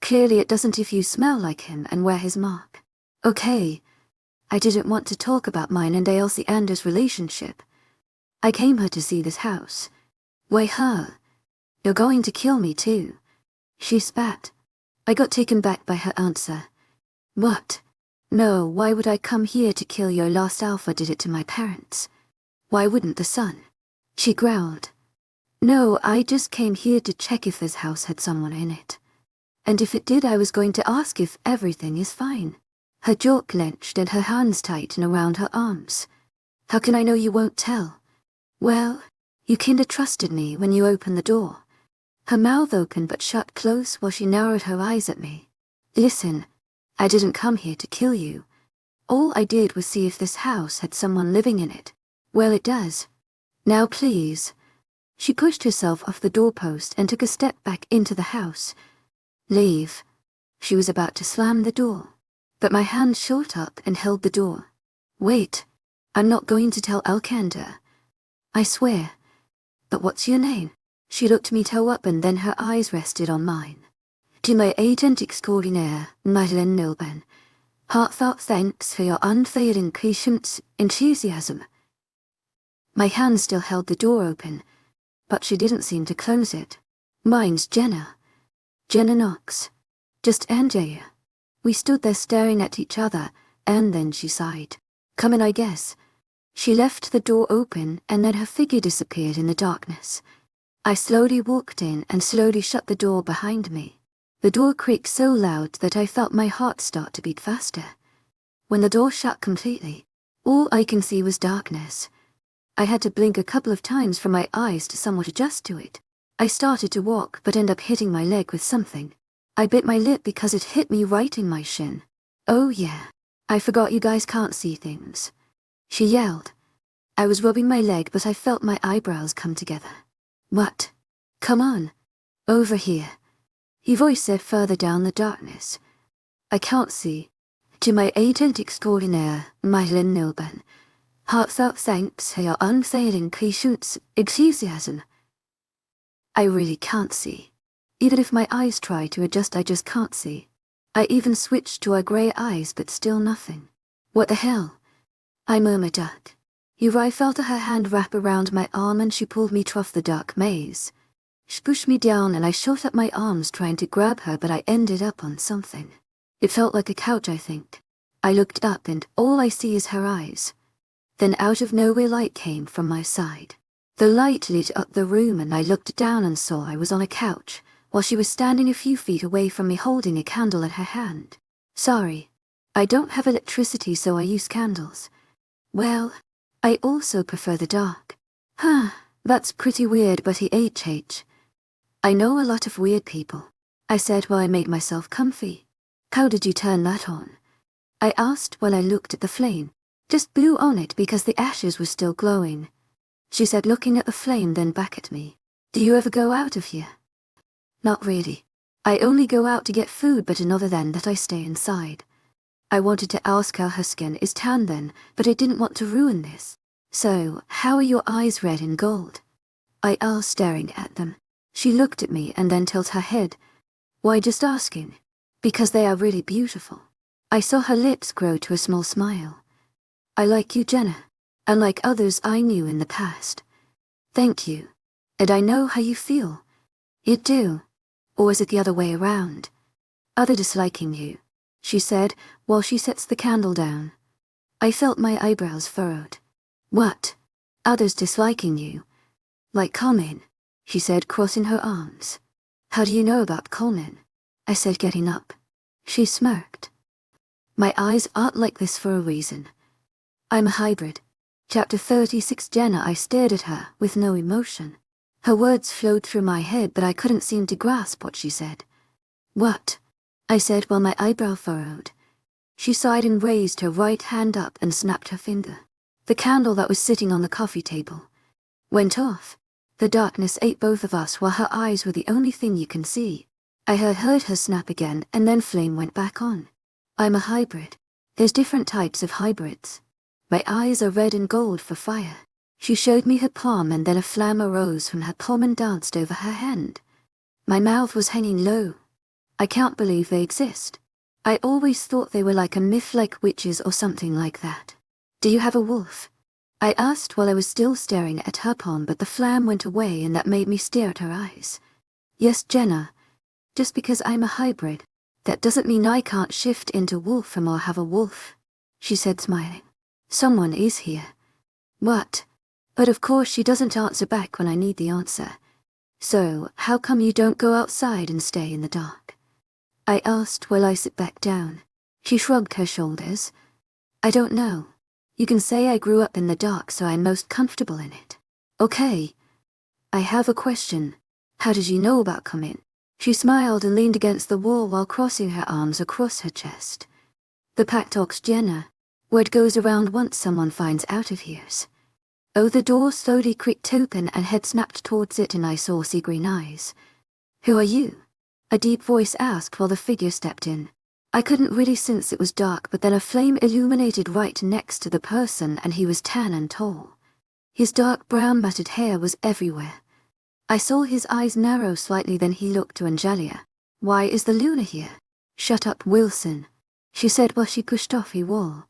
Clearly it doesn't if you smell like him and wear his mark." "Okay. I didn't want to talk about mine and Alcaander's relationship. I came here to see this house." "Why her? You're going to kill me too." She spat. I got taken back by her answer. "What? No, why would I come here to kill your last Alpha did it to my parents. Why wouldn't the son?" She growled. "No, I just came here to check if this house had someone in it. And if it did, I was going to ask if everything is fine." Her jaw clenched and her hands tightened around her arms. "How can I know you won't tell?" "Well, you kinda trusted me when you opened the door. Her mouth open but shut close while she narrowed her eyes at me. Listen, I didn't come here to kill you. All I did was see if this house had someone living in it. Well, it does. Now please. She pushed herself off the doorpost and took a step back into the house. Leave. She was about to slam the door, but my hand shot up and held the door. Wait. I'm not going to tell Alcander. I swear. But what's your name? She looked me toe up and then her eyes rested on mine. To my agent extraordinaire, Madeleine Nilben. Heartfelt thanks for your unfailing patience, enthusiasm. My hand still held the door open, but she didn't seem to close it. Mine's Jenna. Jenna Knox. Just Andrea. We stood there staring at each other, and then she sighed. Come in, I guess. She left the door open, and then her figure disappeared in the darkness. I slowly walked in and slowly shut the door behind me. The door creaked so loud that I felt my heart start to beat faster. When the door shut completely, all I can see was darkness. I had to blink a couple of times for my eyes to somewhat adjust to it. I started to walk but ended up hitting my leg with something. I bit my lip because it hit me right in my shin. Oh yeah, I forgot you guys can't see things. She yelled. I was rubbing my leg but I felt my eyebrows come together. What? Come on. Over here. Her voice said further down the darkness. I can't see. To my agent extraordinaire, Madeleine Nilben. Heartfelt thanks for your unfailing patience, enthusiasm. I really can't see. Even if my eyes try to adjust, I just can't see. I even switched to her grey eyes, but still nothing. What the hell? I murmured out. I felt her hand wrap around my arm and she pulled me through the dark maze. She pushed me down and I shot up my arms trying to grab her, but I ended up on something. It felt like a couch, I think. I looked up and all I see is her eyes. Then out of nowhere light came from my side. The light lit up the room and I looked down and saw I was on a couch, while she was standing a few feet away from me holding a candle in her hand. Sorry, I don't have electricity so I use candles. Well, I also prefer the dark. Huh, that's pretty weird, but HH. I know a lot of weird people, I said while I made myself comfy. How did you turn that on? I asked while I looked at the flame. Just blew on it because the ashes were still glowing. She said, looking at the flame, then back at me. Do you ever go out of here? Not really. I only go out to get food, but other than that I stay inside. I wanted to ask how her skin is tan then, but I didn't want to ruin this. So, how are your eyes red and gold? I asked, staring at them. She looked at me and then tilted her head. Why, just asking. Because they are really beautiful. I saw her lips grow to a small smile. I like you, Jenna, unlike others I knew in the past. Thank you. And I know how you feel. You do. Or is it the other way around? Other disliking you, she said, while she sets the candle down. I felt my eyebrows furrowed. What? Others disliking you? Like Colin, she said, crossing her arms. How do you know about Colin? I said, getting up. She smirked. My eyes aren't like this for a reason. I'm a hybrid. Chapter 36. Jenna. I stared at her, with no emotion. Her words flowed through my head, but I couldn't seem to grasp what she said. What? I said while my eyebrow furrowed. She sighed and raised her right hand up and snapped her finger. The candle that was sitting on the coffee table went off. The darkness ate both of us while her eyes were the only thing you can see. I heard her snap again and then flame went back on. I'm a hybrid. There's different types of hybrids. My eyes are red and gold for fire. She showed me her palm and then a flame arose from her palm and danced over her hand. My mouth was hanging low. I can't believe they exist. I always thought they were like a myth, like witches or something like that. Do you have a wolf? I asked while I was still staring at her palm, but the flame went away and that made me stare at her eyes. Yes, Jenna. Just because I'm a hybrid, that doesn't mean I can't shift into wolf or have a wolf, she said, smiling. Someone is here. What? But of course she doesn't answer back when I need the answer. So, how come you don't go outside and stay in the dark? I asked while I sit back down. She shrugged her shoulders. I don't know. You can say I grew up in the dark, so I'm most comfortable in it. Okay. I have a question. How did you know about coming? She smiled and leaned against the wall while crossing her arms across her chest. The pact talks, Jenna. Word goes around once someone finds out of here's. Oh, the door slowly creaked open and head snapped towards it and I saw sea green eyes. Who are you? A deep voice asked while the figure stepped in. I couldn't really sense it was dark, but then a flame illuminated right next to the person and he was tan and tall. His dark brown matted hair was everywhere. I saw his eyes narrow slightly, then he looked to Angelia. Why is the Luna here? Shut up, Wilson, she said while she pushed off a wall.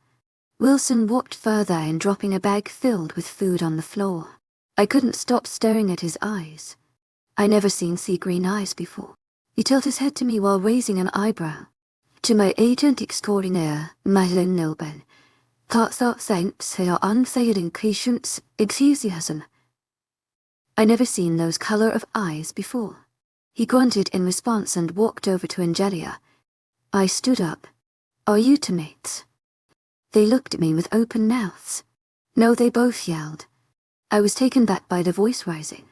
Wilson walked further and dropping a bag filled with food on the floor. I couldn't stop staring at his eyes. I never seen sea green eyes before. He tilted his head to me while raising an eyebrow. To my agent extraordinaire, Madeline Nilben. Thought thanks for your unfailing patience, enthusiasm. I never seen those color of eyes before. He grunted in response and walked over to Angelia. I stood up. Are you two mates? They looked at me with open mouths. No, they both yelled. I was taken back by the voice rising.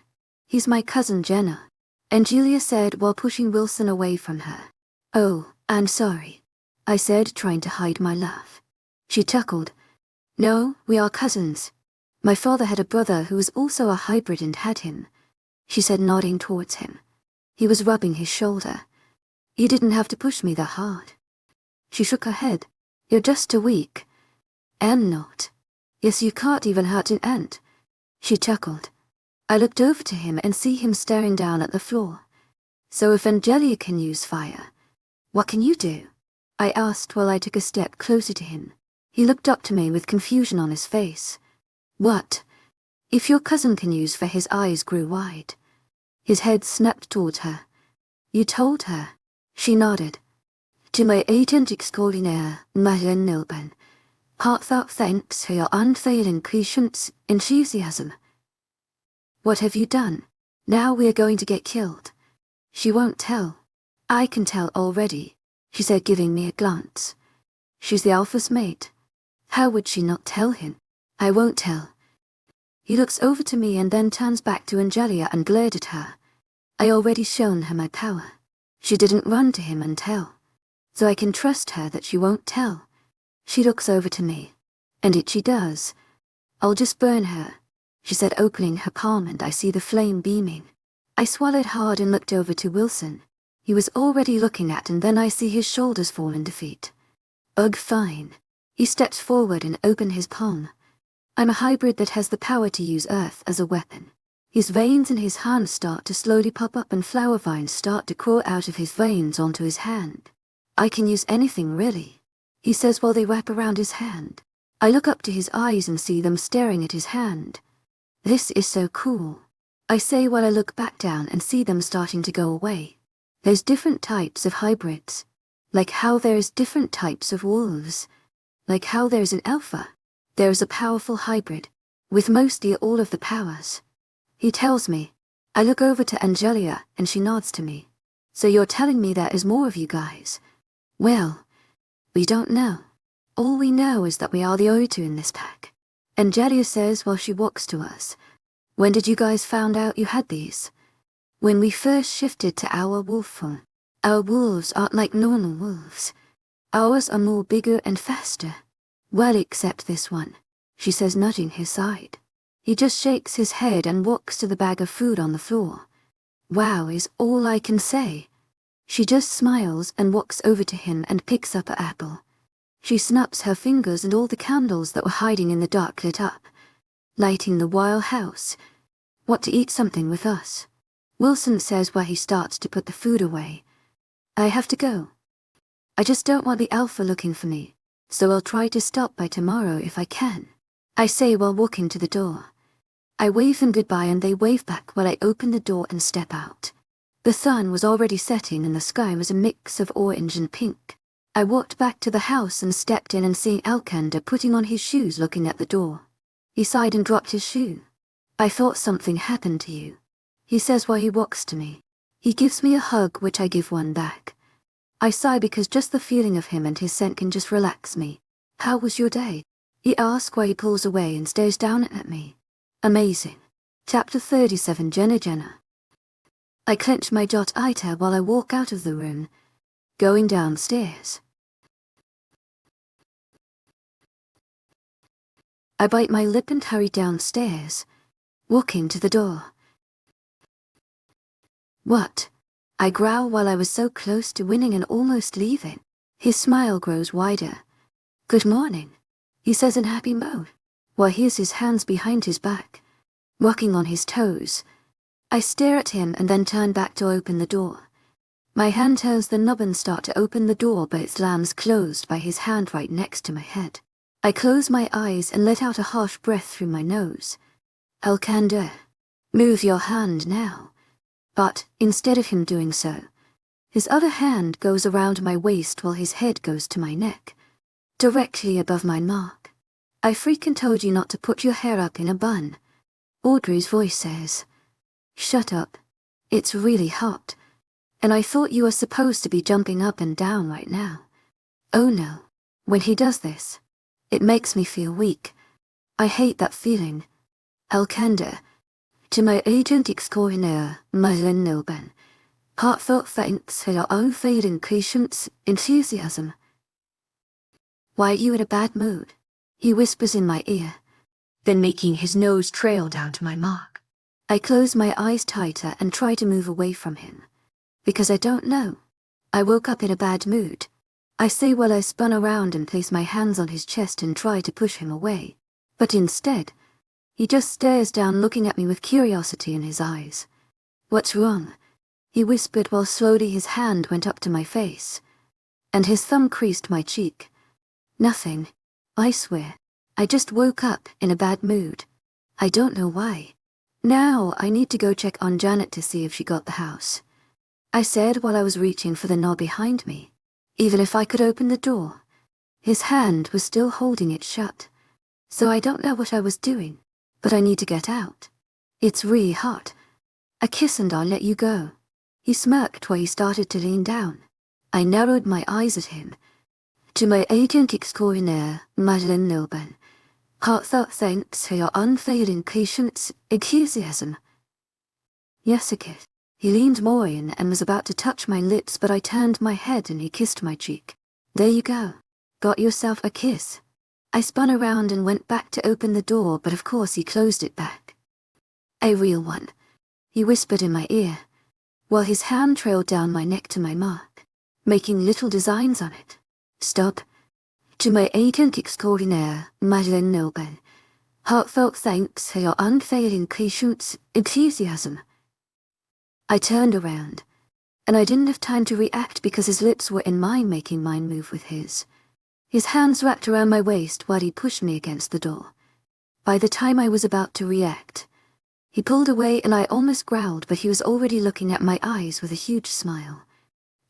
He's my cousin Jenna, Angelia said while pushing Wilson away from her. Oh, I'm sorry, I said, trying to hide my laugh. She chuckled. No, we are cousins. My father had a brother who was also a hybrid and had him, she said, nodding towards him. He was rubbing his shoulder. You didn't have to push me that hard. She shook her head. You're just too weak. I'm not. Yes, you can't even hurt an ant. She chuckled. I looked over to him and see him staring down at the floor. So if Angelia can use fire, what can you do? I asked while I took a step closer to him. He looked up to me with confusion on his face. What? If your cousin can use fire, his eyes grew wide. His head snapped towards her. You told her. She nodded. To my agent extraordinaire, Madeline Nilben. Heartfelt thanks for your unfailing patience, enthusiasm. What have you done? Now we're going to get killed. She won't tell. I can tell already, she said, giving me a glance. She's the Alpha's mate. How would she not tell him? I won't tell. He looks over to me and then turns back to Angelia and glared at her. I already shown her my power. She didn't run to him and tell. So I can trust her that she won't tell. She looks over to me. And it she does. I'll just burn her, she said, opening her palm, and I see the flame beaming. I swallowed hard and looked over to Wilson. He was already looking at, and then I see his shoulders fall in defeat. Ugh, fine. He steps forward and opened his palm. I'm a hybrid that has the power to use earth as a weapon. His veins in his hand start to slowly pop up and flower vines start to crawl out of his veins onto his hand. I can use anything, really, he says while they wrap around his hand. I look up to his eyes and see them staring at his hand. This is so cool, I say while I look back down and see them starting to go away. There's different types of hybrids. Like how there's different types of wolves. Like how there's an alpha. There's a powerful hybrid, with mostly all of the powers. He tells me. I look over to Angelia and she nods to me. So you're telling me there is more of you guys? Well, we don't know. All we know is that we are the only two in this pack. Angelia says while she walks to us. When did you guys found out you had these? When we first shifted to our wolf form. Our wolves aren't like normal wolves. Ours are more bigger and faster. Well, except this one, she says, nudging his side. He just shakes his head and walks to the bag of food on the floor. Wow is all I can say. She just smiles and walks over to him and picks up an apple. She snaps her fingers and all the candles that were hiding in the dark lit up, lighting the wild house. Want to eat something with us? Wilson says while he starts to put the food away. I have to go. I just don't want the Alpha looking for me, so I'll try to stop by tomorrow if I can, I say while walking to the door. I wave them goodbye and they wave back while I open the door and step out. The sun was already setting and the sky was a mix of orange and pink. I walked back to the house and stepped in and seeing Alcander putting on his shoes looking at the door. He sighed and dropped his shoe. I thought something happened to you, he says while he walks to me. He gives me a hug which I give one back. I sigh because just the feeling of him and his scent can just relax me. How was your day? He asks while he pulls away and stares down at me. Amazing. Chapter 37. Jenna. I clench my jaw tighter while I walk out of the room, going downstairs. I bite my lip and hurry downstairs, walking to the door. What? I growl while I was so close to winning and almost leaving. His smile grows wider. Good morning, he says in happy mode, while he has his hands behind his back, walking on his toes. I stare at him and then turn back to open the door. My hand turns the knob and start to open the door, but it slams closed by his hand right next to my head. I close my eyes and let out a harsh breath through my nose. Alcander, move your hand now. But, instead of him doing so, his other hand goes around my waist while his head goes to my neck, directly above my mark. I freaking told you not to put your hair up in a bun. Audrey's voice says. Shut up. It's really hot. And I thought you were supposed to be jumping up and down right now. Oh no. When he does this, it makes me feel weak. I hate that feeling. Alcander, to my agent extraordinaire, Madeleine Nilben, heartfelt thanks for your unfailing patience, enthusiasm. Why are you in a bad mood? He whispers in my ear, then making his nose trail down to my mark. I close my eyes tighter and try to move away from him, because I don't know. I woke up in a bad mood. I say while I spun around and place my hands on his chest and try to push him away, but instead, he just stares down, looking at me with curiosity in his eyes. What's wrong? He whispered while slowly his hand went up to my face, and his thumb creased my cheek. Nothing. I swear. I just woke up in a bad mood. I don't know why. Now I need to go check on Janet to see if she got the house, I said while I was reaching for the knob behind me. Even if I could open the door, his hand was still holding it shut. So I don't know what I was doing, but I need to get out. It's really hot. A kiss and I'll let you go. He smirked while he started to lean down. I narrowed my eyes at him. To my agent extraordinaire, Madeleine Nilben, heartfelt thanks for your unfailing patience, enthusiasm. Yes, a kiss. He leaned more in and was about to touch my lips, but I turned my head and he kissed my cheek. There you go. Got yourself a kiss. I spun around and went back to open the door, but of course he closed it back. A real one, he whispered in my ear, while his hand trailed down my neck to my mark, making little designs on it. Stop. To my agent extraordinaire, Madeleine Nilben, heartfelt thanks for your unfailing patience, enthusiasm. I turned around, and I didn't have time to react because his lips were in mine, making mine move with his. His hands wrapped around my waist while he pushed me against the door. By the time I was about to react, he pulled away and I almost growled, but he was already looking at my eyes with a huge smile.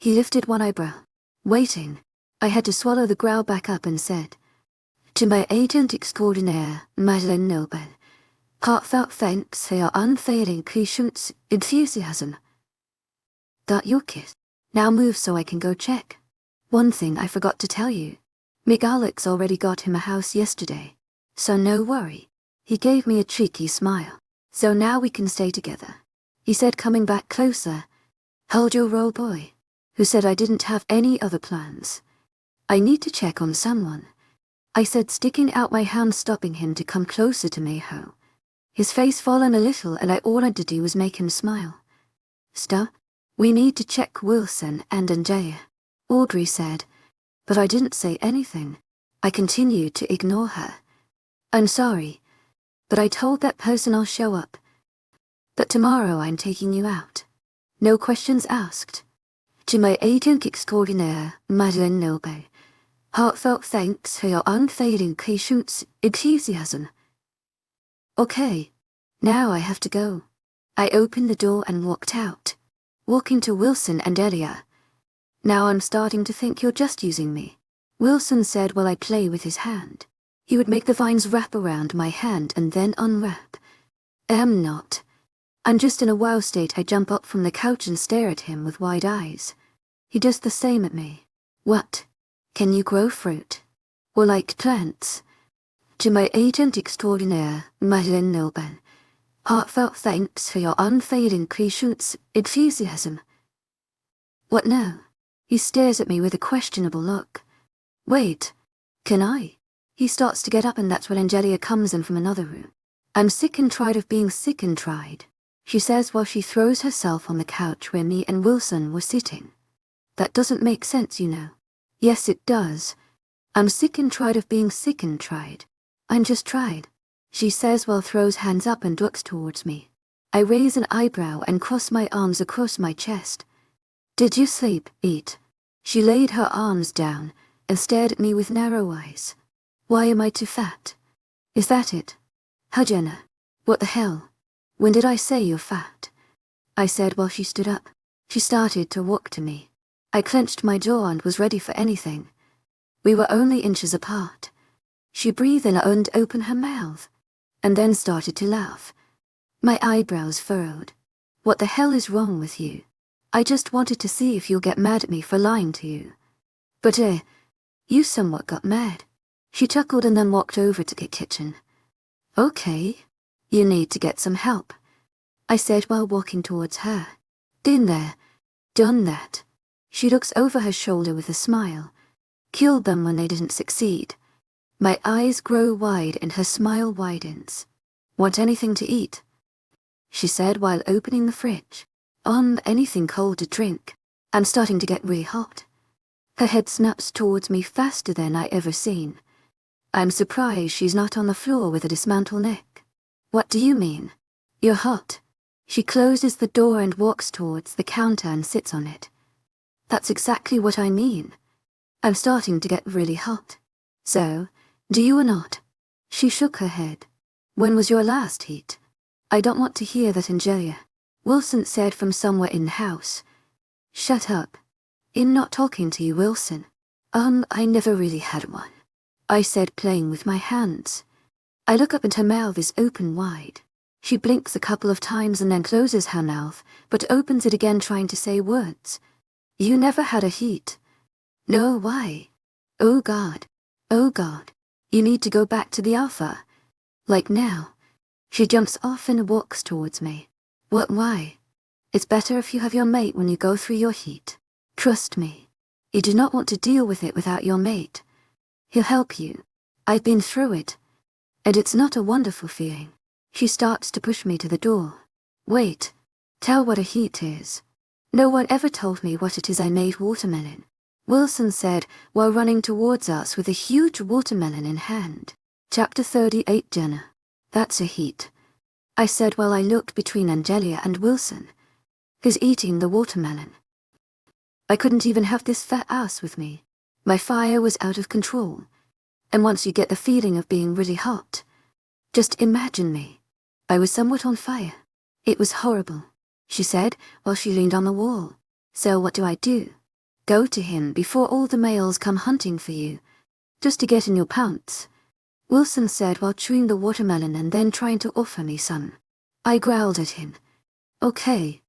He lifted one eyebrow, waiting. I had to swallow the growl back up and said, to my agent extraordinaire, Madeleine Nilben, heartfelt thanks for your unfailing patience, enthusiasm. Got your kiss. Now move so I can go check. One thing I forgot to tell you. Alex already got him a house yesterday, so no worry. He gave me a cheeky smile. So now we can stay together, he said, coming back closer. Hold your roll, boy, who said I didn't have any other plans. I need to check on someone, I said, sticking out my hand, stopping him to come closer to me. His face fallen a little and all I had to do was make him smile. Stop. We need to check Wilson and Andrea, Audrey said, but I didn't say anything. I continued to ignore her. I'm sorry, but I told that person I'll show up. But tomorrow I'm taking you out. No questions asked. To my agent extraordinaire, Madeleine Nilben, heartfelt thanks for your unfailing patience, enthusiasm. Okay, now I have to go. I opened the door and walked out, walking to Wilson and Elia. Now I'm starting to think you're just using me, Wilson said while I play with his hand. He would make the vines wrap around my hand and then unwrap. I'm not. I'm just in a wow state. I jump up from the couch and stare at him with wide eyes. He does the same at me. What? Can you grow fruit? Or like plants? To my agent extraordinaire, Madeleine Nilben, Heartfelt thanks for your unfailing patience, enthusiasm. What now? He stares at me with a questionable look. Wait, can I? He starts to get up, and that's when Angelia comes in from another room. I'm sick and tried of being sick and tried, she says while she throws herself on the couch where me and Wilson were sitting. That doesn't make sense, you know. Yes, it does. I'm sick and tried of being sick and tried. I'm just tried, she says while throws hands up and looks towards me. I raise an eyebrow and cross my arms across my chest. Did you sleep, eat? She laid her arms down and stared at me with narrow eyes. Why am I too fat? Is that it? How, Jenna? What the hell? When did I say you're fat? I said while she stood up. She started to walk to me. I clenched my jaw and was ready for anything. We were only inches apart. She breathed in and opened her mouth, and then started to laugh. My eyebrows furrowed. What the hell is wrong with you? I just wanted to see if you'll get mad at me for lying to you. But you somewhat got mad. She chuckled and then walked over to the kitchen. Okay, you need to get some help, I said while walking towards her. Been there, done that. She looks over her shoulder with a smile. Killed them when they didn't succeed. My eyes grow wide and her smile widens. Want anything to eat? She said while opening the fridge. Anything cold to drink. I'm starting to get really hot. Her head snaps towards me faster than I ever seen. I'm surprised she's not on the floor with a dismantled neck. What do you mean? You're hot. She closes the door and walks towards the counter and sits on it. That's exactly what I mean. I'm starting to get really hot. So, do you or not? She shook her head. When was your last heat? I don't want to hear that, Angelia, Wilson said from somewhere in the house. Shut up. I'm not talking to you, Wilson. I never really had one, I said, playing with my hands. I look up and her mouth is open wide. She blinks a couple of times and then closes her mouth, but opens it again trying to say words. You never had a heat. No, why? Oh God. Oh God. You need to go back to the Alpha. Like now. She jumps off and walks towards me. What, why? It's better if you have your mate when you go through your heat. Trust me. You do not want to deal with it without your mate. He'll help you. I've been through it. And it's not a wonderful feeling. She starts to push me to the door. Wait. Tell what a heat is. No one ever told me what it is. I made watermelon, Wilson said while running towards us with a huge watermelon in hand. Chapter 38, Jenna. That's a heat, I said while I looked between Angelia and Wilson. He's eating the watermelon. I couldn't even have this fat ass with me. My fire was out of control. And once you get the feeling of being really hot, just imagine me. I was somewhat on fire. It was horrible, she said while she leaned on the wall. So what do? Go to him before all the males come hunting for you, just to get in your pants, Wilson said while chewing the watermelon and then trying to offer me some. I growled at him. Okay.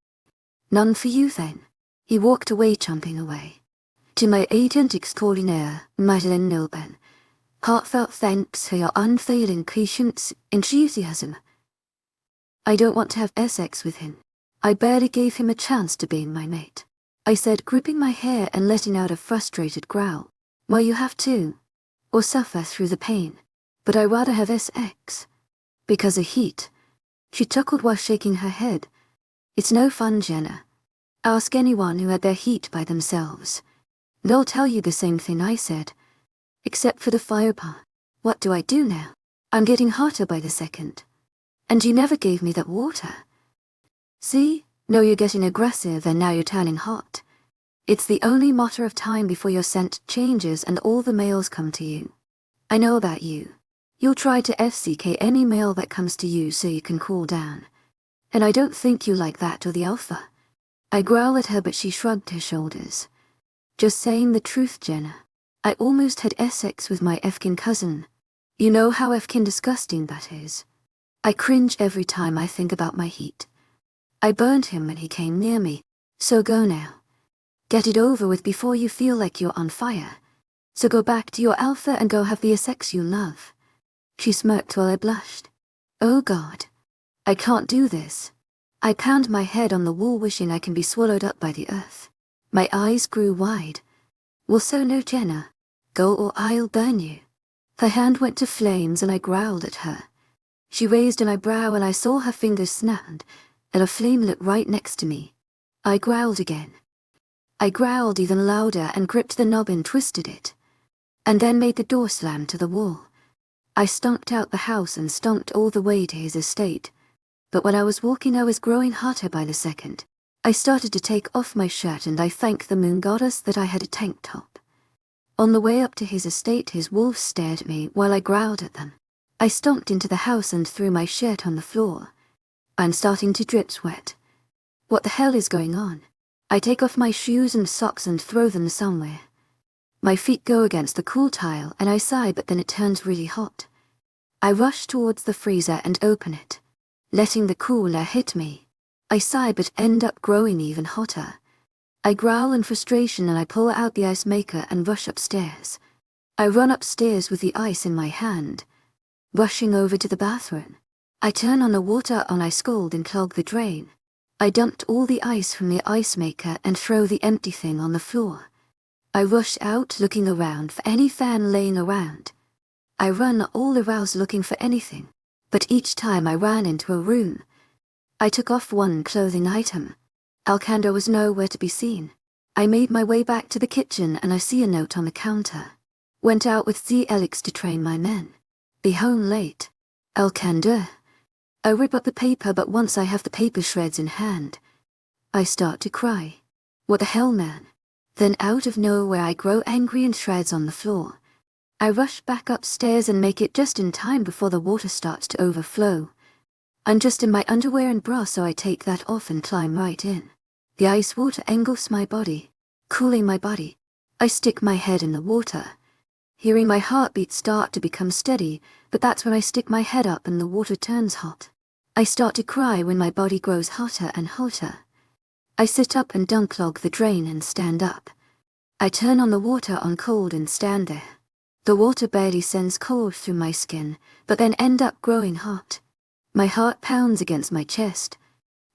None for you then. He walked away, chomping away. To my agent extraordinaire, Madeleine Nilben. Heartfelt thanks for your unfailing patience, enthusiasm. I don't want to have sex with him. I barely gave him a chance to be my mate, I said, gripping my hair and letting out a frustrated growl. Well, you have to. Or suffer through the pain. But I'd rather have sex. Because of heat. She chuckled while shaking her head. It's no fun, Jenna. Ask anyone who had their heat by themselves. They'll tell you the same thing, I said. Except for the fire part. What do I do now? I'm getting hotter by the second. And you never gave me that water. See? No, you're getting aggressive and now you're turning hot. It's the only matter of time before your scent changes and all the males come to you. I know about you. You'll try to FCK any male that comes to you so you can cool down. And I don't think you like that or the Alpha. I growled at her, but she shrugged her shoulders. Just saying the truth, Jenna. I almost had sex with my Efkin cousin. You know how Efkin disgusting that is. I cringe every time I think about my heat. I burned him when he came near me, so go now. Get it over with before you feel like you're on fire. So go back to your Alpha and go have the sex you love. She smirked while I blushed. Oh God. I can't do this. I pound my head on the wall wishing I can be swallowed up by the earth. My eyes grew wide. Well, so no, Jenna. Go or I'll burn you. Her hand went to flames and I growled at her. She raised an eyebrow and I saw her fingers snapped, and a flame lit right next to me. I growled again. I growled even louder and gripped the knob and twisted it. And then made the door slam to the wall. I stomped out the house and stomped all the way to his estate. But when I was walking I was growing hotter by the second. I started to take off my shirt and I thanked the moon goddess that I had a tank top. On the way up to his estate his wolves stared at me while I growled at them. I stomped into the house and threw my shirt on the floor. I'm starting to drip sweat. What the hell is going on? I take off my shoes and socks and throw them somewhere. My feet go against the cool tile and I sigh, but then it turns really hot. I rush towards the freezer and open it, letting the cool air hit me. I sigh but end up growing even hotter. I growl in frustration and I pull out the ice maker and rush upstairs. I run upstairs with the ice in my hand. Rushing over to the bathroom, I turn on the water on ice cold and clog the drain. I dumped all the ice from the ice maker and throw the empty thing on the floor. I rush out looking around for any fan laying around. I run all around looking for anything, but each time I ran into a room. I took off one clothing item. Alcander was nowhere to be seen. I made my way back to the kitchen and I see a note on the counter. Went out with Alex to train my men. Be home late. Alcander. I rip up the paper, but once I have the paper shreds in hand, I start to cry. What the hell, man? Then out of nowhere I grow angry and shreds on the floor. I rush back upstairs and make it just in time before the water starts to overflow. I'm just in my underwear and bra, so I take that off and climb right in. The ice water engulfs my body, cooling my body. I stick my head in the water, hearing my heartbeat start to become steady, but that's when I stick my head up and the water turns hot. I start to cry when my body grows hotter and hotter. I sit up and unclog the drain and stand up. I turn on the water on cold and stand there. The water barely sends cold through my skin, but then end up growing hot. My heart pounds against my chest,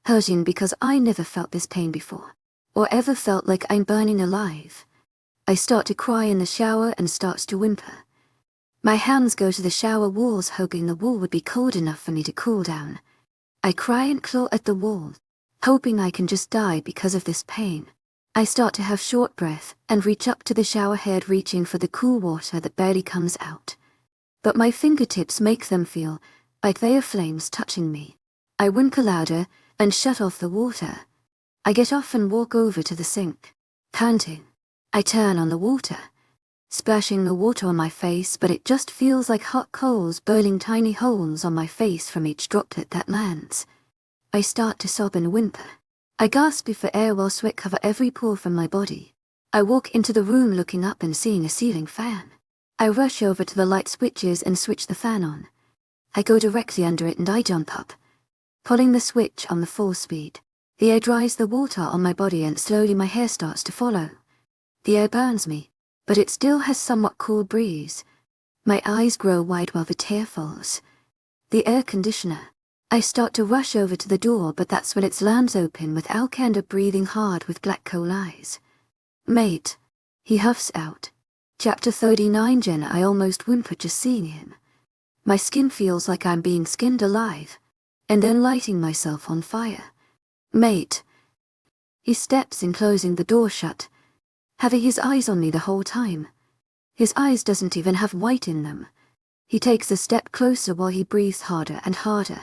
hurting because I never felt this pain before, or ever felt like I'm burning alive. I start to cry in the shower and starts to whimper. My hands go to the shower walls, hoping the wall would be cold enough for me to cool down. I cry and claw at the wall, hoping I can just die because of this pain. I start to have short breath and reach up to the shower head, reaching for the cool water that barely comes out. But my fingertips make them feel like they are flames touching me. I whimper louder and shut off the water. I get off and walk over to the sink, panting. I turn on the water, splashing the water on my face, but it just feels like hot coals burning tiny holes on my face from each droplet that lands. I start to sob and whimper. I gasp for air while sweat covers every pore from my body. I walk into the room looking up and seeing a ceiling fan. I rush over to the light switches and switch the fan on. I go directly under it and I jump up, pulling the switch on the full speed. The air dries the water on my body and slowly my hair starts to follow. The air burns me, but it still has somewhat cool breeze. My eyes grow wide while the tear falls. The air conditioner. I start to rush over to the door, but that's when it lands open with Alcander breathing hard with black coal eyes. Mate. He huffs out. Chapter 39. Jenna. I almost whimper just seeing him. My skin feels like I'm being skinned alive, and then lighting myself on fire. Mate. He steps in, closing the door shut, having his eyes on me the whole time. His eyes doesn't even have white in them. He takes a step closer while he breathes harder and harder.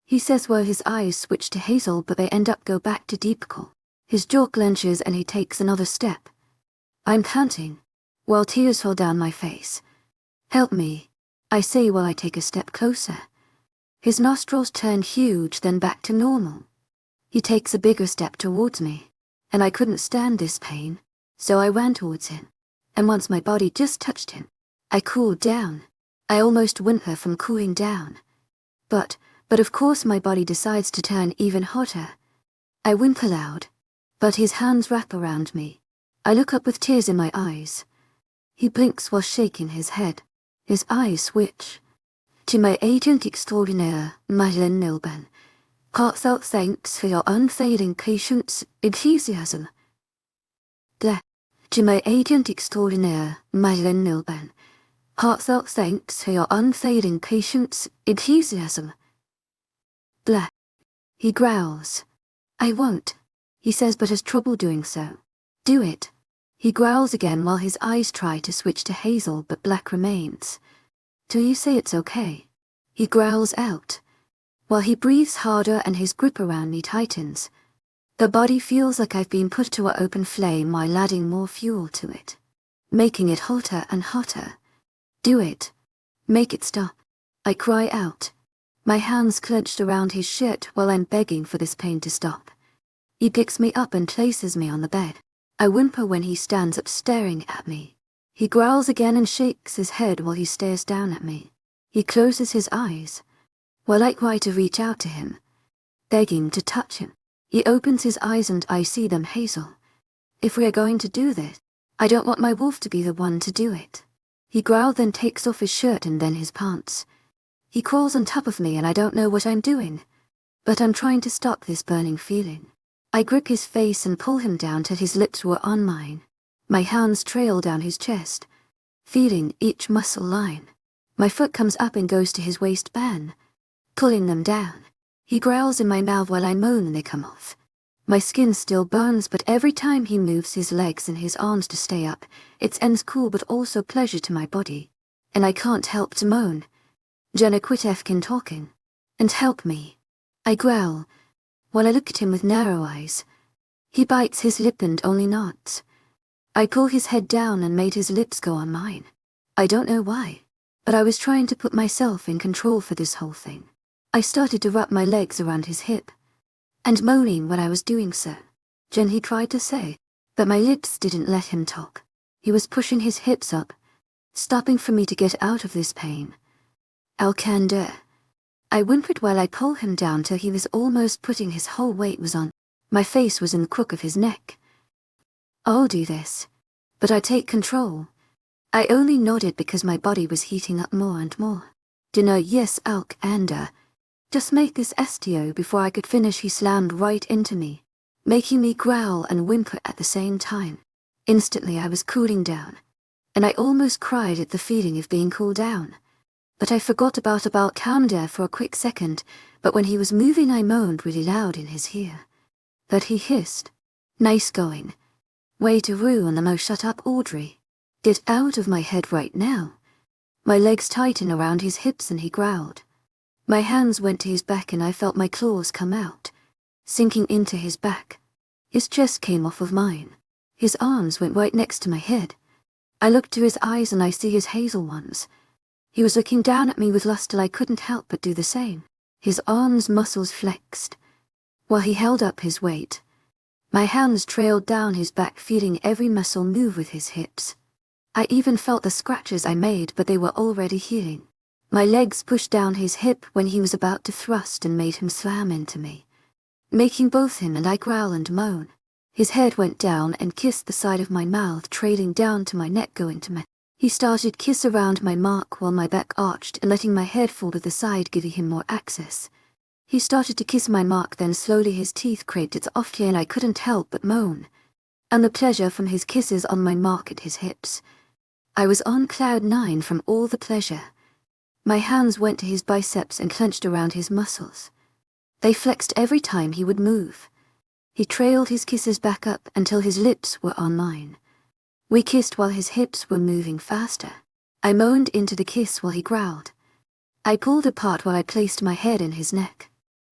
He says while his eyes switch to hazel, but they end up go back to deep coal. His jaw clenches and he takes another step. I'm panting, while tears fall down my face. Help me, I say while I take a step closer. His nostrils turn huge, then back to normal. He takes a bigger step towards me, and I couldn't stand this pain, so I ran towards him. And once my body just touched him, I cooled down. I almost whimper from cooling down. But of course my body decides to turn even hotter. I whimper loud, but his hands wrap around me. I look up with tears in my eyes. He blinks while shaking his head. His eyes switch. To my agent extraordinaire, Madeleine Milburn, heartfelt thanks for your unfailing patience, enthusiasm. Bleh. To my agent extraordinaire, Madeleine Milburn, heartfelt thanks for your unfailing patience, enthusiasm. Bleh. He growls. I won't, he says, but has trouble doing so. Do it. He growls again while his eyes try to switch to hazel but black remains. Till you say it's okay. He growls out. While he breathes harder and his grip around me tightens. The body feels like I've been put to an open flame while adding more fuel to it. Making it hotter and hotter. Do it. Make it stop. I cry out. My hands clenched around his shirt while I'm begging for this pain to stop. He picks me up and places me on the bed. I whimper when he stands up staring at me. He growls again and shakes his head while he stares down at me. He closes his eyes. While I try to reach out to him, begging to touch him, he opens his eyes and I see them hazel. If we are going to do this, I don't want my wolf to be the one to do it. He growls, then takes off his shirt and then his pants. He crawls on top of me and I don't know what I'm doing, but I'm trying to stop this burning feeling. I grip his face and pull him down till his lips were on mine. My hands trail down his chest, feeling each muscle line. My foot comes up and goes to his waistband, pulling them down. He growls in my mouth while I moan and they come off. My skin still burns, but every time he moves his legs and his arms to stay up, it ends cool but also pleasure to my body. And I can't help to moan. Jenna, quit effing talking. And help me. I growl, while I look at him with narrow eyes. He bites his lip and only nods. I pull his head down and made his lips go on mine. I don't know why, but I was trying to put myself in control for this whole thing. I started to wrap my legs around his hip, and moaning when I was doing so. Jen, he tried to say, but my lips didn't let him talk. He was pushing his hips up, stopping for me to get out of this pain. Alcander. I whimpered while I pulled him down till he was almost putting his whole weight was on. My face was in the crook of his neck. I'll do this, but I take control. I only nodded because my body was heating up more and more. Dinner, yes, Alcander. Just make this STO. Before I could finish, he slammed right into me, making me growl and whimper at the same time. Instantly I was cooling down, and I almost cried at the feeling of being cooled down. But I forgot about Alcander for a quick second, but when he was moving I moaned really loud in his ear. But he hissed, nice going. Way to ruin the most. Shut up, Audrey. Get out of my head right now. My legs tightened around his hips and he growled. My hands went to his back and I felt my claws come out, sinking into his back. His chest came off of mine. His arms went right next to my head. I looked to his eyes and I see his hazel ones. He was looking down at me with lust till I couldn't help but do the same. His arms' muscles flexed, while he held up his weight. My hands trailed down his back, feeling every muscle move with his hips. I even felt the scratches I made, but they were already healing. My legs pushed down his hip when he was about to thrust and made him slam into me, making both him and I growl and moan. His head went down and kissed the side of my mouth, trailing down to my neck, going to my... He started kiss around my mark while my back arched and letting my head fall to the side, giving him more access. He started to kiss my mark, then slowly his teeth scraped it off and I couldn't help but moan. And the pleasure from his kisses on my mark at his hips. I was on cloud 9 from all the pleasure. My hands went to his biceps and clenched around his muscles. They flexed every time he would move. He trailed his kisses back up until his lips were on mine. We kissed while his hips were moving faster. I moaned into the kiss while he growled. I pulled apart while I placed my head in his neck.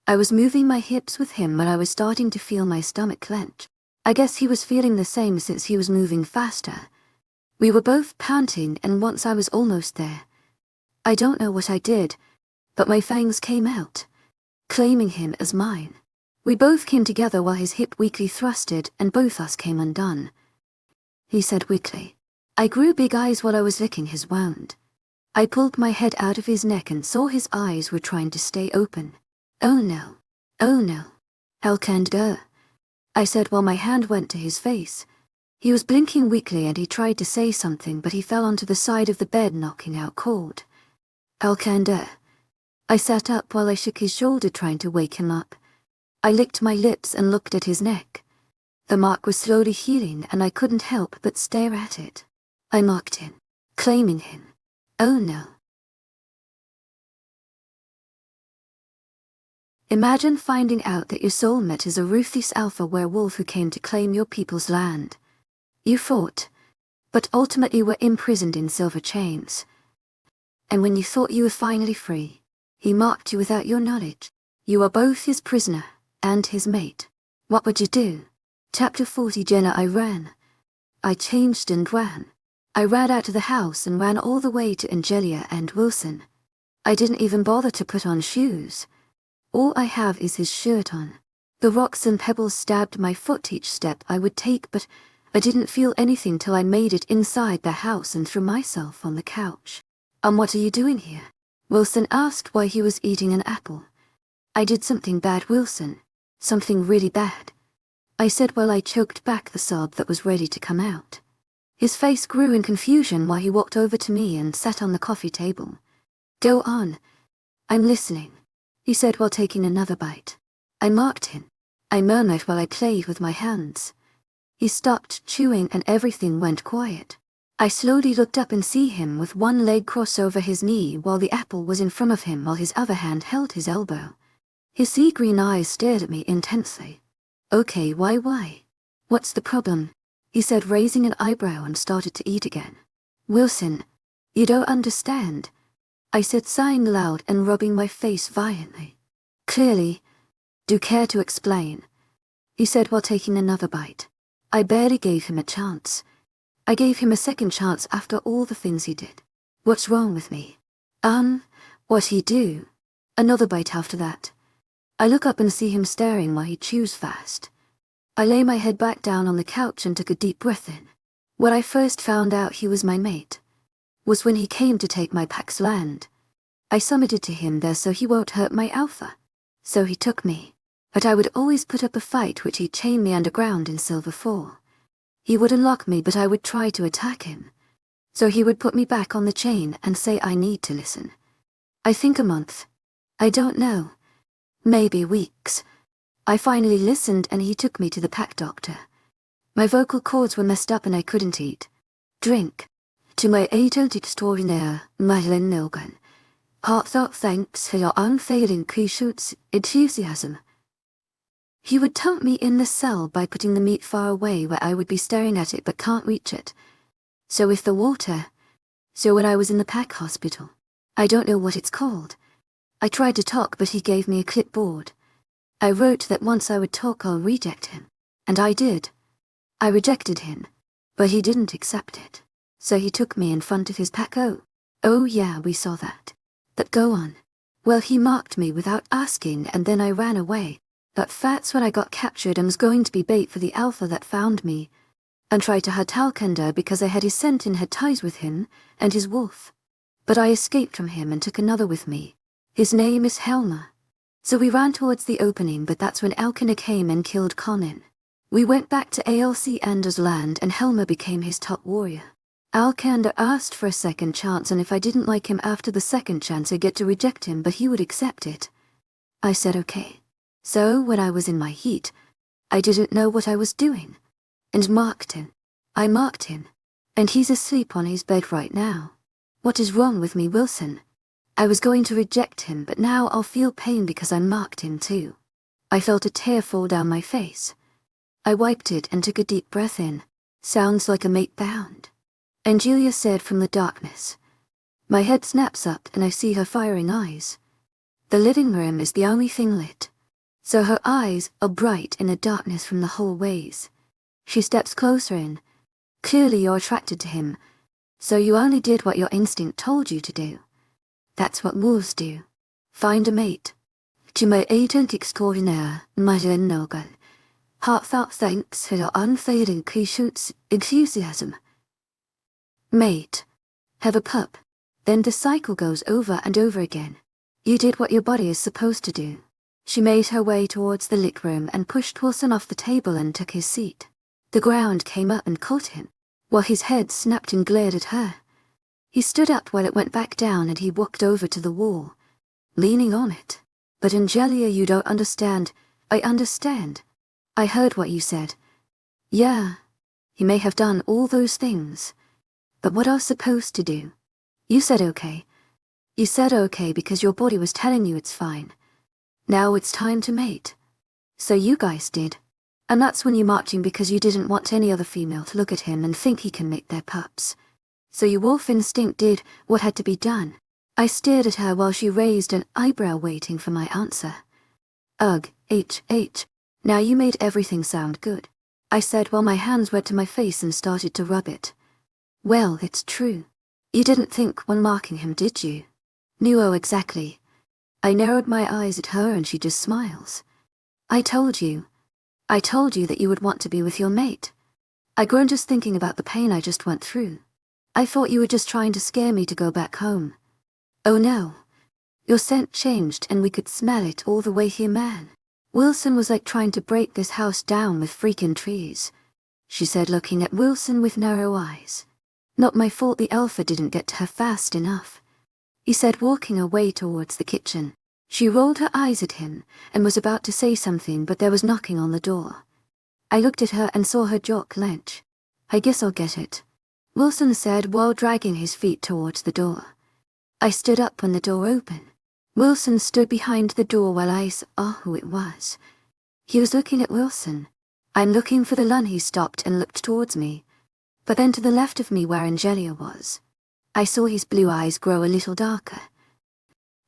I was moving my hips with him when I was starting to feel my stomach clench. I guess he was feeling the same since he was moving faster. We were both panting, and once I was almost there, I don't know what I did, but my fangs came out, claiming him as mine. We both came together while his hip weakly thrusted and both us came undone. He said weakly. I grew big eyes while I was licking his wound. I pulled my head out of his neck and saw his eyes were trying to stay open. Oh no. Oh no. Alcander, I said while my hand went to his face. He was blinking weakly and he tried to say something, but he fell onto the side of the bed, knocking out cold. Alcander, I sat up while I shook his shoulder trying to wake him up. I licked my lips and looked at his neck. The mark was slowly healing and I couldn't help but stare at it. I marked him, claiming him. Oh no. Imagine finding out that your soulmate is a ruthless alpha werewolf who came to claim your people's land. You fought, but ultimately were imprisoned in silver chains. And when you thought you were finally free, he marked you without your knowledge. You are both his prisoner and his mate. What would you do? Chapter 40. Jenna. I ran. I changed and ran. I ran out of the house and ran all the way to Angelia and Wilson. I didn't even bother to put on shoes. All I have is his shirt on. The rocks and pebbles stabbed my foot each step I would take, but I didn't feel anything till I made it inside the house and threw myself on the couch. What are you doing here? Wilson asked while he was eating an apple. I did something bad, Wilson. Something really bad, I said while I choked back the sob that was ready to come out. His face grew in confusion while he walked over to me and sat on the coffee table. Go on. I'm listening, he said while taking another bite. I marked him, I murmured while I played with my hands. He stopped chewing and everything went quiet. I slowly looked up and see him with one leg crossed over his knee while the apple was in front of him while his other hand held his elbow. His sea-green eyes stared at me intensely. Okay, why? What's the problem? He said, raising an eyebrow, and started to eat again. Wilson, you don't understand, I said, sighing loud and rubbing my face violently. Clearly. Do care to explain? He said while taking another bite. I barely gave him a chance. I gave him a second chance after all the things he did. What's wrong with me? What he do? Another bite after that. I look up and see him staring while he chews fast. I lay my head back down on the couch and took a deep breath in. When I first found out he was my mate was when he came to take my pack's land. I submitted to him there so he won't hurt my alpha. So he took me. But I would always put up a fight which he'd chain me underground in Silver 4. He would unlock me but I would try to attack him. So he would put me back on the chain and say I need to listen. I think a month. I don't know. Maybe weeks. I finally listened and he took me to the pack doctor. My vocal cords were messed up and I couldn't eat, drink. To my agent extraordinaire, Madeline Milgan. Heartfelt thanks for your unfailing patience, enthusiasm. He would dump me in the cell by putting the meat far away where I would be staring at it but can't reach it. So with the water. So when I was in the pack hospital. I don't know what it's called. I tried to talk but he gave me a clipboard. I wrote that once I would talk I'll reject him. And I did. I rejected him. But he didn't accept it. So he took me in front of his pack. Oh yeah, we saw that. But go on. Well, he marked me without asking and then I ran away. That's when I got captured and was going to be bait for the Alpha that found me. And tried to hurt Alcander because I had his scent and had ties with him and his wolf. But I escaped from him and took another with me. His name is Helmer. So we ran towards the opening but that's when Alcander came and killed Conan. We went back to Alcander's land and Helmer became his top warrior. Alcander asked for a second chance and if I didn't like him after the second chance I'd get to reject him but he would accept it. I said okay. So when I was in my heat, I didn't know what I was doing. And marked him. I marked him. And he's asleep on his bed right now. What is wrong with me, Wilson? I was going to reject him but now I'll feel pain because I marked him too. I felt a tear fall down my face. I wiped it and took a deep breath in. Sounds like a mate bound. And Julia said from the darkness. My head snaps up and I see her firing eyes. The living room is the only thing lit. So her eyes are bright in the darkness from the hallways. She steps closer in. Clearly you're attracted to him. So you only did what your instinct told you to do. That's what wolves do. Find a mate. To my agent extraordinaire, Madeline Milgan. Heartfelt thanks for your unfailing patience, enthusiasm. Mate. Have a pup. Then the cycle goes over and over again. You did what your body is supposed to do. She made her way towards the lit room and pushed Wilson off the table and took his seat. The ground came up and caught him, while his head snapped and glared at her. He stood up while it went back down and he walked over to the wall. leaning on it. But Angelia, you don't understand. I understand. I heard what you said. Yeah, he may have done all those things. But what I was supposed to do? You said okay. You said okay because your body was telling you it's fine. Now it's time to mate. So you guys did. And that's when you marked him because you didn't want any other female to look at him and think he can mate their pups. So your wolf instinct did what had to be done. I stared at her while she raised an eyebrow waiting for my answer. Ugh, now you made everything sound good, I said while my hands went to my face and started to rub it. Well, it's true. You didn't think when marking him, did you? No, exactly. I narrowed my eyes at her and she just smiles. I told you that you would want to be with your mate. I groaned just thinking about the pain I just went through. I thought you were just trying to scare me to go back home. Oh no. Your scent changed and we could smell it all the way here, man. Wilson was like trying to break this house down with freaking trees, she said, looking at Wilson with narrow eyes. Not my fault the Alpha didn't get to her fast enough, he said, walking away towards the kitchen. She rolled her eyes at him and was about to say something, but there was knocking on the door. I looked at her and saw her jaw clench. I guess I'll get it, Wilson said while dragging his feet towards the door. I stood up when the door opened. Wilson stood behind the door while I saw who it was. He was looking at Wilson. I'm looking for the lun. He stopped and looked towards me, but then to the left of me where Angelia was. I saw his blue eyes grow a little darker.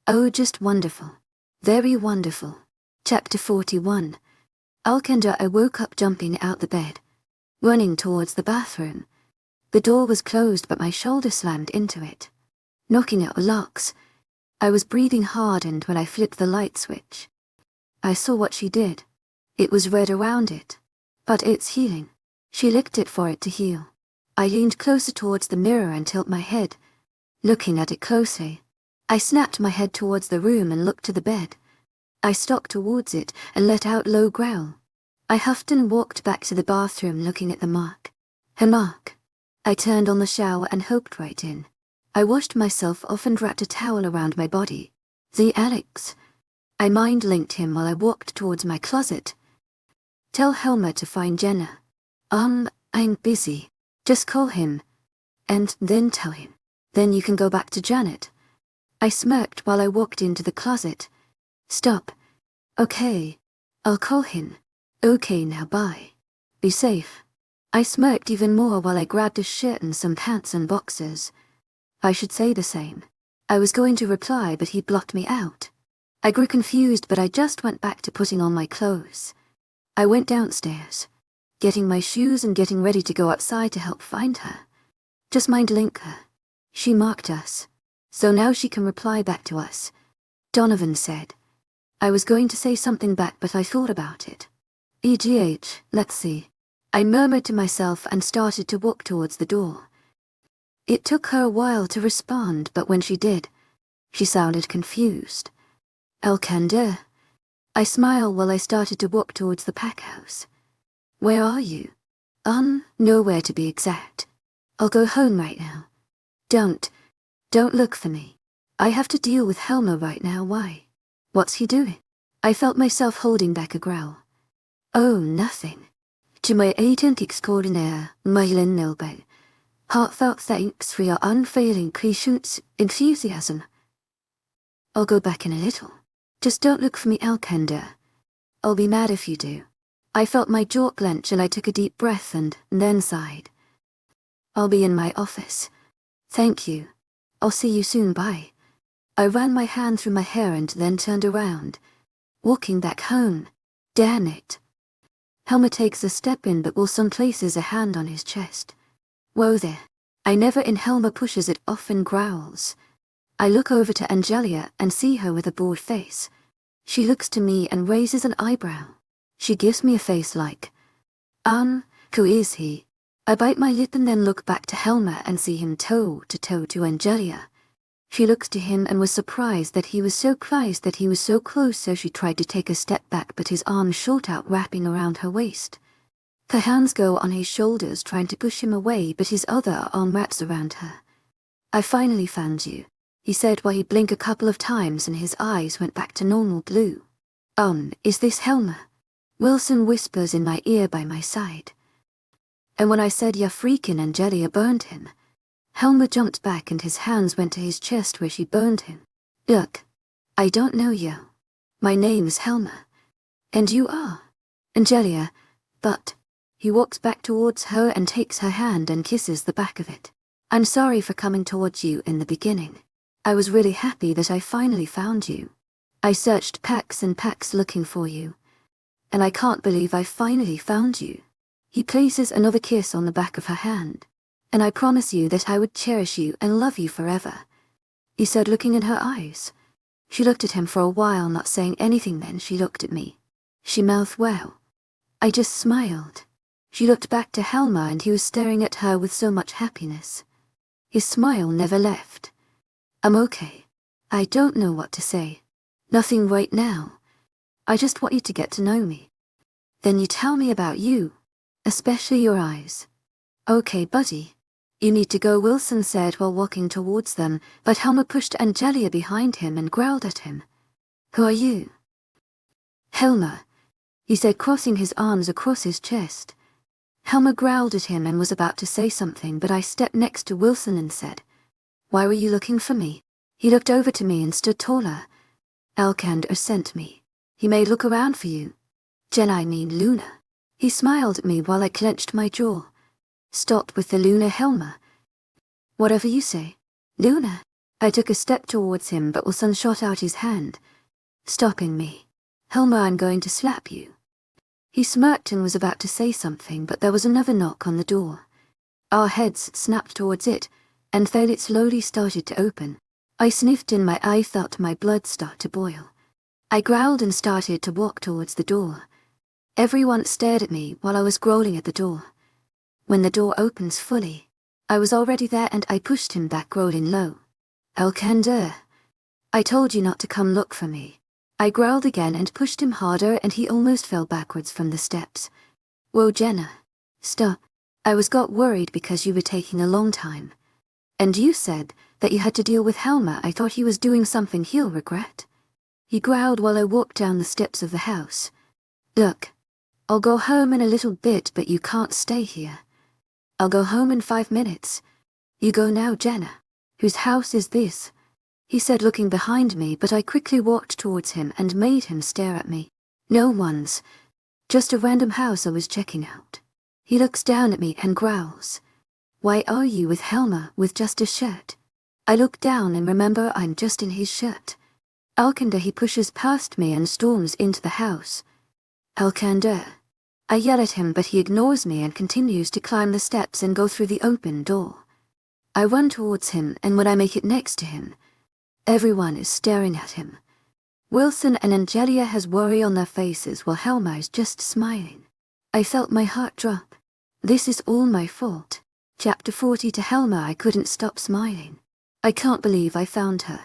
Oh, just wonderful. Very wonderful. Chapter 41. Alcander. I woke up jumping out the bed, running towards the bathroom. The door was closed but my shoulder slammed into it, knocking out the locks. I was breathing hard and when I flipped the light switch, I saw what she did. It was red around it. But it's healing. She licked it for it to heal. I leaned closer towards the mirror and tilted my head, looking at it closely. I snapped my head towards the room and looked to the bed. I stalked towards it and let out a low growl. I huffed and walked back to the bathroom looking at the mark. Her mark. I turned on the shower and hopped right in. I washed myself off and wrapped a towel around my body. The Alex. I mind-linked him while I walked towards my closet. Tell Helmer to find Jenna. I'm busy. Just call him. And then tell him. Then you can go back to Janet. I smirked while I walked into the closet. Stop. Okay. I'll call him. Okay, now bye. Be safe. I smirked even more while I grabbed a shirt and some pants and boxers. I should say the same. I was going to reply but he blocked me out. I grew confused but I just went back to putting on my clothes. I went downstairs, getting my shoes and getting ready to go outside to help find her. Just mind-link her. She marked us, so now she can reply back to us, Donovan said. I was going to say something back but I thought about it. Let's see. I murmured to myself and started to walk towards the door. It took her a while to respond, but when she did, she sounded confused. Alcander. I smiled while I started to walk towards the pack house. Where are you? Nowhere to be exact. I'll go home right now. Don't look for me. I have to deal with Helmer right now. Why? What's he doing? I felt myself holding back a growl. Oh, nothing. To my agent extraordinaire, Myelin Nilbel. Heartfelt thanks for your unfailing patience, enthusiasm. I'll go back in a little. Just don't look for me, Alcander. I'll be mad if you do. I felt my jaw clench and I took a deep breath and then sighed. I'll be in my office. Thank you. I'll see you soon, bye. I ran my hand through my hair and then turned around, walking back home. Damn it. Helmer takes a step in but Wilson places a hand on his chest. Whoa there. I never in Helmer pushes it off and growls. I look over to Angelia and see her with a bored face. She looks to me and raises an eyebrow. She gives me a face like, who is he? I bite my lip and then look back to Helmer and see him toe to Angelia. She looks to him and was surprised that he was so close, so she tried to take a step back but his arm shot out, wrapping around her waist. Her hands go on his shoulders trying to push him away but his other arm wraps around her. I finally found you. he said while he blinked a couple of times and his eyes went back to normal blue. Is this Helmer? Wilson whispers in my ear by my side. And when I said "Ya freakin' Angelia burned him," Helmer jumped back and his hands went to his chest where she burned him. Look, I don't know you. My name's Helmer. And you are Angelia, but he walks back towards her and takes her hand and kisses the back of it. I'm sorry for coming towards you in the beginning. I was really happy that I finally found you. I searched packs and packs looking for you. And I can't believe I finally found you. He places another kiss on the back of her hand. And I promise you that I would cherish you and love you forever, he said, looking in her eyes. She looked at him for a while, not saying anything. Then she looked at me. She mouthed, "Well." I just smiled. She looked back to Helmer and he was staring at her with so much happiness. His smile never left. I'm okay. I don't know what to say. Nothing right now. I just want you to get to know me. Then you tell me about you, especially your eyes. Okay, buddy. You need to go, Wilson said while walking towards them, but Helmer pushed Angelia behind him and growled at him. Who are you? Helmer, he said, crossing his arms across his chest. Helmer growled at him and was about to say something, but I stepped next to Wilson and said, Why were you looking for me? He looked over to me and stood taller. Alcander sent me. He may look around for you. Jenna, I mean Luna. He smiled at me while I clenched my jaw. Stop with the Luna, Helmer. Whatever you say. Luna. I took a step towards him, but Wilson shot out his hand, stopping me. Helmer, I'm going to slap you. He smirked and was about to say something, but there was another knock on the door. Our heads snapped towards it, and then it slowly started to open. I sniffed and my eye felt my blood start to boil. I growled and started to walk towards the door. Everyone stared at me while I was growling at the door. When the door opens fully, I was already there and I pushed him back, growling low. Alcander, I told you not to come look for me. I growled again and pushed him harder and he almost fell backwards from the steps. Whoa, Jenna. Stop. I got worried because you were taking a long time. And you said that you had to deal with Helmer. I thought he was doing something he'll regret. He growled while I walked down the steps of the house. Look, I'll go home in a little bit, but you can't stay here. I'll go home in 5 minutes. You go now, Jenna. Whose house is this? He said, looking behind me, but I quickly walked towards him and made him stare at me. No one's. Just a random house I was checking out. He looks down at me and growls. Why are you with Helmer with just a shirt? I look down and remember I'm just in his shirt. Alcander, he pushes past me and storms into the house. Alcander. I yell at him, but he ignores me and continues to climb the steps and go through the open door. I run towards him, and when I make it next to him, everyone is staring at him. Wilson and Angelia has worry on their faces while Helmer is just smiling. I felt my heart drop. This is all my fault. Chapter 40. To Helmer, I couldn't stop smiling. I can't believe I found her.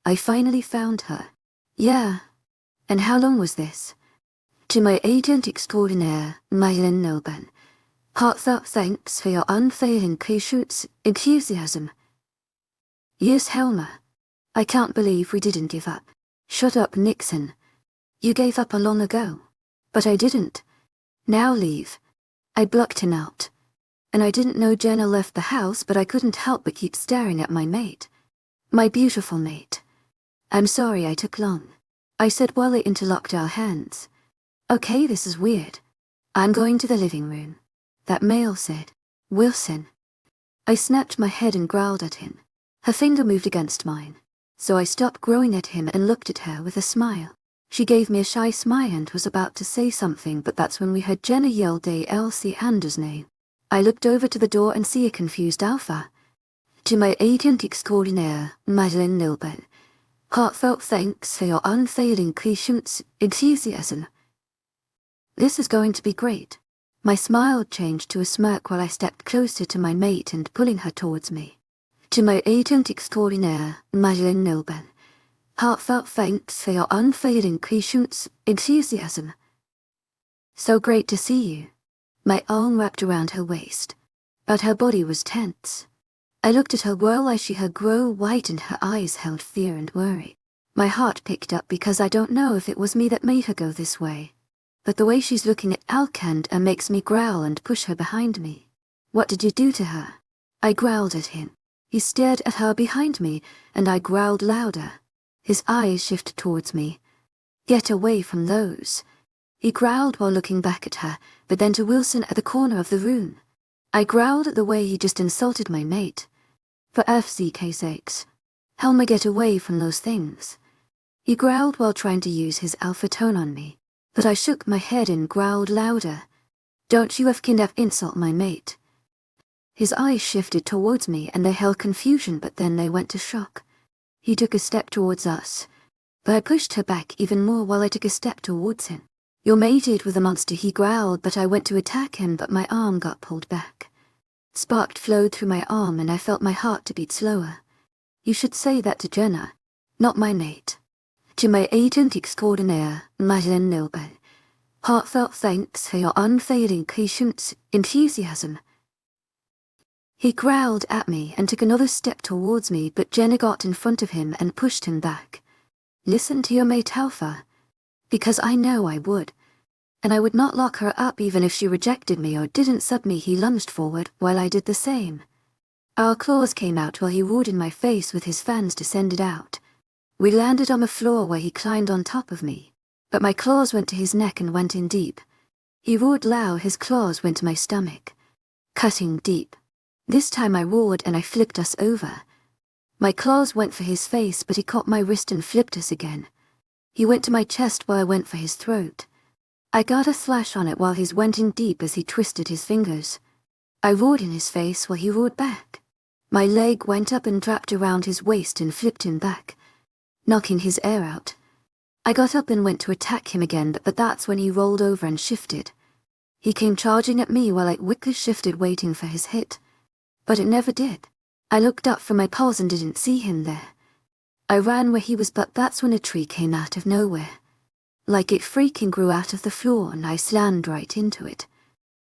I finally found her. Yeah. And how long was this? To my agent extraordinaire, Mythical Noban. Heartfelt thanks for your unfailing patience, enthusiasm. Yes, Helmer. I can't believe we didn't give up. Shut up, Nixon. You gave up long ago. But I didn't. Now leave. I blocked him out. And I didn't know Jenna left the house, but I couldn't help but keep staring at my mate. My beautiful mate. I'm sorry I took long, I said while they interlocked our hands. Okay, this is weird. I'm going to the living room. That male said. Wilson. I snapped my head and growled at him. Her finger moved against mine, so I stopped growling at him and looked at her with a smile. She gave me a shy smile and was about to say something, but that's when we heard Jenna yell Alpha Alcander's name. I looked over to the door and see a confused Alpha. To my agent extraordinaire, Madeline Nilben. Heartfelt thanks for your unfailing patience, enthusiasm. This is going to be great. My smile changed to a smirk while I stepped closer to my mate and pulling her towards me. To my agent extraordinaire, Madeline Nilben. Heartfelt thanks for your unfailing patience, enthusiasm. So great to see you. My arm wrapped around her waist, but her body was tense. I looked at her whirl as she had grow white and her eyes held fear and worry. My heart picked up because I don't know if it was me that made her go this way. But the way she's looking at Alcander makes me growl and push her behind me. What did you do to her? I growled at him. He stared at her behind me, and I growled louder. His eyes shifted towards me. Get away from those. He growled while looking back at her, but then to Wilson at the corner of the room. I growled at the way he just insulted my mate. For FCK sakes. Help me get away from those things. He growled while trying to use his alpha tone on me, but I shook my head and growled louder. Don't you have insult my mate. His eyes shifted towards me and they held confusion, but then they went to shock. He took a step towards us, but I pushed her back even more while I took a step towards him. You're mated with a monster, he growled, but I went to attack him, but my arm got pulled back. Spark flowed through my arm and I felt my heart to beat slower. You should say that to Jenna, not my mate. To my agent extraordinaire, mythical. Heartfelt thanks for your unfailing patience, enthusiasm. He growled at me and took another step towards me, but Jenna got in front of him and pushed him back. Listen to your mate Alpha. Because I know I would. And I would not lock her up even if she rejected me or didn't sub me. He lunged forward while I did the same. Our claws came out while he roared in my face with his fangs descended out. We landed on the floor where he climbed on top of me. But my claws went to his neck and went in deep. He roared loud, his claws went to my stomach. Cutting deep. This time I roared and I flipped us over. My claws went for his face, but he caught my wrist and flipped us again. He went to my chest while I went for his throat. I got a slash on it while he's went in deep as he twisted his fingers. I roared in his face while he roared back. My leg went up and wrapped around his waist and flipped him back, knocking his air out. I got up and went to attack him again, but that's when he rolled over and shifted. He came charging at me while I quickly shifted, waiting for his hit. But it never did. I looked up from my paws and didn't see him there. I ran where he was, but that's when a tree came out of nowhere. Like it freaking grew out of the floor and I slammed right into it.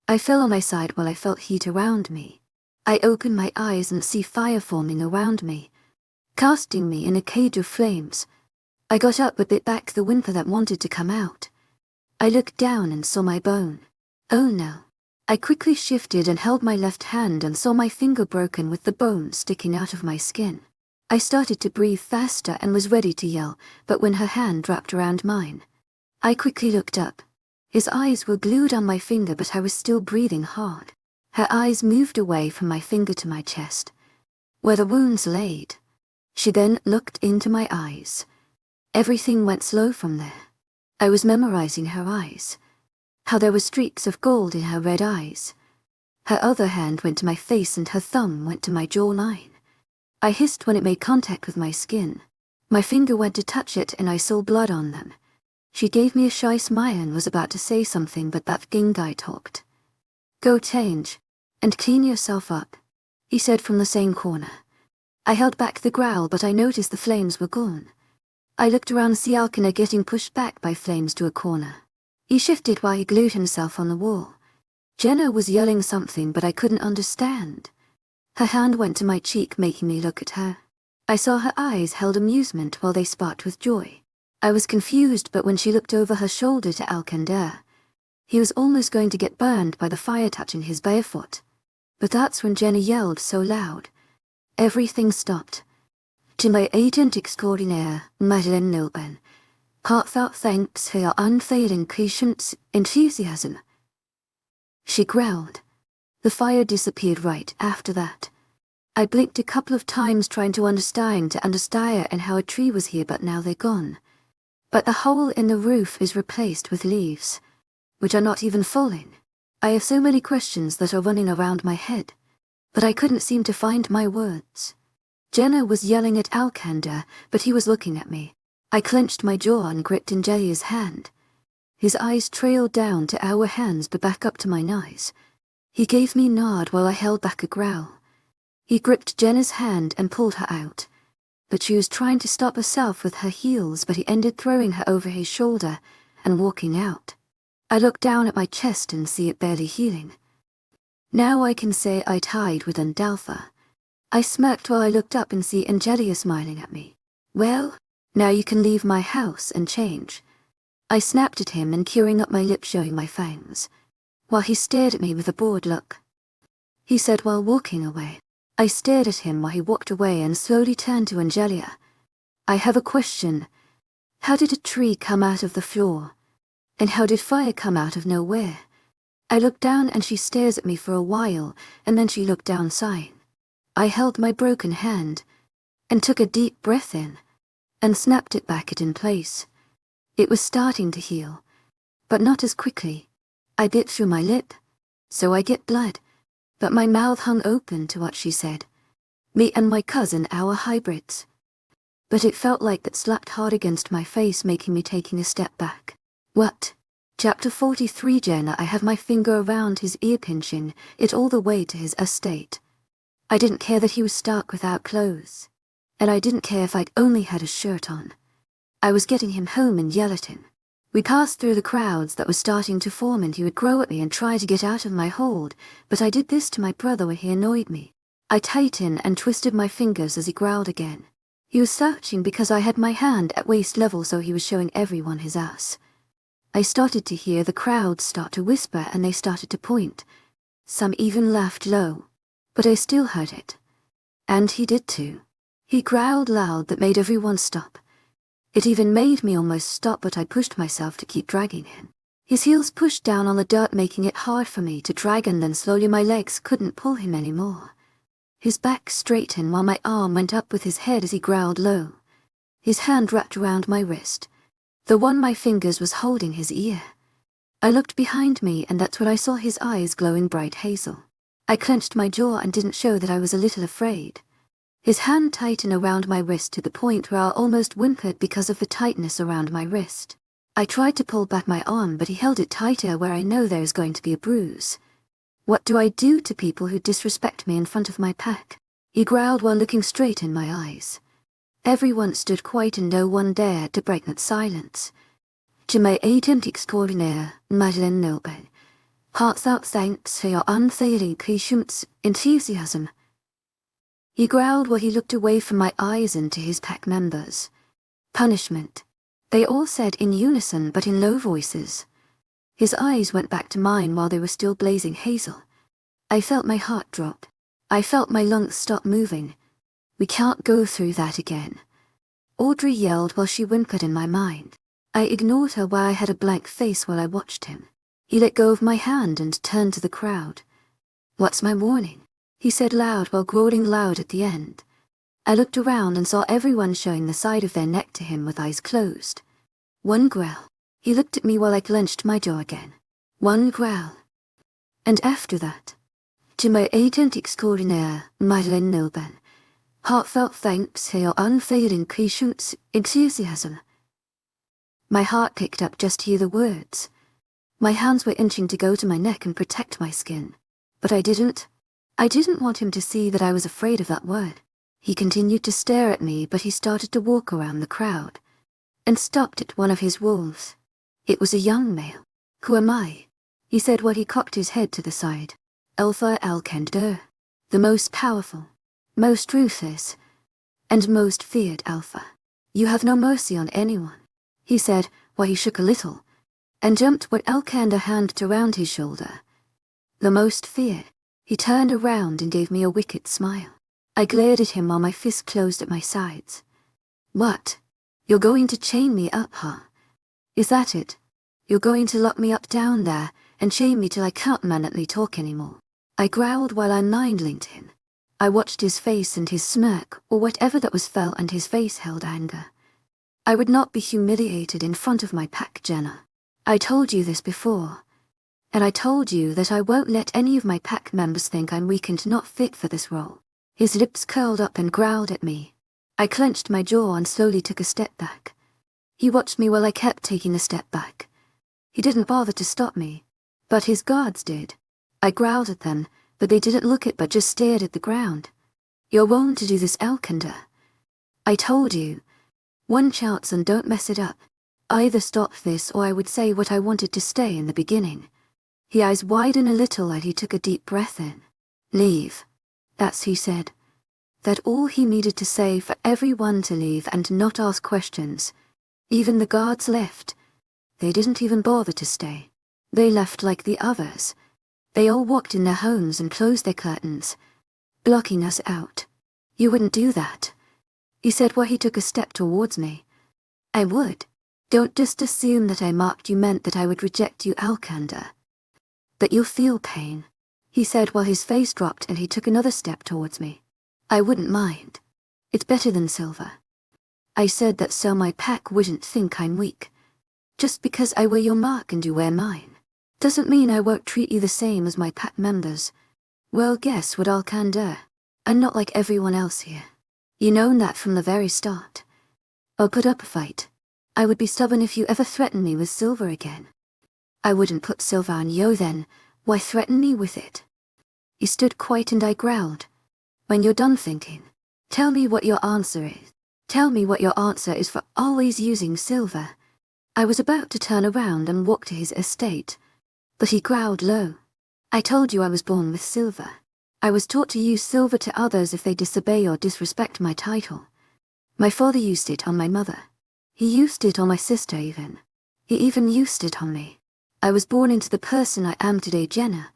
I fell on my side while I felt heat around me. I opened my eyes and see fire forming around me, casting me in a cage of flames. I got up but bit back the whimper that wanted to come out. I looked down and saw my bone. Oh no. I quickly shifted and held my left hand and saw my finger broken with the bone sticking out of my skin. I started to breathe faster and was ready to yell, but when her hand wrapped around mine, I quickly looked up. His eyes were glued on my finger, but I was still breathing hard. Her eyes moved away from my finger to my chest, where the wounds laid. She then looked into my eyes. Everything went slow from there. I was memorizing her eyes. How there were streaks of gold in her red eyes. Her other hand went to my face and her thumb went to my jawline. I hissed when it made contact with my skin. My finger went to touch it and I saw blood on them. She gave me a shy smile and was about to say something, but that guy talked. Go change, and clean yourself up, he said from the same corner. I held back the growl, but I noticed the flames were gone. I looked around to see Alcander getting pushed back by flames to a corner. He shifted while he glued himself on the wall. Jenna was yelling something, but I couldn't understand. Her hand went to my cheek, making me look at her. I saw her eyes held amusement while they sparkled with joy. I was confused, but when she looked over her shoulder to Alcander, he was almost going to get burned by the fire touching his bare foot. But that's when Jenna yelled so loud. Everything stopped. To my agent extraordinaire, mythical. Heartfelt thanks for your unfailing patience, enthusiasm. She growled. The fire disappeared right after that. I blinked a couple of times trying to understand and how a tree was here, but now they're gone. But the hole in the roof is replaced with leaves, which are not even falling. I have so many questions that are running around my head, but I couldn't seem to find my words. Jenna was yelling at Alcander, but he was looking at me. I clenched my jaw and gripped in Jay's hand. His eyes trailed down to our hands but back up to my eyes. He gave me a nod while I held back a growl. He gripped Jenna's hand and pulled her out, but she was trying to stop herself with her heels, but he ended throwing her over his shoulder and walking out. I looked down at my chest and see it barely healing. Now I can say I tied with Alpha. I smirked while I looked up and see Angelia smiling at me. Well, now you can leave my house and change. I snapped at him and curing up my lip showing my fangs, while he stared at me with a bored look. He said while walking away. I stared at him while he walked away and slowly turned to Angelia. I have a question. How did a tree come out of the floor? And how did fire come out of nowhere? I looked down and she stares at me for a while, and then she looked down sighing. I held my broken hand, and took a deep breath in, and snapped it back in place. It was starting to heal, but not as quickly. I bit through my lip, so I get blood, but my mouth hung open to what she said. Me and my cousin, our hybrids. But it felt like that slapped hard against my face, making me taking a step back. What? Chapter 43. Jenna. I have my finger around his ear, pinching it all the way to his estate. I didn't care that he was stark without clothes, and I didn't care if I'd only had a shirt on. I was getting him home and yell at him. We passed through the crowds that were starting to form, and he would grow at me and try to get out of my hold, but I did this to my brother when he annoyed me. I tightened and twisted my fingers as he growled again. He was searching because I had my hand at waist level, so he was showing everyone his ass. I started to hear the crowd start to whisper and they started to point. Some even laughed low, but I still heard it. And he did too. He growled loud that made everyone stop. It even made me almost stop, but I pushed myself to keep dragging him. His heels pushed down on the dirt, making it hard for me to drag, and then slowly my legs couldn't pull him anymore. His back straightened while my arm went up with his head as he growled low. His hand wrapped around my wrist. The one my fingers was holding his ear. I looked behind me, and that's when I saw his eyes glowing bright hazel. I clenched my jaw and didn't show that I was a little afraid. His hand tightened around my wrist to the point where I almost whimpered because of the tightness around my wrist. I tried to pull back my arm, but he held it tighter where I know there's going to be a bruise. What do I do to people who disrespect me in front of my pack? He growled while looking straight in my eyes. Everyone stood quiet and no one dared to break that silence. To my agent extraordinaire, Madeleine Noble, heartfelt thanks for your unfailing patience, enthusiasm. He growled while he looked away from my eyes and to his pack members. Punishment. They all said in unison but in low voices. His eyes went back to mine while they were still blazing hazel. I felt my heart drop. I felt my lungs stop moving. We can't go through that again. Audrey yelled while she whimpered in my mind. I ignored her while I had a blank face while I watched him. He let go of my hand and turned to the crowd. What's my warning? He said loud while growling loud at the end. I looked around and saw everyone showing the side of their neck to him with eyes closed. One growl. He looked at me while I clenched my jaw again. One growl. And after that, to my agent extraordinaire, Madeleine Noble, heartfelt thanks for your unfailing patience, enthusiasm. My heart picked up just to hear the words. My hands were inching to go to my neck and protect my skin. But I didn't. I didn't want him to see that I was afraid of that word. He continued to stare at me, but he started to walk around the crowd, and stopped at one of his wolves. It was a young male. Who am I? He said while he cocked his head to the side. Alpha Alcander, the most powerful, most ruthless, and most feared Alpha. You have no mercy on anyone, he said while he shook a little, and jumped what Alcander handed around his shoulder. The most feared. He turned around and gave me a wicked smile. I glared at him while my fist closed at my sides. What? You're going to chain me up, huh? Is that it? You're going to lock me up down there and chain me till I can't manly talk anymore? I growled while I mind-linked him. I watched his face and his smirk, or whatever that was, fell, and his face held anger. I would not be humiliated in front of my pack, Jenna. I told you this before. And I told you that I won't let any of my pack members think I'm weak and not fit for this role. His lips curled up and growled at me. I clenched my jaw and slowly took a step back. He watched me while I kept taking a step back. He didn't bother to stop me, but his guards did. I growled at them, but they didn't look at but just stared at the ground. You're wrong to do this, Alcander. I told you. One chance and don't mess it up. Either stop this or I would say what I wanted to say in the beginning. His eyes widened a little and he took a deep breath in. Leave. That's he said. That all he needed to say for everyone to leave and not ask questions. Even the guards left. They didn't even bother to stay. They left like the others. They all walked in their homes and closed their curtains, blocking us out. You wouldn't do that, he said while he took a step towards me. I would. Don't just assume that I marked you meant that I would reject you, Alcander. But you'll feel pain, he said while his face dropped and he took another step towards me. I wouldn't mind. It's better than silver. I said that so my pack wouldn't think I'm weak. Just because I wear your mark and you wear mine doesn't mean I won't treat you the same as my pack members. Well, guess what, Alcander? I'm not like everyone else here. You known that from the very start. I'll put up a fight. I would be stubborn if you ever threatened me with silver again. I wouldn't put silver on you then. Why threaten me with it? He stood quiet and I growled. When you're done thinking, tell me what your answer is. Tell me what your answer is for always using silver. I was about to turn around and walk to his estate, but he growled low. I told you I was born with silver. I was taught to use silver to others if they disobey or disrespect my title. My father used it on my mother. He used it on my sister even. He even used it on me. I was born into the person I am today, Jenna.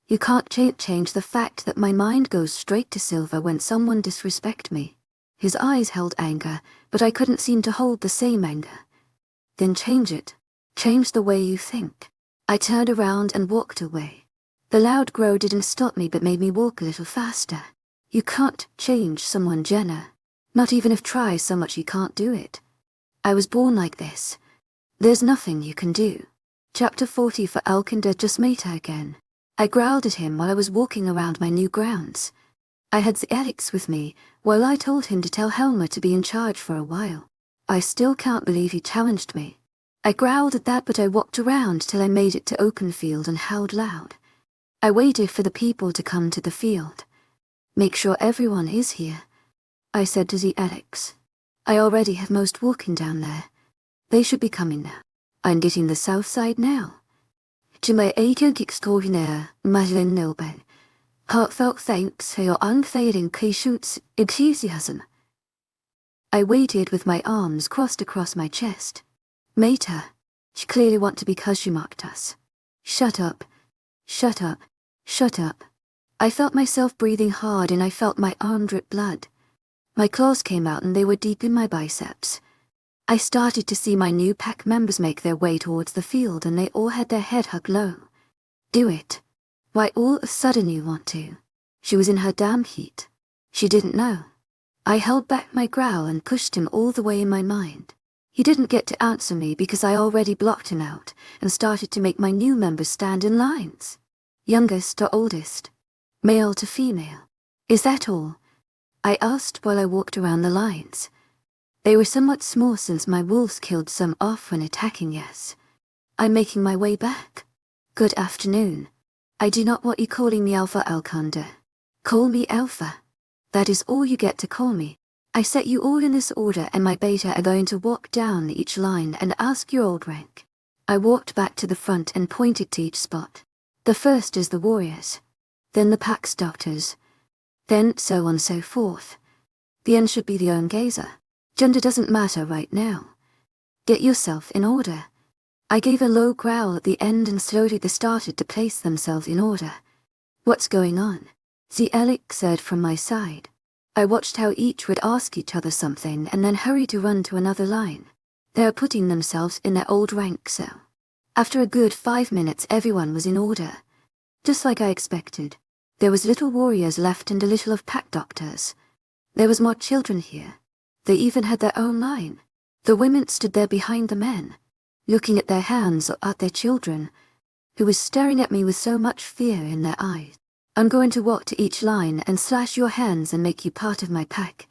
You can't change the fact that my mind goes straight to silver when someone disrespect me. His eyes held anger, but I couldn't seem to hold the same anger. Then change it. Change the way you think. I turned around and walked away. The loud growl didn't stop me but made me walk a little faster. You can't change someone, Jenna. Not even if try so much you can't do it. I was born like this. There's nothing you can do. Chapter 40 for Alcander just met her again. I growled at him while I was walking around my new grounds. I had Alex with me, while I told him to tell Helmer to be in charge for a while. I still can't believe he challenged me. I growled at that but I walked around till I made it to open field and howled loud. I waited for the people to come to the field. Make sure everyone is here, I said to the Alex. I already have most walking down there. They should be coming now. I'm getting the south side now. To my agent extraordinaire, Madeline Nilben. Heartfelt thanks for your unfailing patience, enthusiasm. I waited with my arms crossed across my chest. Mate her. She clearly want to because she mocked us. Shut up. Shut up. Shut up. I felt myself breathing hard and I felt my arm drip blood. My claws came out and they were deep in my biceps. I started to see my new pack members make their way towards the field and they all had their head hugged low. Do it. Why all of a sudden you want to? She was in her damn heat. She didn't know. I held back my growl and pushed him all the way in my mind. He didn't get to answer me because I already blocked him out and started to make my new members stand in lines. Youngest to oldest. Male to female. Is that all? I asked while I walked around the lines. They were somewhat small since my wolves killed some off when attacking, yes. I'm making my way back. Good afternoon. I do not want you calling me Alpha Alcander. Call me Alpha. That is all you get to call me. I set you all in this order and my beta are going to walk down each line and ask your old rank. I walked back to the front and pointed to each spot. The first is the warriors. Then the pack's doctors. Then so on so forth. The end should be the own gazer. Gender doesn't matter right now. Get yourself in order. I gave a low growl at the end and slowly they started to place themselves in order. What's going on? The Alex said from my side. I watched how each would ask each other something and then hurry to run to another line. They are putting themselves in their old rank so. After a good 5 minutes everyone was in order. Just like I expected. There was little warriors left and a little of pack doctors. There was more children here. They even had their own line. The women stood there behind the men, looking at their hands or at their children, who was staring at me with so much fear in their eyes. I'm going to walk to each line and slash your hands and make you part of my pack.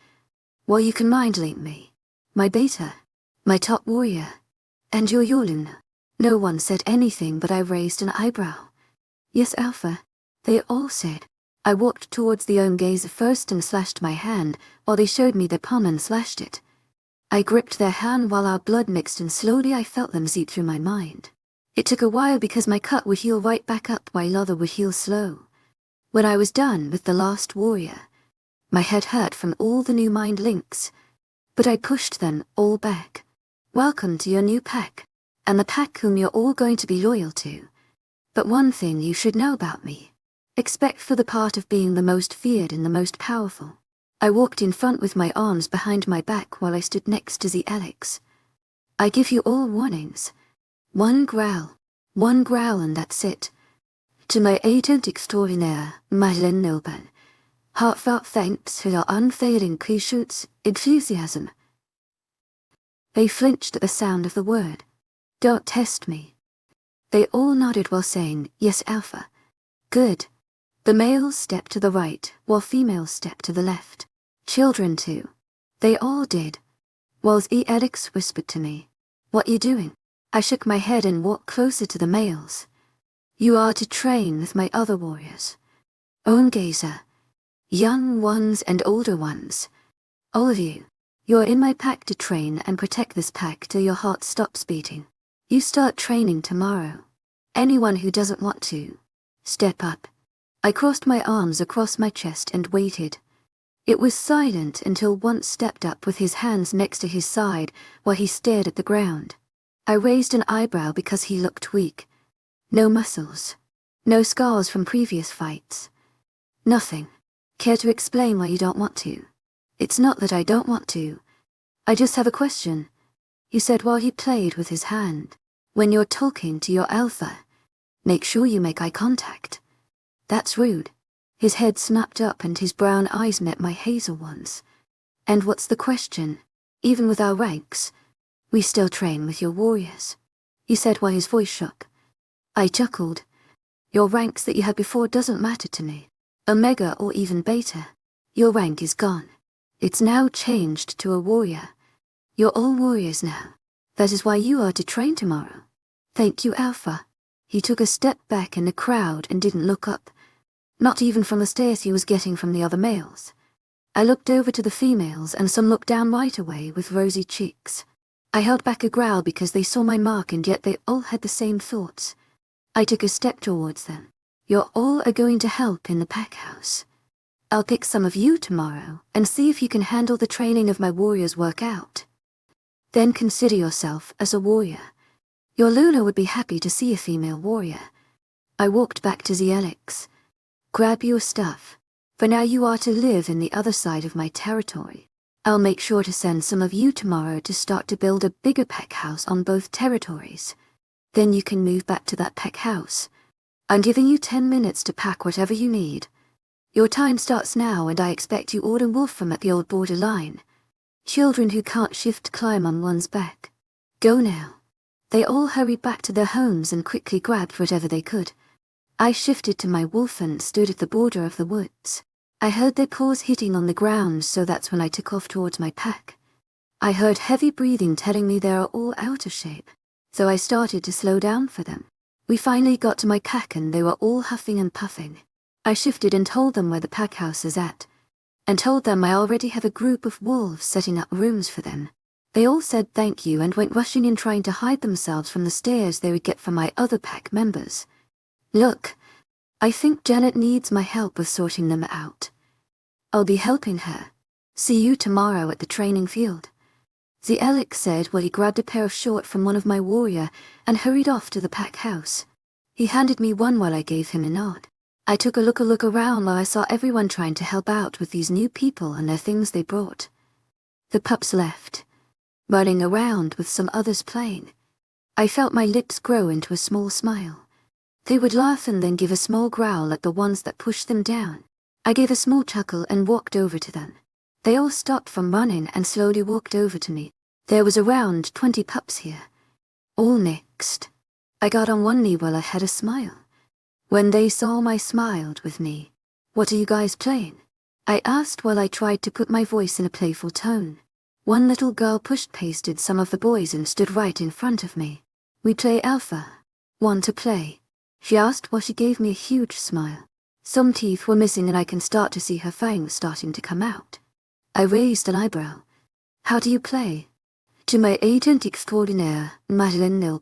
Well, you can mind link me. My beta. My top warrior. And your Yoluna. No one said anything but I raised an eyebrow. Yes, Alpha. They all said. I walked towards the own gazer first and slashed my hand, while they showed me their palm and slashed it. I gripped their hand while our blood mixed and slowly I felt them seep through my mind. It took a while because my cut would heal right back up while other would heal slow. When I was done with the last warrior, My head hurt from all the new mind links, but I pushed them all back. Welcome to your new pack, and the pack whom you're all going to be loyal to. But one thing you should know about me. Expect for the part of being the most feared and the most powerful. I walked in front with my arms behind my back while I stood next to the Alex. I give you all warnings. One growl and that's it. To my agent extraordinaire, mythical, heartfelt thanks for your unfailing patience, enthusiasm. They flinched at the sound of the word. Don't test me. They all nodded while saying, yes, Alpha. Good. The males stepped to the right, while females stepped to the left. Children too. They all did. Whilst Alex whispered to me, what you doing? I shook my head and walked closer to the males. You are to train with my other warriors. Own gazer. Young ones and older ones. All of you. You're in my pack to train and protect this pack till your heart stops beating. You start training tomorrow. Anyone who doesn't want to, step up. I crossed my arms across my chest and waited. It was silent until one stepped up with his hands next to his side while he stared at the ground. I raised an eyebrow because he looked weak. No muscles. No scars from previous fights. Nothing. Care to explain why you don't want to? It's not that I don't want to. I just have a question. He said while he played with his hand. When you're talking to your alpha, make sure you make eye contact. That's rude. His head snapped up and his brown eyes met my hazel ones. And what's the question? Even with our ranks, we still train with your warriors, he said while his voice shook. I chuckled. Your ranks that you had before doesn't matter to me. Omega or even Beta. Your rank is gone. It's now changed to a warrior. You're all warriors now. That is why you are to train tomorrow. Thank you, Alpha. He took a step back in the crowd and didn't look up. Not even from the stares he was getting from the other males. I looked over to the females and some looked down right away with rosy cheeks. I held back a growl because they saw my mark and yet they all had the same thoughts. I took a step towards them. You're all going to help in the pack house. I'll pick some of you tomorrow and see if you can handle the training of my warriors work out. Then consider yourself as a warrior. Your Luna would be happy to see a female warrior. I walked back to the Alex. Grab your stuff. For now you are to live in the other side of my territory. I'll make sure to send some of you tomorrow to start to build a bigger pack house on both territories. Then you can move back to that pack house. I'm giving you 10 minutes to pack whatever you need. Your time starts now and I expect you all to wolf from at the old border line. Children who can't shift climb on one's back. Go now. They all hurried back to their homes and quickly grabbed whatever they could. I shifted to my wolf and stood at the border of the woods. I heard their paws hitting on the ground, so that's when I took off towards my pack. I heard heavy breathing telling me they are all out of shape, so I started to slow down for them. We finally got to my pack and they were all huffing and puffing. I shifted and told them where the pack house is at, and told them I already have a group of wolves setting up rooms for them. They all said thank you and went rushing in trying to hide themselves from the stares they would get from my other pack members. Look, I think Janet needs my help with sorting them out. I'll be helping her. See you tomorrow at the training field. The Alex said while he grabbed a pair of shorts from one of my warrior and hurried off to the pack house. He handed me one while I gave him a nod. I took a look around while I saw everyone trying to help out with these new people and their things they brought. The pups left, running around with some others playing. I felt my lips grow into a small smile. They would laugh and then give a small growl at the ones that pushed them down. I gave a small chuckle and walked over to them. They all stopped from running and slowly walked over to me. There was around 20 pups here. All next. I got on one knee while I had a smile. When they saw I smiled with me. What are you guys playing? I asked while I tried to put my voice in a playful tone. One little girl pushed past some of the boys and stood right in front of me. We play Alpha. Want to play? She asked while she gave me a huge smile. Some teeth were missing and I can start to see her fangs starting to come out. I raised an eyebrow. How do you play? To my agent extraordinaire, mythical,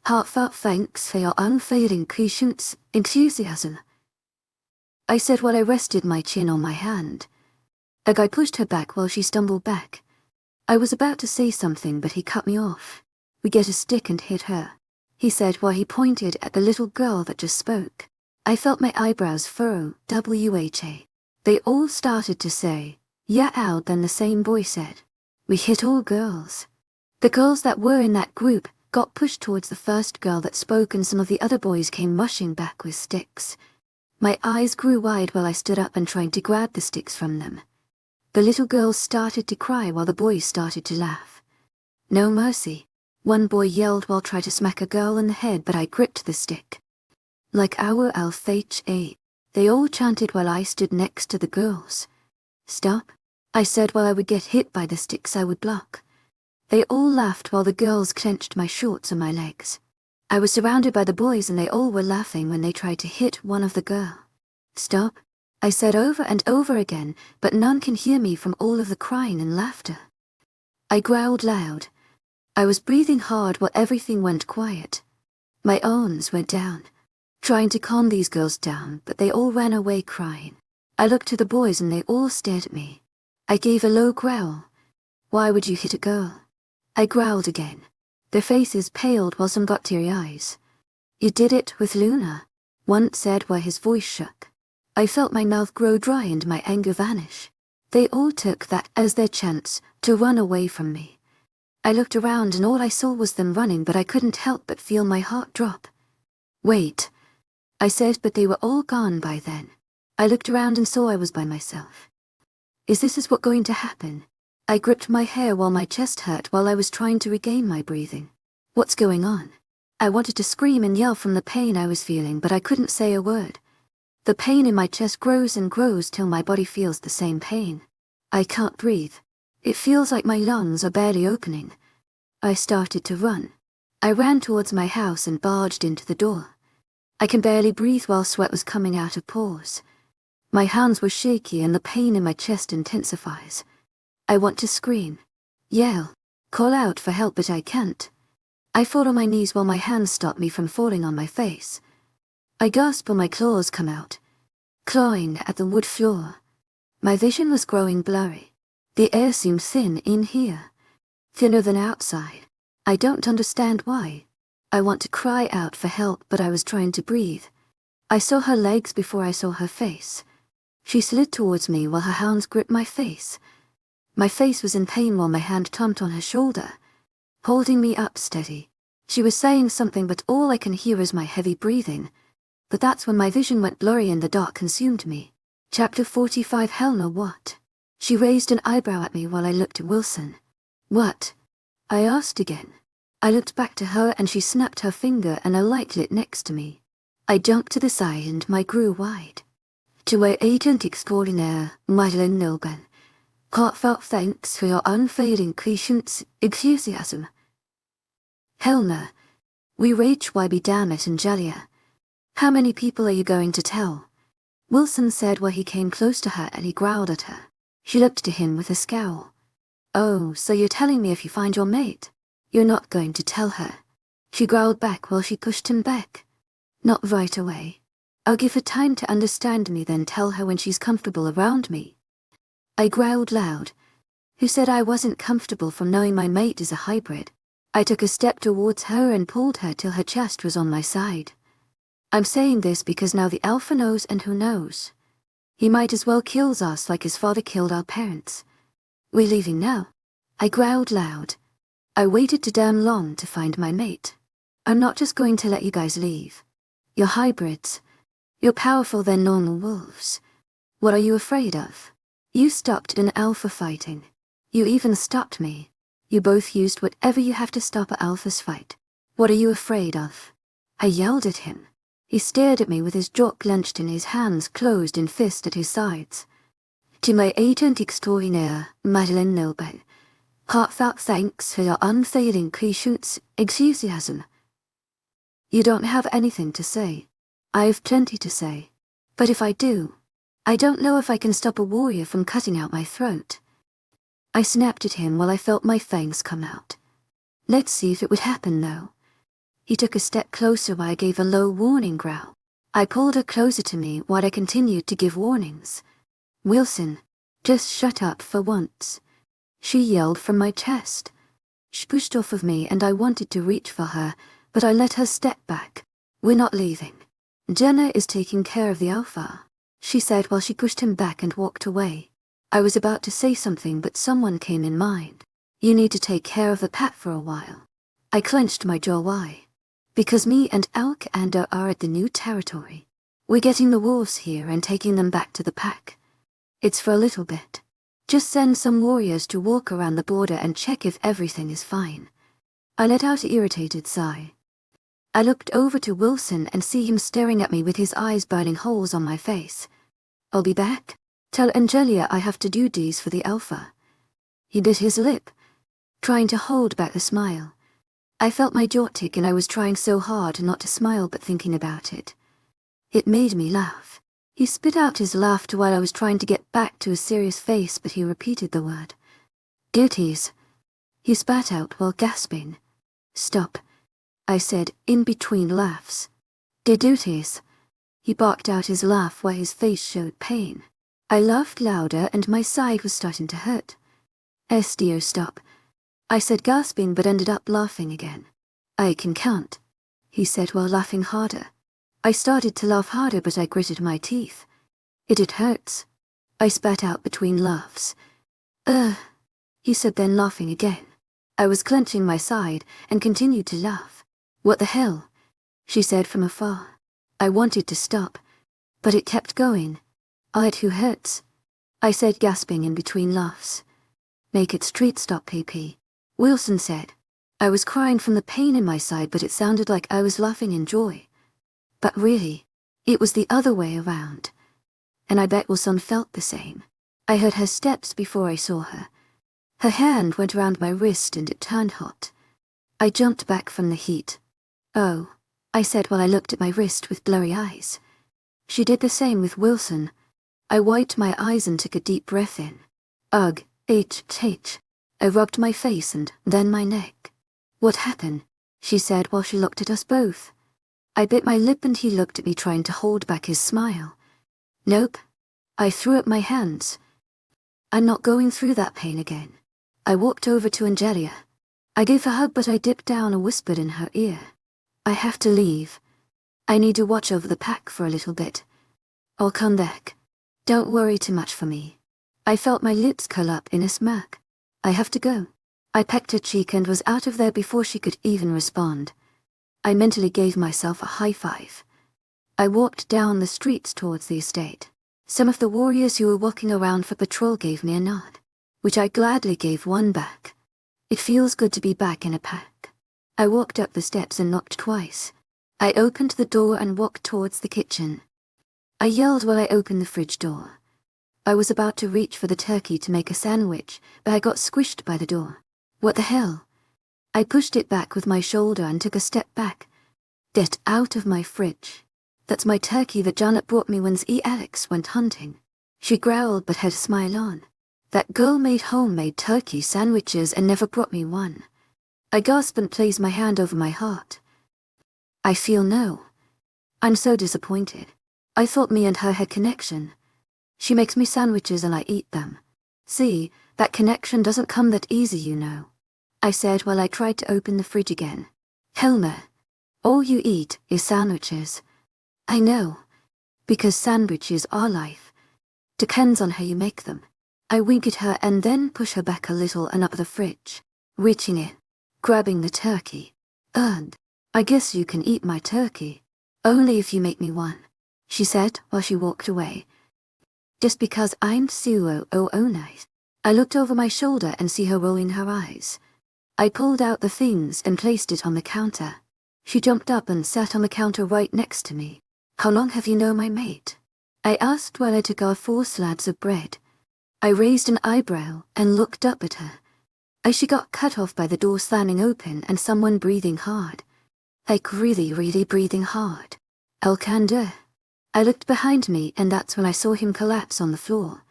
heartfelt thanks for your unfailing patience, enthusiasm. I said while I rested my chin on my hand. A guy pushed her back while she stumbled back. I was about to say something, but he cut me off. "We get a stick and hit her," he said while he pointed at the little girl that just spoke. I felt my eyebrows furrow. "WHA?" They all started to say, "Yeah, out." Then the same boy said, "We hit all girls." The girls that were in that group got pushed towards the first girl that spoke, and some of the other boys came rushing back with sticks. My eyes grew wide while I stood up and tried to grab the sticks from them. The little girls started to cry while the boys started to laugh. "No mercy," one boy yelled while trying to smack a girl in the head, but I gripped the stick. "Like our Alpha," they all chanted while I stood next to the girls. "Stop," I said while I would get hit by the sticks I would block. They all laughed while the girls clenched my shorts and my legs. I was surrounded by the boys and they all were laughing when they tried to hit one of the girl. "Stop," I said over and over again, but none can hear me from all of the crying and laughter. I growled loud. I was breathing hard while everything went quiet. My arms went down, trying to calm these girls down, but they all ran away crying. I looked to the boys and they all stared at me. I gave a low growl. "Why would you hit a girl?" I growled again. Their faces paled while some got teary eyes. "You did it with Luna," one said while his voice shook. I felt my mouth grow dry and my anger vanish. They all took that as their chance to run away from me. I looked around and all I saw was them running, but I couldn't help but feel my heart drop. "Wait," I said, but they were all gone by then. I looked around and saw I was by myself. Is this what going to happen? I gripped my hair while my chest hurt while I was trying to regain my breathing. What's going on? I wanted to scream and yell from the pain I was feeling, but I couldn't say a word. The pain in my chest grows and grows till my body feels the same pain. I can't breathe. It feels like my lungs are barely opening. I started to run. I ran towards my house and barged into the door. I can barely breathe while sweat was coming out of pores. My hands were shaky and the pain in my chest intensifies. I want to scream, yell, call out for help, but I can't. I fall on my knees while my hands stop me from falling on my face. I gasp while my claws come out, clawing at the wood floor. My vision was growing blurry. The air seemed thin in here, thinner than outside. I don't understand why. I want to cry out for help, but I was trying to breathe. I saw her legs before I saw her face. She slid towards me while her hands gripped my face. My face was in pain while my hand thumped on her shoulder, holding me up steady. She was saying something, but all I can hear is my heavy breathing. But that's when my vision went blurry and the dark consumed me. Chapter 45. Hell no, what? She raised an eyebrow at me while I looked at Wilson. "What?" I asked again. I looked back to her and she snapped her finger and a light lit next to me. I jumped to the side and my grew wide. "To our agent extraordinaire, Madeline Nilben. Heartfelt thanks for your unfailing patience, enthusiasm." "Hell no. We rage, why be damn it, Angelia. How many people are you going to tell?" Wilson said while he came close to her and he growled at her. She looked to him with a scowl. "Oh, so you're telling me if you find your mate, you're not going to tell her?" She growled back while she pushed him back. "Not right away. I'll give her time to understand me, then tell her when she's comfortable around me." I growled loud. Who said I wasn't comfortable from knowing my mate is a hybrid? I took a step towards her and pulled her till her chest was on my side. I'm saying this because now the Alpha knows, and who knows? He might as well kills us like his father killed our parents. "We're leaving now." I growled loud. I waited too damn long to find my mate. I'm not just going to let you guys leave. You're hybrids. You're powerful than normal wolves. What are you afraid of? You stopped an alpha fighting. You even stopped me. You both used whatever you have to stop an alpha's fight. What are you afraid of? I yelled at him. He stared at me with his jaw clenched and his hands closed in fists at his sides. "To my agent extraordinaire, Madeline Nilben. Heartfelt thanks for your unfailing patience, enthusiasm." You don't have anything to say. I have plenty to say. But if I do, I don't know if I can stop a warrior from cutting out my throat. I snapped at him while I felt my fangs come out. Let's see if it would happen, though. He took a step closer while I gave a low warning growl. I pulled her closer to me while I continued to give warnings. "Wilson, Just shut up for once, she yelled from my chest. She pushed off of me and I wanted to reach for her, but I let her step back. We're not leaving. Jenna is taking care of the Alpha, she said while she pushed him back and walked away. I was about to say something but someone came in mind. You need to take care of the Pact for a while. I clenched my jaw. Why? Because me and Alcander are at the new territory. We're getting the wolves here and taking them back to the Pact. It's for a little bit. Just send some warriors to walk around the border and check if everything is fine. I let out an irritated sigh. I looked over to Wilson and see him staring at me with his eyes burning holes on my face. I'll be back. Tell Angelia I have to do these for the Alpha. He bit his lip, trying to hold back the smile. I felt my jaw tick and I was trying so hard not to smile but thinking about it. It made me laugh. He spit out his laughter while I was trying to get back to a serious face, but he repeated the word. Duties. He spat out while gasping. Stop, I said, in between laughs. The duties. He barked out his laugh while his face showed pain. I laughed louder and my side was starting to hurt. SDO, stop, I said, gasping, but ended up laughing again. I can count, he said while laughing harder. I started to laugh harder, but I gritted my teeth. It hurts. I spat out between laughs. He said, then laughing again. I was clenching my side and continued to laugh. What the hell? She said from afar. I wanted to stop, but it kept going. It who hurts, I said, gasping in between laughs. Make it street stop, PP, Wilson said. I was crying from the pain in my side, but it sounded like I was laughing in joy. But really, it was the other way around. And I bet Wilson felt the same. I heard her steps before I saw her. Her hand went around my wrist and it turned hot. I jumped back from the heat. Oh, I said while I looked at my wrist with blurry eyes. She did the same with Wilson. I wiped my eyes and took a deep breath in. Ugh, H. I rubbed my face and then my neck. What happened? She said while she looked at us both. I bit my lip and he looked at me, trying to hold back his smile. Nope. I threw up my hands. I'm not going through that pain again. I walked over to Angelia. I gave her a hug, but I dipped down and whispered in her ear. I have to leave. I need to watch over the Pact for a little bit. I'll come back. Don't worry too much for me. I felt my lips curl up in a smirk. I have to go. I pecked her cheek and was out of there before she could even respond. I mentally gave myself a high five. I walked down the streets towards the estate. Some of the warriors who were walking around for patrol gave me a nod, which I gladly gave one back. It feels good to be back in a Pact. I walked up the steps and knocked twice. I opened the door and walked towards the kitchen. I yelled while I opened the fridge door. I was about to reach for the turkey to make a sandwich, but I got squished by the door. What the hell? I pushed it back with my shoulder and took a step back. Get out of my fridge. That's my turkey that Janet brought me when Alex went hunting. She growled but had a smile on. That girl made homemade turkey sandwiches and never brought me one. I gasped and placed my hand over my heart. I feel no. I'm so disappointed. I thought me and her had connection. She makes me sandwiches and I eat them. See, that connection doesn't come that easy, you know, I said while I tried to open the fridge again. Helmer, all you eat is sandwiches. I know, because sandwiches are life. Depends on how you make them. I wink at her and then push her back a little and up the fridge, reaching in, grabbing the turkey. Earned. I guess you can eat my turkey. Only if you make me one, she said while she walked away. Just because I'm so nice. I looked over my shoulder and see her rolling her eyes. I pulled out the things and placed it on the counter. She jumped up and sat on the counter right next to me. How long have you known my mate? I asked while I took our 4 slabs of bread. I raised an eyebrow and looked up at her. As she got cut off by the door slamming open and someone breathing hard. Like really breathing hard. Alcander. I looked behind me and that's when I saw him collapse on the floor.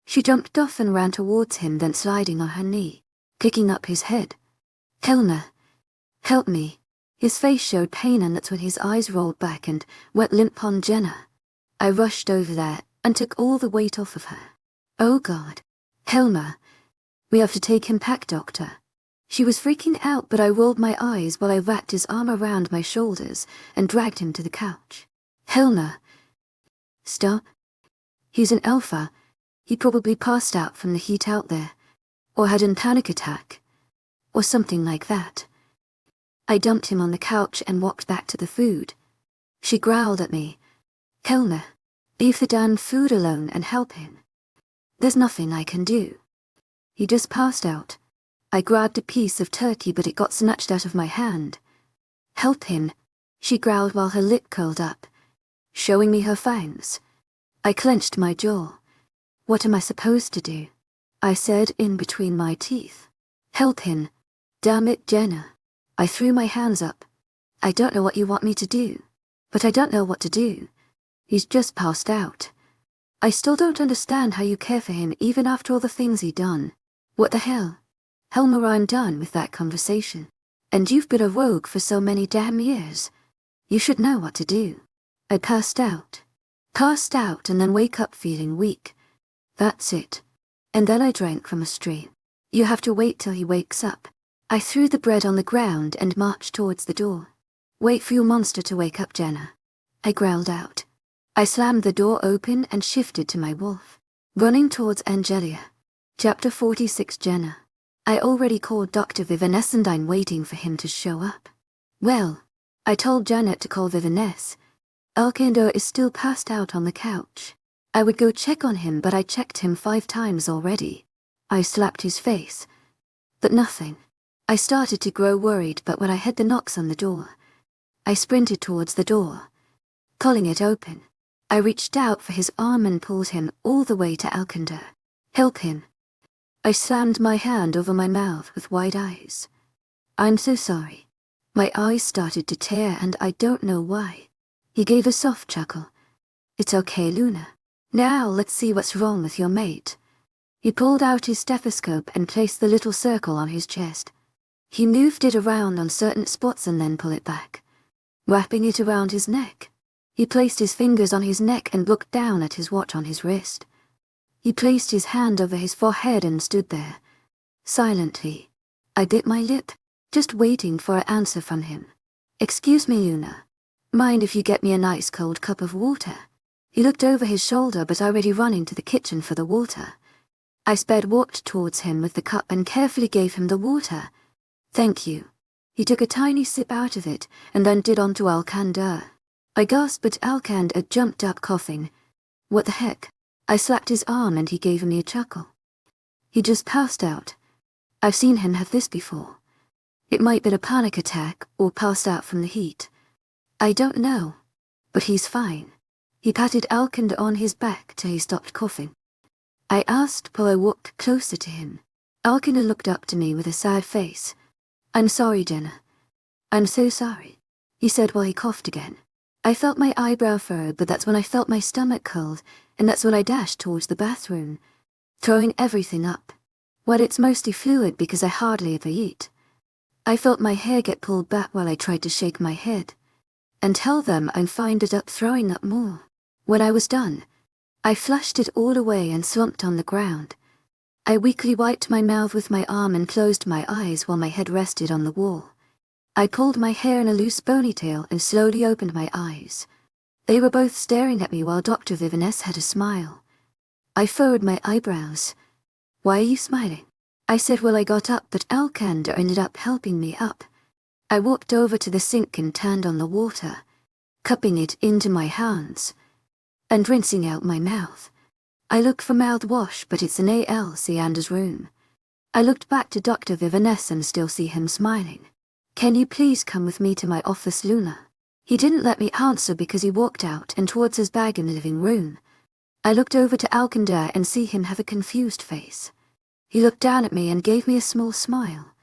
She jumped off and ran towards him, then sliding on her knee, picking up his head. Helmer, help me. His face showed pain and that's when his eyes rolled back and went limp on Jenna. I rushed over there and took all the weight off of her. Oh God. Helma. We have to take him back, Doctor. She was freaking out, but I rolled my eyes while I wrapped his arm around my shoulders and dragged him to the couch. Helma. Stop. He's an alpha. He probably passed out from the heat out there, or had a panic attack, or something like that. I dumped him on the couch and walked back to the food. She growled at me. Helma, leave the damn food alone and help him. There's nothing I can do. He just passed out. I grabbed a piece of turkey, but it got snatched out of my hand. Help him, she growled while her lip curled up, showing me her fangs. I clenched my jaw. What am I supposed to do? I said in between my teeth. Help him. Damn it, Jenna. I threw my hands up. I don't know what you want me to do, but I don't know what to do. He's just passed out. I still don't understand how you care for him even after all the things he'd done. What the hell? Helma, I'm done with that conversation. And you've been a rogue for so many damn years. You should know what to do. I passed out. Passed out and then wake up feeling weak. That's it. And then I drank from a stream. You have to wait till he wakes up. I threw the bread on the ground and marched towards the door. Wait for your monster to wake up, Jenna. I growled out. I slammed the door open and shifted to my wolf, running towards Angelia. Chapter 46. Jenna. I already called Dr. Vivaness and I'm waiting for him to show up. Well, I told Janet to call Vivaness. Alcander is still passed out on the couch. I would go check on him, but I checked him 5 times already. I slapped his face. But nothing. I started to grow worried, but when I heard the knocks on the door, I sprinted towards the door, pulling it open. I reached out for his arm and pulled him all the way to Alcander. Help him. I slammed my hand over my mouth with wide eyes. I'm so sorry. My eyes started to tear and I don't know why. He gave a soft chuckle. It's okay, Luna. Now let's see what's wrong with your mate. He pulled out his stethoscope and placed the little circle on his chest. He moved it around on certain spots and then pulled it back, wrapping it around his neck. He placed his fingers on his neck and looked down at his watch on his wrist. He placed his hand over his forehead and stood there, silently. I bit my lip, just waiting for an answer from him. Excuse me, Luna. Mind if you get me a nice cold cup of water? He looked over his shoulder but already running to the kitchen for the water. I walked towards him with the cup and carefully gave him the water. Thank you. He took a tiny sip out of it and then did onto Alcander. I gasped, but Alcander jumped up coughing. What the heck? I slapped his arm and he gave me a chuckle. He just passed out. I've seen him have this before. It might be a panic attack or passed out from the heat. I don't know, but he's fine. He patted Alcander on his back till he stopped coughing. I asked while I walked closer to him. Alcander looked up to me with a sad face. I'm sorry, Jenna. I'm so sorry, he said while he coughed again. I felt my eyebrow furrow, but that's when I felt my stomach cold, and that's when I dashed towards the bathroom, throwing everything up. Well, it's mostly fluid because I hardly ever eat. I felt my hair get pulled back while I tried to shake my head and tell them I'm fine, ended up throwing up more. When I was done, I flushed it all away and slumped on the ground. I weakly wiped my mouth with my arm and closed my eyes while my head rested on the wall. I pulled my hair in a loose ponytail and slowly opened my eyes. They were both staring at me while Dr. Vivaness had a smile. I furrowed my eyebrows. Why are you smiling? I said while I got up, but Alcander ended up helping me up. I walked over to the sink and turned on the water, cupping it into my hands and rinsing out my mouth. I looked for mouthwash, but it's in Alcander's room. I looked back to Dr. Vivaness and still see him smiling. Can you please come with me to my office, Luna? He didn't let me answer because he walked out and towards his bag in the living room. I looked over to Alcander and see him have a confused face. He looked down at me and gave me a small smile.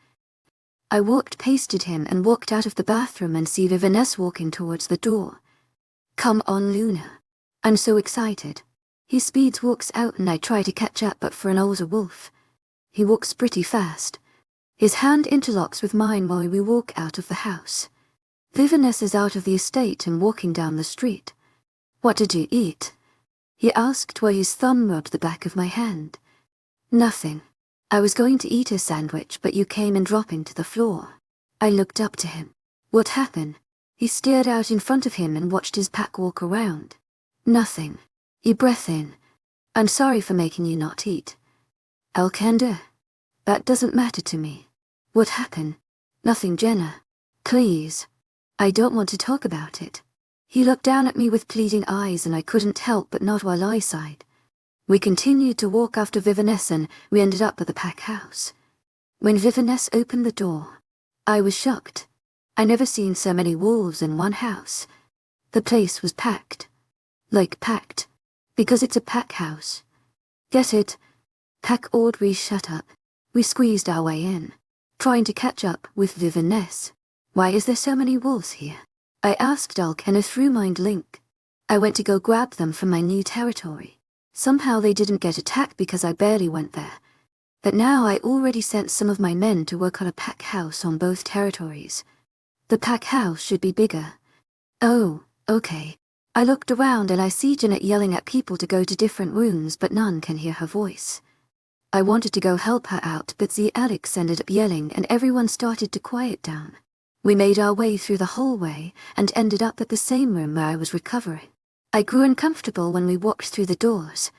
I pasted him and walked out of the bathroom and see Vivaness walking towards the door. Come on, Luna. I'm so excited. He walks out and I try to catch up, but for an older wolf, he walks pretty fast. His hand interlocks with mine while we walk out of the house. Vivaness is out of the estate and walking down the street. What did you eat? He asked why his thumb rubbed the back of my hand. Nothing. I was going to eat a sandwich, but you came and dropped into the floor. I looked up to him. What happened? He stared out in front of him and watched his pack walk around. Nothing. He breathed in. I'm sorry for making you not eat. Alcander? That doesn't matter to me. What happened? Nothing, Jenna. Please. I don't want to talk about it. He looked down at me with pleading eyes and I couldn't help but nod while I sighed. We continued to walk after Vivanness and we ended up at the pack house. When Vivanness opened the door, I was shocked. I never seen so many wolves in one house. The place was packed. Like packed. Because it's a pack house. Get it? Pack Audrey shut up. We squeezed our way in, trying to catch up with Vivanness. Why is there so many wolves here? I asked Alcander through Mind Link. I went to go grab them from my new territory. Somehow they didn't get attacked because I barely went there. But now I already sent some of my men to work on a pack house on both territories. The pack house should be bigger. Oh, okay. I looked around and I see Jenna yelling at people to go to different rooms, but none can hear her voice. I wanted to go help her out, but the Alex ended up yelling and everyone started to quiet down. We made our way through the hallway and ended up at the same room where I was recovering. I grew uncomfortable when we walked through the doors,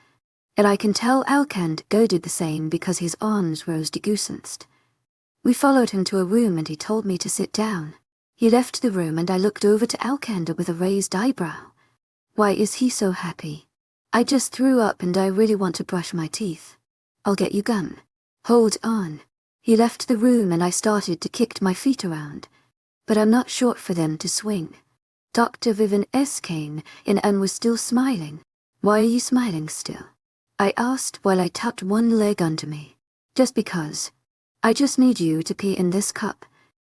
and I can tell Alcander did the same because his arms rose degoosensed. We followed him to a room and he told me to sit down. He left the room and I looked over to Alcander with a raised eyebrow. Why is he so happy? I just threw up and I really want to brush my teeth. I'll get you gum. Hold on. He left the room and I started to kick my feet around, but I'm not short for them to swing. Dr. Vivanness came in and was still smiling. Why are you smiling still? I asked while I tucked one leg under me. Just because. I just need you to pee in this cup.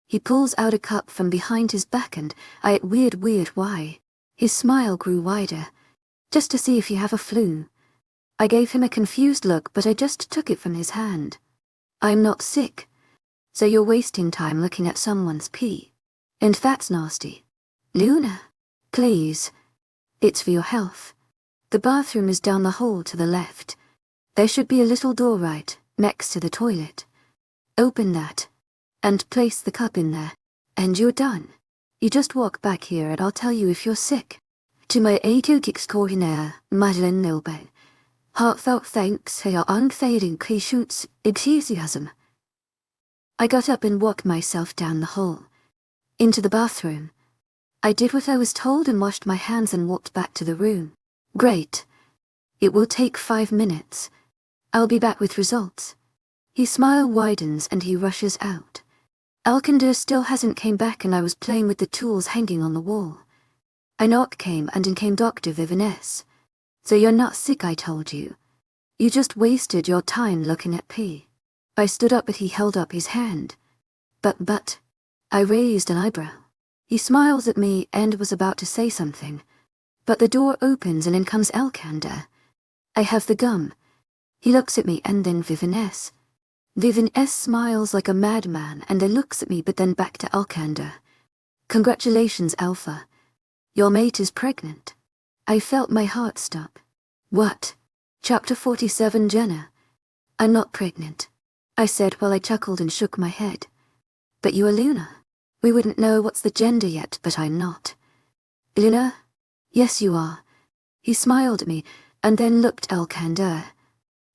He pulls out a cup from behind his back and I weird why. His smile grew wider. Just to see if you have a flu. I gave him a confused look, but I just took it from his hand. I'm not sick. So you're wasting time looking at someone's pee. And that's nasty. Luna, please. It's for your health. The bathroom is down the hall to the left. There should be a little door right next to the toilet. Open that and place the cup in there, and you're done. You just walk back here and I'll tell you if you're sick. To my extraordinaire Madeleine Nilben, heartfelt thanks for your unfading patience, enthusiasm. I got up and walked myself down the hall, into the bathroom. I did what I was told and washed my hands and walked back to the room. Great. It will take 5 minutes. I'll be back with results. His smile widens and he rushes out. Alcander still hasn't came back and I was playing with the tools hanging on the wall. A knock came and in came Dr. Vivanness. So you're not sick, I told you. You just wasted your time looking at pee. I stood up but he held up his hand. But, I raised an eyebrow. He smiles at me and was about to say something. But the door opens and in comes Alcander. I have the gum. He looks at me and then Vivanness. Vivanness smiles like a madman and then looks at me but then back to Alcander. Congratulations, Alpha. Your mate is pregnant. I felt my heart stop. What? Chapter 47, Jenna. I'm not pregnant, I said while I chuckled and shook my head. But you are Luna. We wouldn't know what's the gender yet, but I'm not. Luna? Yes, you are. He smiled at me and then looked at Alcander.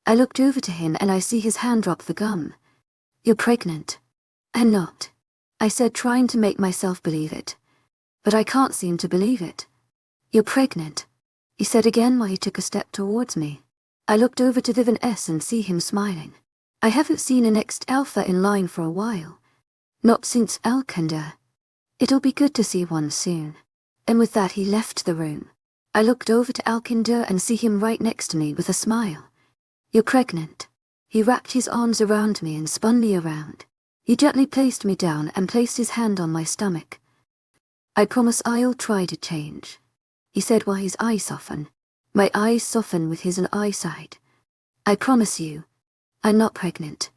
I looked over to him and I see his hand drop the gum. You're pregnant. I'm not, I said, trying to make myself believe it. But I can't seem to believe it. You're pregnant, he said again while he took a step towards me. I looked over to Vivanness and see him smiling. I haven't seen a next Alpha in line for a while. Not since Alcander. It'll be good to see one soon. And with that he left the room. I looked over to Alcander and see him right next to me with a smile. You're pregnant. He wrapped his arms around me and spun me around. He gently placed me down and placed his hand on my stomach. I promise I'll try to change, he said while his eyes softened. My eyes softened with his and eyesight. I promise you, I'm not pregnant.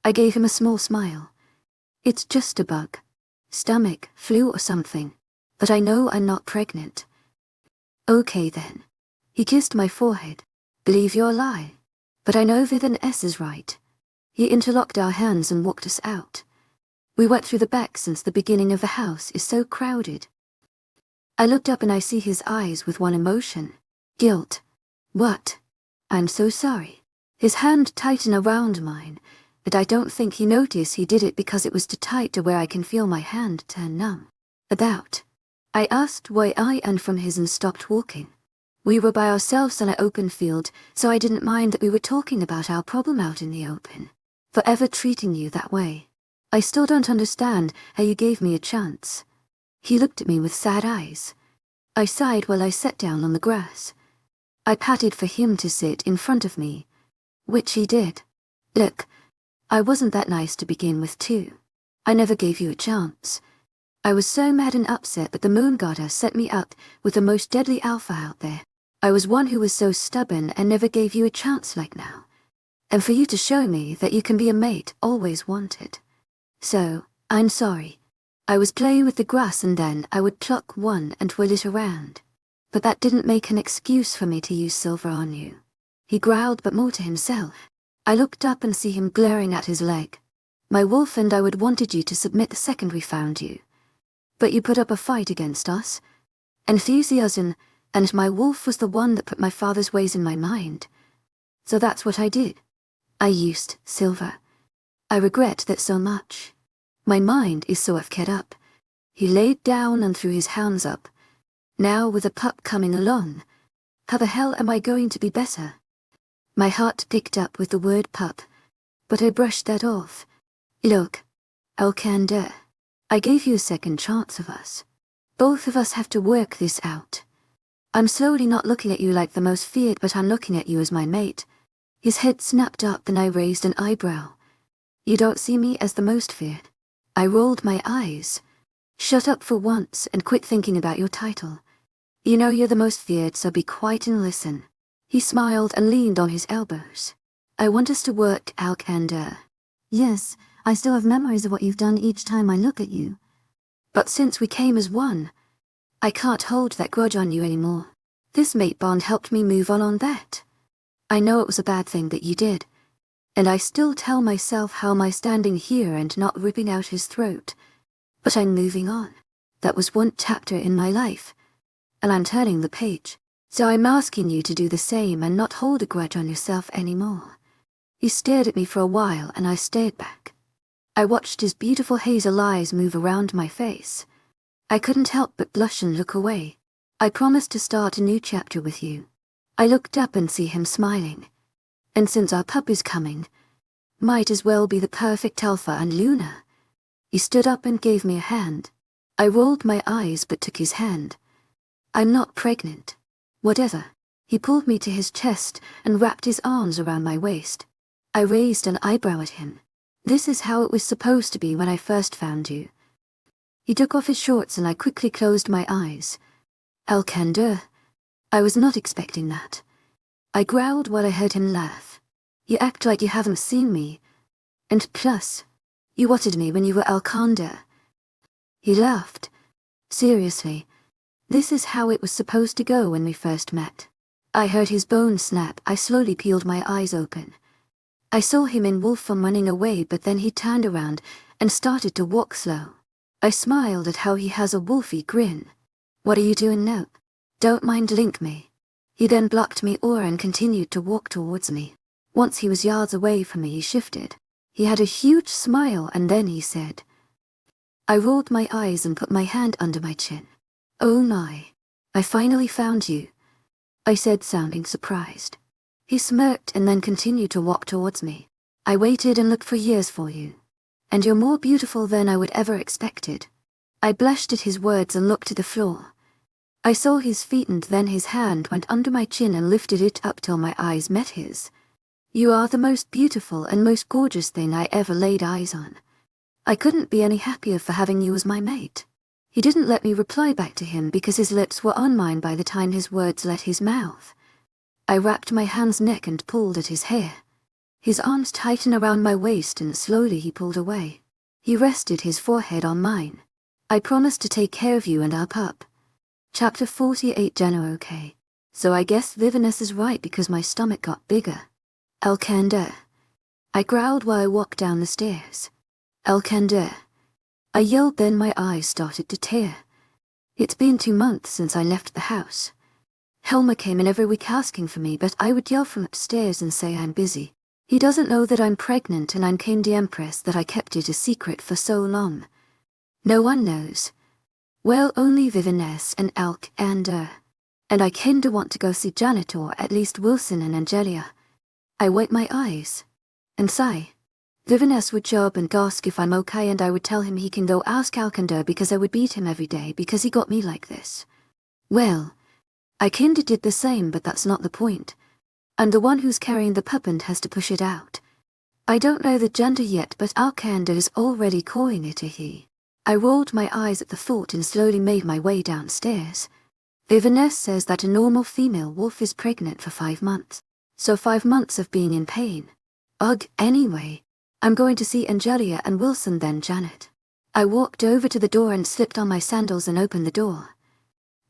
I gave him a small smile. It's just a bug. Stomach, flu or something. But I know I'm not pregnant. Okay then. He kissed my forehead. Believe your lie. But I know with an S is right. He interlocked our hands and walked us out. We went through the back since the beginning of the house is so crowded. I looked up and I see his eyes with one emotion. Guilt. What? I'm so sorry. His hand tightened around mine, but I don't think he noticed he did it because it was too tight to where I can feel my hand turn numb. About. I asked why I and from his and stopped walking. We were by ourselves on an open field, so I didn't mind that we were talking about our problem out in the open. Forever treating you that way. I still don't understand how you gave me a chance. He looked at me with sad eyes. I sighed while I sat down on the grass. I patted for him to sit in front of me, which he did. Look, I wasn't that nice to begin with too. I never gave you a chance. I was so mad and upset that the moon goddess set me up with the most deadly alpha out there. I was one who was so stubborn and never gave you a chance like now. And for you to show me that you can be a mate always wanted. So, I'm sorry. I was playing with the grass and then I would pluck one and twirl it around. But that didn't make an excuse for me to use silver on you. He growled but more to himself. I looked up and see him glaring at his leg. My wolf and I would wanted you to submit the second we found you. But you put up a fight against us. Enthusiasm, and my wolf was the one that put my father's ways in my mind. So that's what I did. I used silver. I regret that so much. My mind is so fed up. He laid down and threw his hands up. Now with a pup coming along, how the hell am I going to be better? My heart picked up with the word pup, but I brushed that off. Look, Alcander, I gave you a second chance of us. Both of us have to work this out. I'm slowly not looking at you like the most feared, but I'm looking at you as my mate. His head snapped up and I raised an eyebrow. You don't see me as the most feared. I rolled my eyes. Shut up for once and quit thinking about your title. You know you're the most feared, so be quiet and listen. He smiled and leaned on his elbows. I want us to work, Alcander. Yes, I still have memories of what you've done each time I look at you. But since we came as one, I can't hold that grudge on you anymore. This mate bond helped me move on that. I know it was a bad thing that you did, and I still tell myself how am I standing here and not ripping out his throat. But I'm moving on. That was one chapter in my life, and I'm turning the page. So I'm asking you to do the same and not hold a grudge on yourself anymore. He stared at me for a while and I stared back. I watched his beautiful hazel eyes move around my face. I couldn't help but blush and look away. I promised to start a new chapter with you. I looked up and see him smiling. And since our pup is coming, might as well be the perfect Alpha and Luna. He stood up and gave me a hand. I rolled my eyes but took his hand. I'm not pregnant. Whatever. He pulled me to his chest and wrapped his arms around my waist. I raised an eyebrow at him. This is how it was supposed to be when I first found you. He took off his shorts and I quickly closed my eyes. Alcander, I was not expecting that. I growled while I heard him laugh. You act like you haven't seen me. And plus, you wanted me when you were Alcander. He laughed. Seriously, this is how it was supposed to go when we first met. I heard his bones snap. I slowly peeled my eyes open. I saw him in wolf form running away, but then he turned around and started to walk slow. I smiled at how he has a wolfy grin. What are you doing now? Don't mind link me. He then blocked me o'er and continued to walk towards me. Once he was yards away from me, he shifted. He had a huge smile and then he said, I rolled my eyes and put my hand under my chin. Oh my, I finally found you, I said, sounding surprised. He smirked and then continued to walk towards me. I waited and looked for years for you. And you're more beautiful than I would ever expected. I blushed at his words and looked to the floor. I saw his feet and then his hand went under my chin and lifted it up till my eyes met his. You are the most beautiful and most gorgeous thing I ever laid eyes on. I couldn't be any happier for having you as my mate. He didn't let me reply back to him because his lips were on mine by the time his words left his mouth. I wrapped my hand's neck and pulled at his hair. His arms tightened around my waist and slowly he pulled away. He rested his forehead on mine. I promised to take care of you and our pup. Chapter 48. Jenna, okay. So I guess Viviness is right because my stomach got bigger. Alcander. I growled while I walked down the stairs. Alcander. I yelled, then my eyes started to tear. It's been 2 months since I left the house. Helmer came in every week asking for me, but I would yell from upstairs and say I'm busy. He doesn't know that I'm pregnant and I'm the Empress, that I kept it a secret for so long. No one knows. Well, only Viviness and Alcander. And I kinda want to go see Janet, or at least Wilson and Angelia. I wipe my eyes and sigh. Viviness would show up and ask if I'm okay, and I would tell him he can go ask Alcander because I would beat him every day because he got me like this. Well, I kinda did the same, but that's not the point. I'm the one who's carrying the pup and has to push it out. I don't know the gender yet, but Alcander is already calling it a he. I rolled my eyes at the thought and slowly made my way downstairs. Viviness says that a normal female wolf is pregnant for 5 months. So 5 months of being in pain. Ugh, anyway. I'm going to see Angelia and Wilson, then Janet. I walked over to the door and slipped on my sandals and opened the door.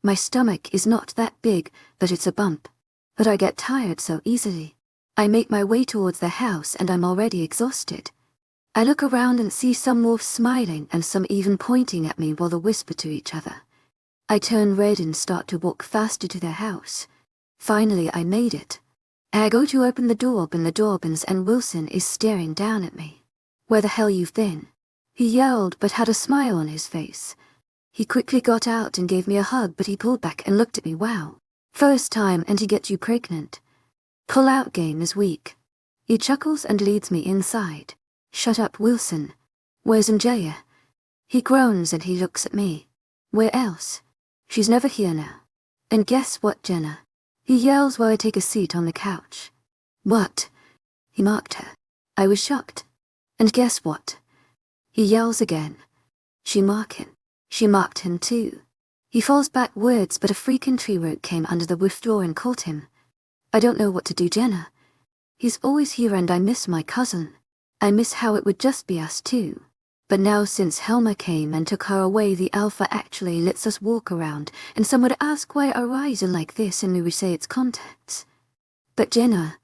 My stomach is not that big, but it's a bump. But I get tired so easily. I make my way towards the house and I'm already exhausted. I look around and see some wolves smiling and some even pointing at me while they whisper to each other. I turn red and start to walk faster to their house. Finally, I made it. I go to open the door, but the door opens and Wilson is staring down at me. Where the hell you've been? He yelled but had a smile on his face. He quickly got out and gave me a hug, but he pulled back and looked at me. Wow. First time and he gets you pregnant. Pull-out game is weak. He chuckles and leads me inside. Shut up, Wilson. Where's Angelia? He groans and he looks at me. Where else? She's never here now. And guess what, Jenna? He yells while I take a seat on the couch. What? He marked her. I was shocked. And guess what? He yells again. She marked him. She marked him too. He falls backwards, but a freaking tree root came under the roof door and caught him. I don't know what to do, Jenna. He's always here and I miss my cousin. I miss how it would just be us two. But now since Helmer came and took her away, the Alpha actually lets us walk around, and some would ask why our eyes are like this and we would say it's contacts. But Jenna,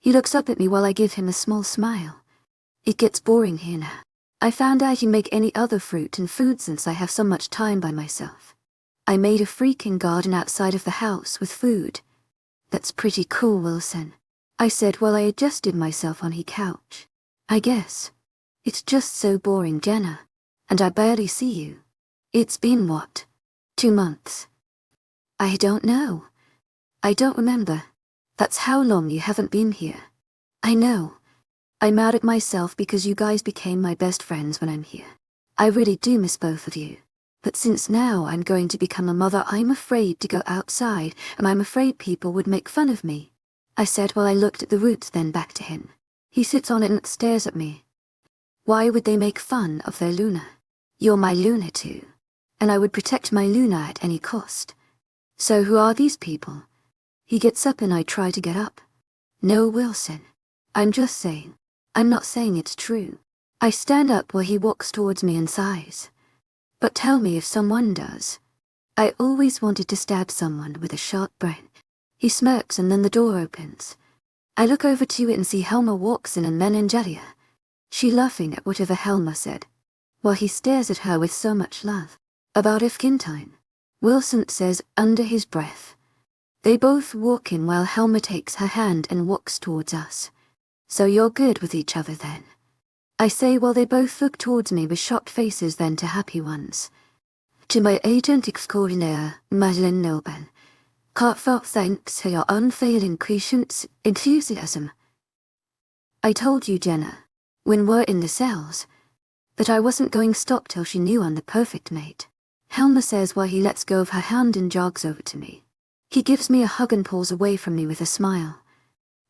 he looks up at me while I give him a small smile. It gets boring here now. I found out you make any other fruit and food since I have so much time by myself. I made a freaking garden outside of the house with food. That's pretty cool, Wilson, I said while I adjusted myself on his couch. I guess. It's just so boring, Jenna. And I barely see you. It's been what? 2 months? I don't know. I don't remember. That's how long you haven't been here. I know. I'm mad at myself because you guys became my best friends when I'm here. I really do miss both of you. But since now I'm going to become a mother, I'm afraid to go outside, and I'm afraid people would make fun of me, I said while I looked at the roots, then back to him. He sits on it and stares at me. Why would they make fun of their Luna? You're my Luna too. And I would protect my Luna at any cost. So who are these people? He gets up and I try to get up. No, Wilson. I'm just saying. I'm not saying it's true. I stand up while he walks towards me and sighs. But tell me if someone does. I always wanted to stab someone with a sharp branch. He smirks and then the door opens. I look over to it and see Helmer walks in and then Angelia. She laughing at whatever Helmer said, while he stares at her with so much love. About Ifkintine, Wilson says under his breath. They both walk in while Helmer takes her hand and walks towards us. So you're good with each other then? I say while they both look towards me with shocked faces, then to happy ones. To my agent extraordinaire, Madeleine Noble. Heartfelt thanks for your unfailing patience, enthusiasm. I told you, Jenna, when we're in the cells, that I wasn't going to stop till she knew I'm the perfect mate. Helmer says while he lets go of her hand and jogs over to me. He gives me a hug and pulls away from me with a smile.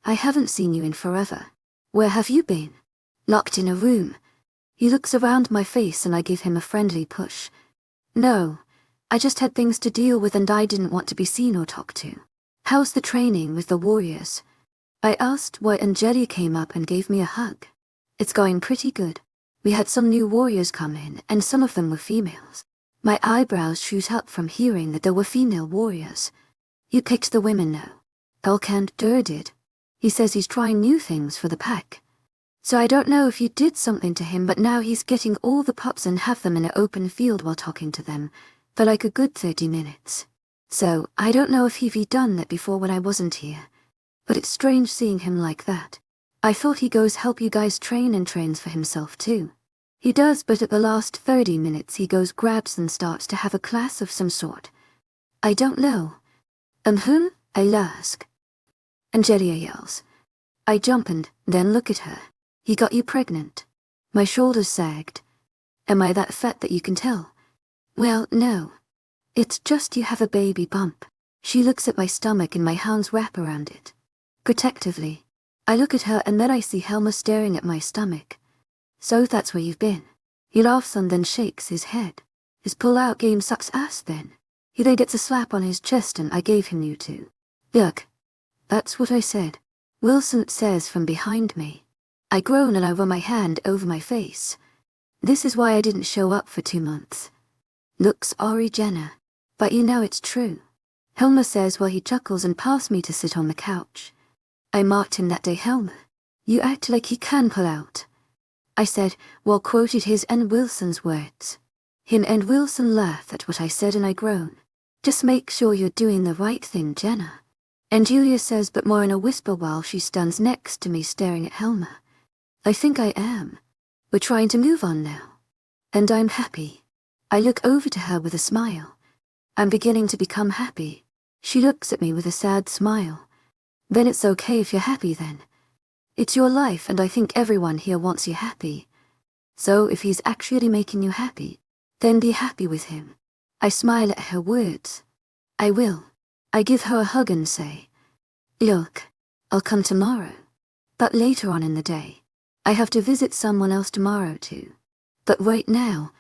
I haven't seen you in forever. Where have you been? Locked in a room. He looks around my face and I give him a friendly push. No, I just had things to deal with and I didn't want to be seen or talked to. How's the training with the warriors? I asked while Angelia came up and gave me a hug. It's going pretty good. We had some new warriors come in and some of them were females. My eyebrows shoot up from hearing that there were female warriors. You picked the women now. Alcander did. He says he's trying new things for the pack. So I don't know if you did something to him, but now he's getting all the pups and have them in an open field while talking to them, for like a good 30 minutes. So, I don't know if he've done that before when I wasn't here. But it's strange seeing him like that. I thought he goes help you guys train and trains for himself too. He does, but at the last 30 minutes he goes grabs and starts to have a class of some sort. I don't know. I ask. Angelia yells. I jump and then look at her. He got you pregnant. My shoulders sagged. Am I that fat that you can tell? Well, no. It's just you have a baby bump. She looks at my stomach and my hands wrap around it. Protectively. I look at her and then I see Helmer staring at my stomach. So that's where you've been. He laughs and then shakes his head. His pull-out game sucks ass then. He then gets a slap on his chest and I gave him you two. Yuck. That's what I said. Wilson says from behind me. I groan and I run my hand over my face. This is why I didn't show up for 2 months. Looks sorry, Jenna. But you know it's true. Helmer says while he chuckles and passes me to sit on the couch. I marked him that day, Helmer. You act like he can pull out. I said, while quoted his and Wilson's words. Him and Wilson laugh at what I said and I groan. Just make sure you're doing the right thing, Jenna. And Julia says, but more in a whisper while she stands next to me staring at Helmer. I think I am. We're trying to move on now. And I'm happy. I look over to her with a smile. I'm beginning to become happy. She looks at me with a sad smile. Then it's okay if you're happy then. It's your life and I think everyone here wants you happy. So if he's actually making you happy, then be happy with him. I smile at her words. I will. I give her a hug and say, look, I'll come tomorrow. But later on in the day, I have to visit someone else tomorrow too. But right now,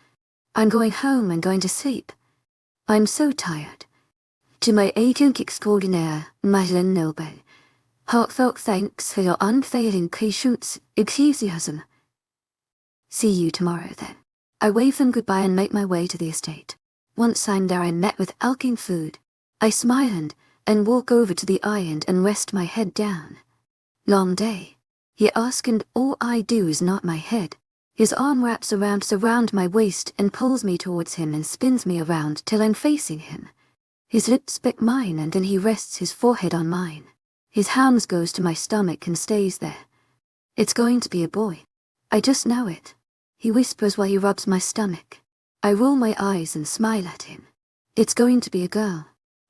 I'm going home and going to sleep. I'm so tired. To my agent extraordinaire, Madeleine Noble, heartfelt thanks for your unfailing patience, enthusiasm. See you tomorrow then. I wave them goodbye and make my way to the estate. Once I'm there, I'm met with alking food. I smile and walk over to the iron and rest my head down. Long day. He asks and all I do is nod my head. His arm wraps around my waist and pulls me towards him and spins me around till I'm facing him. His lips pick mine and then he rests his forehead on mine. His hands goes to my stomach and stays there. It's going to be a boy. I just know it. He whispers while he rubs my stomach. I roll my eyes and smile at him. It's going to be a girl.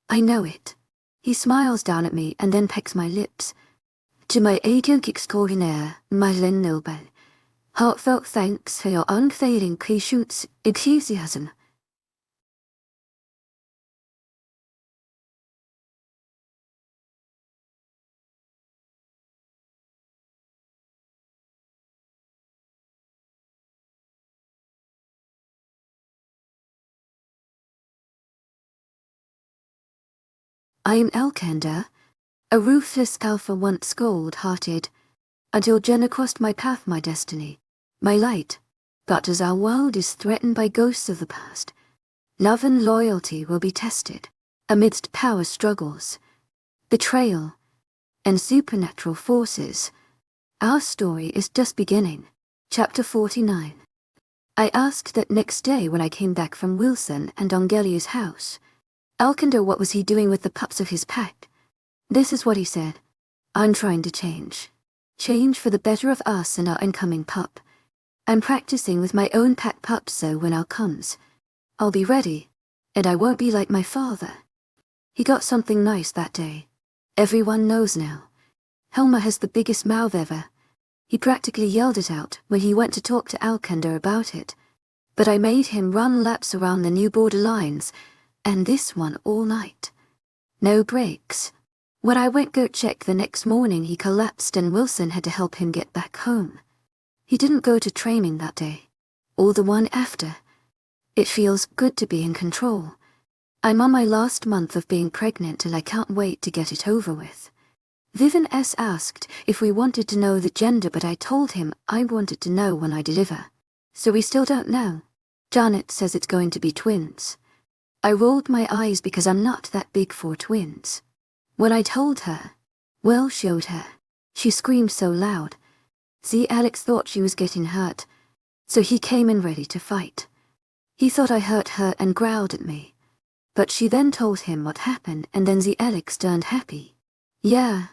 I know it. He smiles down at me and then pecks my lips. To my agent extraordinaire, Madeleine Noble, heartfelt thanks for your unfailing patience, enthusiasm. I am Alcander, a ruthless alpha once cold-hearted, until Jenna crossed my path, my destiny, my light. But as our world is threatened by ghosts of the past, love and loyalty will be tested amidst power struggles, betrayal, and supernatural forces. Our story is just beginning. Chapter 49. I asked that next day when I came back from Wilson and Angelia's house. Alcander, what was he doing with the pups of his pack? This is what he said. I'm trying to change. Change for the better of us and our incoming pup. I'm practicing with my own pack pups so when Al comes, I'll be ready, and I won't be like my father. He got something nice that day. Everyone knows now. Helmer has the biggest mouth ever. He practically yelled it out when he went to talk to Alcander about it. But I made him run laps around the new borderlines, and this one all night. No breaks. When I went go check the next morning, he collapsed and Wilson had to help him get back home. He didn't go to training that day, or the one after. It feels good to be in control. I'm on my last month of being pregnant and I can't wait to get it over with. Vivian S. asked if we wanted to know the gender, but I told him I wanted to know when I deliver. So we still don't know. Janet says it's going to be twins. I rolled my eyes because I'm not that big for twins. When I told her, well, showed her, she screamed so loud. See, Alex thought she was getting hurt, so he came in ready to fight. He thought I hurt her and growled at me. But she then told him what happened, and then the Alex turned happy. Yeah,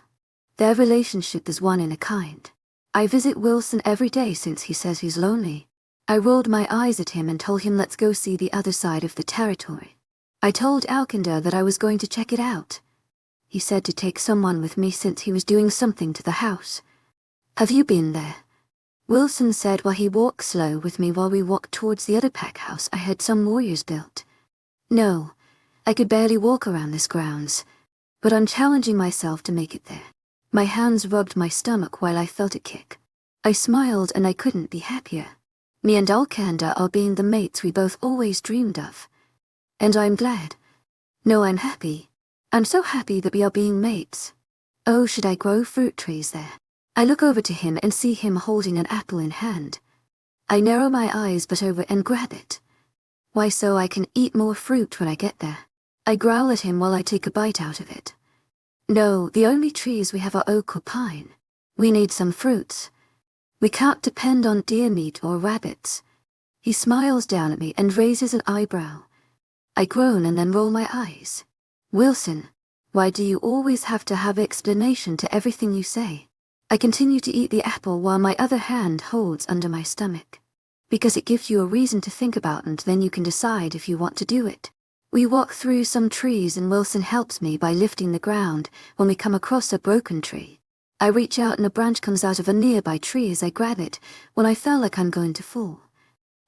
their relationship is one in a kind. I visit Wilson every day since he says he's lonely. I rolled my eyes at him and told him let's go see the other side of the territory. I told Alcander that I was going to check it out. He said to take someone with me since he was doing something to the house. Have you been there? Wilson said while he walked slow with me while we walked towards the other pack house I had some warriors built. No, I could barely walk around this grounds, but I'm challenging myself to make it there. My hands rubbed my stomach while I felt it kick. I smiled and I couldn't be happier. Me and Alcander are being the mates we both always dreamed of. And I'm glad. No, I'm happy. I'm so happy that we are being mates. Oh, should I grow fruit trees there? I look over to him and see him holding an apple in hand. I narrow my eyes but over and grab it. Why, so I can eat more fruit when I get there. I growl at him while I take a bite out of it. No, the only trees we have are oak or pine. We need some fruits. We can't depend on deer meat or rabbits. He smiles down at me and raises an eyebrow. I groan and then roll my eyes. Wilson, why do you always have to have explanation to everything you say? I continue to eat the apple while my other hand holds under my stomach. Because it gives you a reason to think about and then you can decide if you want to do it. We walk through some trees and Wilson helps me by lifting the ground when we come across a broken tree. I reach out and a branch comes out of a nearby tree as I grab it when I feel like I'm going to fall.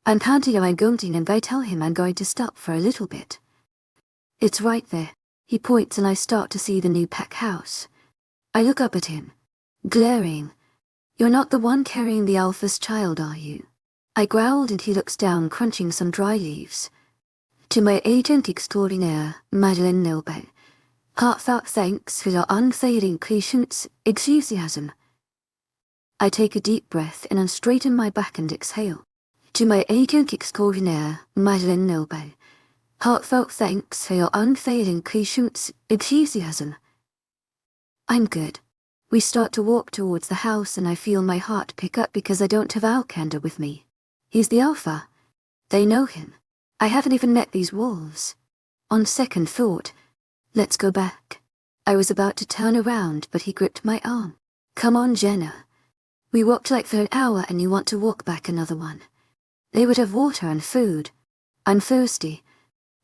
I'm panting and I'm grunting and I tell him I'm going to stop for a little bit. It's right there. He points and I start to see the new pack house. I look up at him, glaring. You're not the one carrying the Alpha's child, are you? I growled and he looks down, crunching some dry leaves. To my agent extraordinaire, Madeleine Nilbert, heartfelt thanks for your unfailing patience, enthusiasm. I take a deep breath and unstraighten my back and exhale. To my agent extraordinaire, Madeleine Nilbert, heartfelt thanks for your unfailing patience, enthusiasm. I'm good. We start to walk towards the house and I feel my heart pick up because I don't have Alcander with me. He's the Alpha. They know him. I haven't even met these wolves. On second thought, let's go back. I was about to turn around but he gripped my arm. Come on, Jenna. We walked like for an hour and you want to walk back another one. They would have water and food. I'm thirsty.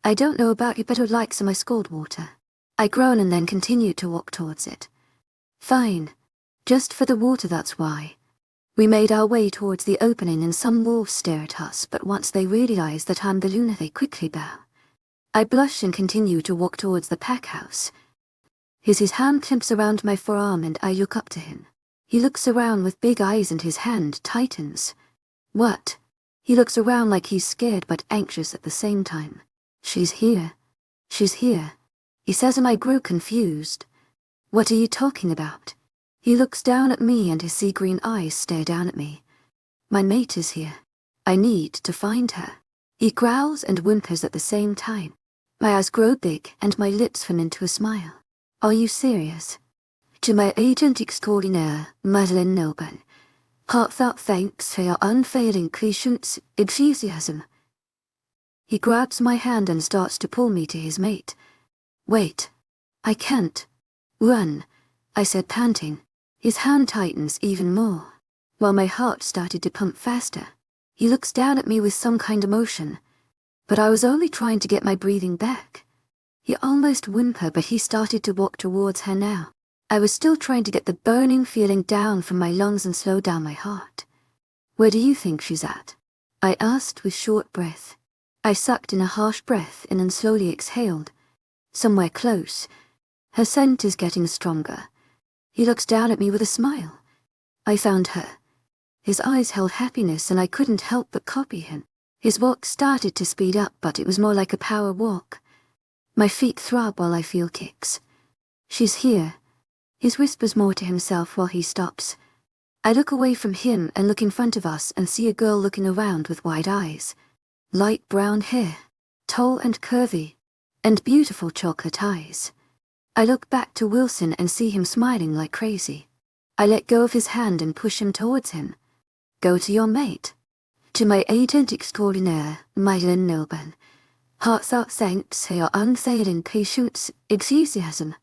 I don't know about you but I'd like some ice cold water. I groan and then continue to walk towards it. Fine. Just for the water, that's why. We made our way towards the opening and some wolves stare at us, but once they realize that I'm the Luna they quickly bow. I blush and continue to walk towards the pack house. His hand clamps around my forearm and I look up to him. He looks around with big eyes and his hand tightens. What? He looks around like he's scared but anxious at the same time. She's here. She's here. He says and I grew confused. What are you talking about? He looks down at me and his sea-green eyes stare down at me. My mate is here. I need to find her. He growls and whimpers at the same time. My eyes grow big and my lips form into a smile. Are you serious? To my agent extraordinaire, Madeleine Nilbert, heartfelt thanks for your unfailing patience, enthusiasm. He grabs my hand and starts to pull me to his mate. Wait. I can't. Run, I said, panting. His hand tightens even more, while my heart started to pump faster. He looks down at me with some kind of emotion, but I was only trying to get my breathing back. He almost whimpered, but he started to walk towards her now. I was still trying to get the burning feeling down from my lungs and slow down my heart. Where do you think she's at? I asked with short breath. I sucked in a harsh breath and then slowly exhaled. Somewhere close. Her scent is getting stronger. He looks down at me with a smile. I found her. His eyes held happiness and I couldn't help but copy him. His walk started to speed up, but it was more like a power walk. My feet throb while I feel kicks. She's here. He whispers more to himself while he stops. I look away from him and look in front of us and see a girl looking around with wide eyes. Light brown hair, tall and curvy, and beautiful chocolate eyes. I look back to Wilson and see him smiling like crazy. I let go of his hand and push him towards him. Go to your mate. To my agent extraordinaire, Mythical Noble. Heartfelt thanks for your unfailing patience, enthusiasm.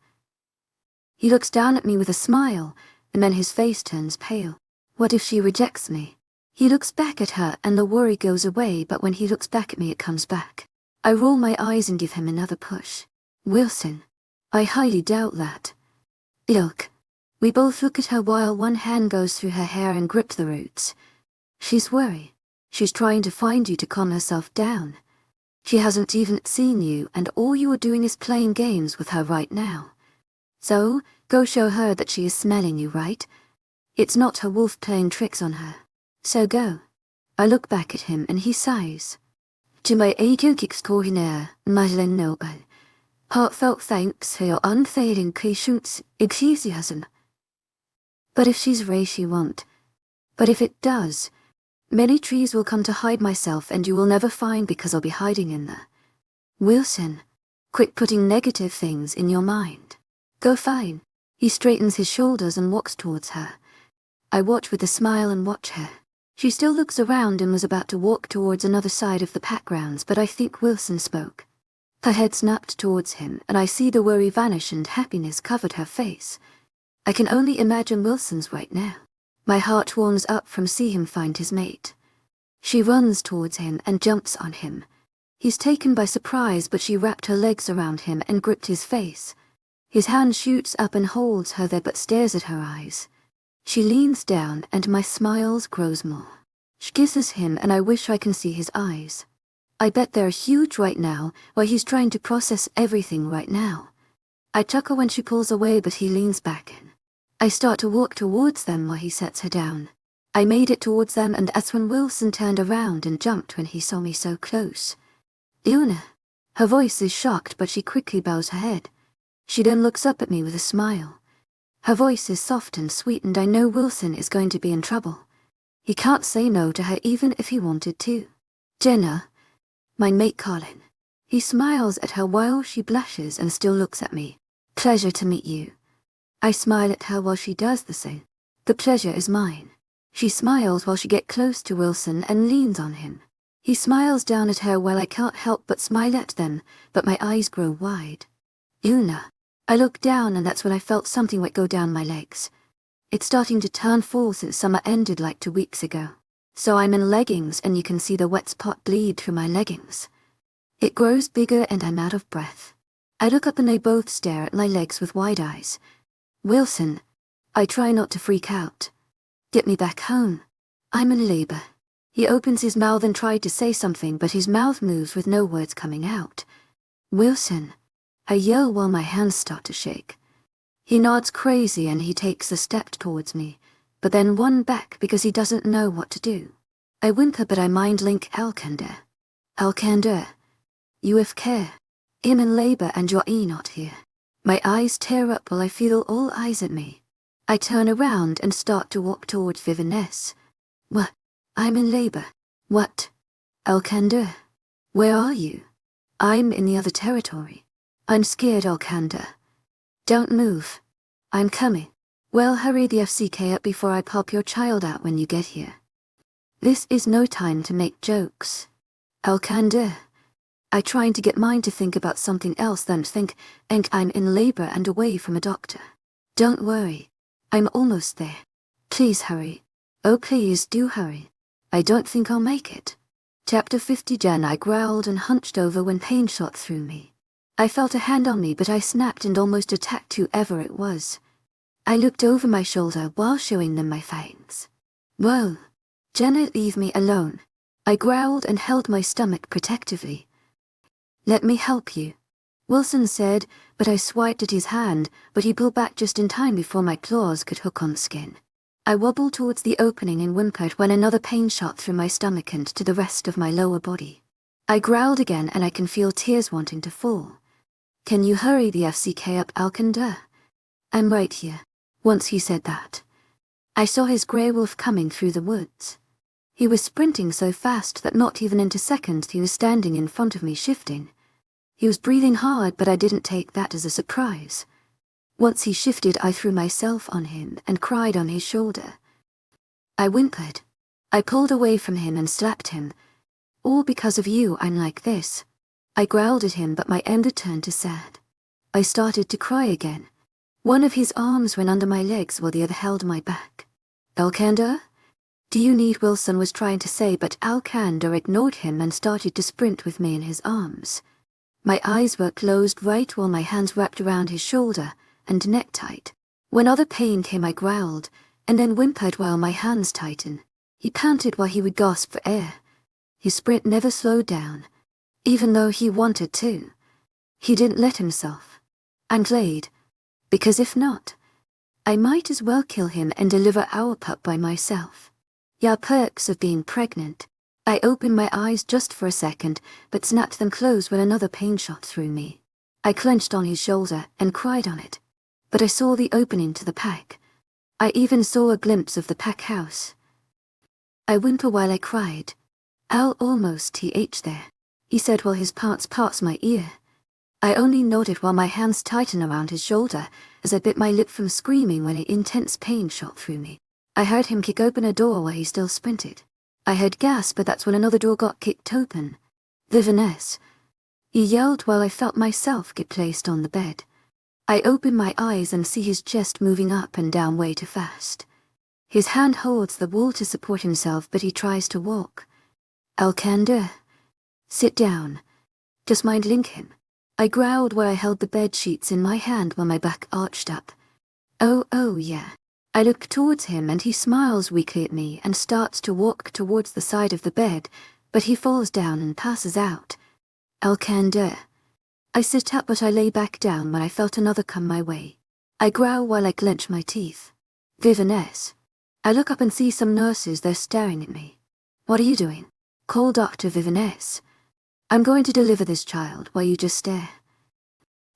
He looks down at me with a smile, and then his face turns pale. What if she rejects me? He looks back at her and the worry goes away, but when he looks back at me it comes back. I roll my eyes and give him another push. Wilson. I highly doubt that. Look. We both look at her while one hand goes through her hair and grip the roots. She's worried. She's trying to find you to calm herself down. She hasn't even seen you, and all you are doing is playing games with her right now. So, go show her that she is smelling you, right? It's not her wolf playing tricks on her. So go. I look back at him and he sighs. To my agent extraordinaire, Mythical Noble. Heartfelt thanks for your unfailing patience, enthusiasm. But if she's Ray, she won't. But if it does, many trees will come to hide myself and you will never find because I'll be hiding in there. Wilson, quit putting negative things in your mind. Go fine. He straightens his shoulders and walks towards her. I watch with a smile and watch her. She still looks around and was about to walk towards another side of the pack grounds, but I think Wilson spoke. Her head snapped towards him, and I see the worry vanish and happiness covered her face. I can only imagine Wilson's right now. My heart warms up from seeing him find his mate. She runs towards him and jumps on him. He's taken by surprise, but she wrapped her legs around him and gripped his face. His hand shoots up and holds her there but stares at her eyes. She leans down and my smiles grows more. She kisses him and I wish I can see his eyes. I bet they're huge right now, while he's trying to process everything right now. I chuckle when she pulls away, but he leans back in. I start to walk towards them while he sets her down. I made it towards them, and that's when Wilson turned around and jumped when he saw me so close. Una. Her voice is shocked, but she quickly bows her head. She then looks up at me with a smile. Her voice is soft and sweet, and I know Wilson is going to be in trouble. He can't say no to her even if he wanted to. Jenna. My mate Colin. He smiles at her while she blushes and still looks at me. Pleasure to meet you. I smile at her while she does the same. The pleasure is mine. She smiles while she gets close to Wilson and leans on him. He smiles down at her while I can't help but smile at them, but my eyes grow wide. Una. I look down and that's when I felt something wet go down my legs. It's starting to turn fall since summer ended like 2 weeks ago. So I'm in leggings and you can see the wet spot bleed through my leggings. It grows bigger and I'm out of breath. I look up and they both stare at my legs with wide eyes. Wilson. I try not to freak out. Get me back home. I'm in labor. He opens his mouth and tried to say something, but his mouth moves with no words coming out. Wilson. I yell while my hands start to shake. He nods crazy and he takes a step towards me, but then one back because he doesn't know what to do. I whimper but I mind link Alcander. Alcander. You have care. I'm in labor and you're not here. My eyes tear up while I feel all eyes at me. I turn around and start to walk towards Viviness. What? I'm in labor. What? Alcander. Where are you? I'm in the other territory. I'm scared, Alcander. Don't move. I'm coming. Well, hurry the FCK up before I pop your child out when you get here. This is no time to make jokes. Alcander. I trying to get mine to think about something else than think, and I'm in labor and away from a doctor. Don't worry. I'm almost there. Please hurry. Oh please do hurry. I don't think I'll make it. Chapter 50. Jenna. I growled and hunched over when pain shot through me. I felt a hand on me but I snapped and almost attacked whoever it was. I looked over my shoulder while showing them my fangs. Whoa. Jenna, leave me alone. I growled and held my stomach protectively. Let me help you, Wilson said, but I swiped at his hand, but he pulled back just in time before my claws could hook on skin. I wobbled towards the opening and whimpered when another pain shot through my stomach and to the rest of my lower body. I growled again and I can feel tears wanting to fall. Can you hurry the FCK up, Alcander? I'm right here. Once he said that, I saw his grey wolf coming through the woods. He was sprinting so fast that not even into seconds he was standing in front of me shifting. He was breathing hard, but I didn't take that as a surprise. Once he shifted, I threw myself on him and cried on his shoulder. I whimpered. I pulled away from him and slapped him. All because of you, I'm like this. I growled at him, but my anger turned to sad. I started to cry again. One of his arms went under my legs while the other held my back. Alcander? Do you need? Wilson was trying to say, but Alcander ignored him and started to sprint with me in his arms. My eyes were closed right while my hands wrapped around his shoulder and neck tight. When other pain came, I growled, and then whimpered while my hands tightened. He panted while he would gasp for air. His sprint never slowed down, even though he wanted to. He didn't let himself. I'm glad, because if not, I might as well kill him and deliver our pup by myself. Yeah, perks of being pregnant. I opened my eyes just for a second, but snapped them closed when another pain shot through me. I clenched on his shoulder and cried on it, but I saw the opening to the pack. I even saw a glimpse of the pack house. I whimpered while I cried. Al almost TH there, he said while his parts passed my ear. I only nodded while my hands tightened around his shoulder as I bit my lip from screaming when an intense pain shot through me. I heard him kick open a door while he still sprinted. I heard gasp, but that's when another door got kicked open. Vivaness. He yelled while I felt myself get placed on the bed. I open my eyes and see his chest moving up and down way too fast. His hand holds the wall to support himself, but he tries to walk. Alcander. Sit down. Just mind Lincoln. I growled while I held the bed sheets in my hand while my back arched up. Oh yeah. I look towards him and he smiles weakly at me and starts to walk towards the side of the bed, but he falls down and passes out. Alcander. I sit up, but I lay back down when I felt another come my way. I growl while I clench my teeth. Vivaness. I look up and see some nurses there staring at me. What are you doing? Call Dr. Vivaness. I'm going to deliver this child while you just stare.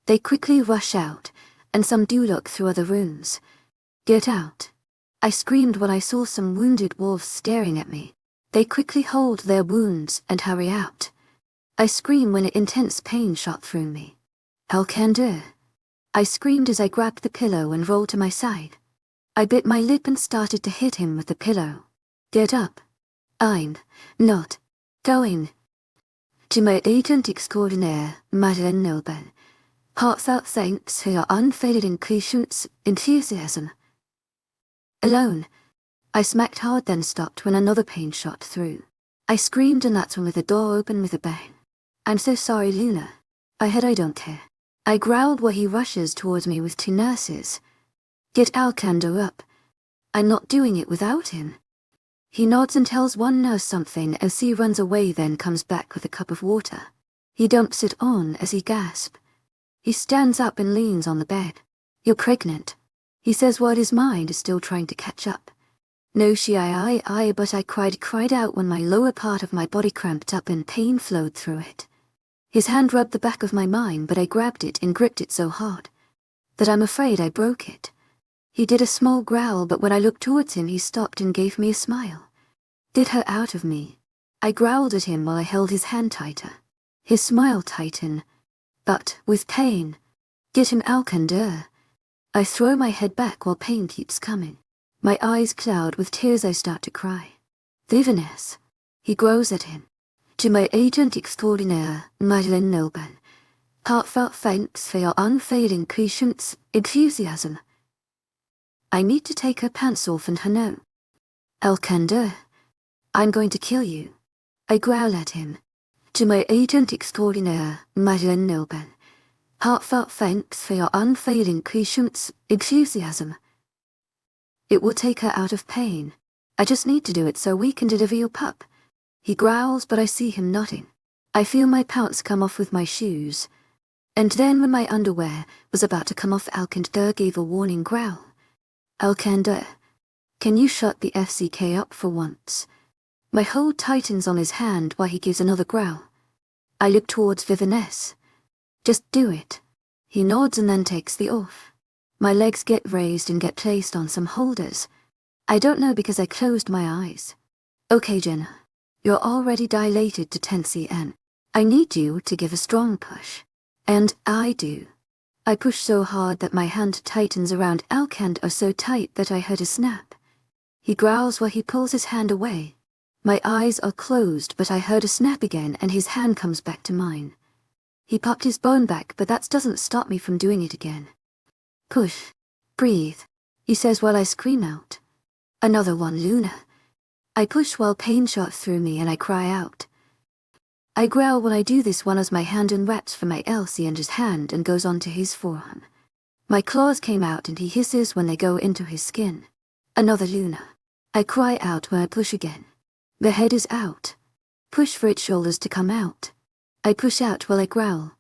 They quickly rush out, and some do look through other rooms. Get out. I screamed when I saw some wounded wolves staring at me. They quickly hold their wounds and hurry out. I scream when an intense pain shot through me. Alcander. I screamed as I grabbed the pillow and rolled to my side. I bit my lip and started to hit him with the pillow. Get up. I'm not going. To my agent extraordinaire, Madeleine Nilben. Heartfelt thanks for your unfailing patience, enthusiasm. Alone. I smacked hard, then stopped when another pain shot through. I screamed, and that's when the door opened with a bang. I'm so sorry, Luna. I don't care. I growled while he rushes towards me with two nurses. Get Alcander up. I'm not doing it without him. He nods and tells one nurse something as he runs away, then comes back with a cup of water. He dumps it on as he gasps. He stands up and leans on the bed. You're pregnant, he says while his mind is still trying to catch up. No, but I cried out when my lower part of my body cramped up and pain flowed through it. His hand rubbed the back of my mind, but I grabbed it and gripped it so hard that I'm afraid I broke it. He did a small growl, but when I looked towards him, he stopped and gave me a smile. Get her out of me. I growled at him while I held his hand tighter. His smile tightened, but with pain. Get him, Alcander. I throw my head back while pain keeps coming. My eyes cloud with tears. I start to cry. Vivaness. He grows at him. To my agent extraordinaire, Madeleine Nilben. Heartfelt thanks for your unfailing patience, enthusiasm. I need to take her pants off and her no. Alcander. I'm going to kill you. I growl at him. To my agent extraordinaire, Madeleine Nilben. Heartfelt thanks for your unfailing patience, enthusiasm. It will take her out of pain. I just need to do it so we can deliver your pup. He growls, but I see him nodding. I feel my pants come off with my shoes. And then when my underwear was about to come off, Alcander gave a warning growl. Alcander, can you shut the FCK up for once? My hold tightens on his hand while he gives another growl. I look towards Vivaness. Just do it. He nods and then takes the off. My legs get raised and get placed on some holders. I don't know because I closed my eyes. Okay, Jenna. You're already dilated to 10 cm. I need you to give a strong push. And I do. I push so hard that my hand tightens around Alcander, so tight that I heard a snap. He growls while he pulls his hand away. My eyes are closed, but I heard a snap again and his hand comes back to mine. He popped his bone back, but that doesn't stop me from doing it again. Push. Breathe, he says while I scream out. Another one, Luna. I push while pain shot through me and I cry out. I growl when I do this one as my hand unwraps from my Alcaender's hand and goes onto his forearm. My claws came out and he hisses when they go into his skin. Another Luna. I cry out when I push again. The head is out. Push for its shoulders to come out. I push out while I growl.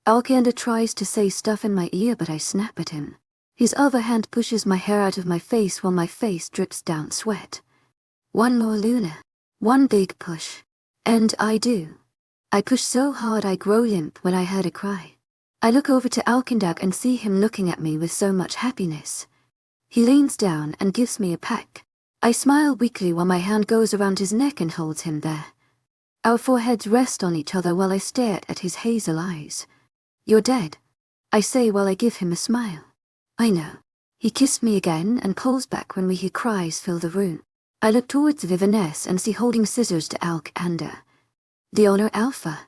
Alcander tries to say stuff in my ear, but I snap at him. His other hand pushes my hair out of my face while my face drips down sweat. One more Luna. One big push. And I do. I push so hard I grow limp when I heard a cry. I look over to Alcander and see him looking at me with so much happiness. He leans down and gives me a peck. I smile weakly while my hand goes around his neck and holds him there. Our foreheads rest on each other while I stare at his hazel eyes. You're dead, I say while I give him a smile. I know. He kissed me again and pulls back when we hear cries fill the room. I look towards Vivanness and see holding scissors to Alcander. The owner Alpha.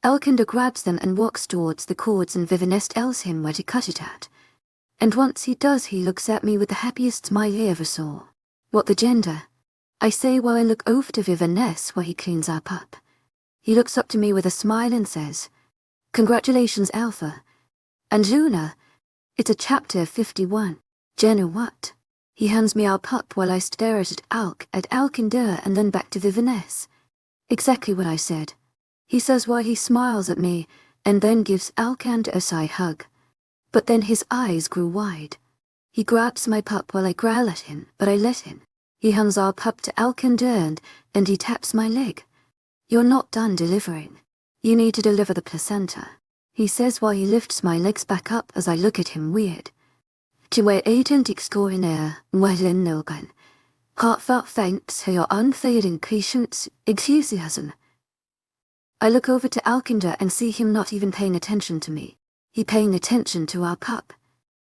Alcander grabs them and walks towards the cords and Vivanness tells him where to cut it at. And once he does, he looks at me with the happiest smile I ever saw. What the gender? I say while I look over to Vivanness where he cleans our pup. He looks up to me with a smile and says, Congratulations, Alpha. And Luna, it's a chapter 51. Jenna, what? He hands me our pup while I stare at Alcander and then back to Vivanness. Exactly what I said. He says while he smiles at me and then gives Alcander a side hug. But then his eyes grew wide. He grabs my pup while I growl at him, but I let him. He hands our pup to Alcander and he taps my leg. You're not done delivering. You need to deliver the placenta, he says while he lifts my legs back up as I look at him weird. Heartfelt thanks for your unfailing patience, enthusiasm. I look over to Alcander and see him not even paying attention to me. He paying attention to our pup.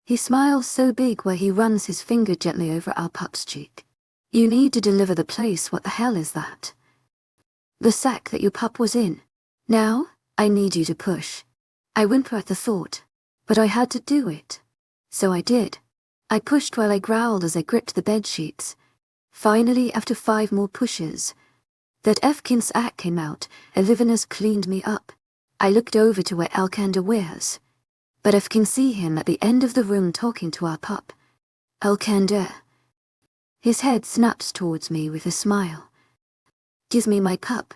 He smiles so big where he runs his finger gently over our pup's cheek. You need to deliver the place. What the hell is that? The sack that your pup was in. Now, I need you to push. I whimper at the thought, but I had to do it. So I did. I pushed while I growled as I gripped the bed sheets. Finally, after 5 more pushes, that Efkin's sack came out and Vivanness cleaned me up. I looked over to where Alcander wears, but I can see him at the end of the room talking to our pup. Alcander. His head snaps towards me with a smile. Gives me my pup.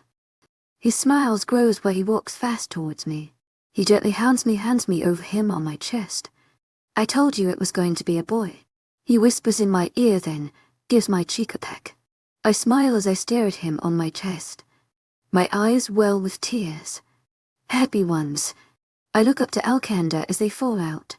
His smile grows where he walks fast towards me. He gently hands me over him on my chest. I told you it was going to be a boy. He whispers in my ear then, gives my cheek a peck. I smile as I stare at him on my chest. My eyes well with tears. Happy ones. I look up to Alcander as they fall out.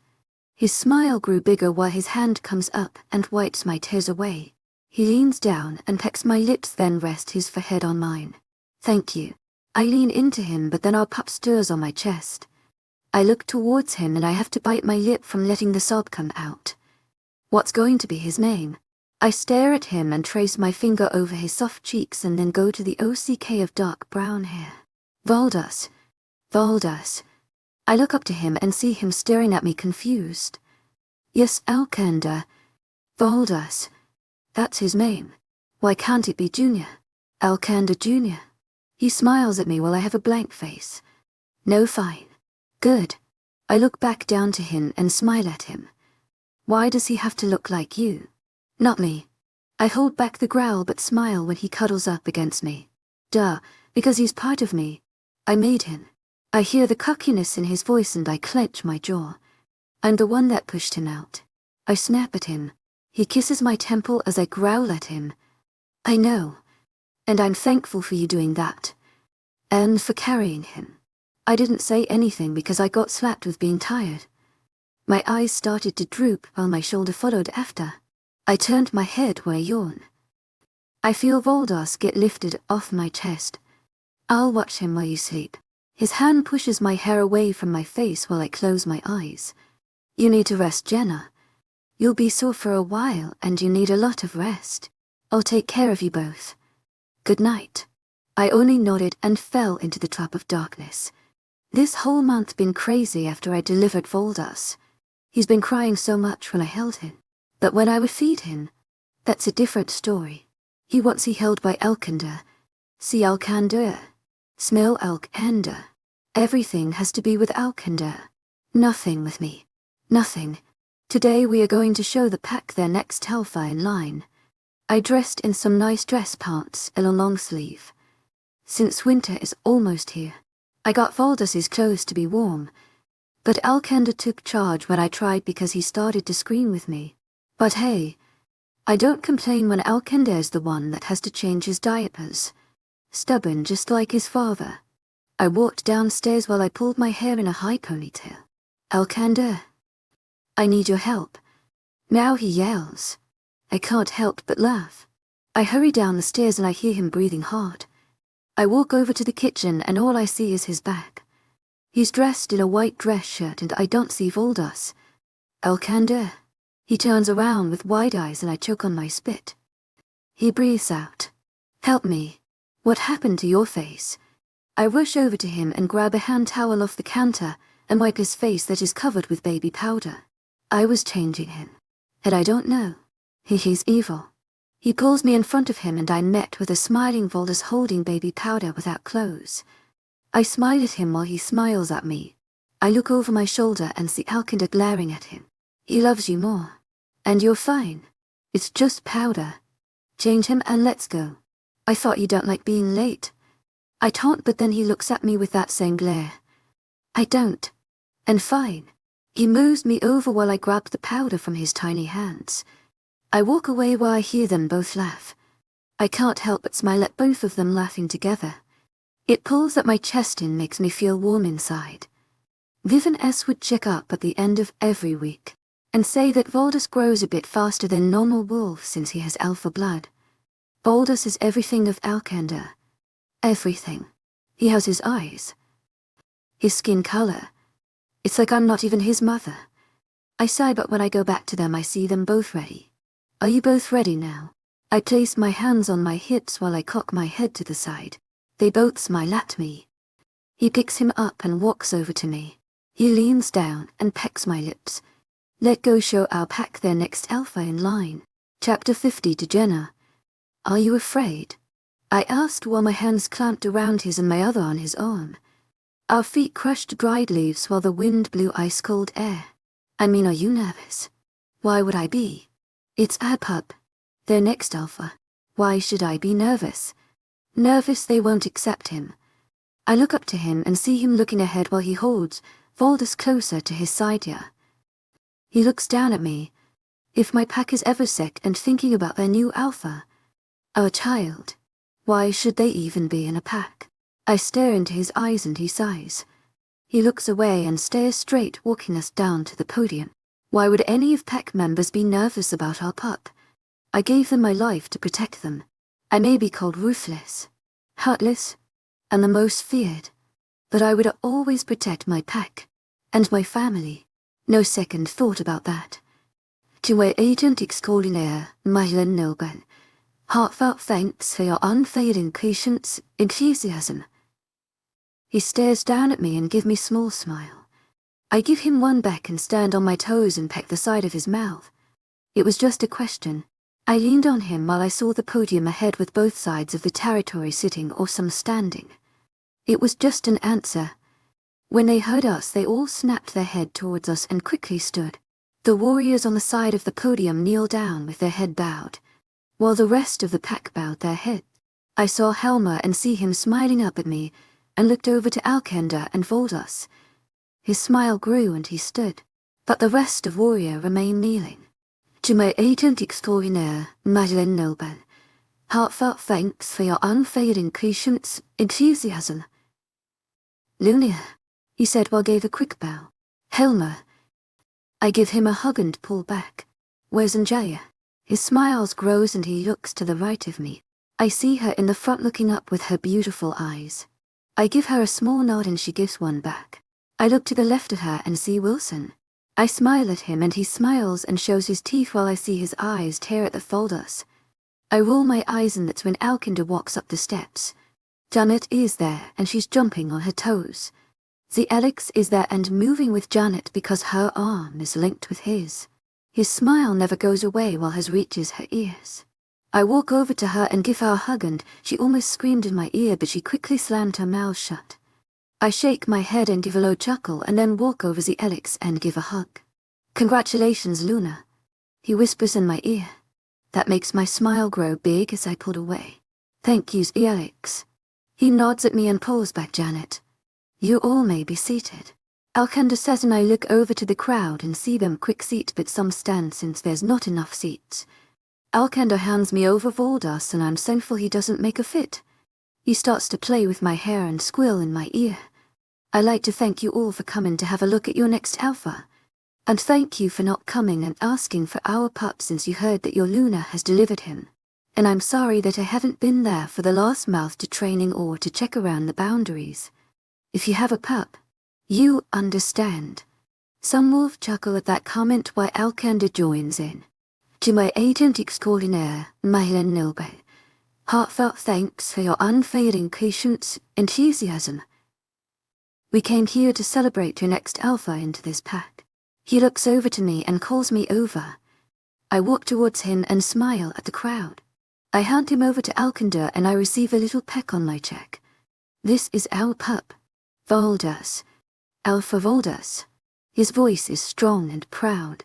His smile grew bigger while his hand comes up and wipes my tears away. He leans down and pecks my lips, then rests his forehead on mine. Thank you. I lean into him, but then our pup stirs on my chest. I look towards him and I have to bite my lip from letting the sob come out. What's going to be his name? I stare at him and trace my finger over his soft cheeks and then go to the OCK of dark brown hair. Valdas. Valdas. I look up to him and see him staring at me confused. Yes, Alcander. Valdas. That's his name. Why can't it be Junior? Alcander Jr. He smiles at me while I have a blank face. No, fine. Good. I look back down to him and smile at him. Why does he have to look like you? Not me. I hold back the growl but smile when he cuddles up against me. Duh, because he's part of me. I made him. I hear the cockiness in his voice and I clench my jaw. I'm the one that pushed him out. I snap at him. He kisses my temple as I growl at him. I know. And I'm thankful for you doing that. And for carrying him. I didn't say anything because I got slapped with being tired. My eyes started to droop while my shoulder followed after. I turned my head where I yawn. I feel Valdas get lifted off my chest. I'll watch him while you sleep. His hand pushes my hair away from my face while I close my eyes. You need to rest, Jenna. You'll be sore for a while and you need a lot of rest. I'll take care of you both. Good night. I only nodded and fell into the trap of darkness. This whole month been crazy after I delivered Voldas. He's been crying so much when I held him. But when I would feed him, that's a different story. He wants he held by Alcander. See Alcander. Smell Alcander. Everything has to be with Alcander. Nothing with me. Nothing. Today we are going to show the pack their next alpha in line. I dressed in some nice dress pants and a long sleeve. Since winter is almost here, I got Voldas's clothes to be warm. But Alcander took charge when I tried because he started to scream with me. But hey, I don't complain when Alcander's the one that has to change his diapers. Stubborn just like his father. I walked downstairs while I pulled my hair in a high ponytail. Alcander, I need your help. Now he yells. I can't help but laugh. I hurry down the stairs and I hear him breathing hard. I walk over to the kitchen and all I see is his back. He's dressed in a white dress shirt and I don't see Voldas. Alcander. He turns around with wide eyes and I choke on my spit. He breathes out. Help me. What happened to your face? I rush over to him and grab a hand towel off the counter and wipe his face that is covered with baby powder. I was changing him. And I don't know. He's evil. He pulls me in front of him and I'm met with a smiling Voldas holding baby powder without clothes. I smile at him while he smiles at me. I look over my shoulder and see Alcander glaring at him. He loves you more. And you're fine. It's just powder. Change him and let's go. I thought you don't like being late. I taunt but then he looks at me with that same glare. I don't. And fine. He moves me over while I grab the powder from his tiny hands. I walk away while I hear them both laugh. I can't help but smile at both of them laughing together. It pulls at my chest and makes me feel warm inside. Vivian S. would check up at the end of every week and say that Voldas grows a bit faster than normal wolves since he has alpha blood. Voldas is everything of Alcander. Everything. He has his eyes. His skin color. It's like I'm not even his mother. I sigh but when I go back to them I see them both ready. Are you both ready now? I place my hands on my hips while I cock my head to the side. They both smile at me. He picks him up and walks over to me. He leans down and pecks my lips. Let go show our pack their next alpha in line. Chapter 50 to Jenna. Are you afraid? I asked while my hands clamped around his and my other on his arm. Our feet crushed dried leaves while the wind blew ice-cold air. I mean, are you nervous? Why would I be? It's our pup. Their next alpha. Why should I be nervous? Nervous they won't accept him. I look up to him and see him looking ahead while he holds Voldas closer to his side here. He looks down at me. If my pack is ever sick and thinking about their new alpha. Our child. Why should they even be in a pack? I stare into his eyes and he sighs. He looks away and stares straight, walking us down to the podium. Why would any of pack members be nervous about our pup? I gave them my life to protect them. I may be called ruthless, heartless, and the most feared, but I would always protect my pack and my family. No second thought about that. To my agent extraordinaire, Mythical Noble, heartfelt thanks for your unfailing patience, enthusiasm. He stares down at me and gives me a small smile. I give him one back and stand on my toes and peck the side of his mouth. It was just a question. I leaned on him while I saw the podium ahead with both sides of the territory sitting or some standing. It was just an answer. When they heard us, they all snapped their head towards us and quickly stood. The warriors on the side of the podium kneeled down with their head bowed, while the rest of the pack bowed their head. I saw Helmer and see him smiling up at me, and looked over to Alcander and Voldas. His smile grew and he stood, but the rest of warrior remained kneeling. To my agent extraordinaire, Madeleine Noble, heartfelt thanks for your unfailing patience, enthusiasm. Lunia, he said while gave a quick bow. Helmer. I give him a hug and pull back. Where's Njaya? His smiles grows and he looks to the right of me. I see her in the front looking up with her beautiful eyes. I give her a small nod and she gives one back. I look to the left of her and see Wilson. I smile at him and he smiles and shows his teeth while I see his eyes tear at the folders. I roll my eyes and that's when Alcander walks up the steps. Janet is there and she's jumping on her toes. The Alex is there and moving with Janet because her arm is linked with his. His smile never goes away while his reaches her ears. I walk over to her and give her a hug and she almost screamed in my ear but she quickly slammed her mouth shut. I shake my head and give a low chuckle and then walk over the Alex and give a hug. Congratulations, Luna. He whispers in my ear. That makes my smile grow big as I pull away. Thank you, Alex. He nods at me and pulls back Janet. You all may be seated. Alcander says and I look over to the crowd and see them quick seat but some stand since there's not enough seats. Alcander hands me over Voldas and I'm thankful he doesn't make a fit. He starts to play with my hair and squeal in my ear. I'd like to thank you all for coming to have a look at your next Alpha. And thank you for not coming and asking for our pup since you heard that your Luna has delivered him. And I'm sorry that I haven't been there for the last mouth to training or to check around the boundaries. If you have a pup, you understand. Some wolf chuckle at that comment while Alcander joins in. To my agent extraordinaire, Mylan Nilbe. Heartfelt thanks for your unfailing patience, enthusiasm. We came here to celebrate your next Alpha into this pack. He looks over to me and calls me over. I walk towards him and smile at the crowd. I hand him over to Alcander and I receive a little peck on my cheek. This is our pup, Voldas. Alpha Voldas. His voice is strong and proud.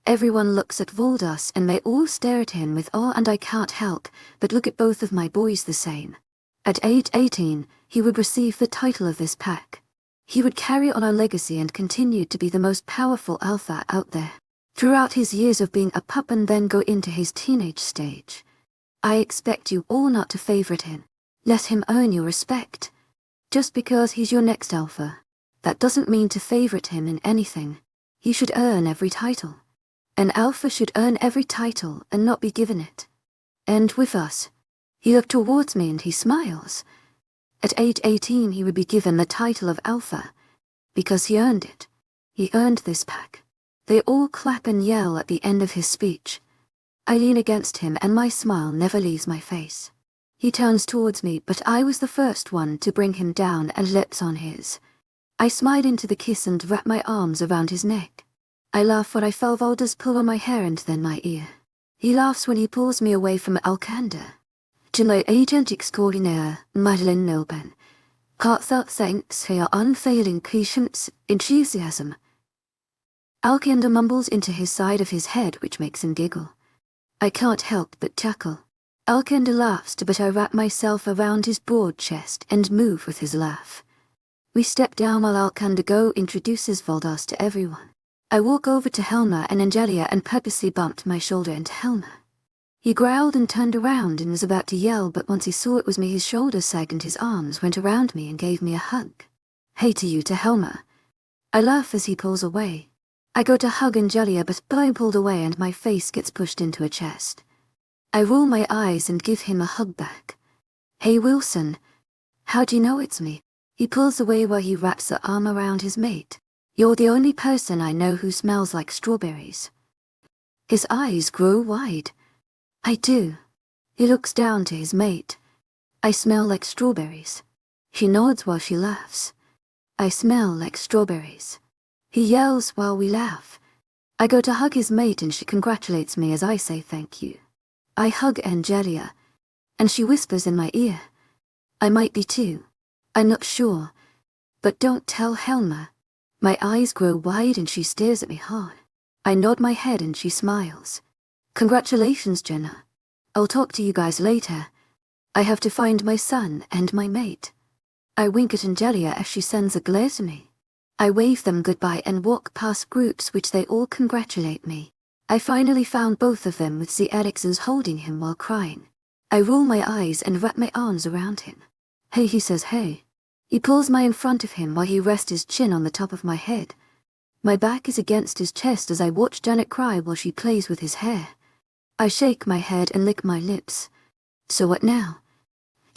Everyone looks at Voldas and they all stare at him with awe and I can't help but look at both of my boys the same. At age 18, he would receive the title of this pack. He would carry on our legacy and continue to be the most powerful Alpha out there. Throughout his years of being a pup and then go into his teenage stage. I expect you all not to favorite him. Let him earn your respect. Just because he's your next Alpha, that doesn't mean to favorite him in anything. He should earn every title. An Alpha should earn every title and not be given it. And with us. He looked towards me and he smiles. At age 18 he would be given the title of Alpha. Because he earned it. He earned this pack. They all clap and yell at the end of his speech. I lean against him and my smile never leaves my face. He turns towards me but I was the first one to bring him down and lips on his. I smiled into the kiss and wrap my arms around his neck. I laugh when I feel Voldas pull on my hair and then my ear. He laughs when he pulls me away from Alcander. To my agent extraordinaire, Madeleine Nilben. Heartfelt thanks for your unfailing patience, enthusiasm. Alcander mumbles into his side of his head which makes him giggle. I can't help but chuckle. Alcander laughs but I wrap myself around his broad chest and move with his laugh. We step down while Alcander introduces Voldas to everyone. I walk over to Helma and Angelia and purposely bumped my shoulder into Helma. He growled and turned around and was about to yell but once he saw it was me his shoulders sagged and his arms went around me and gave me a hug. Hey to you to Helma. I laugh as he pulls away. I go to hug Angelia but I'm pulled away and my face gets pushed into a chest. I roll my eyes and give him a hug back. Hey Wilson. How do you know it's me? He pulls away while he wraps the arm around his mate. You're the only person I know who smells like strawberries. His eyes grow wide. I do. He looks down to his mate. I smell like strawberries. She nods while she laughs. I smell like strawberries. He yells while we laugh. I go to hug his mate and she congratulates me as I say thank you. I hug Angelia, and she whispers in my ear. I might be too. I'm not sure. But don't tell Helma. My eyes grow wide and she stares at me hard. I nod my head and she smiles. Congratulations, Jenna. I'll talk to you guys later. I have to find my son and my mate. I wink at Angelia as she sends a glare to me. I wave them goodbye and walk past groups which they all congratulate me. I finally found both of them with the Alexans holding him while crying. I roll my eyes and wrap my arms around him. Hey, he says hey. He pulls me in front of him while he rests his chin on the top of my head. My back is against his chest as I watch Janet cry while she plays with his hair. I shake my head and lick my lips. So what now?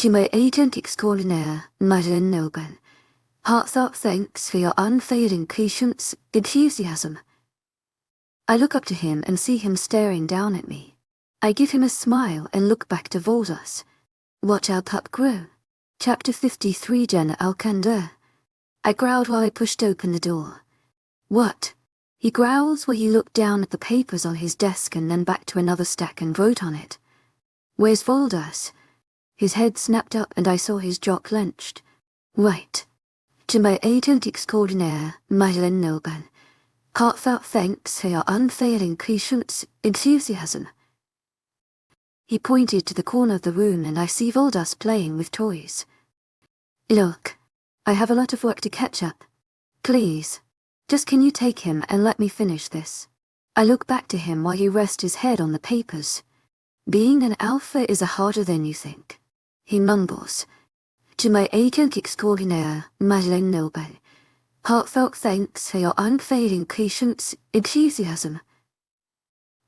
To my agent extraordinaire, Madeleine Noble, heartfelt thanks for your unfailing patience, enthusiasm. I look up to him and see him staring down at me. I give him a smile and look back to Voldas. Watch our pup grow. Chapter 53. Jenna Alcander. I growled while I pushed open the door. What? He growls while he looked down at the papers on his desk and then back to another stack and wrote on it. Where's Voldas? His head snapped up and I saw his jaw clenched. Right. To my agent extraordinaire, Madeleine Noble, heartfelt thanks for your unfailing patience, enthusiasm. He pointed to the corner of the room and I see Voldas playing with toys. Look, I have a lot of work to catch up. Please, just can you take him and let me finish this? I look back to him while he rests his head on the papers. Being an alpha is harder than you think. He mumbles. To my agent extraordinaire, Madeleine Noble, heartfelt thanks for your unfailing patience, enthusiasm.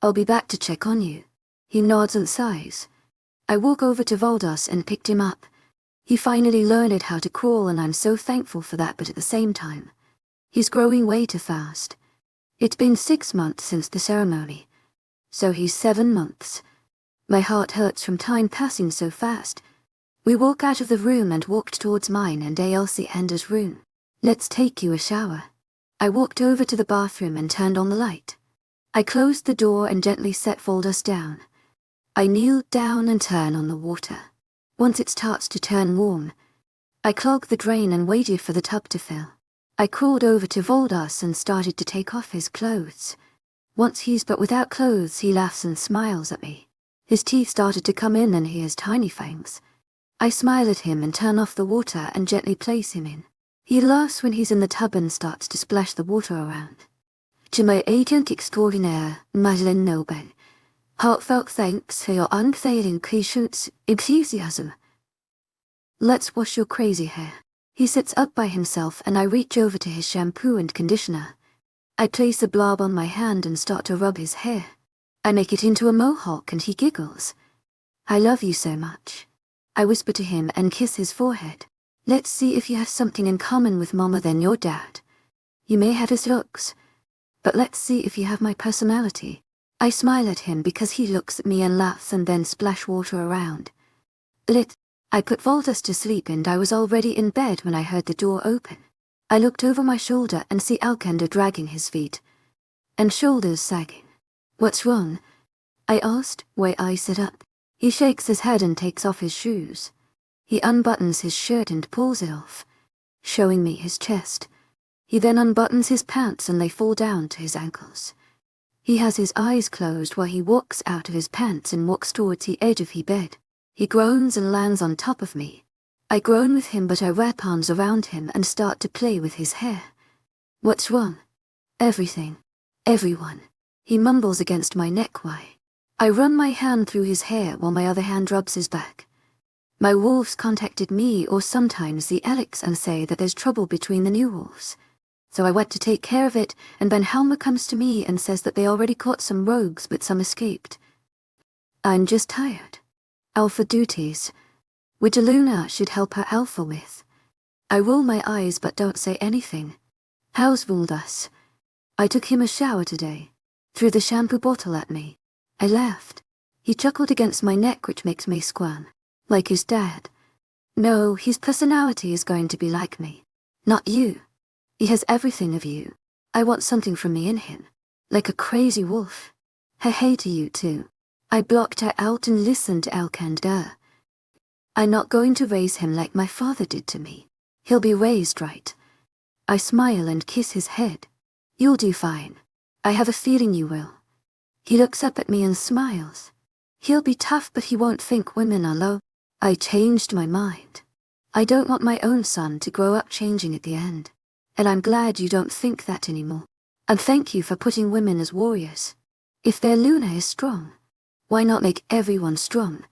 I'll be back to check on you. He nods and sighs. I walk over to Voldas and picked him up. He finally learned how to crawl and I'm so thankful for that, but at the same time, he's growing way too fast. It's been 6 months since the ceremony. So he's 7 months. My heart hurts from time passing so fast. We walk out of the room and walked towards mine and Alcander's room. Let's take you a shower. I walked over to the bathroom and turned on the light. I closed the door and gently set Voldas down. I kneeled down and turned on the water. Once it starts to turn warm, I clogged the drain and waited for the tub to fill. I crawled over to Voldas and started to take off his clothes. Once he's but without clothes, he laughs and smiles at me. His teeth started to come in and he has tiny fangs. I smile at him and turn off the water and gently place him in. He laughs when he's in the tub and starts to splash the water around. To my agent extraordinaire, Madeleine Noble, heartfelt thanks for your unfailing patience, enthusiasm. Let's wash your crazy hair. He sits up by himself and I reach over to his shampoo and conditioner. I place a blob on my hand and start to rub his hair. I make it into a mohawk and he giggles. I love you so much. I whisper to him and kiss his forehead. Let's see if you have something in common with Mama than your dad. You may have his looks, but let's see if you have my personality. I smile at him because he looks at me and laughs and then splash water around. I put Voldas to sleep and I was already in bed when I heard the door open. I looked over my shoulder and see Alcander dragging his feet and shoulders sagging. What's wrong? I asked, while I sit up. He shakes his head and takes off his shoes. He unbuttons his shirt and pulls it off, showing me his chest. He then unbuttons his pants and they fall down to his ankles. He has his eyes closed while he walks out of his pants and walks towards the edge of the bed. He groans and lands on top of me. I groan with him but I wrap arms around him and start to play with his hair. What's wrong? Everything. Everyone. He mumbles against my neck. Why? I run my hand through his hair while my other hand rubs his back. My wolves contacted me or sometimes the Alex and say that there's trouble between the new wolves. So I went to take care of it and then Helma comes to me and says that they already caught some rogues but some escaped. I'm just tired. Alpha duties, which Luna should help her alpha with. I roll my eyes but don't say anything. How's Voldas? I took him a shower today. Threw the shampoo bottle at me. I laughed. He chuckled against my neck which makes me squirm. Like his dad. No, his personality is going to be like me. Not you. He has everything of you. I want something from me in him. Like a crazy wolf. Hey to you too. I blocked her out and listened to Alcander. I'm not going to raise him like my father did to me. He'll be raised right. I smile and kiss his head. You'll do fine. I have a feeling you will. He looks up at me and smiles. He'll be tough but he won't think women are low. I changed my mind. I don't want my own son to grow up changing at the end. And I'm glad you don't think that anymore. And thank you for putting women as warriors. If their Luna is strong, why not make everyone strong?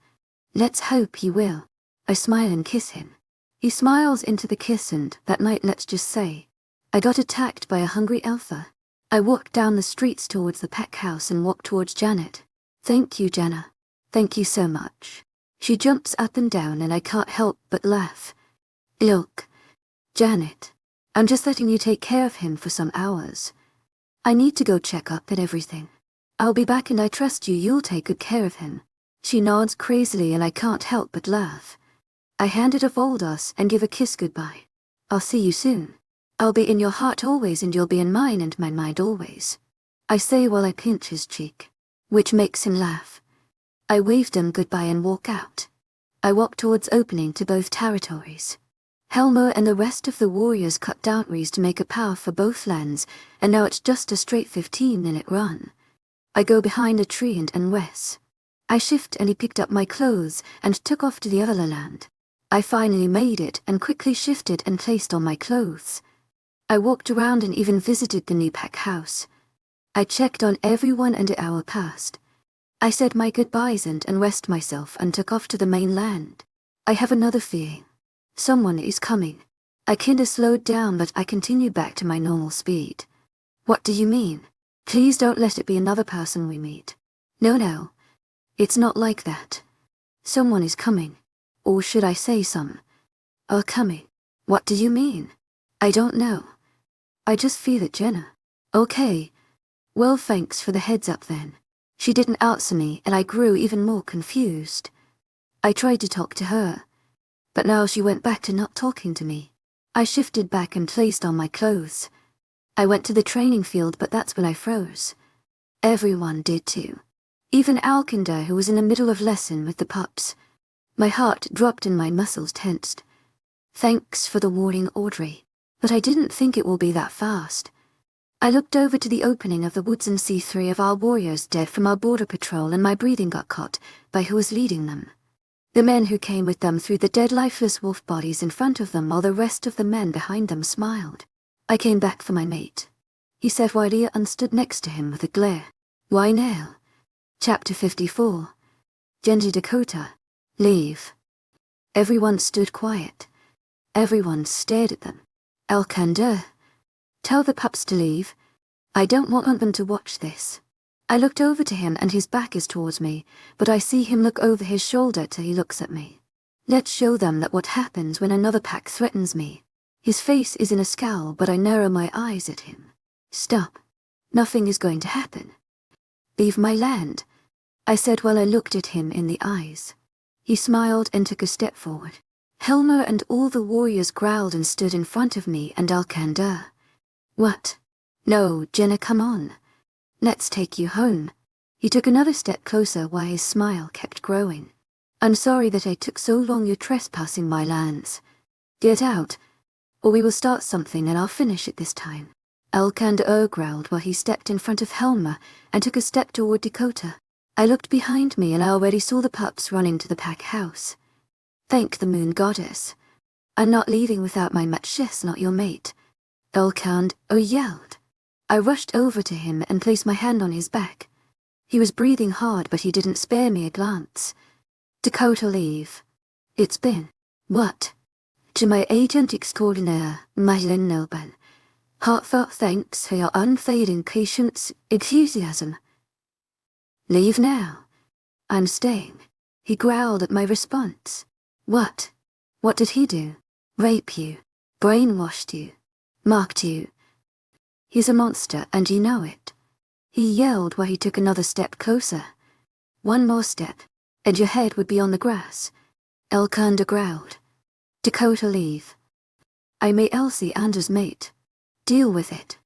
Let's hope he will. I smile and kiss him. He smiles into the kiss and, that night let's just say, I got attacked by a hungry alpha. I walked down the streets towards the pack house and walked towards Janet. Thank you, Jenna. Thank you so much. She jumps up and down and I can't help but laugh. Look, Janet, I'm just letting you take care of him for some hours. I need to go check up and everything. I'll be back and I trust you'll take good care of him. She nods crazily and I can't help but laugh. I hand her to Voldos and give a kiss goodbye. I'll see you soon. I'll be in your heart always and you'll be in mine and my mind always. I say while I pinch his cheek, which makes him laugh. I waved him goodbye and walk out. I walk towards opening to both territories. Helmer and the rest of the warriors cut down trees to make a path for both lands, and now it's just a straight 15-minute run. I go behind a tree and Wes. I shift and he picked up my clothes and took off to the other land. I finally made it and quickly shifted and placed on my clothes. I walked around and even visited the new pack house. I checked on everyone and an hour passed. I said my goodbyes and rest myself and took off to the mainland. I have another feeling. Someone is coming. I kinda slowed down but I continued back to my normal speed. What do you mean? Please don't let it be another person we meet. No. It's not like that. Someone is coming. Or should I say some are coming. What do you mean? I don't know. I just feel it, Jenna. Okay. Well, thanks for the heads up then. She didn't answer me and I grew even more confused. I tried to talk to her, but now she went back to not talking to me. I shifted back and placed on my clothes. I went to the training field but that's when I froze. Everyone did too. Even Alcander, who was in the middle of lesson with the pups. My heart dropped and my muscles tensed. Thanks for the warning, Audrey, but I didn't think it will be that fast. I looked over to the opening of the woods and see 3 of our warriors dead from our border patrol and my breathing got caught by who was leading them. The men who came with them threw the dead lifeless wolf bodies in front of them while the rest of the men behind them smiled. I came back for my mate. He said Wadia and stood next to him with a glare. Why now? Chapter 54. Genji Dakota. Leave. Everyone stood quiet. Everyone stared at them. Alcander. Tell the pups to leave. I don't want them to watch this. I looked over to him and his back is towards me, but I see him look over his shoulder till he looks at me. Let's show them that what happens when another pack threatens me. His face is in a scowl but I narrow my eyes at him. Stop. Nothing is going to happen. Leave my land, I said while I looked at him in the eyes. He smiled and took a step forward. Helmer and all the warriors growled and stood in front of me and Alcander. What? No, Jenna, come on. Let's take you home. He took another step closer while his smile kept growing. I'm sorry that I took so long. You're trespassing my lands. Get out, or we will start something and I'll finish it this time. Alcander growled while he stepped in front of Helmer and took a step toward Dakota. I looked behind me and I already saw the pups running to the pack house. Thank the moon goddess. I'm not leaving without my matches, not your mate. Alcander yelled. I rushed over to him and placed my hand on his back. He was breathing hard but he didn't spare me a glance. Dakota, leave. It's been. What? To my agent extraordinaire, Madeline Nelban. Heartfelt thanks for your unfading patience, enthusiasm. Leave now. I'm staying. He growled at my response. What? What did he do? Rape you? Brainwashed you? Marked you? He's a monster and you know it. He yelled while he took another step closer. One more step, and your head would be on the grass. Alcander growled. Dakota, leave. I made Elsie Anders' mate. Deal with it.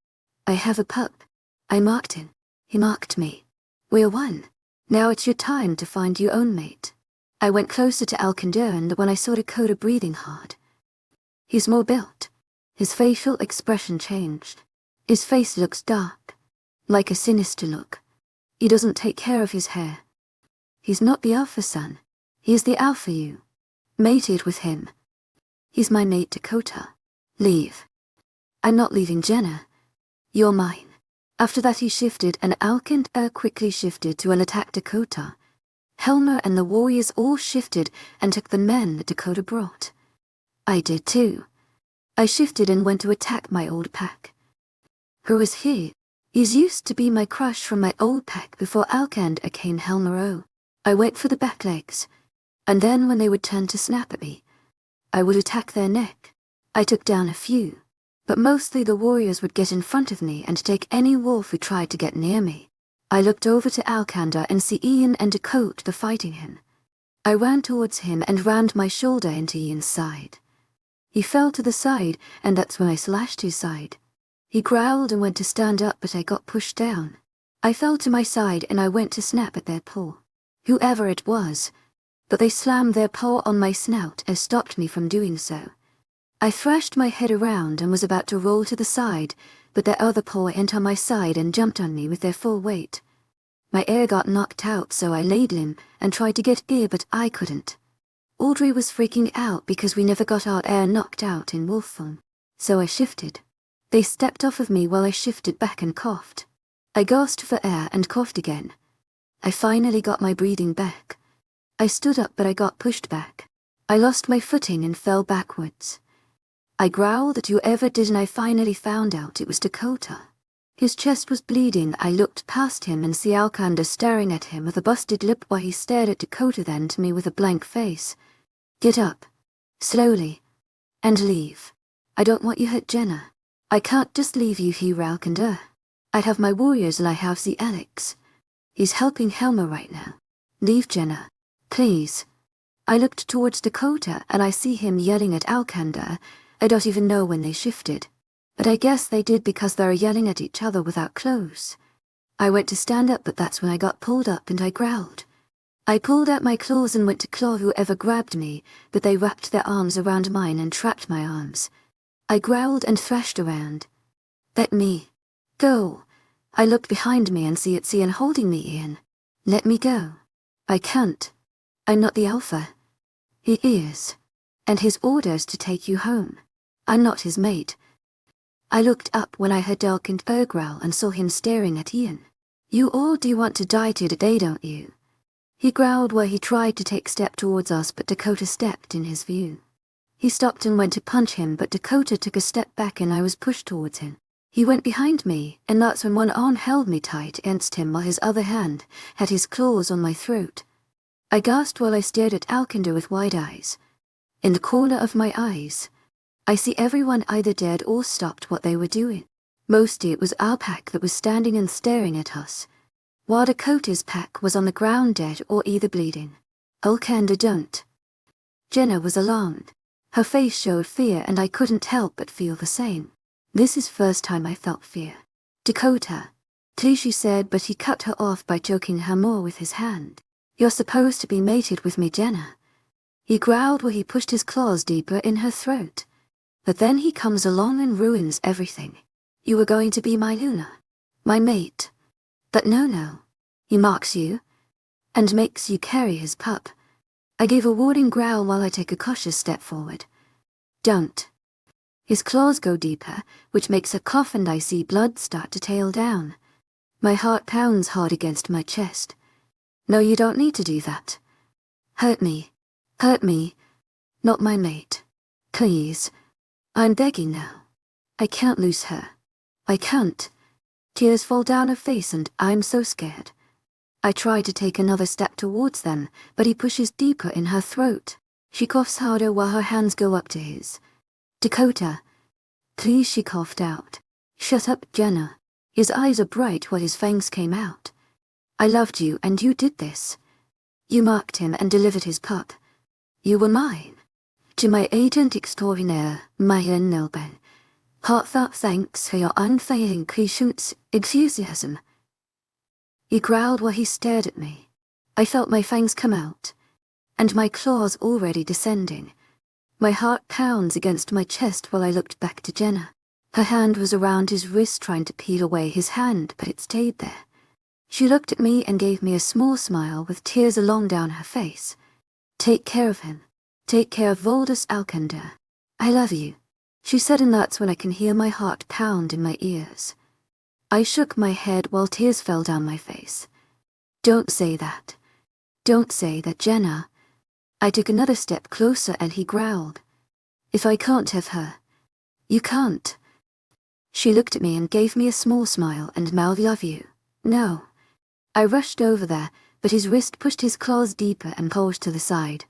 I have a pup. I marked him. He marked me. We're one. Now it's your time to find your own mate. I went closer to Alcander and when I saw Dakota breathing hard. He's more built. His facial expression changed. His face looks dark, like a sinister look. He doesn't take care of his hair. He's not the alpha son. He is the alpha you. Mated with him. He's my mate Dakota. Leave. I'm not leaving Jenna. You're mine. After that he shifted and Alcander quickly shifted to an attack Dakota. Helmer and the warriors all shifted and took the men that Dakota brought. I did too. I shifted and went to attack my old pack. Who is he? He's used to be my crush from my old pack before Alcander came Helmer. I went for the back legs. and then when they would turn to snap at me, I would attack their neck. I took down a few, but mostly the warriors would get in front of me and take any wolf who tried to get near me. I looked over to Alcander and see Ian and Dakota fighting him. I ran towards him and rammed my shoulder into Ian's side. He fell to the side, and that's when I slashed his side. He growled and went to stand up, but I got pushed down. I fell to my side and I went to snap at their paw. Whoever it was, but they slammed their paw on my snout and stopped me from doing so. I thrashed my head around and was about to roll to the side, but their other paw went on my side and jumped on me with their full weight. My air got knocked out, so I laid limp and tried to get air, but I couldn't. Audrey was freaking out because we never got our air knocked out in wolf form, so I shifted. They stepped off of me while I shifted back and coughed. I gasped for air and coughed again. I finally got my breathing back. I stood up, but I got pushed back. I lost my footing and fell backwards. I growled at whoever did, and I finally found out it was Dakota. His chest was bleeding. I looked past him and see Alcander staring at him with a busted lip while he stared at Dakota, then to me with a blank face. Get up. Slowly. And leave. I don't want you hurt Jenna. I can't just leave you here, Alcander. I have my warriors and I have the Alex. He's helping Helmer right now. Leave Jenna. Please. I looked towards Dakota and I see him yelling at Alcander. I don't even know when they shifted. But I guess they did because they were yelling at each other without clothes. I went to stand up, but that's when I got pulled up and I growled. I pulled out my claws and went to claw whoever grabbed me, but they wrapped their arms around mine and trapped my arms. I growled and thrashed around. Let me go. I looked behind me and see it's Ian holding me, Ian. Let me go. I can't. I'm not the Alpha. He is. And his orders to take you home. I'm not his mate. I looked up when I heard Alcander growl and saw him staring at Ian. You all do want to die today, don't you? He growled while he tried to take a step towards us, but Dakota stepped in his view. He stopped and went to punch him, but Dakota took a step back and I was pushed towards him. He went behind me, and that's when one arm held me tight against him while his other hand had his claws on my throat. I gasped while I stared at Alcander with wide eyes. In the corner of my eyes, I see everyone either dead or stopped what they were doing. Mostly it was our pack that was standing and staring at us, while Dakota's pack was on the ground dead or either bleeding. Alcander don't. Jenna was alarmed. Her face showed fear and I couldn't help but feel the same. This is first time I felt fear. Dakota. Please, she said, but he cut her off by choking her more with his hand. You're supposed to be mated with me, Jenna. He growled while he pushed his claws deeper in her throat. But then he comes along and ruins everything. You were going to be my Luna, my mate. But no. He mocks you and makes you carry his pup. I gave a warning growl while I take a cautious step forward. Don't. His claws go deeper, which makes a cough and I see blood start to tail down. My heart pounds hard against my chest. No, you don't need to do that. Hurt me. Hurt me. Not my mate. Please. I'm begging now. I can't lose her. I can't. Tears fall down her face and I'm so scared. I try to take another step towards them, but he pushes deeper in her throat. She coughs harder while her hands go up to his. Dakota. Please, she coughed out. Shut up, Jenna. His eyes are bright while his fangs came out. I loved you and you did this. You marked him and delivered his pup. You were mine. To my agent extraordinaire, Maya Nelben. Heartfelt thanks for your unfailing patience, enthusiasm. He growled while he stared at me. I felt my fangs come out, and my claws already descending. My heart pounds against my chest while I looked back to Jenna. Her hand was around his wrist trying to peel away his hand, but it stayed there. She looked at me and gave me a small smile with tears along down her face. Take care of him. Take care of Aldous Alcander. I love you, she said, and that's when I can hear my heart pound in my ears. I shook my head while tears fell down my face. Don't say that. Don't say that, Jenna. I took another step closer and he growled. If I can't have her, you can't. She looked at me and gave me a small smile and mouthed, love you. No. I rushed over there, but his wrist pushed his claws deeper and pulled to the side.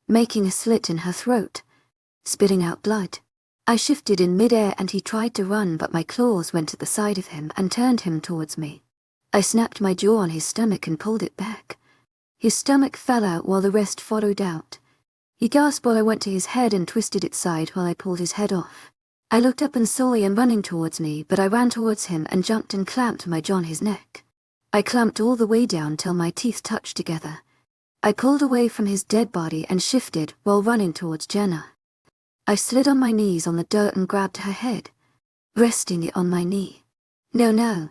making a slit in her throat, spitting out blood. I shifted in midair and he tried to run, but my claws went to the side of him and turned him towards me. I snapped my jaw on his stomach and pulled it back. His stomach fell out while the rest followed out. He gasped while I went to his head and twisted its side while I pulled his head off. I looked up and saw him running towards me, but I ran towards him and jumped and clamped my jaw on his neck. I clamped all the way down till my teeth touched together. I pulled away from his dead body and shifted while running towards Jenna. I slid on my knees on the dirt and grabbed her head, resting it on my knee. No.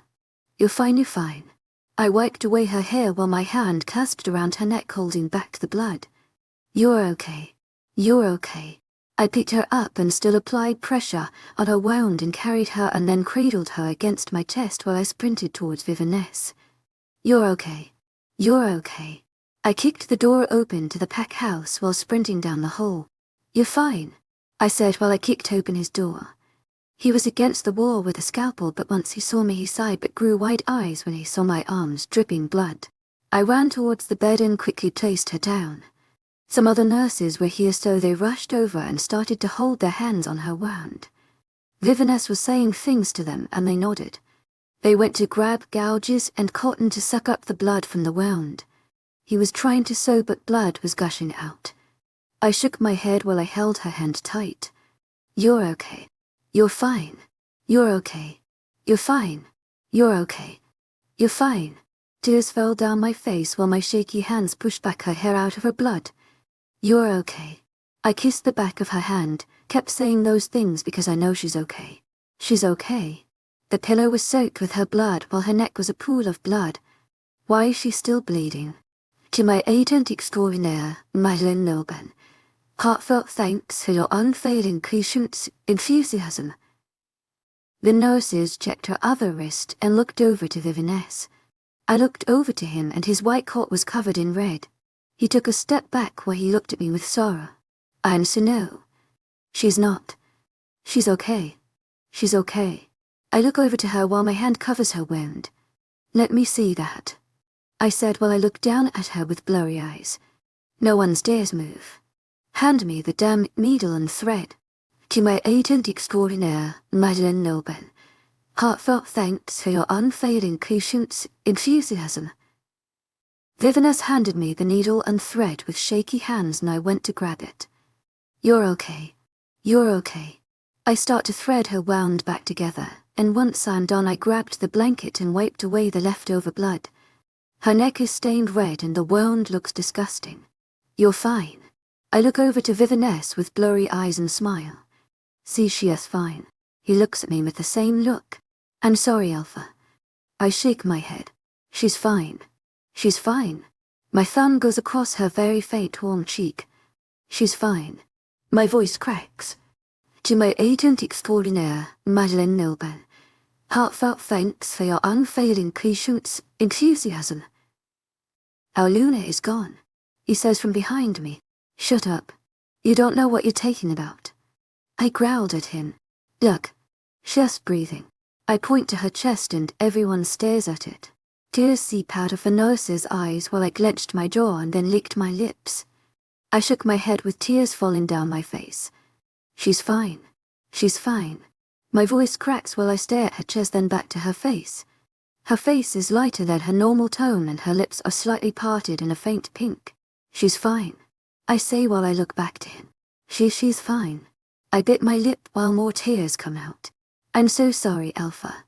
You're fine, you're fine. I wiped away her hair while my hand clasped around her neck holding back the blood. You're okay. You're okay. I picked her up and still applied pressure on her wound and carried her and then cradled her against my chest while I sprinted towards Vivanness. You're okay. You're okay. I kicked the door open to the pack house while sprinting down the hall. You're fine, I said while I kicked open his door. He was against the wall with a scalpel, but once he saw me he sighed but grew wide eyes when he saw my arms dripping blood. I ran towards the bed and quickly placed her down. Some other nurses were here, so they rushed over and started to hold their hands on her wound. Vivanness was saying things to them and they nodded. They went to grab gouges and cotton to suck up the blood from the wound. He was trying to sew but blood was gushing out. I shook my head while I held her hand tight. You're okay. You're fine. You're okay. You're fine. You're okay. You're fine. Tears fell down my face while my shaky hands pushed back her hair out of her blood. You're okay. I kissed the back of her hand, kept saying those things because I know she's okay. She's okay. The pillow was soaked with her blood while her neck was a pool of blood. Why is she still bleeding? To my agent extraordinaire, Madeleine Nilben. Heartfelt thanks for your unfailing patience, enthusiasm. The nurses checked her other wrist and looked over to Vivanness. I looked over to him and his white coat was covered in red. He took a step back while he looked at me with sorrow. I answered no. She's not. She's okay. She's okay. I look over to her while my hand covers her wound. Let me see that, I said while I looked down at her with blurry eyes. No one dares move. Hand me the damn needle and thread. To my agent extraordinaire, Madeleine Nilben. Heartfelt thanks for your unfailing patience, enthusiasm. Vivanness handed me the needle and thread with shaky hands and I went to grab it. You're okay. You're okay. I start to thread her wound back together, and once I'm done I grabbed the blanket and wiped away the leftover blood. Her neck is stained red and the wound looks disgusting. You're fine. I look over to Vivanness with blurry eyes and smile. See, she is fine. He looks at me with the same look. I'm sorry, Alpha. I shake my head. She's fine. She's fine. My thumb goes across her very faint warm cheek. She's fine. My voice cracks. To my agent extraordinaire, Madeleine Nilben. Heartfelt thanks for your unfailing patience, enthusiasm. Our Luna is gone, he says from behind me. Shut up. You don't know what you're talking about. I growled at him. Look. She's breathing. I point to her chest and everyone stares at it. Tears seep out of the nurse's eyes while I clenched my jaw and then licked my lips. I shook my head with tears falling down my face. She's fine. She's fine. My voice cracks while I stare at her chest then back to her face. Her face is lighter than her normal tone and her lips are slightly parted in a faint pink. She's fine, I say while I look back to him. She's fine. I bit my lip while more tears come out. I'm so sorry, Alpha.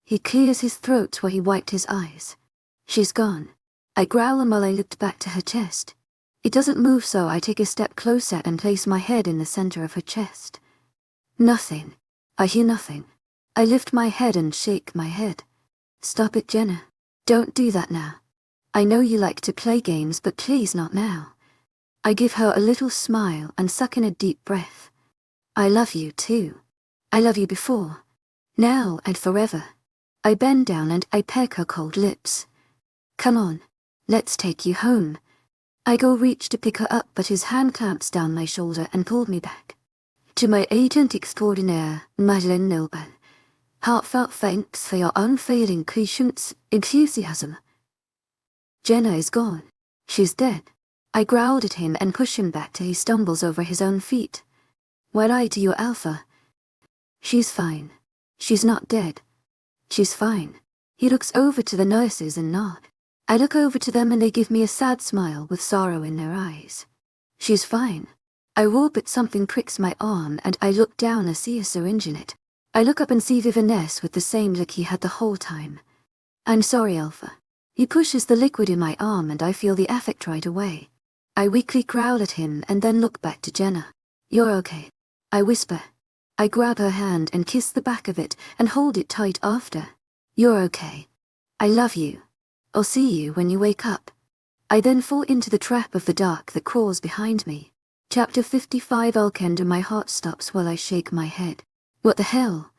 He clears his throat while he wiped his eyes. She's gone. I growl while I looked back to her chest. It doesn't move, so I take a step closer and place my head in the center of her chest. Nothing. I hear nothing. I lift my head and shake my head. Stop it, Jenna. Don't do that now. I know you like to play games, but please not now. I give her a little smile and suck in a deep breath. I love you too. I love you before, now and forever. I bend down and I peck her cold lips. Come on, let's take you home. I go reach to pick her up, but his hand clamps down my shoulder and pulled me back. To my agent extraordinaire, Madeleine Nilben. Heartfelt thanks for your unfailing patience, enthusiasm. Jenna is gone. She's dead. I growled at him and pushed him back till he stumbles over his own feet. Why lie to your Alpha? She's fine. She's not dead. She's fine. He looks over to the nurses and nod. I look over to them and they give me a sad smile with sorrow in their eyes. She's fine. I roar but something pricks my arm and I look down and see a syringe in it. I look up and see Vivaness with the same look he had the whole time. I'm sorry, Alpha. He pushes the liquid in my arm and I feel the affect right away. I weakly growl at him and then look back to Jenna. You're okay. I whisper. I grab her hand and kiss the back of it and hold it tight after. You're okay. I love you. I'll see you when you wake up. I then fall into the trap of the dark that crawls behind me. Chapter 55 Alcander. My heart stops while I shake my head. What the hell?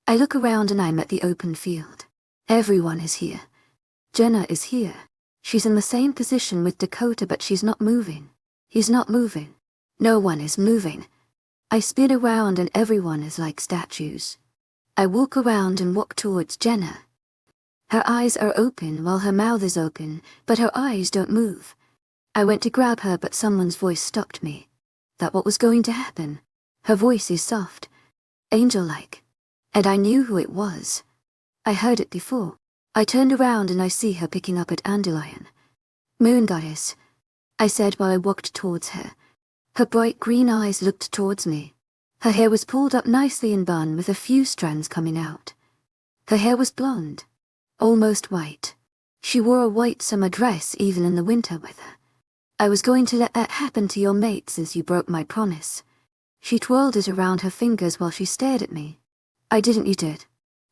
I look around and I'm at the open field. Everyone is here. Jenna is here. She's in the same position with Dakota but she's not moving. He's not moving. No one is moving. I spin around and everyone is like statues. I walk around and walk towards Jenna. Her eyes are open while her mouth is open, but her eyes don't move. I went to grab her but someone's voice stopped me. That what was going to happen? Her voice is soft, angel-like. And I knew who it was. I heard it before. I turned around and I see her picking up at Dandelion. Moon Goddess, I said while I walked towards her. Her bright green eyes looked towards me. Her hair was pulled up nicely in bun with a few strands coming out. Her hair was blonde. Almost white. She wore a white summer dress even in the winter weather. I was going to let that happen to your mate since you broke my promise. She twirled it around her fingers while she stared at me. I didn't. You did.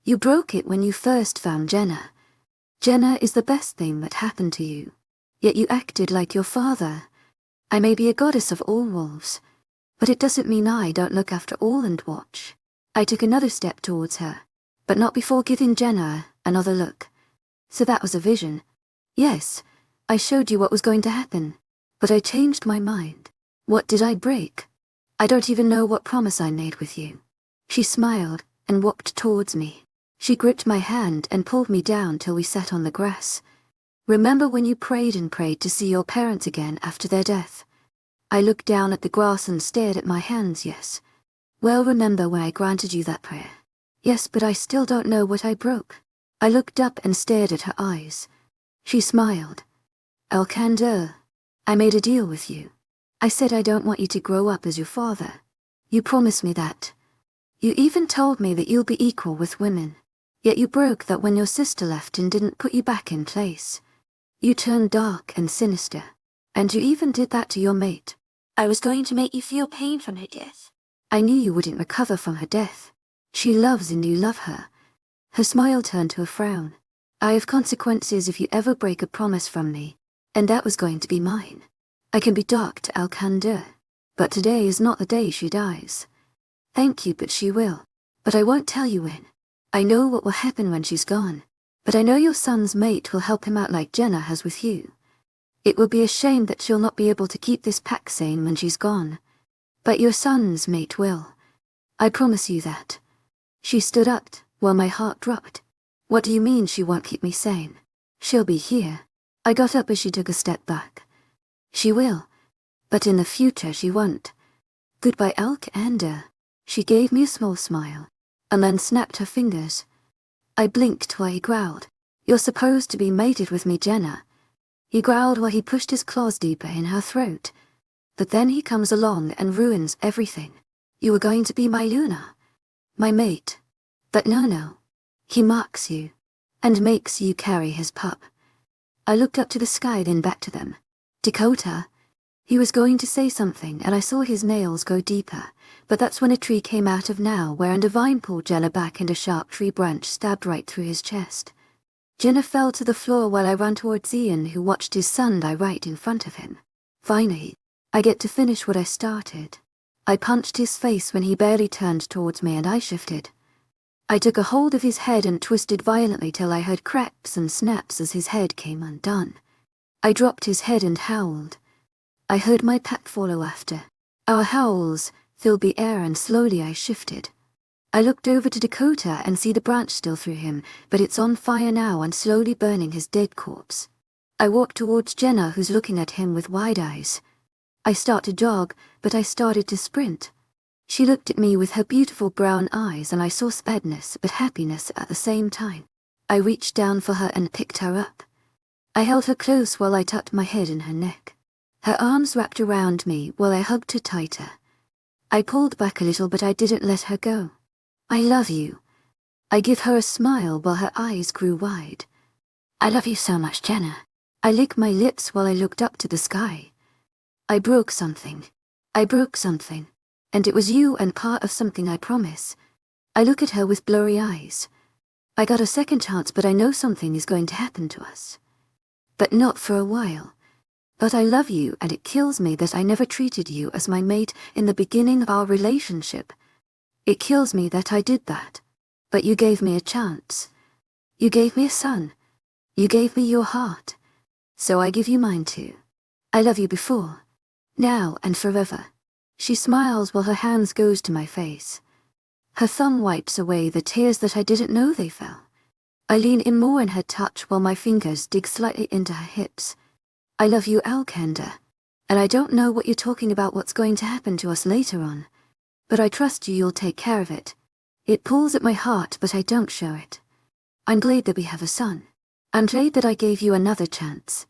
You broke it when you first found Jenna. Jenna is the best thing that happened to you. Yet you acted like your father. I may be a goddess of all wolves, but it doesn't mean I don't look after all and watch. I took another step towards her, but not before giving Jenna another look. So that was a vision. Yes, I showed you what was going to happen, but I changed my mind. What did I break? I don't even know what promise I made with you. She smiled and walked towards me. She gripped my hand and pulled me down till we sat on the grass. Remember when you prayed and prayed to see your parents again after their death? I looked down at the grass and stared at my hands. Yes. Well, remember when I granted you that prayer? Yes, but I still don't know what I broke. I looked up and stared at her eyes. She smiled. Alcander, I made a deal with you. I said I don't want you to grow up as your father. You promised me that. You even told me that you'll be equal with women. Yet you broke that when your sister left and didn't put you back in place. You turned dark and sinister. And you even did that to your mate. I was going to make you feel pain from her death. I knew you wouldn't recover from her death. She loves and you love her. Her smile turned to a frown. I have consequences if you ever break a promise from me, and that was going to be mine. I can be dark to Alcander, but today is not the day she dies. Thank you, but she will. But I won't tell you when. I know what will happen when she's gone, but I know your son's mate will help him out like Jenna has with you. It will be a shame that she'll not be able to keep this pack sane when she's gone. But your son's mate will. I promise you that. She stood up, while my heart dropped. What do you mean she won't keep me sane? She'll be here. I got up as she took a step back. She will. But in the future she won't. Goodbye, Alcander. She gave me a small smile, and then snapped her fingers. I blinked while he growled. You're supposed to be mated with me, Jenna. He growled while he pushed his claws deeper in her throat. But then he comes along and ruins everything. You were going to be my Luna. My mate. But no. He marks you, and makes you carry his pup. I looked up to the sky, then back to them. Dakota. He was going to say something, and I saw his nails go deeper, but that's when a tree came out of nowhere and a vine pulled Jenna back and a sharp tree branch stabbed right through his chest. Jenna fell to the floor while I ran towards Ian, who watched his son die right in front of him. Finally, I get to finish what I started. I punched his face when he barely turned towards me and I shifted. I took a hold of his head and twisted violently till I heard cracks and snaps as his head came undone. I dropped his head and howled. I heard my pack follow after. Our howls filled the air and slowly I shifted. I looked over to Dakota and see the branch still through him, but it's on fire now and slowly burning his dead corpse. I walked towards Jenna, who's looking at him with wide eyes. I start to jog, but I started to sprint. She looked at me with her beautiful brown eyes, and I saw sadness but happiness at the same time. I reached down for her and picked her up. I held her close while I tucked my head in her neck. Her arms wrapped around me while I hugged her tighter. I pulled back a little, but I didn't let her go. I love you. I give her a smile while her eyes grew wide. I love you so much, Jenna. I licked my lips while I looked up to the sky. I broke something. And it was you and part of something, I promise. I look at her with blurry eyes. I got a second chance, but I know something is going to happen to us. But not for a while. But I love you, and it kills me that I never treated you as my mate in the beginning of our relationship. It kills me that I did that. But you gave me a chance. You gave me a son. You gave me your heart. So I give you mine too. I love you before, now and forever. She smiles while her hands goes to my face. Her thumb wipes away the tears that I didn't know they fell. I lean in more in her touch while my fingers dig slightly into her hips. I love you, Alcander. And I don't know what you're talking about, what's going to happen to us later on. But I trust you'll take care of it. It pulls at my heart, but I don't show it. I'm glad that we have a son. I'm glad that I gave you another chance.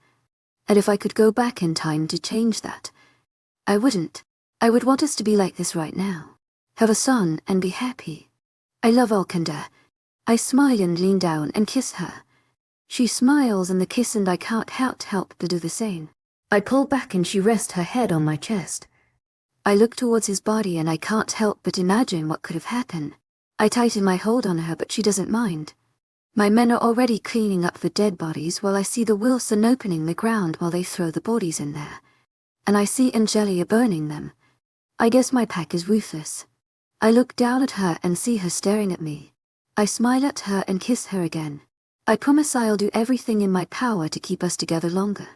And if I could go back in time to change that, I wouldn't. I would want us to be like this right now. Have a son and be happy. I love Alcander. I smile and lean down and kiss her. She smiles in the kiss, and I can't help but do the same. I pull back and she rests her head on my chest. I look towards his body and I can't help but imagine what could have happened. I tighten my hold on her, but she doesn't mind. My men are already cleaning up the dead bodies while I see the Wilson opening the ground while they throw the bodies in there. And I see Angelia burning them. I guess my pack is ruthless. I look down at her and see her staring at me. I smile at her and kiss her again. I promise I'll do everything in my power to keep us together longer.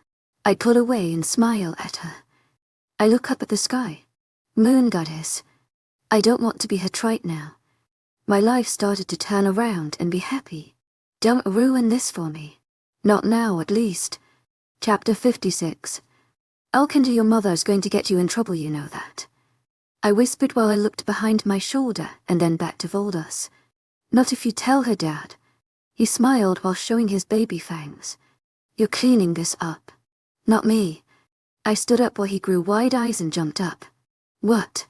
I pull away and smile at her. I look up at the sky. Moon goddess. I don't want to be her trite now. My life started to turn around and be happy. Don't ruin this for me. Not now, at least. Chapter 56. Alcander, your mother's going to get you in trouble, you know that. I whispered while I looked behind my shoulder and then back to Voldos. Not if you tell her, Dad. He smiled while showing his baby fangs. You're cleaning this up. Not me. I stood up while he grew wide eyes and jumped up. What?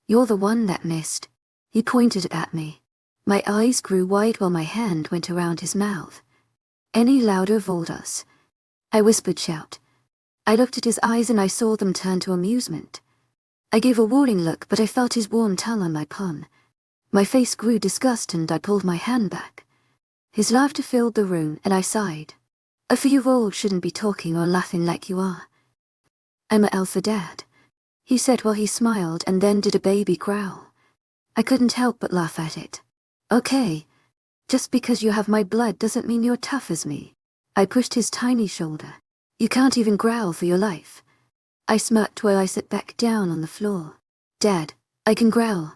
You're the one that missed. He pointed at me. My eyes grew wide while my hand went around his mouth. Any louder, Voldos? I whispered, shout. I looked at his eyes and I saw them turn to amusement. I gave a warning look, but I felt his warm tongue on my palm. My face grew disgust and I pulled my hand back. His laughter filled the room and I sighed. A 4-year-old shouldn't be talking or laughing like you are. I'm an alpha dad, he said while he smiled and then did a baby growl. I couldn't help but laugh at it. Okay. Just because you have my blood doesn't mean you're tough as me. I pushed his tiny shoulder. You can't even growl for your life. I smirked while I sat back down on the floor. Dad, I can growl,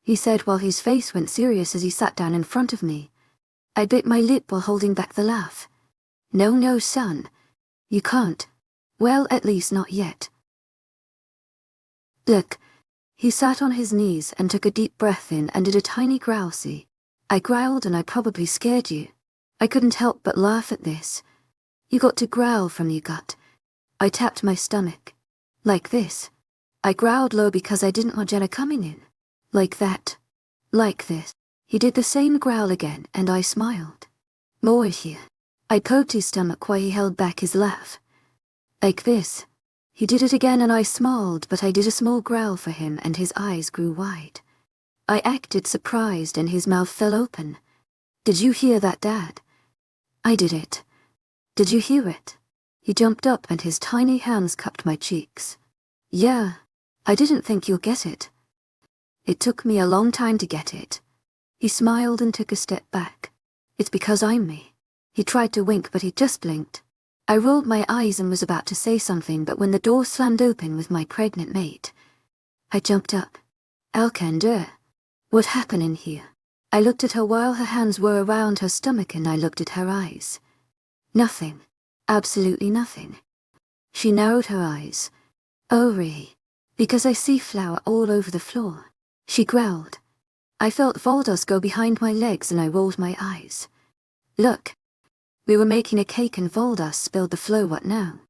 he said while his face went serious as he sat down in front of me. I bit my lip while holding back the laugh. No, son. You can't. Well, at least not yet. Look. He sat on his knees and took a deep breath in and did a tiny growl. See, I growled and I probably scared you. I couldn't help but laugh at this. You got to growl from your gut. I tapped my stomach. Like this. I growled low because I didn't want Jenna coming in. Like that. Like this. He did the same growl again and I smiled. More here. I poked his stomach while he held back his laugh. Like this. He did it again and I smiled, but I did a small growl for him and his eyes grew wide. I acted surprised and his mouth fell open. Did you hear that, Dad? I did it. Did you hear it? He jumped up and his tiny hands cupped my cheeks. Yeah. I didn't think you'll get it. It took me a long time to get it. He smiled and took a step back. It's because I'm me. He tried to wink, but he just blinked. I rolled my eyes and was about to say something, but when the door slammed open with my pregnant mate, I jumped up. Alcander, what happened in here? I looked at her while her hands were around her stomach and I looked at her eyes. Nothing. Absolutely nothing. She narrowed her eyes. Oh really? Because I see flour all over the floor. She growled. I felt Valdos go behind my legs and I rolled my eyes. Look. We were making a cake and Valdos spilled the flour. What now?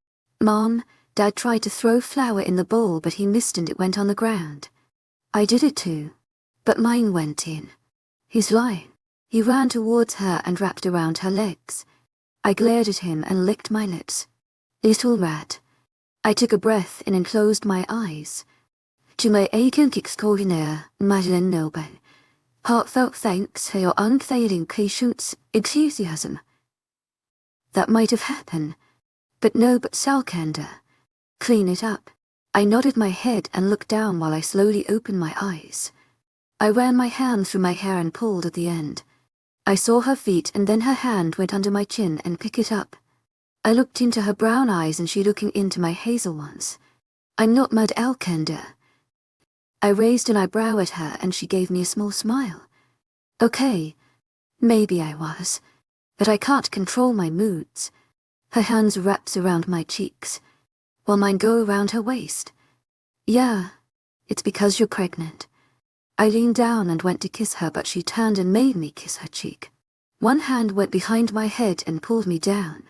Mom, Dad tried to throw flour in the bowl but he missed and it went on the ground. I did it too. But mine went in. He's lying. He ran towards her and wrapped around her legs. I glared at him and licked my lips. Little rat. I took a breath in and closed my eyes. To my aching extraordinaire, Madeleine Noble. Heartfelt thanks for your unfailing patience, enthusiasm. That might have happened. But no, but Alcander. Clean it up. I nodded my head and looked down while I slowly opened my eyes. I ran my hand through my hair and pulled at the end. I saw her feet and then her hand went under my chin and picked it up. I looked into her brown eyes and she looking into my hazel ones. I'm not Mad Alcander. I raised an eyebrow at her and she gave me a small smile. Okay, maybe I was, but I can't control my moods. Her hands wrapped around my cheeks, while mine go around her waist. Yeah, it's because you're pregnant. I leaned down and went to kiss her but she turned and made me kiss her cheek. One hand went behind my head and pulled me down.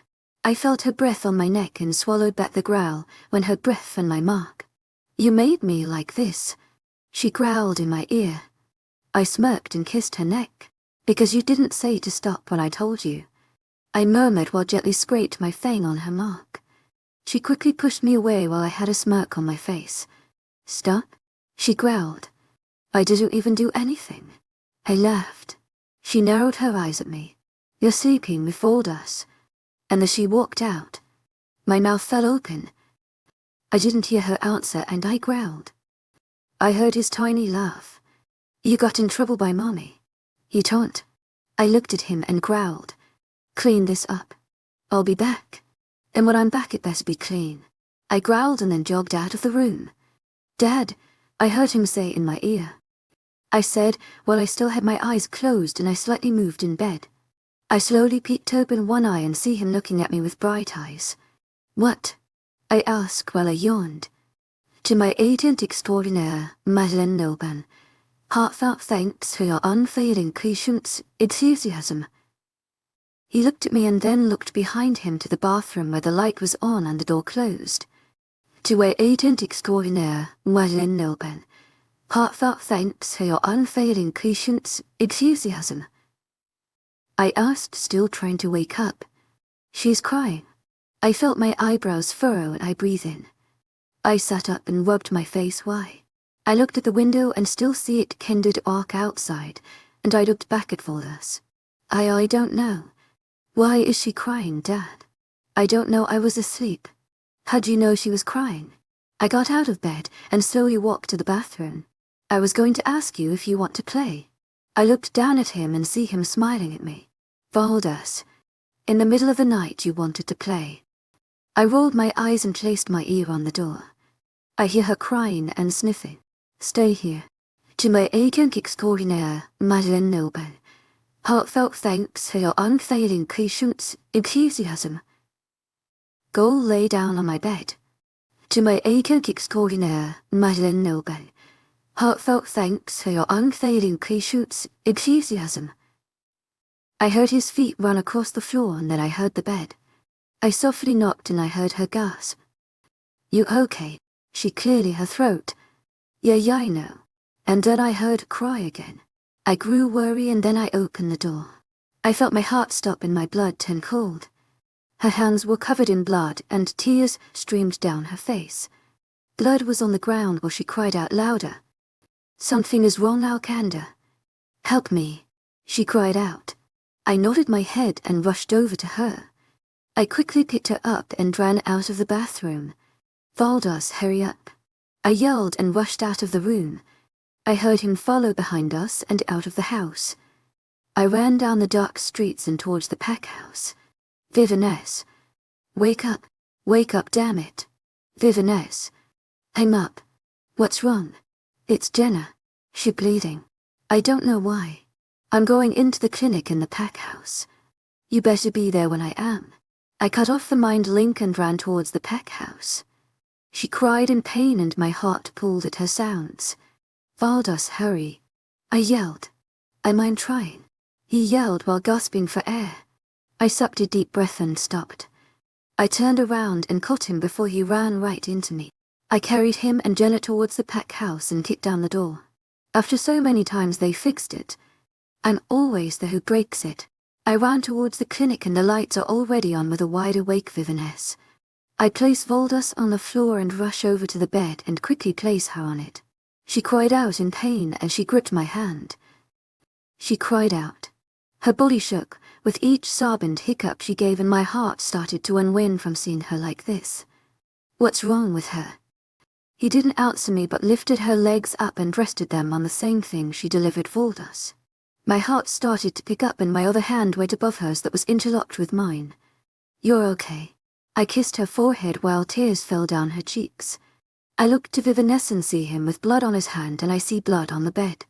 I felt her breath on my neck and swallowed back the growl when her breath found my mark. You made me like this, she growled in my ear. I smirked and kissed her neck. Because you didn't say to stop when I told you. I murmured while gently scraped my fang on her mark. She quickly pushed me away while I had a smirk on my face. Stop? She growled. I didn't even do anything. I laughed. She narrowed her eyes at me. You're sleeping with Valdos. And as she walked out, my mouth fell open. I didn't hear her answer and I growled. I heard his tiny laugh. You got in trouble by Mommy. He taunt. I looked at him and growled. Clean this up. I'll be back. And when I'm back it best be clean. I growled and then jogged out of the room. Dad, I heard him say in my ear. I said while I still had my eyes closed and I slightly moved in bed. I slowly peeked open one eye and see him looking at me with bright eyes. What? I asked while I yawned. To my agent extraordinaire, Madeleine Noble. Heartfelt thanks for your unfailing patience, enthusiasm. He looked at me and then looked behind him to the bathroom where the light was on and the door closed. To my agent extraordinaire, Madeleine Noble. Heartfelt thanks for your unfailing patience, enthusiasm. I asked, still trying to wake up. She's crying. I felt my eyebrows furrow and I breathed in. I sat up and rubbed my face. Why? I looked at the window and still see it kindled arc outside, and I looked back at Valdos. I don't know. Why is she crying, Dad? I don't know, I was asleep. How'd you know she was crying? I got out of bed and slowly walked to the bathroom. I was going to ask you if you want to play. I looked down at him and see him smiling at me. Valdos, in the middle of the night you wanted to play. I rolled my eyes and placed my ear on the door. I hear her crying and sniffing. Stay here. To my agent extraordinaire, Madeleine Noble. Heartfelt thanks for your unfailing patience, enthusiasm. Go lay down on my bed. To my agent extraordinaire, Madeleine Noble. Heartfelt thanks for your unfailing patience, enthusiasm. I heard his feet run across the floor and then I heard the bed. I softly knocked and I heard her gasp. You okay? She cleared her throat. Yeah, I know. And then I heard her cry again. I grew worried and then I opened the door. I felt my heart stop and my blood turn cold. Her hands were covered in blood and tears streamed down her face. Blood was on the ground while she cried out louder. Something is wrong, Alcander. Help me, she cried out. I nodded my head and rushed over to her. I quickly picked her up and ran out of the bathroom. Valdos, hurry up. I yelled and rushed out of the room. I heard him follow behind us and out of the house. I ran down the dark streets and towards the pack house. Vivaness. Wake up, damn it. Vivaness. I'm up. What's wrong? It's Jenna. She bleeding. I don't know why. I'm going into the clinic in the pack house. You better be there when I am. I cut off the mind link and ran towards the pack house. She cried in pain and my heart pulled at her sounds. "Valdas, hurry!" I yelled. "I mind trying," he yelled while gasping for air. I sucked a deep breath and stopped. I turned around and caught him before he ran right into me. I carried him and Jenna towards the pack house and kicked down the door. After so many times they fixed it. I'm always the who breaks it. I ran towards the clinic and the lights are already on with a wide-awake Viviness. I place Valdas on the floor and rush over to the bed and quickly place her on it. She cried out in pain as she gripped my hand. She cried out. Her body shook, with each sob and hiccup she gave, and my heart started to unwind from seeing her like this. "What's wrong with her?" He didn't answer me but lifted her legs up and rested them on the same thing she delivered Valdas. My heart started to pick up and my other hand went above hers that was interlocked with mine. "You're okay." I kissed her forehead while tears fell down her cheeks. I looked to Viviness and see him with blood on his hand, and I see blood on the bed.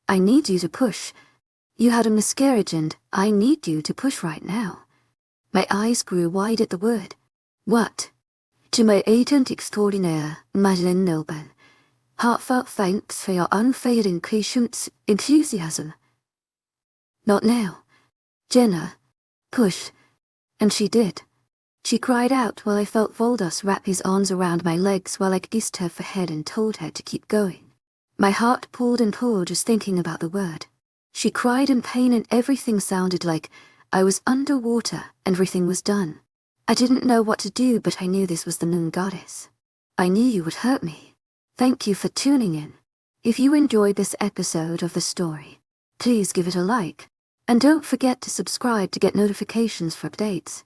"I need you to push. You had a miscarriage and I need you to push right now." My eyes grew wide at the word. "What?" "To my agent extraordinaire, Madeleine Noble. Heartfelt thanks for your unfailing patience, enthusiasm." "Not now. Jenna, push." And she did. She cried out while I felt Valdas wrap his arms around my legs while I kissed her forehead and told her to keep going. My heart pulled and pulled just thinking about the word. She cried in pain and everything sounded like I was underwater and everything was done. I didn't know what to do, but I knew this was the moon goddess. I knew you would hurt me. Thank you for tuning in. If you enjoyed this episode of the story, please give it a like. And don't forget to subscribe to get notifications for updates.